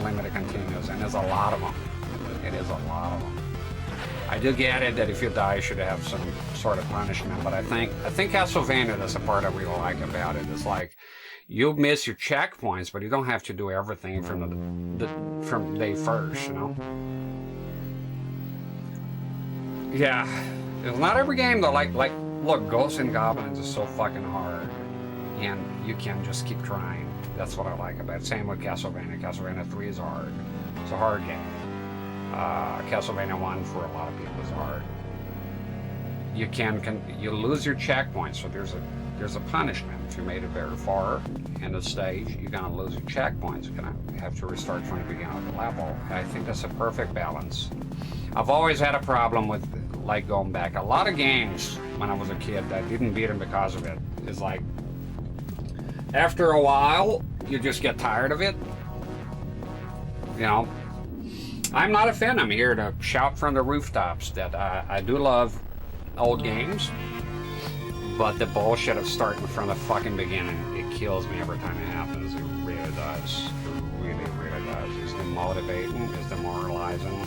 limited continues, and there's a lot of them. It is a lot of them. I do get it that if you die, you should have some sort of punishment, but I think Castlevania, that's the part I really like about it. It's like, you'll miss your checkpoints, but you don't have to do everything from day first, you know? Yeah, it's not every game though. Like, look, Ghosts and Goblins is so fucking hard, and you can just keep trying. That's what I like about it. Same with Castlevania. Castlevania 3 is hard. It's a hard game. Castlevania 1 for a lot of people is hard. You lose your checkpoints, so there's a punishment. If you made it very far in the stage, you're gonna lose your checkpoints. You're gonna have to restart from the beginning of the level. I think that's a perfect balance. I've always had a problem with like going back. A lot of games when I was a kid, I didn't beat them because of it. It's like after a while, you just get tired of it. You know, I'm not a fan. I'm here to shout from the rooftops that I do love old games, but the bullshit of starting from the fucking beginning, it kills me every time it happens. It really does. It really, really does. It's demotivating. It's demoralizing.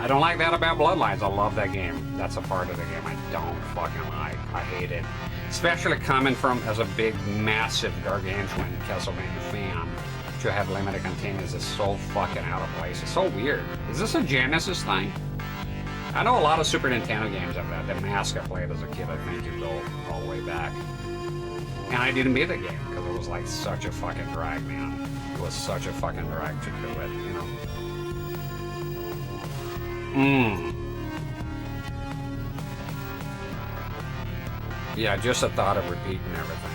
I don't like that about Bloodlines. I love that game. That's a part of the game I don't fucking like. I hate it. Especially coming from, as a big, massive, gargantuan Castlevania fan, to have limited containers is so fucking out of place. It's so weird. Is this a Genesis thing? I know a lot of Super Nintendo games have that. The Mask I played as a kid, I think you go all the way back. And I didn't beat the game because it was like such a fucking drag, man. It was such a fucking drag to do it, you know. Yeah, just the thought of repeating everything.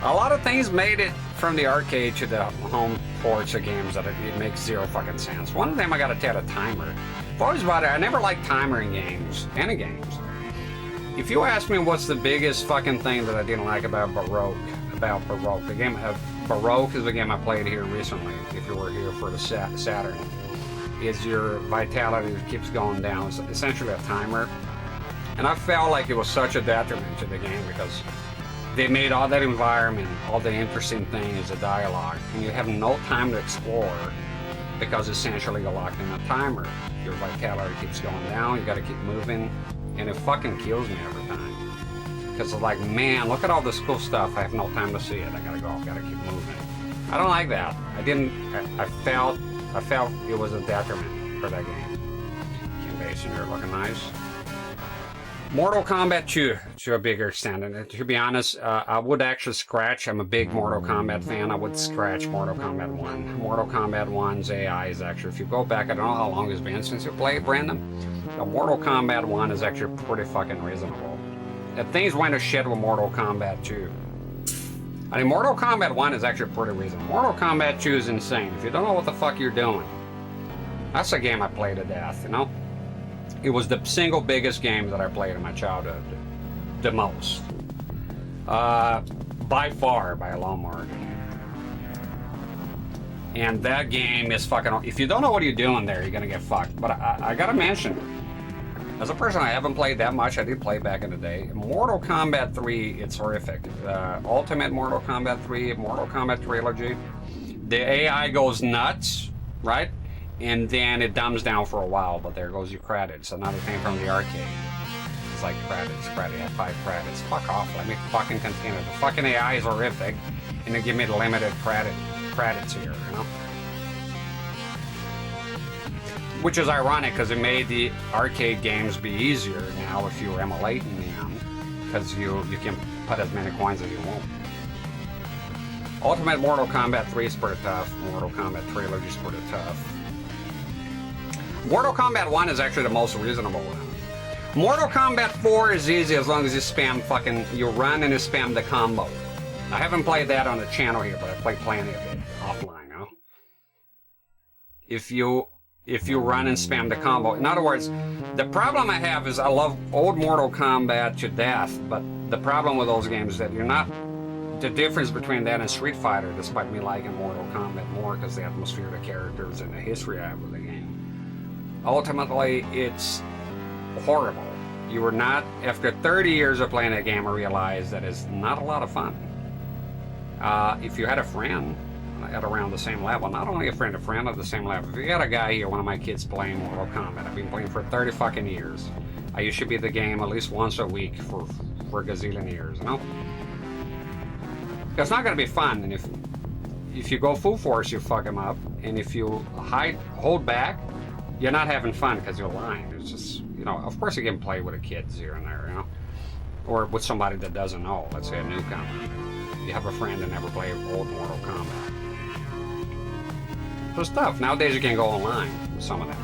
A lot of things made it from the arcade to the home ports of games that it makes zero fucking sense. One of them I gotta tell a timer. I've always about it, I never liked timer in games, any games. If you ask me what's the biggest fucking thing that I didn't like about Baroque, the game of Baroque is the game I played here recently, if you were here for the Saturn, is your vitality keeps going down. It's essentially a timer. And I felt like it was such a detriment to the game because they made all that environment, all the interesting things, the dialogue, and you have no time to explore because essentially you're locked in a timer. Your vitality keeps going down, you gotta keep moving, and it fucking kills me every time. Because it's like, man, look at all this cool stuff, I have no time to see it, I gotta go, I gotta keep moving. I don't like that. I felt it was a detriment for that game. Kim Basinger looking nice. Mortal Kombat 2 to a bigger extent, and to be honest, I would actually scratch. I'm a big Mortal Kombat fan. I would scratch Mortal Kombat 1. Mortal Kombat 1's AI is actually, if you go back, I don't know how long it's been since you played, Brandon. The Mortal Kombat 1 is actually pretty fucking reasonable. If things went to shit with Mortal Kombat 2. I mean, Mortal Kombat 1 is actually pretty reasonable. Mortal Kombat 2 is insane. If you don't know what the fuck you're doing, that's a game I play to death, you know? It was the single biggest game that I played in my childhood. The most. By far, by a long margin. And that game is fucking... If you don't know what you're doing there, you're gonna get fucked. But I gotta mention, as a person I haven't played that much, I did play back in the day. Mortal Kombat 3, it's horrific. Ultimate Mortal Kombat 3, Mortal Kombat Trilogy. The AI goes nuts, right? And then it dumbs down for a while, but there goes your credits. Another thing from the arcade. It's like credits, I have 5 credits. Fuck off, let me fucking continue. The fucking AI is horrific, and they give me the limited credits here, you know? Which is ironic, because it made the arcade games be easier now if you're emulating them, because you can put as many coins as you want. Ultimate Mortal Kombat 3 is pretty tough. Mortal Kombat Trilogy is pretty tough. Mortal Kombat 1 is actually the most reasonable one. Mortal Kombat 4 is easy as long as you spam you run and you spam the combo. I haven't played that on the channel here, but I played plenty of it offline, you know? If you run and spam the combo. In other words, the problem I have is I love old Mortal Kombat to death, but the problem with those games is that you're not... The difference between that and Street Fighter, despite me liking Mortal Kombat more because the atmosphere, the characters, and the history I have with the game. Ultimately, it's horrible. You were not, after 30 years of playing that game, I realized that it's not a lot of fun. If you had a friend at around the same level, not only a friend of the same level, if you got a guy here, one of my kids playing Mortal Kombat, I've been playing for 30 fucking years. I used to beat the game at least once a week for a gazillion years, you know? It's not gonna be fun, and if you go full force, you fuck him up, and if you hold back, you're not having fun because you're lying. It's just, you know, of course you can play with the kids here and there, you know? Or with somebody that doesn't know, let's say a newcomer. You have a friend that never played old Mortal Kombat. So it's tough. Nowadays you can go online with some of them.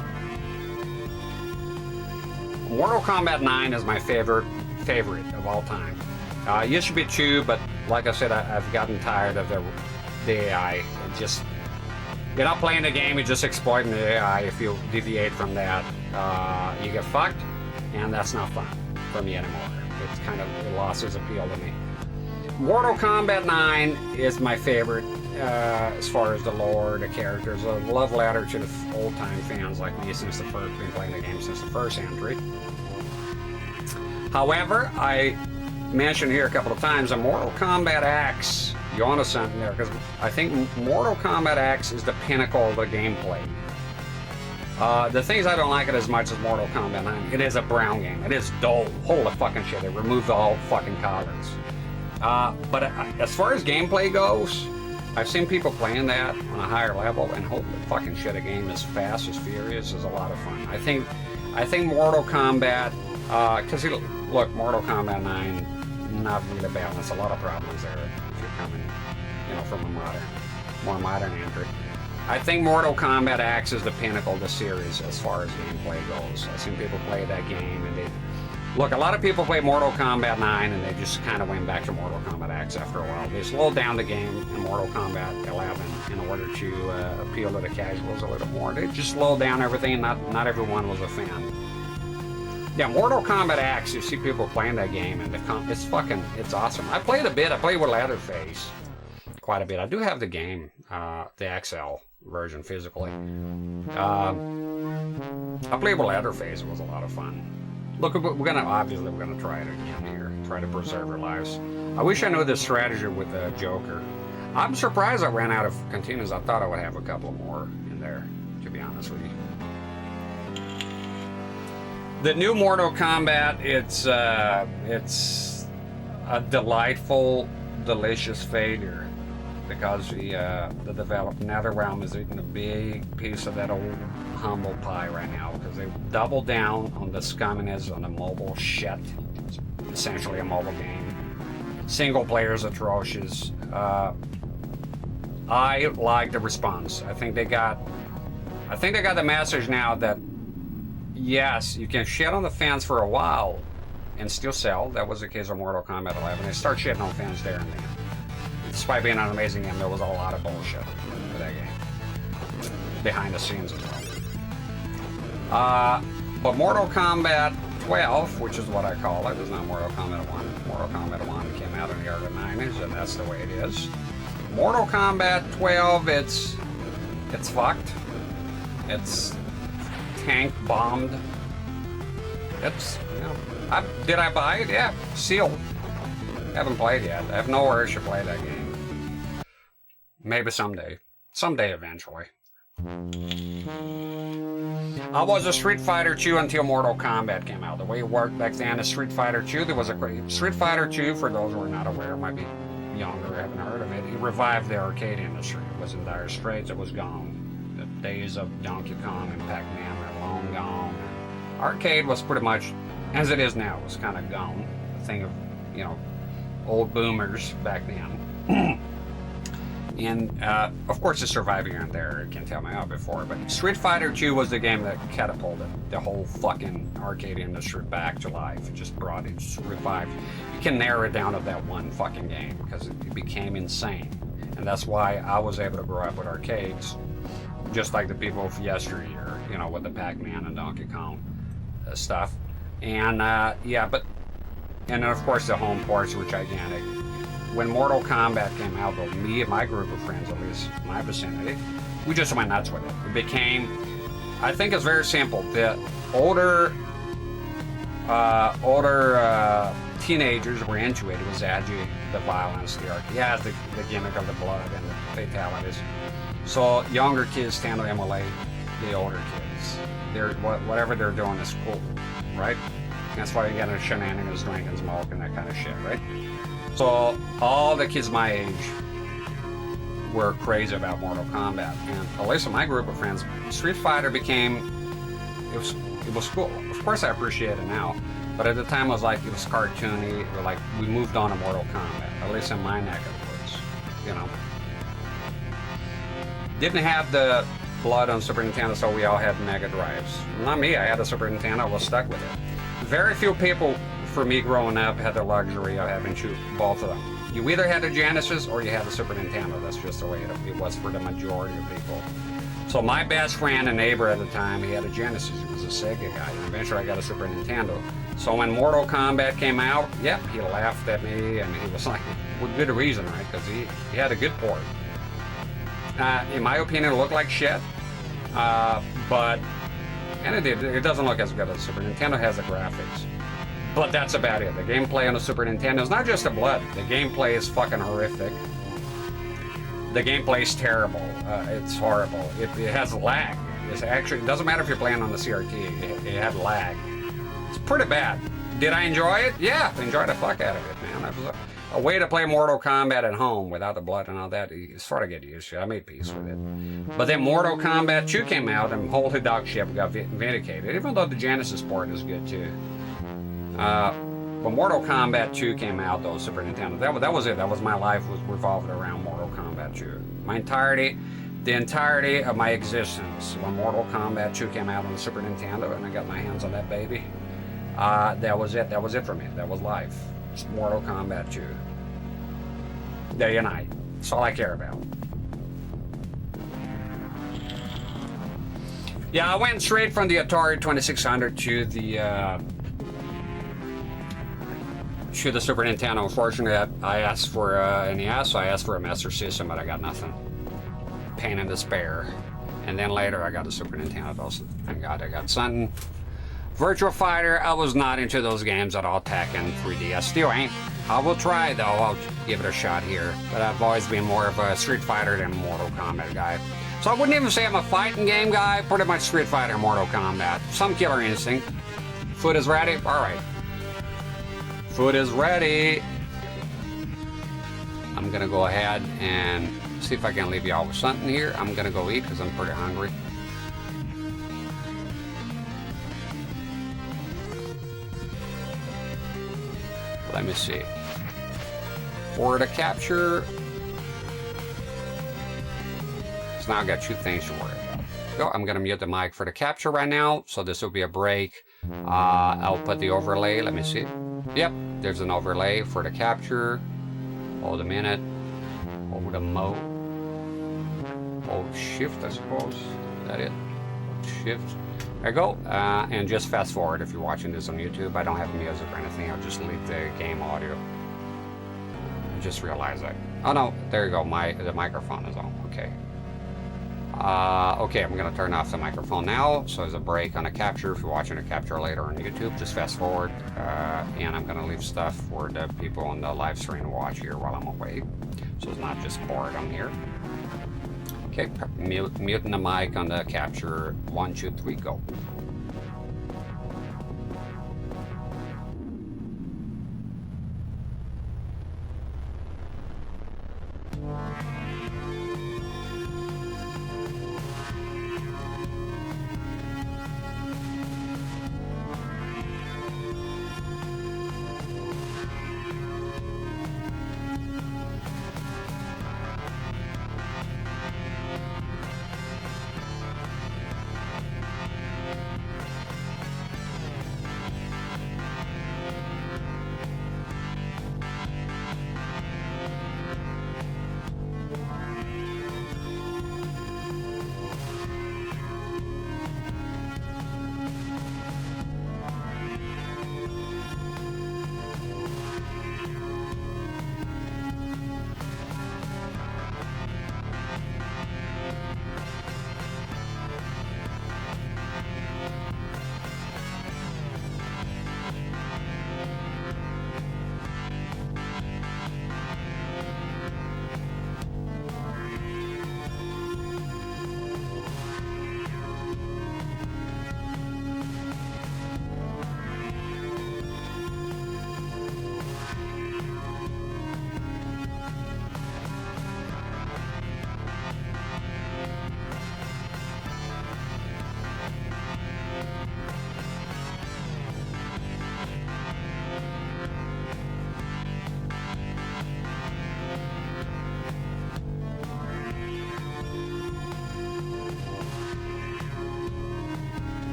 Mortal Kombat 9 is my favorite of all time. It used to be 2, but like I said, I've gotten tired of the AI. You're not playing the game, you're just exploiting the AI. If you deviate from that, you get fucked, and that's not fun for me anymore. It lost its appeal to me. Mortal Kombat 9 is my favorite as far as the lore, the characters, a love letter to the old-time fans like me since been playing the game since the first entry. However, I mentioned here a couple of times a Mortal Kombat X. You onto something there, because I think Mortal Kombat X is the pinnacle of the gameplay. The things I don't like it as much as Mortal Kombat 9, it is a brown game. It is dull. Holy fucking shit, they removed all fucking colors. But as far as gameplay goes, I've seen people playing that on a higher level, and holy fucking shit, a game as fast as Furious is a lot of fun. I think Mortal Kombat, because look, Mortal Kombat 9, not really balanced. A lot of problems there if you're coming, from a more modern entry. I think Mortal Kombat X is the pinnacle of the series as far as gameplay goes. I've seen people play that game, and look, a lot of people play Mortal Kombat 9, and they just kind of went back to Mortal Kombat X after a while. They slowed down the game in Mortal Kombat 11 in order to appeal to the casuals a little more. They just slowed down everything, and not everyone was a fan. Yeah, Mortal Kombat X, you see people playing that game, and it's awesome. I played a bit. I played with Leatherface quite a bit. I do have the game, the XL version physically. I played with Leatherface. It was a lot of fun. Look, we're gonna try it again here. Try to preserve our lives. I wish I knew this strategy with the Joker. I'm surprised I ran out of continues. I thought I would have a couple more in there, to be honest with you. The new Mortal Kombat, it's a delightful, delicious failure, because the developed NetherRealm is eating a big piece of that old humble pie right now, because they doubled down on the scumminess on the mobile shit. It's essentially a mobile game. Single player is atrocious. I like the response. I think they got the message now that yes, you can shit on the fans for a while and still sell. That was the case of Mortal Kombat 11. They start shitting on fans there and then. Despite being an amazing game, there was a lot of bullshit for that game. Behind the scenes as well. But Mortal Kombat 12, which is what I call it, is not Mortal Kombat 1. Mortal Kombat 1 came out in the early 90s, and that's the way it is. Mortal Kombat 12, it's fucked. It's tank bombed. It's, did I buy it? Yeah, sealed. Haven't played yet. I have no urge to play that game. Maybe someday. Someday eventually. I was a Street Fighter 2 until Mortal Kombat came out. The way it worked back then is Street Fighter 2, there was a great... Street Fighter 2, for those who are not aware, might be younger, haven't heard of it, it revived the arcade industry. It was in dire straits, it was gone. The days of Donkey Kong and Pac-Man were long gone. Arcade was pretty much, as it is now, it was kind of gone. A thing of, old boomers back then. And of course, it's surviving on there. I can't tell me out before, but Street Fighter 2 was the game that catapulted the whole fucking arcade industry back to life. It just brought it, just revived. You can narrow it down to that one fucking game because it became insane, and that's why I was able to grow up with arcades, just like the people of yesteryear, with the Pac-Man and Donkey Kong stuff. And and then of course the home ports were gigantic. When Mortal Kombat came out, though, me and my group of friends, at least my vicinity, we just went nuts with it. It became, I think it's very simple. The older teenagers were into it. It was edgy, the violence, the gimmick of the blood and the fatalities. So younger kids tend to emulate the older kids. Whatever they're doing is cool, right? That's why you get into shenanigans, drinking, smoking, that kind of shit, right? So all the kids my age were crazy about Mortal Kombat, and at least in my group of friends, Street Fighter became, it was cool. Of course I appreciate it now, but at the time it was cartoony, or we moved on to Mortal Kombat, at least in my neck of the woods, Didn't have the blood on Super Nintendo, so we all had Mega Drives. Not me, I had a Super Nintendo, I was stuck with it. Very few people, for me growing up, had the luxury of having both of them. You either had a Genesis or you had a Super Nintendo. That's just the way it was for the majority of people. So my best friend and neighbor at the time, he had a Genesis. He was a Sega guy, and eventually I got a Super Nintendo. So when Mortal Kombat came out, he laughed at me, and he was like, with good reason, right? Because he had a good port. In my opinion, it looked like shit, and it doesn't look as good as the Super Nintendo has the graphics. But that's about it. The gameplay on the Super Nintendo is not just the blood. The gameplay is fucking horrific. The gameplay is terrible. It's horrible. It has lag. It doesn't matter if you're playing on the CRT. It had lag. It's pretty bad. Did I enjoy it? Yeah, I enjoyed the fuck out of it, man. a way to play Mortal Kombat at home without the blood and all that. You sort of get used to it. I made peace with it. But then Mortal Kombat 2 came out, and Holy Dog Ship got vindicated, even though the Genesis port is good too. When Mortal Kombat 2 came out, though, Super Nintendo, that was it. That was my life, was revolved around Mortal Kombat 2. The entirety of my existence, when Mortal Kombat 2 came out on the Super Nintendo, and I got my hands on that baby, that was it. That was it for me. That was life. It's Mortal Kombat 2. Day and night. That's all I care about. Yeah, I went straight from the Atari 2600 to the Super Nintendo. Unfortunately, I asked for an NES, so I asked for a Master System, but I got nothing. Pain and despair. And then later I got a Super Nintendo. Also, thank God I got something. Virtua Fighter, I was not into those games at all. Tekken, 3D, I still ain't. I will try though, I'll give it a shot here. But I've always been more of a Street Fighter than Mortal Kombat guy. So I wouldn't even say I'm a fighting game guy, pretty much Street Fighter, Mortal Kombat. Some Killer Instinct. Food is ready? Alright. Food is ready. I'm gonna go ahead and see if I can leave y'all with something here. I'm gonna go eat because I'm pretty hungry. Let me see. For the capture, so now I got two things to worry about. So I'm gonna mute the mic for the capture right now, so this will be a break. I'll put the overlay. Let me see. Yep, there's an overlay for the capture. Hold a minute. Hold the mode. Hold shift, I suppose. Is that it? Hold shift. There you go. And just fast forward if you're watching this on YouTube. I don't have music or anything. I'll just leave the game audio. I just realized that. Oh no, there you go. The microphone is on. Okay. Okay, I'm gonna turn off the microphone now. So there's a break on a capture. If you're watching a capture later on YouTube, just fast forward. And I'm gonna leave stuff for the people on the live stream to watch here while I'm away. So it's not just boredom here. Okay, muting the mic on the capture. 1, 2, 3, go.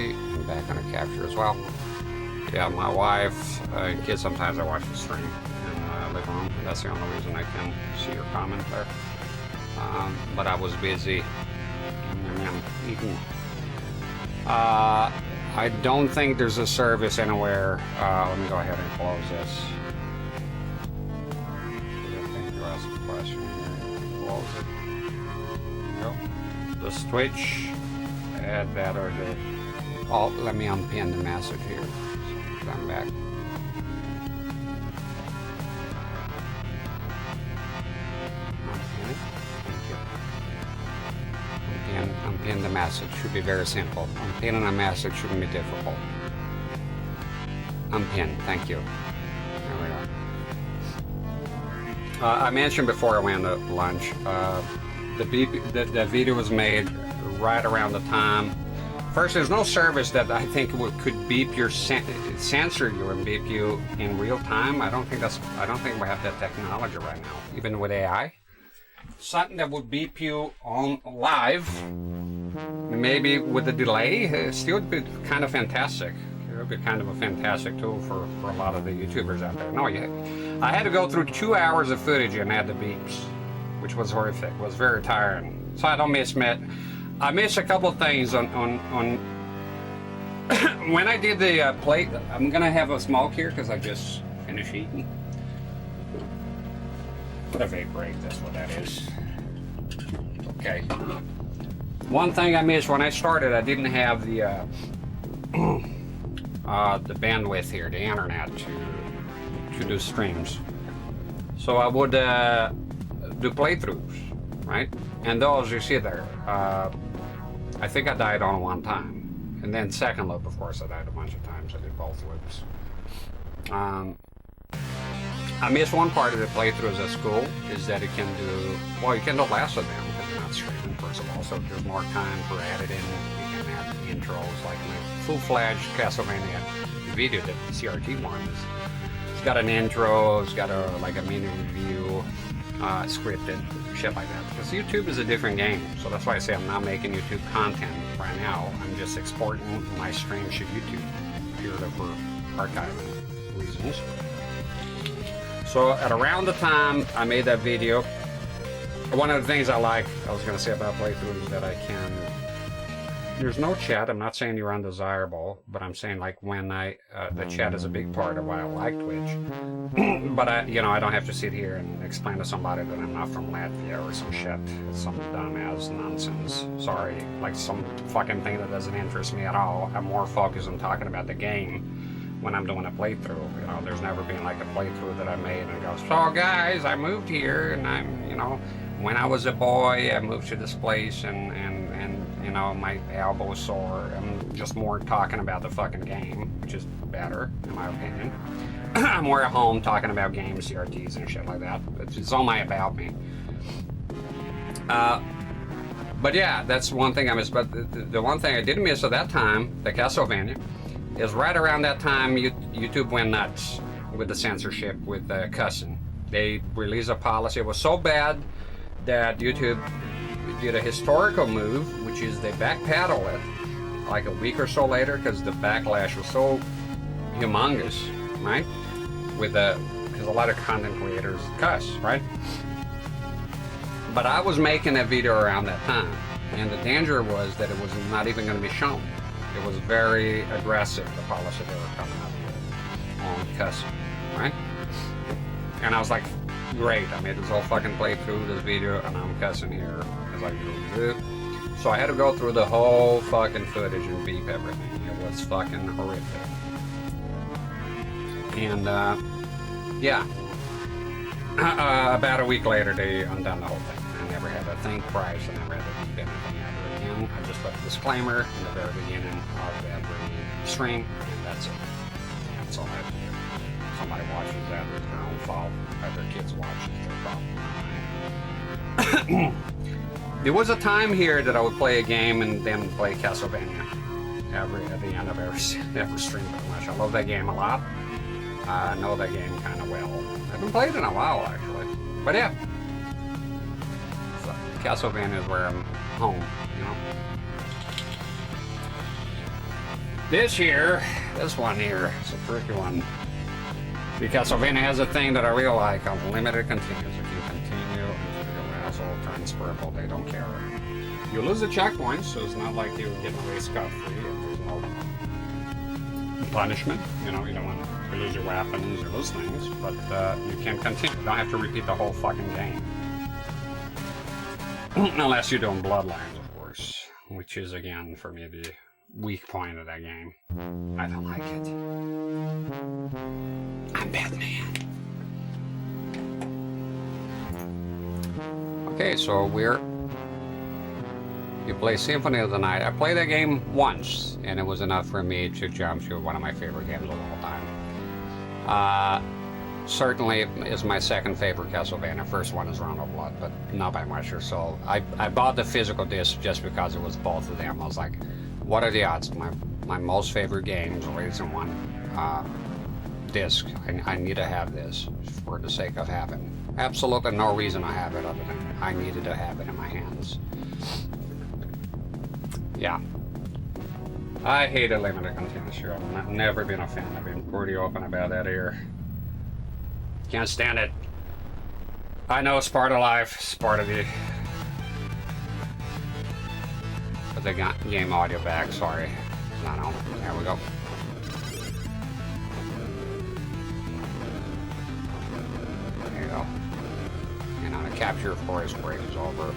and back on a capture as well. Yeah, my wife and kids, sometimes I watch the stream in the living room. That's the only reason I can see your comment there. But I was busy eating. I don't think there's a service anywhere. Let me go ahead and close this. I think you asked a question here. Close it. Nope. The switch, add that or the. Oh, let me unpin the message here. I'm back. Unpin it. Thank you. Unpin the message. Should be very simple. Unpinning a message shouldn't be difficult. Unpin. Thank you. There we go. I mentioned before I went to lunch. The video was made right around the time. First, there's no service that I think could beep your censor you and beep you in real time. I don't think we have that technology right now, even with AI. Something that would beep you on live, maybe with a delay, still would be kind of fantastic. It would be kind of a fantastic tool for a lot of the YouTubers out there. No, I had to go through 2 hours of footage and add the beeps, which was horrific. It was very tiring. So I don't miss it. I missed a couple of things on when I did the plate. I'm gonna have a smoke here because I just finished eating. Put a vape break, that's what that is. Okay. One thing I missed when I started, I didn't have the bandwidth here, the internet to do streams. So I would do playthroughs, right? And those you see there. I think I died on one time. And then second loop, of course, I died a bunch of times. I did both loops. I missed one part of the playthroughs at school, is that it can do, well, you can do less of them because you're not streaming, first of all. So there's more time for editing. You can add intros, like my full-fledged Castlevania video, the CRT one. It's got an intro, it's got a mini review, scripted, shit like that. Because YouTube is a different game, so that's why I say I'm not making YouTube content right now. I'm just exporting my streams to YouTube purely for archiving reasons. So at around the time I made that video, one of the things I was going to say about playthroughs is that there's no chat. I'm not saying you're undesirable, but I'm saying like when the chat is a big part of why I like Twitch. But I don't have to sit here and explain to somebody that I'm not from Latvia or some shit, some dumbass nonsense. Sorry, like some fucking thing that doesn't interest me at all. I'm more focused on talking about the game when I'm doing a playthrough. There's never been like a playthrough that I made and I go, so guys, I moved here and when I was a boy, I moved to this place and my elbow's sore. I'm just more talking about the fucking game, which is better, in my opinion. I'm more at home talking about games, CRTs, and shit like that. It's all about me. But yeah, that's one thing I missed. But the one thing I didn't miss at that time, the Castlevania, is right around that time YouTube went nuts with the censorship, with the cussing. They released a policy. It was so bad that YouTube did a historical move, which is they backpedal it like a week or so later because the backlash was so humongous, right? Because a lot of content creators cuss, right? But I was making that video around that time, and the danger was that it was not even going to be shown. It was very aggressive, the policy they were coming up with on cussing, right? And I was like, great, I made this whole fucking playthrough, this video, and I'm cussing here as I do. So I had to go through the whole fucking footage and beep everything. It was fucking horrific. And, yeah. About a week later, they undone the whole thing. I never had a thank price, I never had to beep anything ever again. I just put a disclaimer in the very beginning of every stream, and that's it. That's all I have to do. If somebody watches that, it's their own fault. If their kids watch, it's their problem. There was a time here that I would play a game and then play Castlevania at the end of every stream pretty much. I love that game a lot. I know that game kind of well. I haven't played it in a while actually. But yeah. So, Castlevania is where I'm home, This one here, is a tricky one. Because Castlevania has a thing that I really like of limited continues. You can continue until your asshole turns purple. They don't care. You lose the checkpoints, so it's not like you're getting away scot-free and there's no punishment. You know, you don't want to lose your weapons or those things, but you can continue. You don't have to repeat the whole fucking game. Unless you're doing Bloodlines, of course, which is, again, for me, the weak point of that game. I don't like it. I'm Batman. Okay, so you play Symphony of the Night. I played that game once, and it was enough for me to jump to one of my favorite games of all time. Certainly is my second favorite Castlevania. First one is Round of Blood, but not by much or so. I bought the physical disc just because it was both of them. I was like, what are the odds? My most favorite games, always in one disc. I need to have this for the sake of having. Absolutely no reason I have it other than I needed to have it in my hands. Yeah. I hate a limited continuous here. I've never been a fan. I've been pretty open about that here. Can't stand it. I know it's part of life. It's part of the... But they got game audio back. Sorry. Not on. There we go. There you go. And on a capture, of course, break is over.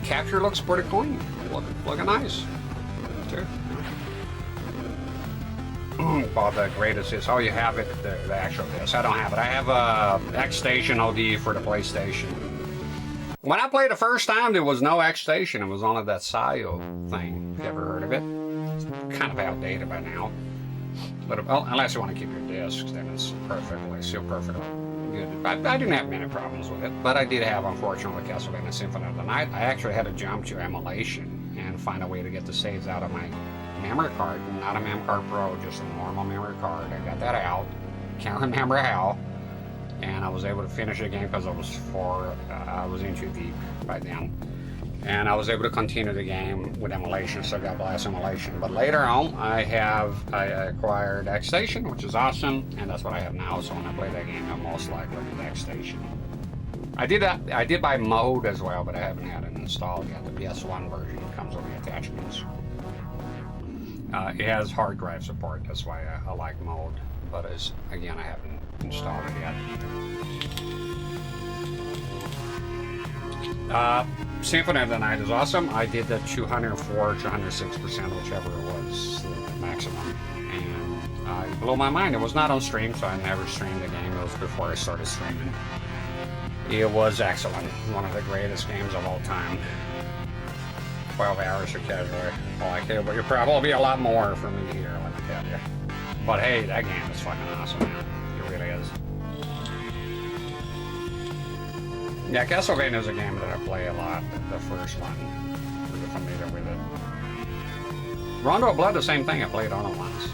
Capture looks pretty clean. Looking nice. Too. About the greatest is you have it, the actual disc. I don't have it. I have a X Station OD for the PlayStation. When I played the first time, there was no X Station. It was only that Sayo thing. You ever heard of it? It's kind of outdated by now. But well, unless you want to keep your discs, then it's still perfectly good. I didn't have many problems with it, but I did have, unfortunately, Castlevania Symphony of the Night. I actually had to jump to emulation and find a way to get the saves out of my memory card. Not a Mem Card Pro, just a normal memory card. I got that out. Can't remember how. And I was able to finish the game because I was in too deep by then. And I was able to continue the game with emulation, so God bless emulation. But later on, I acquired X Station, which is awesome, and that's what I have now. So when I play that game, I'm most likely with X Station. I did buy Mode as well, but I haven't had it installed yet. The PS1 version comes with the attachments. It has hard drive support, that's why I like Mode. But again, I haven't installed it yet. Symphony of the Night is awesome. I did the 204 to 106%, whichever it was, the maximum. And it blew my mind. It was not on stream, so I never streamed the game. It was before I started streaming. It was excellent. One of the greatest games of all time. 12 hours of casually. Like it would probably be a lot more for me here, let me tell you. But hey, that game is fucking awesome, man. It really is. Yeah, Castlevania is a game that I play a lot, the first one. Pretty familiar with it. Rondo of Blood, the same thing, I played on it once.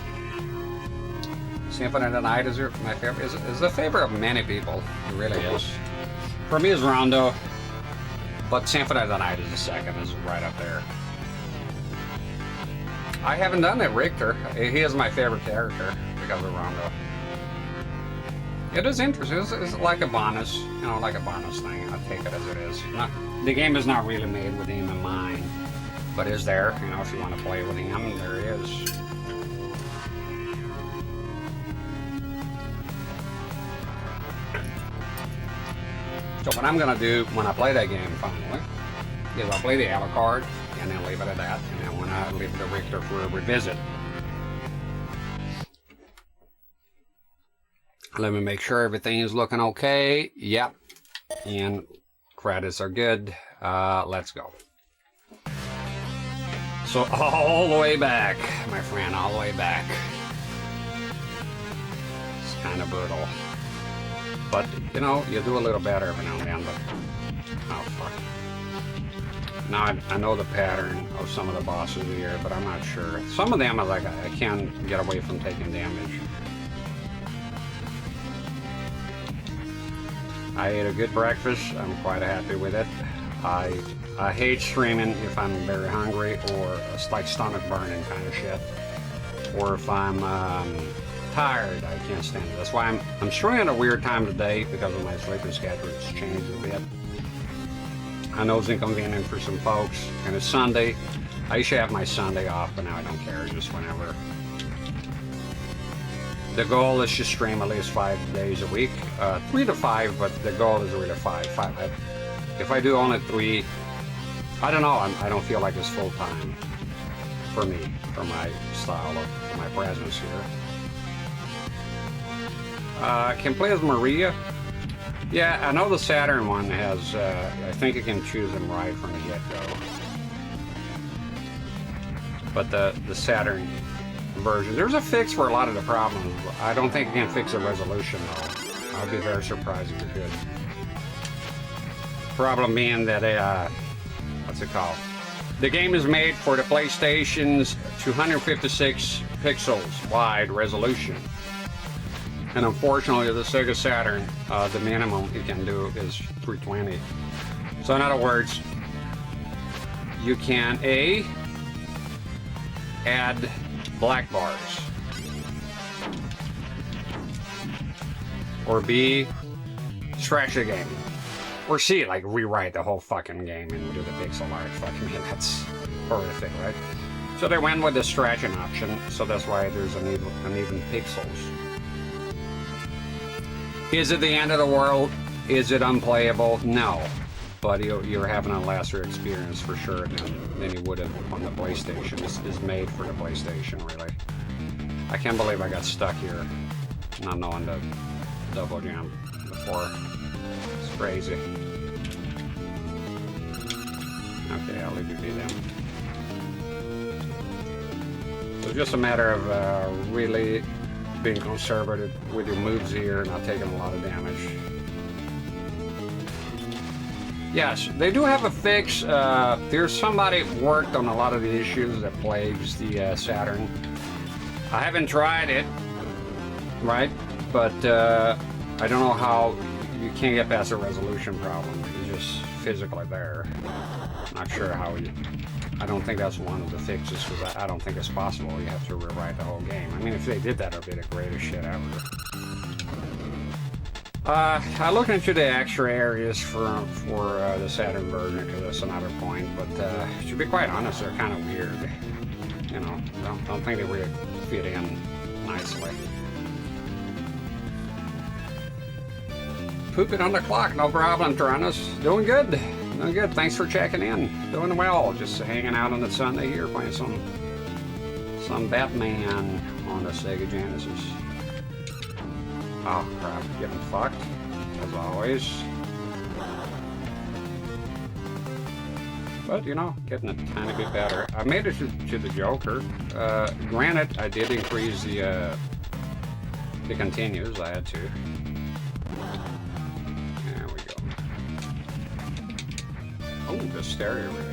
Symphony of the Night is my favorite, is the favorite of many people. It really is. For me, it's Rondo, but Symphony of the Night is the second, is right up there. I haven't done it, Richter. He is my favorite character because of Rondo. It is interesting. It's like a bonus, like a bonus thing. I take it as it is. The game is not really made with him in mind, but is there? If you want to play with him, there he is. So what I'm gonna do when I play that game finally is I'll play the Alucard and then leave it at that, and then when I leave the Richter for a revisit. Let me make sure everything is looking okay. Yep. And credits are good. Let's go. So all the way back, my friend, all the way back. It's kind of brutal. But, you do a little better every now and then, but... Oh, fuck. Now I know the pattern of some of the bosses here, but I'm not sure. Some of them are like, I can't get away from taking damage. I ate a good breakfast. I'm quite happy with it. I hate streaming if I'm very hungry or it's like stomach burning kind of shit, or if I'm tired. I can't stand it. That's why I'm streaming at a weird time of the day because of my sleeping schedule. It's changed a bit. I know it's inconvenient for some folks, and it's Sunday. I used to have my Sunday off, but now I don't care, just whenever. The goal is to stream at least 5 days a week, 3 to 5, but the goal is really 5. If I do only 3, I don't know, I don't feel like it's full time for me, for my style, for my presence here. Can play as Maria. Yeah, I know the Saturn one has, I think you can choose them right from the get-go. But the Saturn version, there's a fix for a lot of the problems. I don't think you can fix the resolution though. I'd be very surprised if you could. Problem being that, what's it called? The game is made for the PlayStation's 256 pixels wide resolution. And unfortunately, the Sega Saturn, the minimum you can do is 320. So in other words, you can A, add black bars, or B, stretch the game, or C, like rewrite the whole fucking game and do the pixel art. Fucking man, that's horrific, right? So they went with the stretching option, so that's why there's uneven pixels. Is it the end of the world? Is it unplayable? No. But you're having a lesser experience for sure than you would have on the PlayStation. This is made for the PlayStation, really. I can't believe I got stuck here not knowing to double jump before. It's crazy. Okay, I'll leave you be then. So it's just a matter of really being conservative with your moves here, not taking a lot of damage. Yes, they do have a fix. There's somebody worked on a lot of the issues that plagues the Saturn. I haven't tried it, right? But I don't know how you can't get past a resolution problem. It's just physically there. Not sure how you... I don't think that's one of the fixes, because I don't think it's possible. You have to rewrite the whole game. I mean, if they did that, it would be the greatest shit ever. I looked into the extra areas for the Saturn version, because that's another point, but to be quite honest, they're kind of weird. You know, don't think they really fit in nicely. Pooping on the clock, no problem, Tyrannus. Doing good. Doing good. Thanks for checking in. Doing well. Just hanging out on the Sunday here, playing some Batman on the Sega Genesis. Oh crap, getting fucked, as always. But, you know, getting a tiny bit better. I made it to the Joker. Granted, I did increase the continues, I had to. There we go. Oh, the stereo range.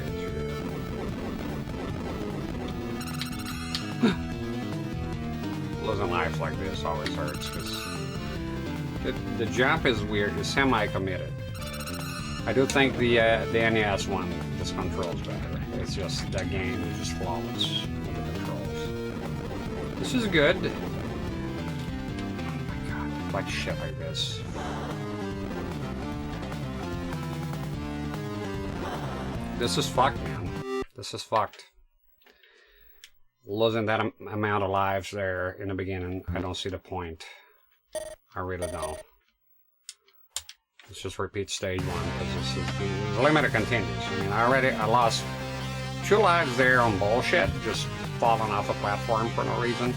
Losing life like this always hurts, because the jump is weird. It's semi-committed. I do think the NES one, this controls better. It's just, that game is just flawless with the controls. This is good. Oh my god, like shit like this. This is fucked, man. This is fucked. Losing that amount of lives there in the beginning, I don't see the point. I really don't. Let's just repeat stage 1, because this is limited continues. I mean, I lost 2 lives there on bullshit, just falling off a platform for no reason.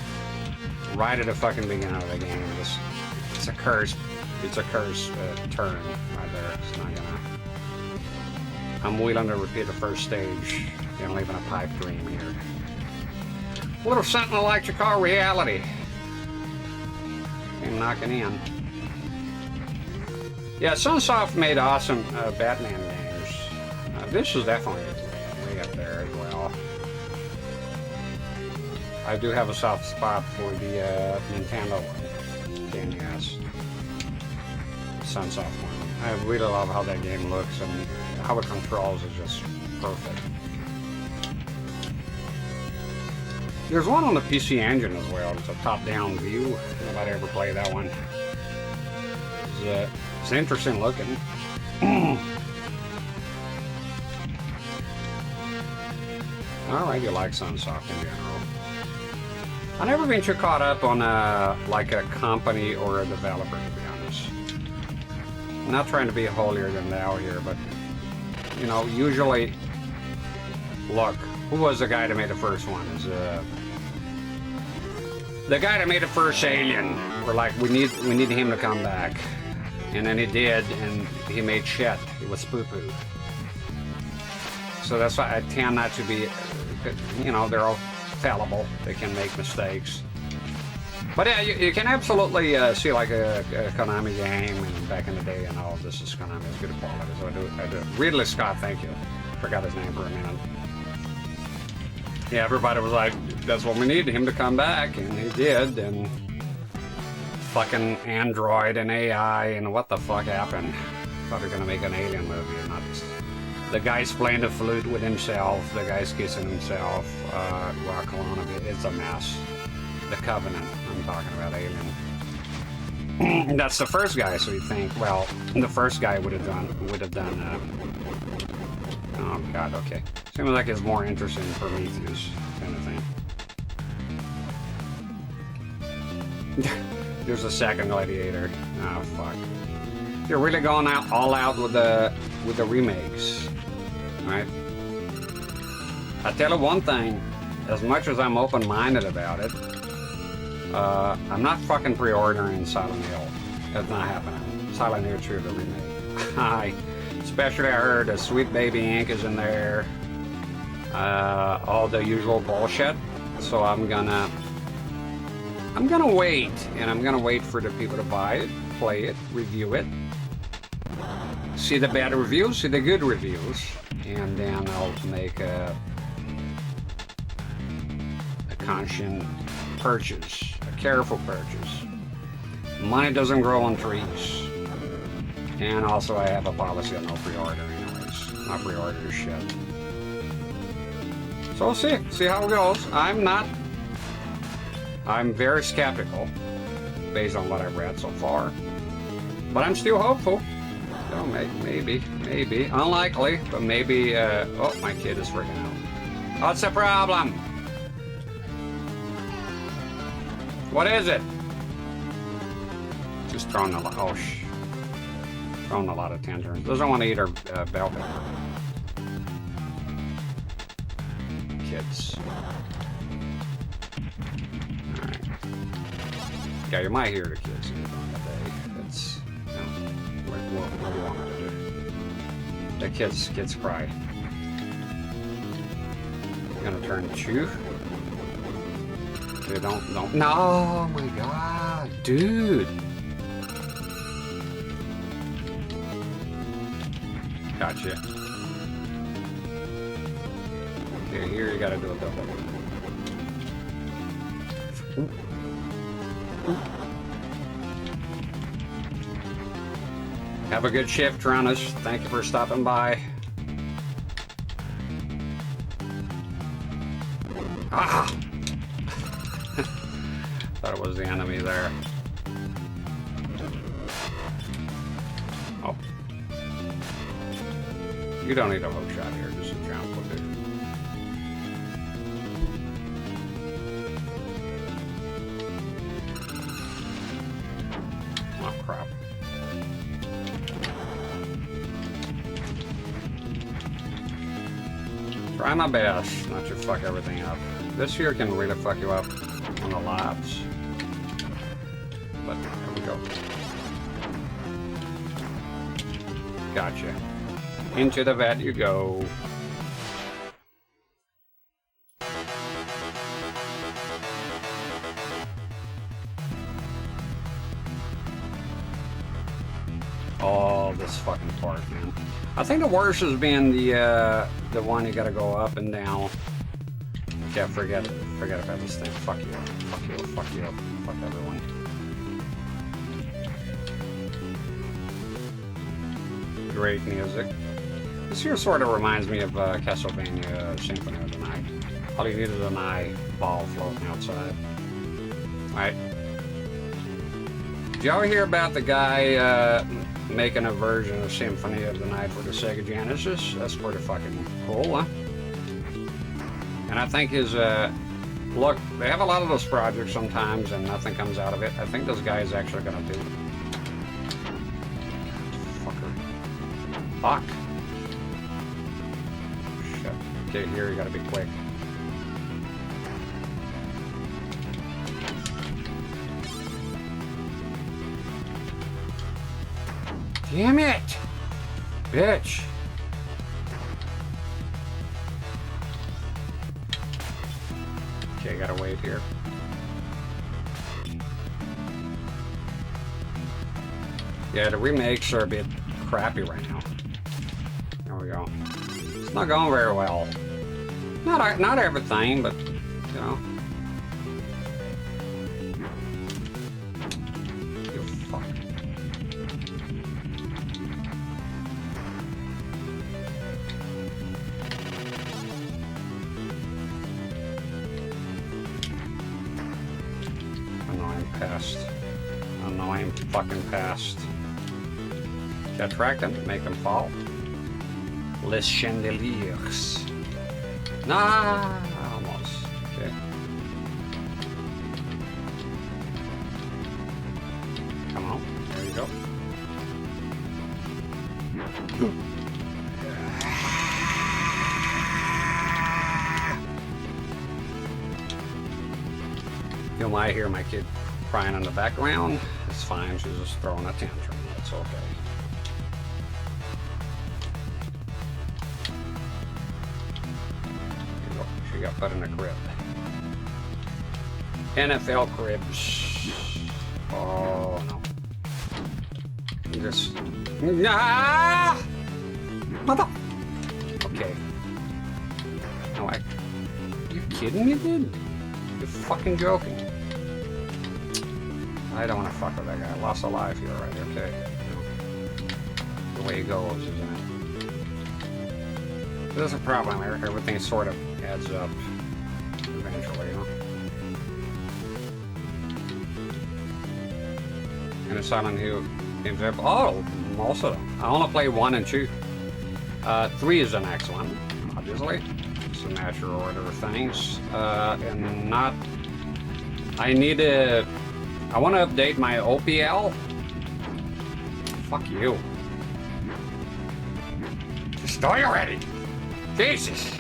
Right at the fucking beginning of the game. It's a curse. It's a curse turn right there. It's not gonna... I'm willing to repeat the first stage and leaving a pipe dream here. What if something I like to call reality came knocking in? Yeah, Sunsoft made awesome Batman games. This is definitely way up there as well. I do have a soft spot for the Nintendo one, the NES. Sunsoft one. I really love how that game looks and how it controls is just perfect. There's one on the PC Engine as well. It's a top-down view. Nobody ever played that one. It's interesting looking. Alright, you like Sunsoft in general. I've never been too caught up on like a company or a developer, to be honest. I'm not trying to be holier than thou here, but you know, usually, look, who was the guy that made the first one? Is the guy that made the first Alien? We're like, we need him to come back, and then he did, and he made shit. It was poo-poo. So that's why I tend not to be, you know, they're all fallible. They can make mistakes. But yeah, you can absolutely see like a Konami game, and back in the day, and all this is Konami's good quality. So I do. Ridley Scott, thank you. Forgot his name for a minute. Yeah, everybody was like, that's what we need, him to come back, and he did, and fucking Android and AI, and what the fuck happened? Thought we were gonna make an Alien movie, and not the guy's playing the flute with himself, the guy's kissing himself, it's a mess. The Covenant, I'm talking about Alien. That's the first guy, so you think, well, the first guy would have done, oh god, okay. Seems like it's more interesting in Prometheus kind of thing. There's a second Gladiator. Oh fuck. You're really going all out with the remakes, right? I tell you one thing, as much as I'm open-minded about it, I'm not fucking pre-ordering Silent Hill. That's not happening. Silent Hill 2, the remake. Especially I heard Sweet Baby Inc. is in there. All the usual bullshit. So I'm gonna wait, and I'm gonna wait for the people to buy it, play it, review it, see the bad reviews, see the good reviews, and then I'll make a conscious purchase, a careful purchase. Money doesn't grow on trees. And also I have a policy of no pre-order anyways. Not pre-order shit. So we'll see how it goes. I'm very skeptical based on what I've read so far. But I'm still hopeful. So maybe. Unlikely, but maybe, oh, my kid is freaking out. What's the problem? What is it? Just throwing a lot, throwing a lot of tangerines. Doesn't want to eat her bell pepper. Kids. Alright. Yeah, you might hear the kids here on the day. It's, you know, what do you want me to do? The kids cry. I'm gonna turn to chew. Okay, don't. No, oh my god, dude. Gotcha. Okay, here you gotta do a double. Ooh. Ooh. Have a good shift, Tronus. Thank you for stopping by. Ah! Thought it was the enemy there. Oh. You don't need a hook shot here, just a jump with it. Oh crap. Try my best not to fuck everything up. This here can really fuck you up on the labs. But there we go. Gotcha. Into the vat you go. Oh, this fucking part, man. I think the worst has been the one you gotta go up and down. Yeah, forget about this thing. Fuck you. Fuck you. Fuck you. Fuck everyone. great music. This here sort of reminds me of Castlevania Symphony of the Night. All you need is an eye ball floating outside. Right? Did y'all hear about the guy making a version of Symphony of the Night for the Sega Genesis? That's pretty fucking cool, huh? And I think his, look, they have a lot of those projects sometimes and nothing comes out of it. I think this guy is actually gonna do it. Fucker. Fuck. Shit. Okay, here, you gotta be quick. Damn it! Bitch! Okay, gotta wait here. Yeah, the remakes are a bit crappy right now. There we go. It's not going very well. Not everything, but, you know. You fuck. Annoying fucking past. Attract them, make them fall. Les chandeliers. Nah, almost. Okay. Come on, there you go. You might hear my kid crying in the background. It's fine, she's just throwing a tantrum. It's okay. Here you go. She got put in a crib. NFL cribs. Oh no. You just. Ah! Mother. Okay. No, are you kidding me, dude? You're fucking joking. I don't want to fuck with that guy. I lost a life here, right? Okay. The way it goes, isn't it? There's a problem. Everything sort of adds up eventually, you know? And a Silent Hill games. Oh, most of them. I only play 1 and 2. 3 is the next one, obviously. It's a natural order of things. And not. I want to update my OPL. Fuck you. Just die already. Jesus.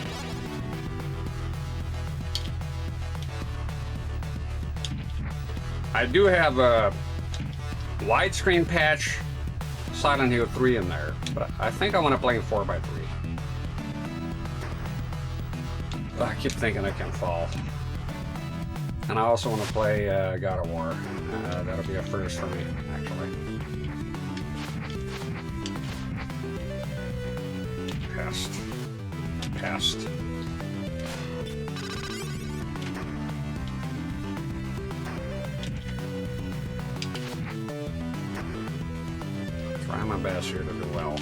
I do have a widescreen patch Silent Hill 3 in there, but I think I want to play in 4x3. I keep thinking I can fall. And I also want to play God of War. That'll be a first for me, actually. Past. Try my best here to do well.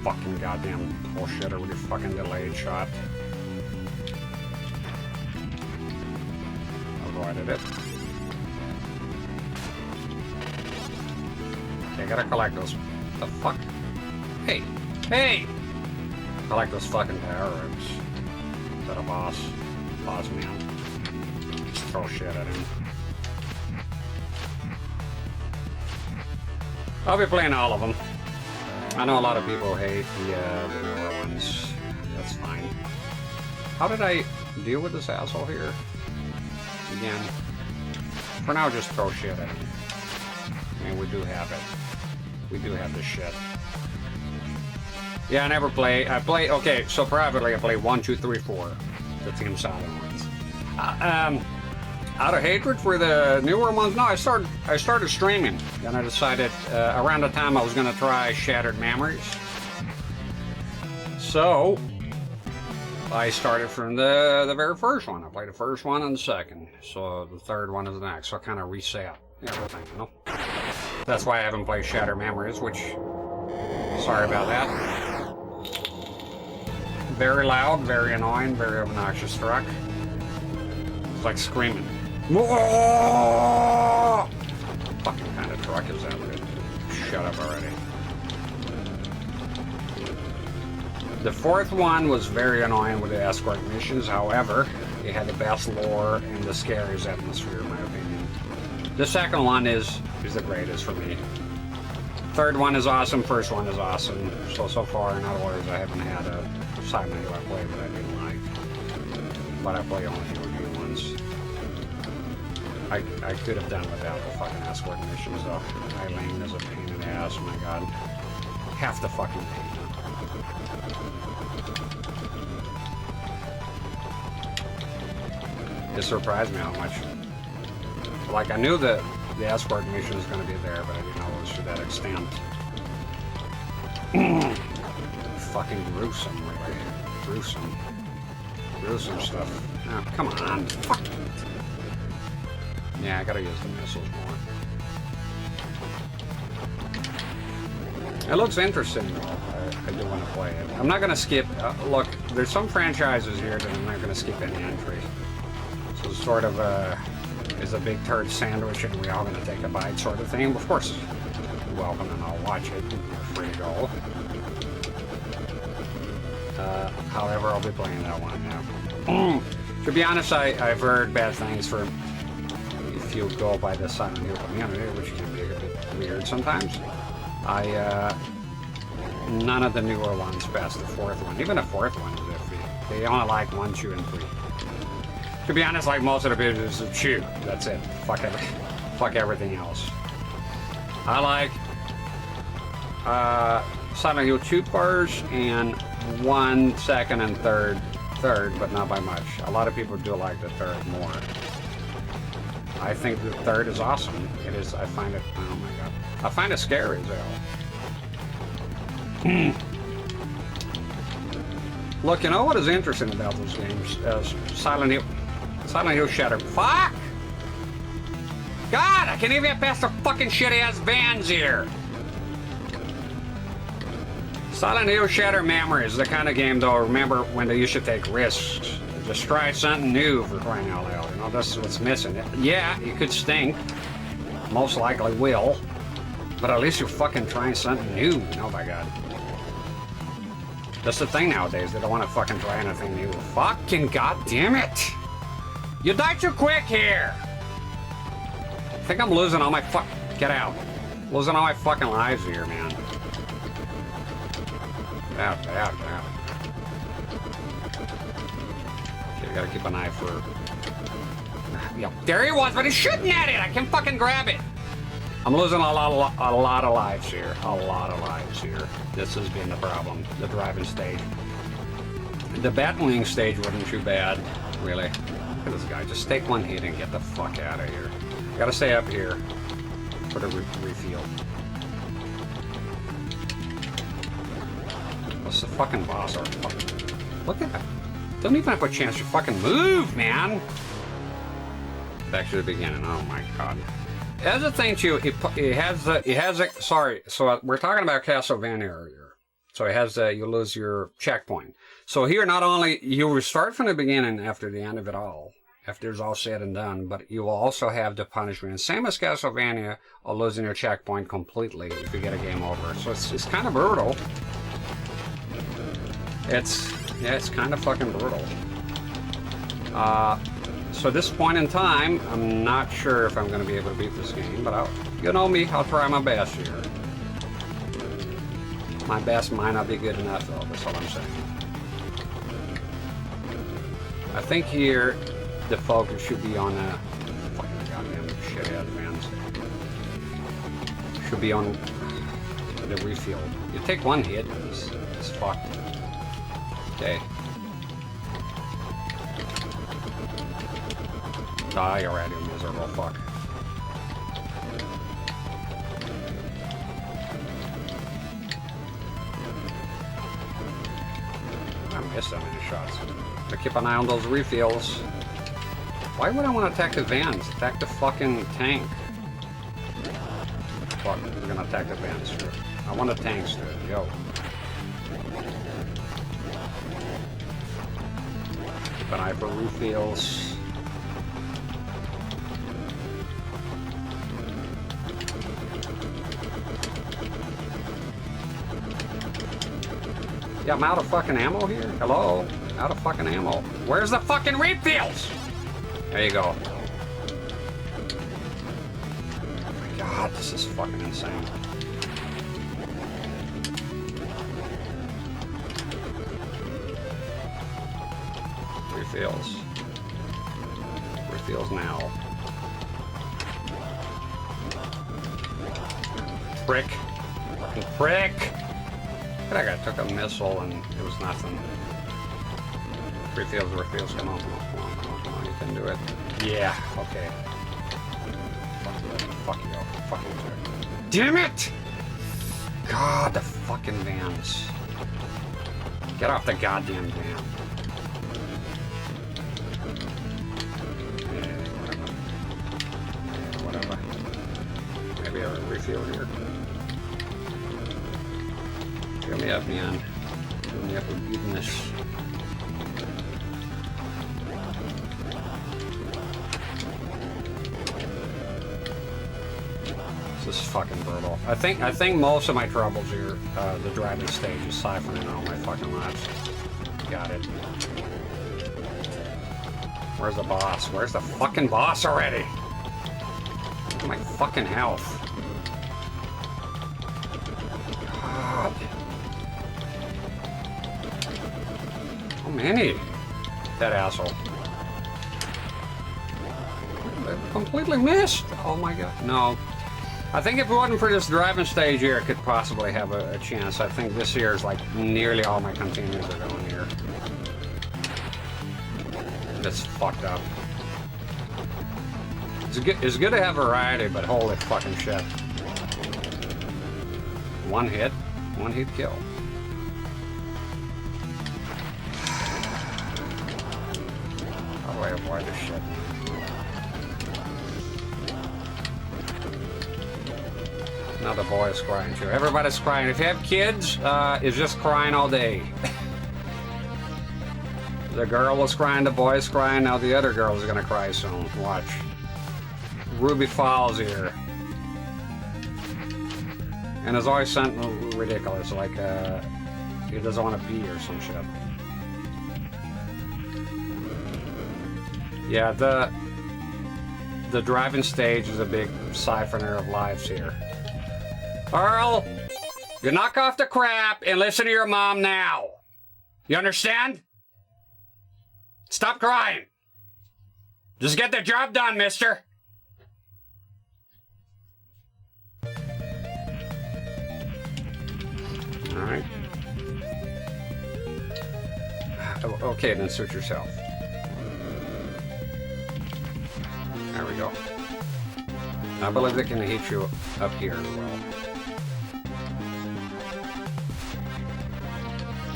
Fucking goddamn bullshitter with your fucking delayed shot. Avoided it. Okay, gotta collect those. The fuck? Hey! Hey! Collect those fucking power ribs. Is that a boss? Boss man. Just throw shit at him. I'll be playing all of them. I know a lot of people hate the newer ones. That's fine. How did I deal with this asshole here? Again. For now, just throw shit at him. I mean, we do have it. We do have this shit. Yeah, I never play. Okay, so privately I play 1, 2, 3, 4. The Team Silent ones. Out of hatred for the newer ones, no, I started streaming. Then I decided around the time I was going to try Shattered Memories. So, I started from the very first one. I played the first one and the second. So the third one is the next. So I kind of reset everything, you know? That's why I haven't played Shattered Memories, which... Sorry about that. Very loud, very annoying, very obnoxious truck. It's like screaming. What fucking kind of truck is that, dude? Shut up already. The fourth one was very annoying with the escort missions. However, it had the best lore and the scariest atmosphere, in my opinion. The second one is the greatest for me. Third one is awesome. First one is awesome. So far, in other words, I haven't had a Silent Hill I played that I didn't like. But I play only the new ones. I could have done without the fucking escort missions, though. Eileen is a pain in the ass. Oh my god. Half the fucking pain. It surprised me how much. Like, I knew that the escort mission was going to be there, but I didn't know it was to that extent. Fucking gruesome, really. Gruesome. Gruesome stuff. Oh, come on. Fuck it. Yeah, I gotta use the missiles more. It looks interesting, though. I do want to play it. I'm not gonna skip... look, there's some franchises here that I'm not gonna skip any entry. So it's sort of is a big turd sandwich and we're all gonna take a bite sort of thing. Of course, you're welcome and I'll watch it. You're free to go. However, I'll be playing that one now. To be honest, I've heard bad things for if you go by the Silent Hill community, which can be a bit weird sometimes. None of the newer ones past the fourth one. Even the fourth one is iffy. They only like 1, 2, and 3. To be honest, like most of the business is chew. That's it. Fuck everything else. I like Silent Hill 2 first and 1 second and third, but not by much. A lot of people do like the third more. I think the third is awesome. It is. I find it. Oh my god. I find it scary as hell. Look, you know what is interesting about those games? Silent Hill Shattered. Fuck! God, I can't even get past the fucking shitty-ass vans here. Silent Hill Shattered Memories is the kind of game, though, remember when they used to take risks. Just try something new for crying out loud. You know, that's what's missing. Yeah, you could stink. Most likely will. But at least you're fucking trying something new. Oh my god. That's the thing nowadays. They don't want to fucking try anything new. Fucking goddamn it! You die too quick here! I think I'm losing all my Get out. Losing all my fucking lives here, man. Get out. Okay, I gotta keep an eye for... Yeah, there he was, but he's shooting at it! I can't fucking grab it! I'm losing a lot of lives here. A lot of lives here. This has been the problem. The driving stage. The battling stage wasn't too bad, really. Look at this guy. Just take one hit and get the fuck out of here. Gotta stay up here for the refuel. What's the fucking boss? Or look at that. Don't even have a chance to fucking move, man. Back to the beginning. Oh my god. As a thing too, it has a sorry. So we're talking about Castlevania earlier. So it has you lose your checkpoint. So here, not only you will start from the beginning after the end of it all, after it's all said and done, but you will also have the punishment, same as Castlevania, of losing your checkpoint completely if you get a game over. So it's kind of brutal. It's kind of fucking brutal. So at this point in time, I'm not sure if I'm going to be able to beat this game, but you know me, I'll try my best here. My best might not be good enough, though. That's all I'm saying. I think here the focus should be on fucking goddamn shithead fans. Should be on the refuel. You take one hit, it's fucked. Okay. Die already, miserable fuck. I'm miss that many shots. So keep an eye on those refills. Why would I want to attack the vans? Attack the fucking tank. Fuck, we're gonna attack the vans here. I want the tanks to yo. Keep an eye for refills. Yeah, I'm out of fucking ammo here. Hello? Out of fucking ammo. Where's the fucking refills? There you go. Oh my god, this is fucking insane. Refills. Refills now. Prick. Fucking prick! That guy took a missile and it was nothing. Refills, refills, come on, come on, come on, come on, come on, you can do it. Yeah, okay. Fuck you, fuck you. Damn it! God, the fucking vans. Get off the goddamn van. Yeah, whatever. Maybe a refuel here. Fill me up, man. Fill me up with goodness. This is fucking brutal. I think most of my troubles here, the driving stage is siphoning all my fucking lives. Got it. Where's the boss? Where's the fucking boss already? Look at my fucking health. God. How many? That asshole. I completely missed. Oh my god. No. I think if it wasn't for this driving stage here, it could possibly have a chance. I think this here is like nearly all my containers are going here. That's fucked up. It's good to have variety, but holy fucking shit. One hit kill. How do I avoid this shit? Now the boy is crying too. Everybody's crying. If you have kids, it's just crying all day. The girl was crying, the boy is crying, now the other girl is gonna cry soon. Watch. Ruby Falls here. And it's always something ridiculous, like he doesn't want to pee or some shit. Yeah, the driving stage is a big siphoner of lives here. Earl, you knock off the crap and listen to your mom now. You understand? Stop crying. Just get the job done, mister. All right. Okay, then suit yourself. There we go. I believe they can hit you up here as well.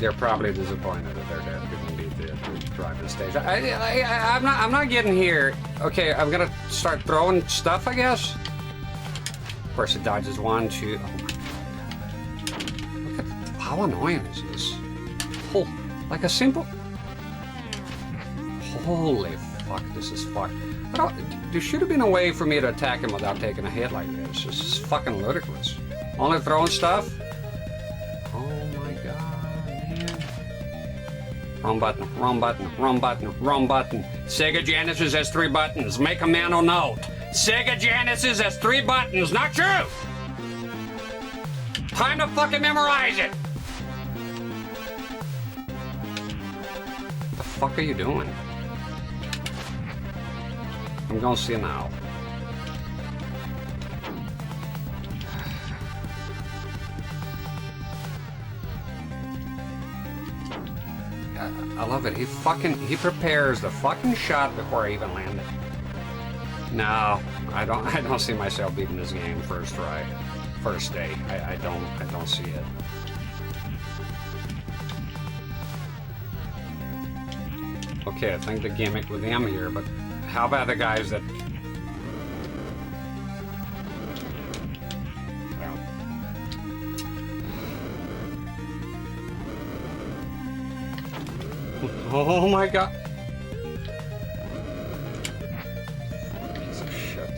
They're probably disappointed that their dad couldn't beat the driving stage. I'm not getting here. Okay, I'm gonna start throwing stuff, I guess. Of course, it dodges one, two. Oh my god! Look at how annoying is this? Oh, like a simple. Holy fuck! This is fucked. There should have been a way for me to attack him without taking a hit like this. This is fucking ludicrous. Only throwing stuff. Wrong button, wrong button, wrong button, wrong button. Sega Genesis has 3 buttons. Make a mental note. Sega Genesis has 3 buttons, not true! Time to fucking memorize it! What the fuck are you doing? I'm gonna see now. I love it. He prepares the fucking shot before I even land it. No, I don't see myself beating this game first try, first day. I don't see it. Okay, I think the gimmick with them here, but how about the guys that... Oh my god! Piece of shit.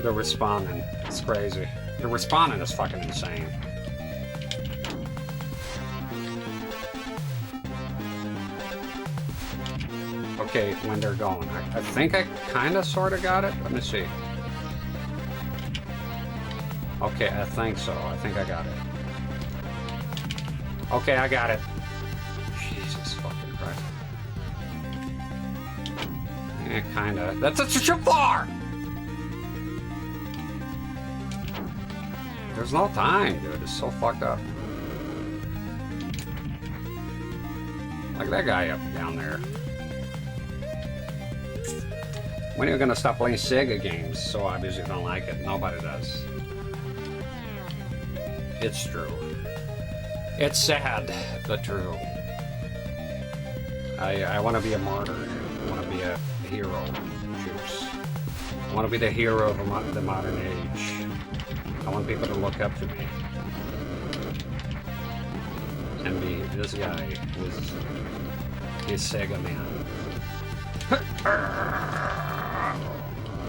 They're respawning. It's crazy. The respawning is fucking insane. Okay, when they're going. I think I kind of sort of got it. Let me see. Okay, I think so. I think I got it. Okay, I got it. Jesus fucking Christ. Yeah, kinda. That's too far! There's no time, dude. It's so fucked up. Like that guy up down there. When are you gonna stop playing Sega games? So obviously you don't like it. Nobody does. It's true. It's sad, but true. I want to be a martyr. I want to be a hero. Juice. I want to be the hero of the modern age. I want people to look up to me. And be this guy who's Sega man.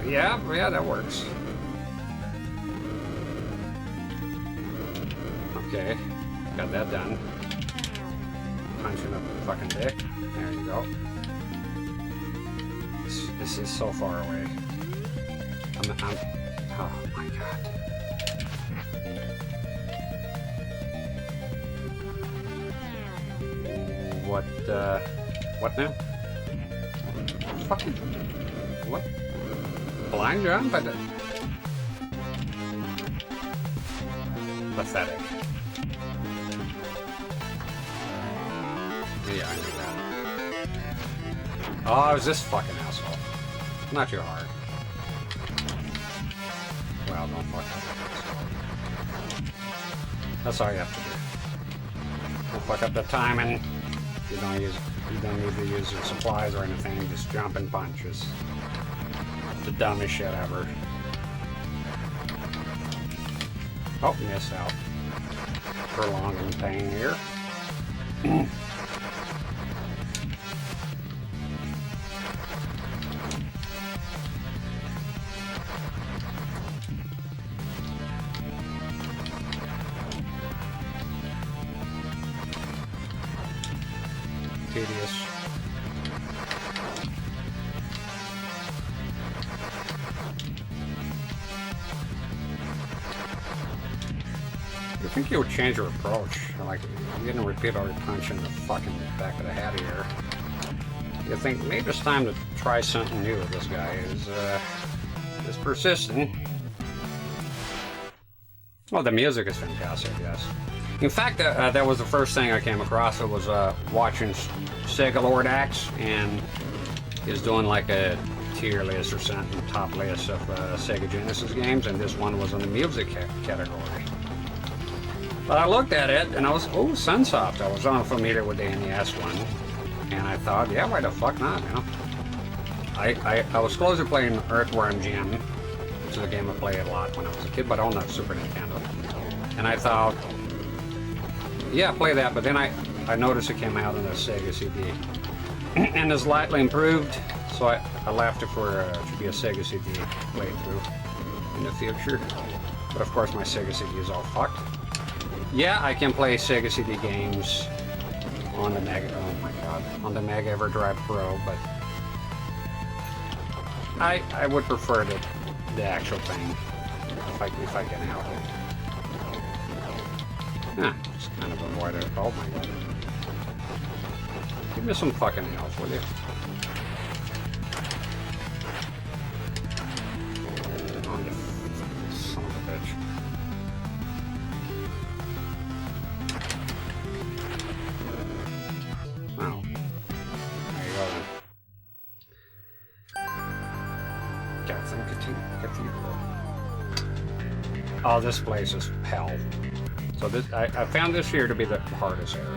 Yeah, that works. Okay. Got that done. Punching up the fucking dick. There you go. This is so far away. Oh my god. What now? Fucking... What? Blind jump? Pathetic. Yeah, I knew that. Oh, it was this fucking asshole. Not too hard. Well, don't fuck up. That's all you have to do. Don't fuck up the timing. You don't need to use your supplies or anything. Just jump and punch is the dumbest shit ever. Oh, missed out. Prolonging pain here. Tedious. I think you would change your approach. Like, I'm getting a repeatedly punch in the fucking back of the head here. You think maybe it's time to try something new with this guy. Is persistent. Well, the music is fantastic, yes. In fact, that was the first thing I came across. It was watching Sega Lord Axe, and he's doing like a tier list or something, top list of Sega Genesis games, and this one was in the music category. But I looked at it, and I was, oh, Sunsoft. I was unfamiliar with the NES one, and I thought, yeah, why the fuck not, you know? I was closely playing Earthworm Jim, which is a game I played a lot when I was a kid, but on the Super Nintendo. And I thought, yeah, play that, but then I noticed it came out on a Sega CD. And it's lightly improved, so I left it for to be a Sega CD playthrough in the future. But of course my Sega CD is all fucked. Yeah, I can play Sega CD games on the Mega, oh my god, on the Mega EverDrive Pro, but I would prefer the actual thing if I can help it. Huh, just kind of avoid it. Oh my god. Give me some fucking health, will you? Oh, you son of a bitch. Wow. There you go then. Gotham Cathedral. Oh, this place is hell. So this, I found this here to be the hardest area.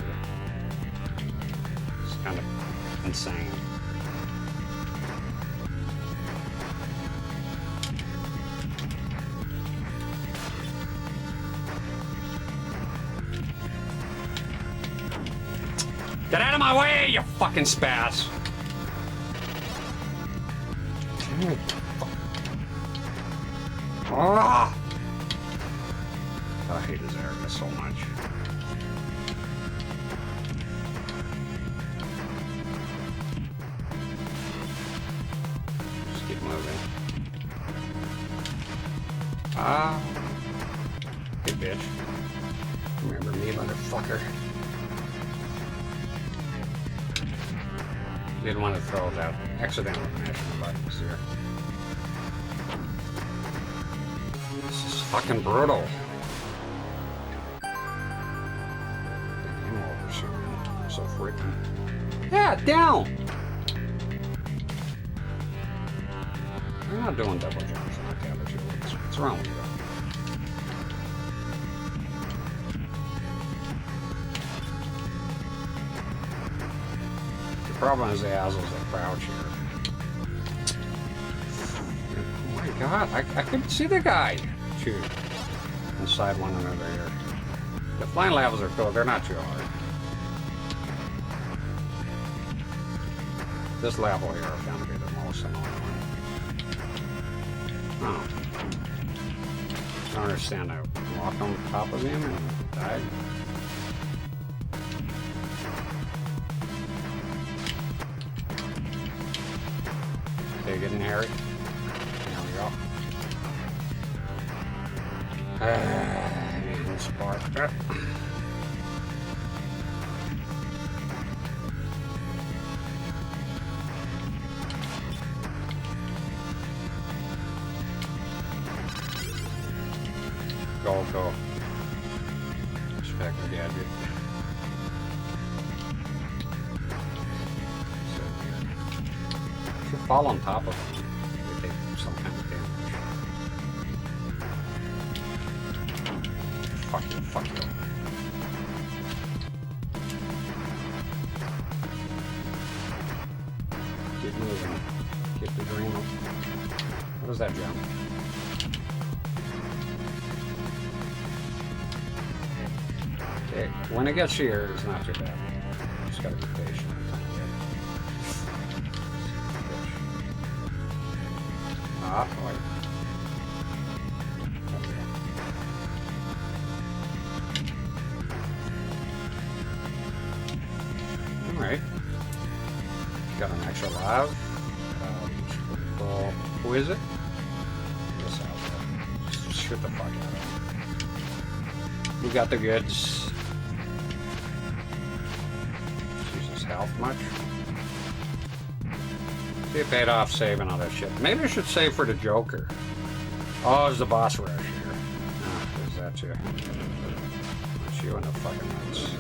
insane. Get out of my way, you fucking spaz! Ah! I hate this area so much. Just keep moving. Ah. Hey, bitch. Remember me, motherfucker. Didn't want to throw that accidental mashing the buttons here. This is fucking brutal. Game over soon. So freaking. Yeah, down! I'm not doing double jumps on the cabbage. What's wrong with you? The problem is the assholes that crouch here. Oh my god, I couldn't see the guy. Shoot. Inside one another here. The flying levels are cool, they're not too hard. This level here I found to be the most annoying one. Oh. I don't understand. I walked on top of him and died. Okay, getting hairy. There we go. Man, spark. Go. Respect the gadget. So weird. If you fall on top of them, they take some kind of damage. Fuck you. Keep moving. Keep the dream up. What was that jump? Okay, when it gets here, it's not too bad. Just gotta be patient. Ah, wait. Alright. Got an extra live. Well, who is it? This out there. Just shoot the fuck out of him. We got the goods. Health much. See, it paid off saving all that shit. Maybe I should save for the Joker. Oh, there's the boss rush here. Ah, there's that too. That's you in the fucking nuts.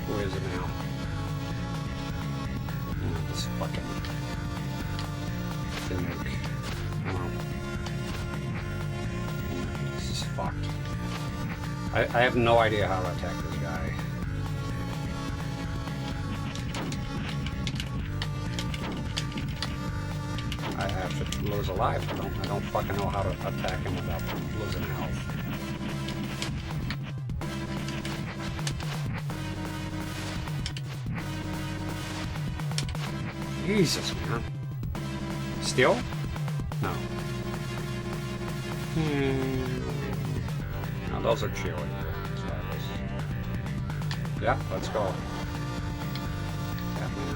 Who is it now? Oh, this fucking. Oh. This is fucked. I have no idea how to attack this guy. I have to lose a life. I don't fucking know how to attack him without losing health. Jesus, man. Still? No. No, those are chilly. Yeah, let's go. Yeah, man.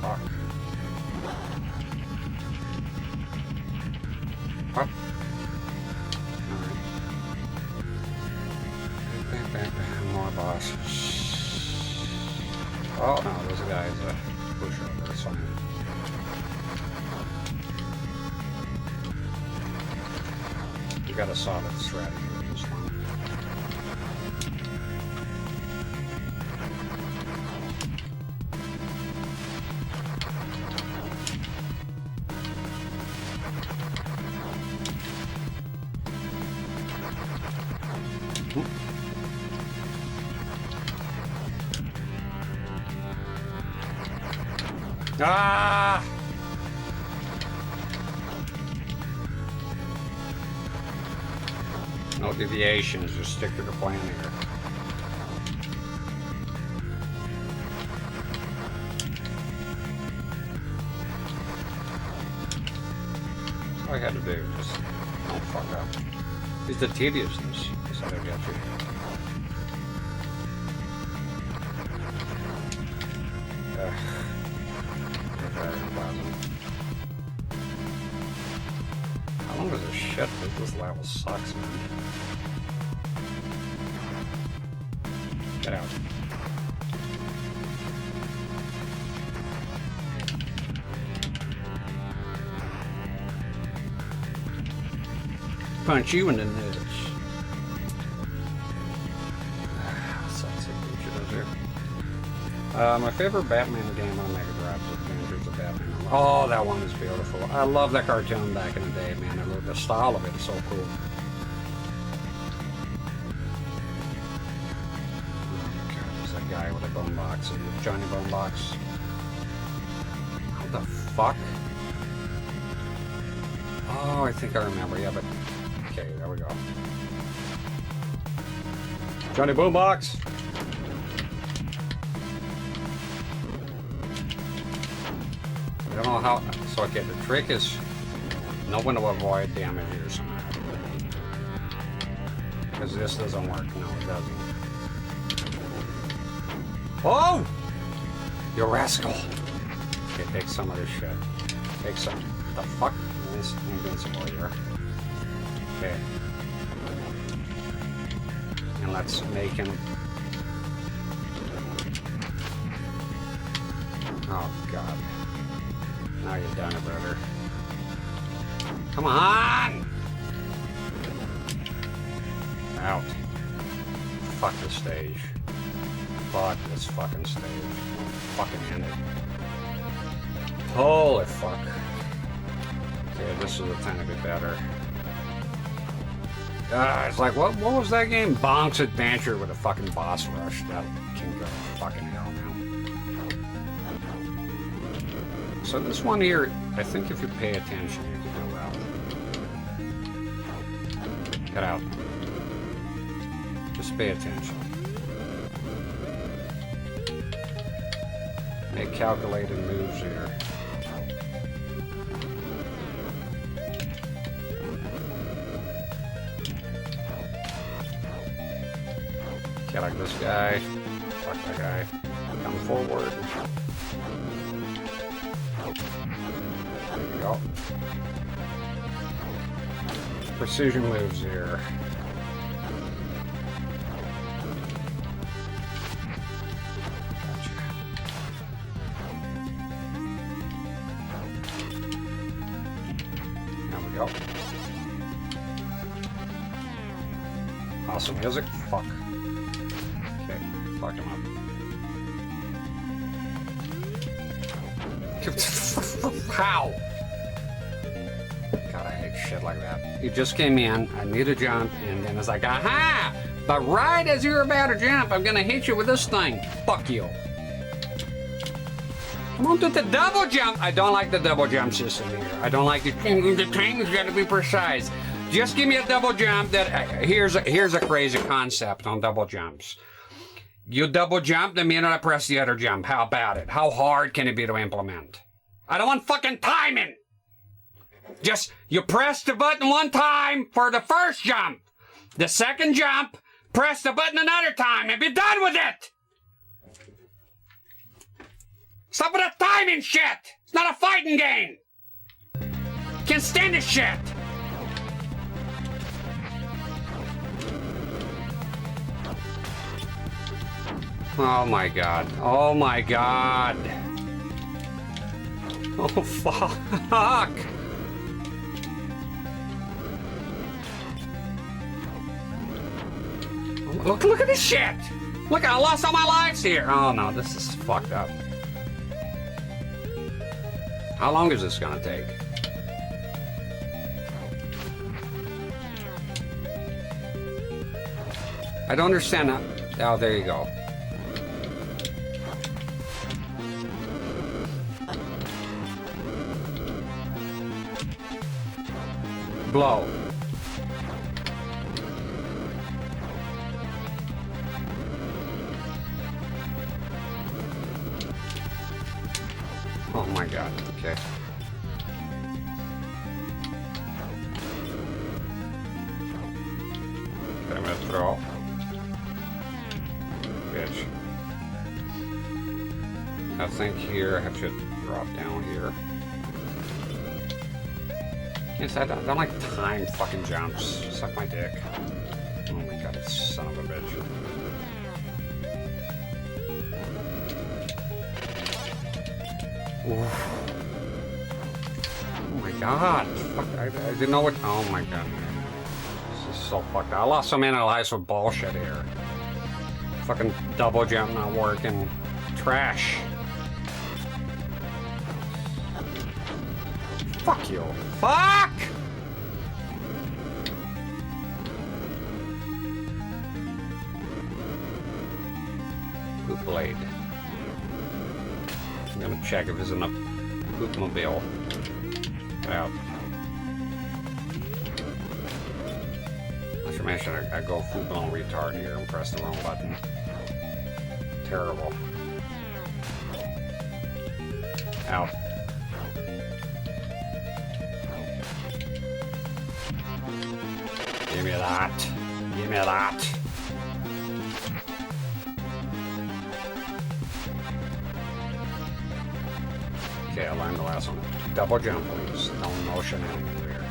Fuck. Up. Alright. More bosses. Oh, no, those guys pushover. That's fine. You got a solid strategy with this one. Ah! No deviations, just stick to the plan here. That's all I had to do, just don't fuck up. It's the tediousness, that's how they get you. How long is this shit? This level sucks, man. Get out. Punch you in the nuts. Sexy creature does here. My favorite Batman game on Mega Drive is Adventures of Batman. Oh, that one is beautiful. I love that cartoon back in the day, man. The style of it is so cool. Oh, God, there's that guy with a bone box. Johnny Bone Box. What the fuck? Oh, I think I remember. Yeah, but... Okay, there we go. Johnny Boombox! I don't know how... So, okay, the trick is know when to avoid damage here somehow. Because this doesn't work. No, it doesn't. Oh! You rascal! Okay, take some of this shit. Take some... What the fuck? This invincible here. Okay. And let's make him... Oh, God. Now you're done it, brother. Come on! Out. Fuck this stage. Fuck this fucking stage. Fucking end it. Holy fuck. Okay, this is a tiny bit better. It's like, what was that game? Bonk's Adventure with a fucking boss rush. That can go fucking hell now. So this one here, I think if you pay attention, you can go out. Get out. Just pay attention. Make calculated moves here. Get like this guy. Fuck that guy. Come forward. There we go. Precision moves here. Gotcha. There we go. Awesome music. Fuck. Okay, fuck him up. How? God, I hate shit like that. You just came in, I need a jump, and then it's like, aha! But right as you're about to jump, I'm gonna hit you with this thing. Fuck you. Come on, do the double jump. I don't like the double jump system here. I don't like the thing's gotta be precise. Just give me a double jump. Here's a crazy concept on double jumps. You double jump the minute I press the other jump. How about it? How hard can it be to implement? I don't want fucking timing. Just, you press the button one time for the first jump. The second jump, press the button another time and be done with it. Stop with the timing shit. It's not a fighting game. Can't stand this shit. Oh my god. Oh my god. Oh fuck. Look at this shit. Look, I lost all my lives here. Oh no, this is fucked up. How long is this gonna take? I don't understand that. Oh, there you go. Blow. Oh my god, okay. Okay, I'm gonna throw. Bitch. I think here I have to drop down here. Yes, I don't like timed fucking jumps. Suck my dick. Oh my god, son of a bitch. Oof. Oh my god. Fuck, I didn't know what. Oh my god. This is so fucked up. I lost so many lives with bullshit here. Fucking double jump not working. Trash. Fuck you. Fuck! Poop blade. I'm gonna check if there's enough poopmobile. Get out. I should mention I go full-blown retard here and press the wrong button. Terrible. Out. Give me that. Give me that. Okay, I learned the last one. Double jump, please. No motion anywhere.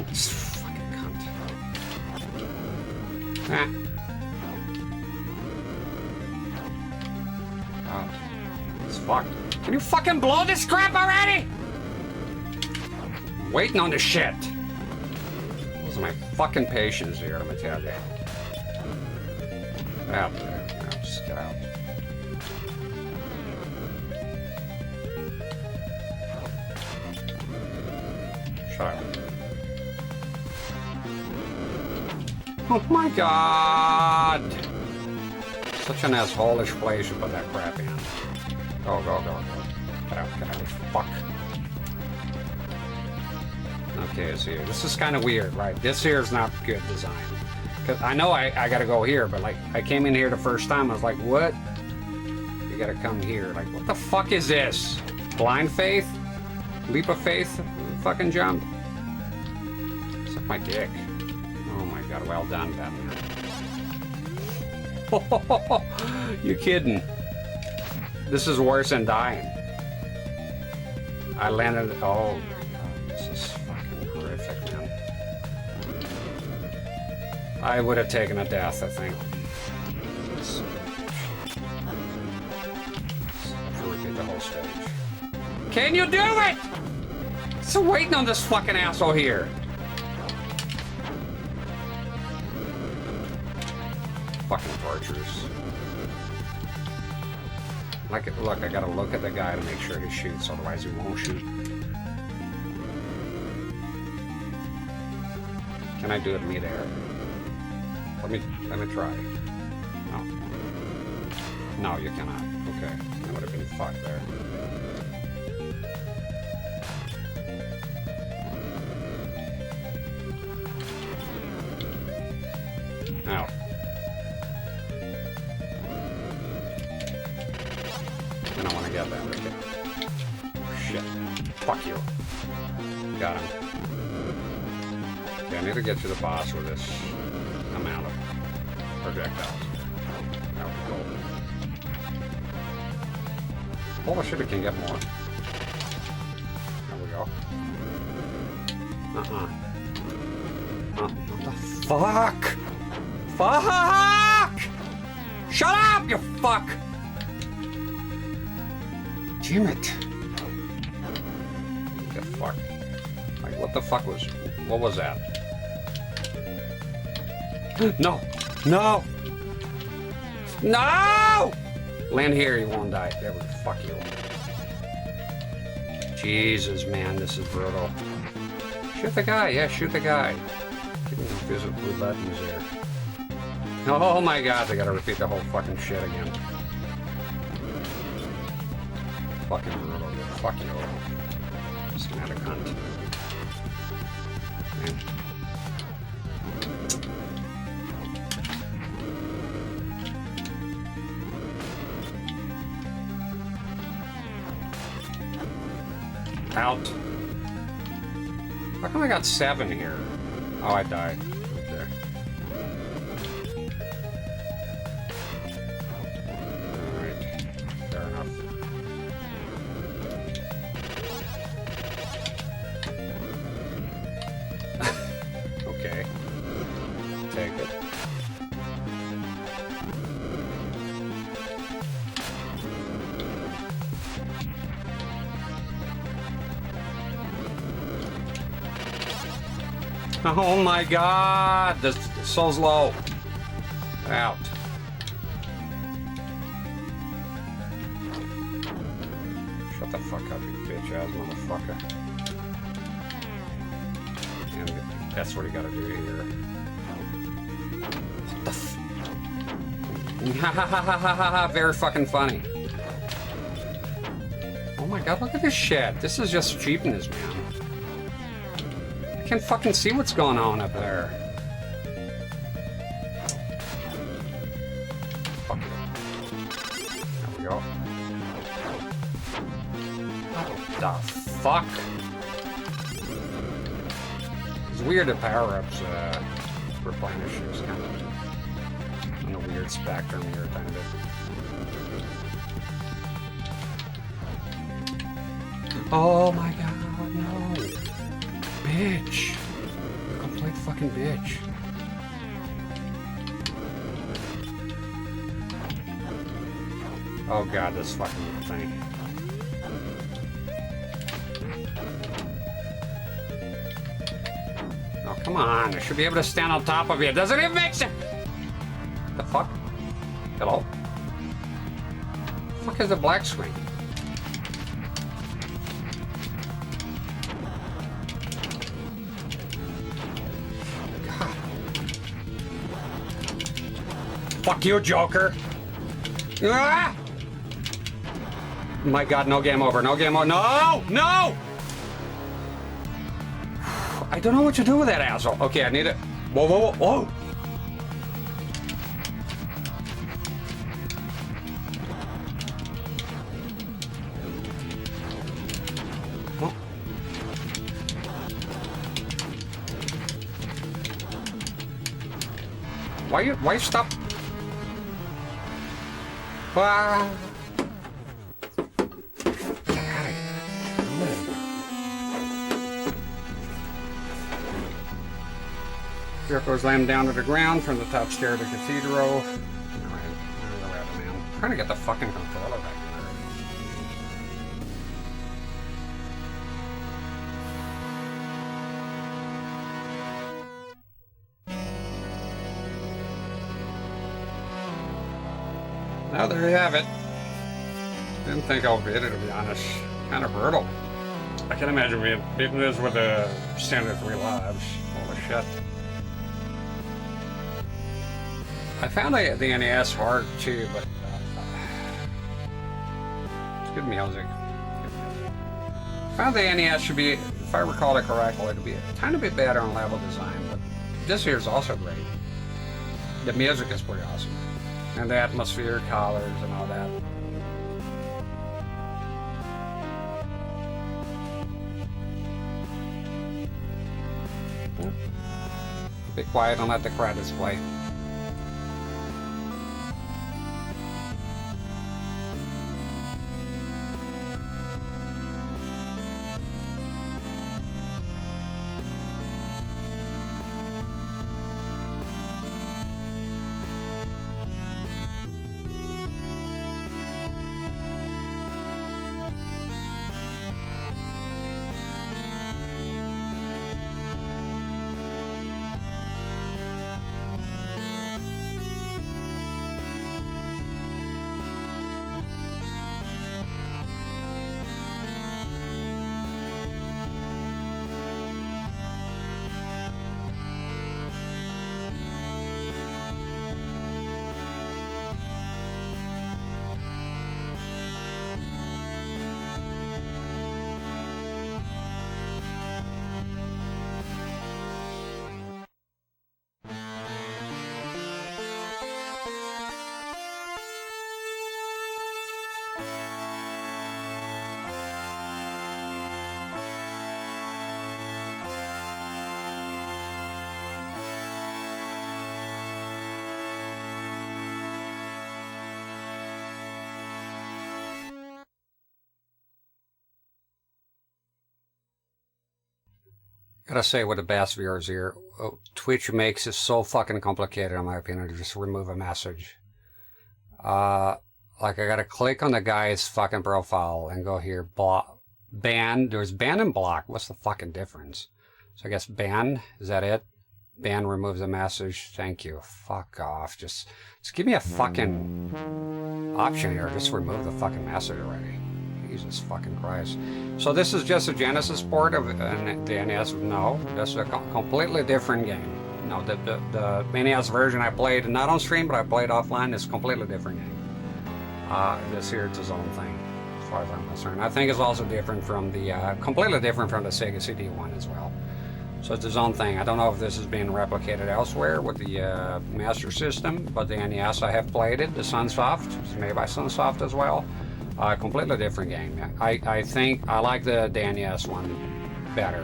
This fucking cunt. Ah. God. It's fucked. Can you fucking blow this crap already? Waiting on the shit. Those are my fucking patience here, I'm gonna tell you. Out there. Now just get out. Shut up. Oh my god! Such an asshole-ish place to put that crap in. Go, go, go, go. Get out, fuck. Okay, it's here. This is kind of weird, right? This here is not good design. Cause I know I gotta go here, but like, I came in here the first time, I was like, what? You gotta come here. Like, what the fuck is this? Blind faith? Leap of faith? Fucking jump? Suck my dick. Oh my god, well done, Batman. You kidding? This is worse than dying. I landed. Oh my god, this is fucking horrific, man. I would have taken a death, I think. Let's repeat the whole stage. Can you do it? So waiting on this fucking asshole here. Fucking tortures. Like, look, I gotta look at the guy to make sure he shoots, otherwise he won't shoot. Can I do it mid-air? Let me try. No. No, you cannot. Okay. That would have been fucked there. Now. I don't want to get that. Okay. Shit. Fuck you. Got him. Okay, I need to get to the boss with this amount of projectiles. That would be cool. Oh, shit, I can get more. There we go. What the fuck? Fuck! Shut up, you fuck! Damn it. Get fucked. Like, what the fuck was... What was that? No! No! No! Land here, you won't die. There we go. Fuck you. Jesus, man, this is brutal. Shoot the guy. Yeah, shoot the guy. Getting confused with blue buttons there. Oh my god, they gotta repeat the whole fucking shit again. Fucking brutal, dude. Fuck you. Just mad a cunt. Man. Out. How come I got 7 here? Oh, I died. Okay. Alright. Fair enough. Okay. Take it. Oh my god! This is so slow. Out. Shut the fuck up, you bitch ass motherfucker. And that's what you gotta do here. What the Ha ha ha ha ha ha! Very fucking funny. Oh my god, look at this shit. This is just cheapness, man. I can't fucking see what's going on up there. Fuck it. There we go. What the fuck? It's weird that power-ups replenish. It's kind of on a weird spectrum here, kind of. Oh my god, no. Bitch. Complete fucking bitch. Oh god, this fucking thing. Oh, come on. I should be able to stand on top of you. Doesn't even make sense. The fuck? Hello? The fuck is the black screen? Fuck you, Joker! Ah! My god, no game over, no game over. No! No! I don't know what to do with that asshole. Okay, I need it. Whoa, whoa, whoa, whoa! Oh. Why you stop? Ah. Jericho slammed down to the ground from the top stair of the cathedral. Alright, man. I'm trying to get the fucking controller back in there. Now there you have it. Didn't think I would beat it, to be honest. Kind of brutal. I can imagine beating this with a standard 3 lives. Holy shit. I found the NES hard too, but it's good music. I found the NES should be, if I recall it correctly, it would be a tiny bit better on level design, but this here is also great. The music is pretty awesome. And the atmosphere, colors, and all that. Be quiet and let the credits play. Gotta say, with the best viewers here, Twitch makes it so fucking complicated, in my opinion, to just remove a message. Like, I gotta click on the guy's fucking profile and go here, ban. There's ban and block. What's the fucking difference? So I guess ban, is that it? Ban removes a message. Thank you. Fuck off. Just give me a fucking option here. Just remove the fucking message already. Jesus fucking Christ. So this is just a Genesis port of the NES? No, that's a completely different game. No, the NES version I played, not on stream, but I played offline, is a completely different game. This here, it's its own thing, as far as I'm concerned. I think it's also different from the, completely different from the Sega CD one as well. So it's its own thing. I don't know if this is being replicated elsewhere with the Master System, but the NES, I have played it. The Sunsoft, it's made by Sunsoft as well. Completely different game. I think I like the NES one better.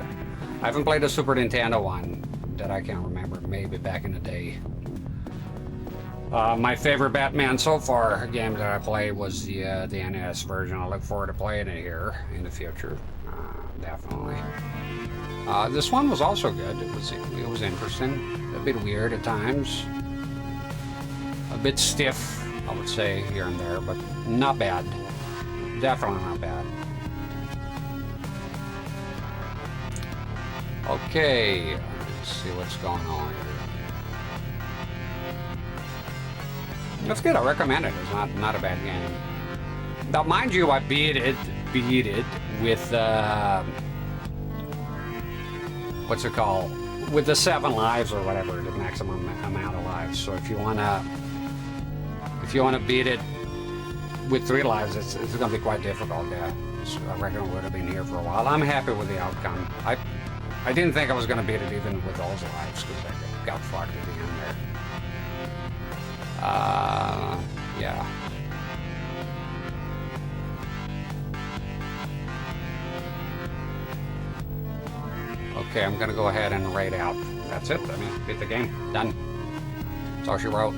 I haven't played the Super Nintendo one that I can't remember, maybe back in the day. My favorite Batman so far game that I played was the NES version. I look forward to playing it here in the future, definitely. This one was also good. It was interesting, a bit weird at times, a bit stiff, I would say, here and there, but not bad. Definitely not bad. Okay, let's see what's going on here. That's good. I recommend it. It's not a bad game. Now, mind you, I beat it with what's it called? With the 7 lives or whatever, the maximum amount of lives. So if you wanna beat it with 3 lives, it's gonna be quite difficult. Yeah, so I reckon it would have been here for a while. I'm happy with the outcome. I didn't think I was gonna beat it even with those lives because I got fucked at the end there. Yeah. Okay, I'm gonna go ahead and raid out. That's it. I mean, beat the game. Done. That's all she wrote.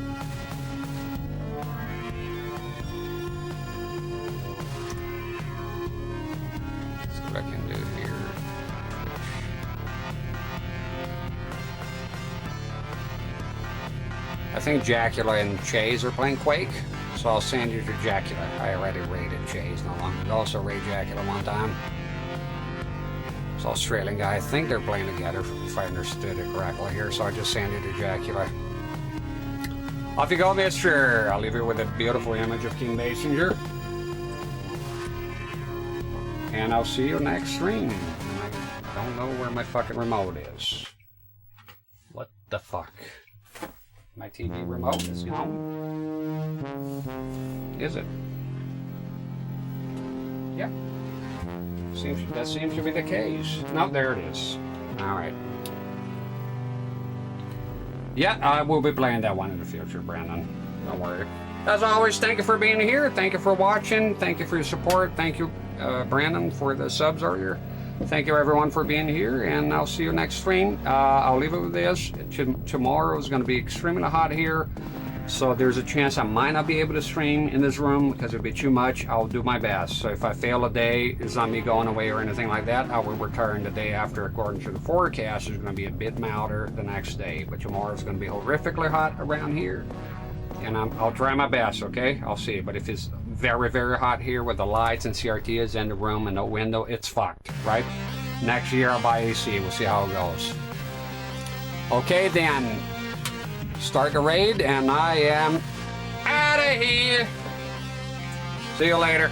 Let's see what I can do here. I think Jacula and Chase are playing Quake, so I'll send you to Jacula. I already raided Chase not long ago, also raided Jacula one time. It's an Australian guy. I think they're playing together, if I understood it correctly here, so I just send you to Jacula. Off you go, mister. I'll leave you with a beautiful image of King Basinger. And I'll see you next stream. I don't know where my fucking remote is. What the fuck? My TV remote is gone. Is it? Yep. That seems to be the case. No, there it is. Alright. Yeah, I will be playing that one in the future, Brandon. Don't worry. As always, thank you for being here. Thank you for watching. Thank you for your support. Thank you, Brandon, for the subs earlier. Thank you, everyone, for being here, and I'll see you next stream. I'll leave it with this. Tomorrow is going to be extremely hot here, so there's a chance I might not be able to stream in this room because it'll be too much. I'll do my best. So if I fail a day, it's not me going away or anything like that. I will return the day after according to the forecast. It's going to be a bit milder the next day, but tomorrow is going to be horrifically hot around here. And I'll try my best, okay? I'll see. But if it's very, very hot here with the lights and CRTs in the room and no window, it's fucked, right? Next year I'll buy AC. We'll see how it goes. Okay, then. Start the raid, and I am out of here. See you later.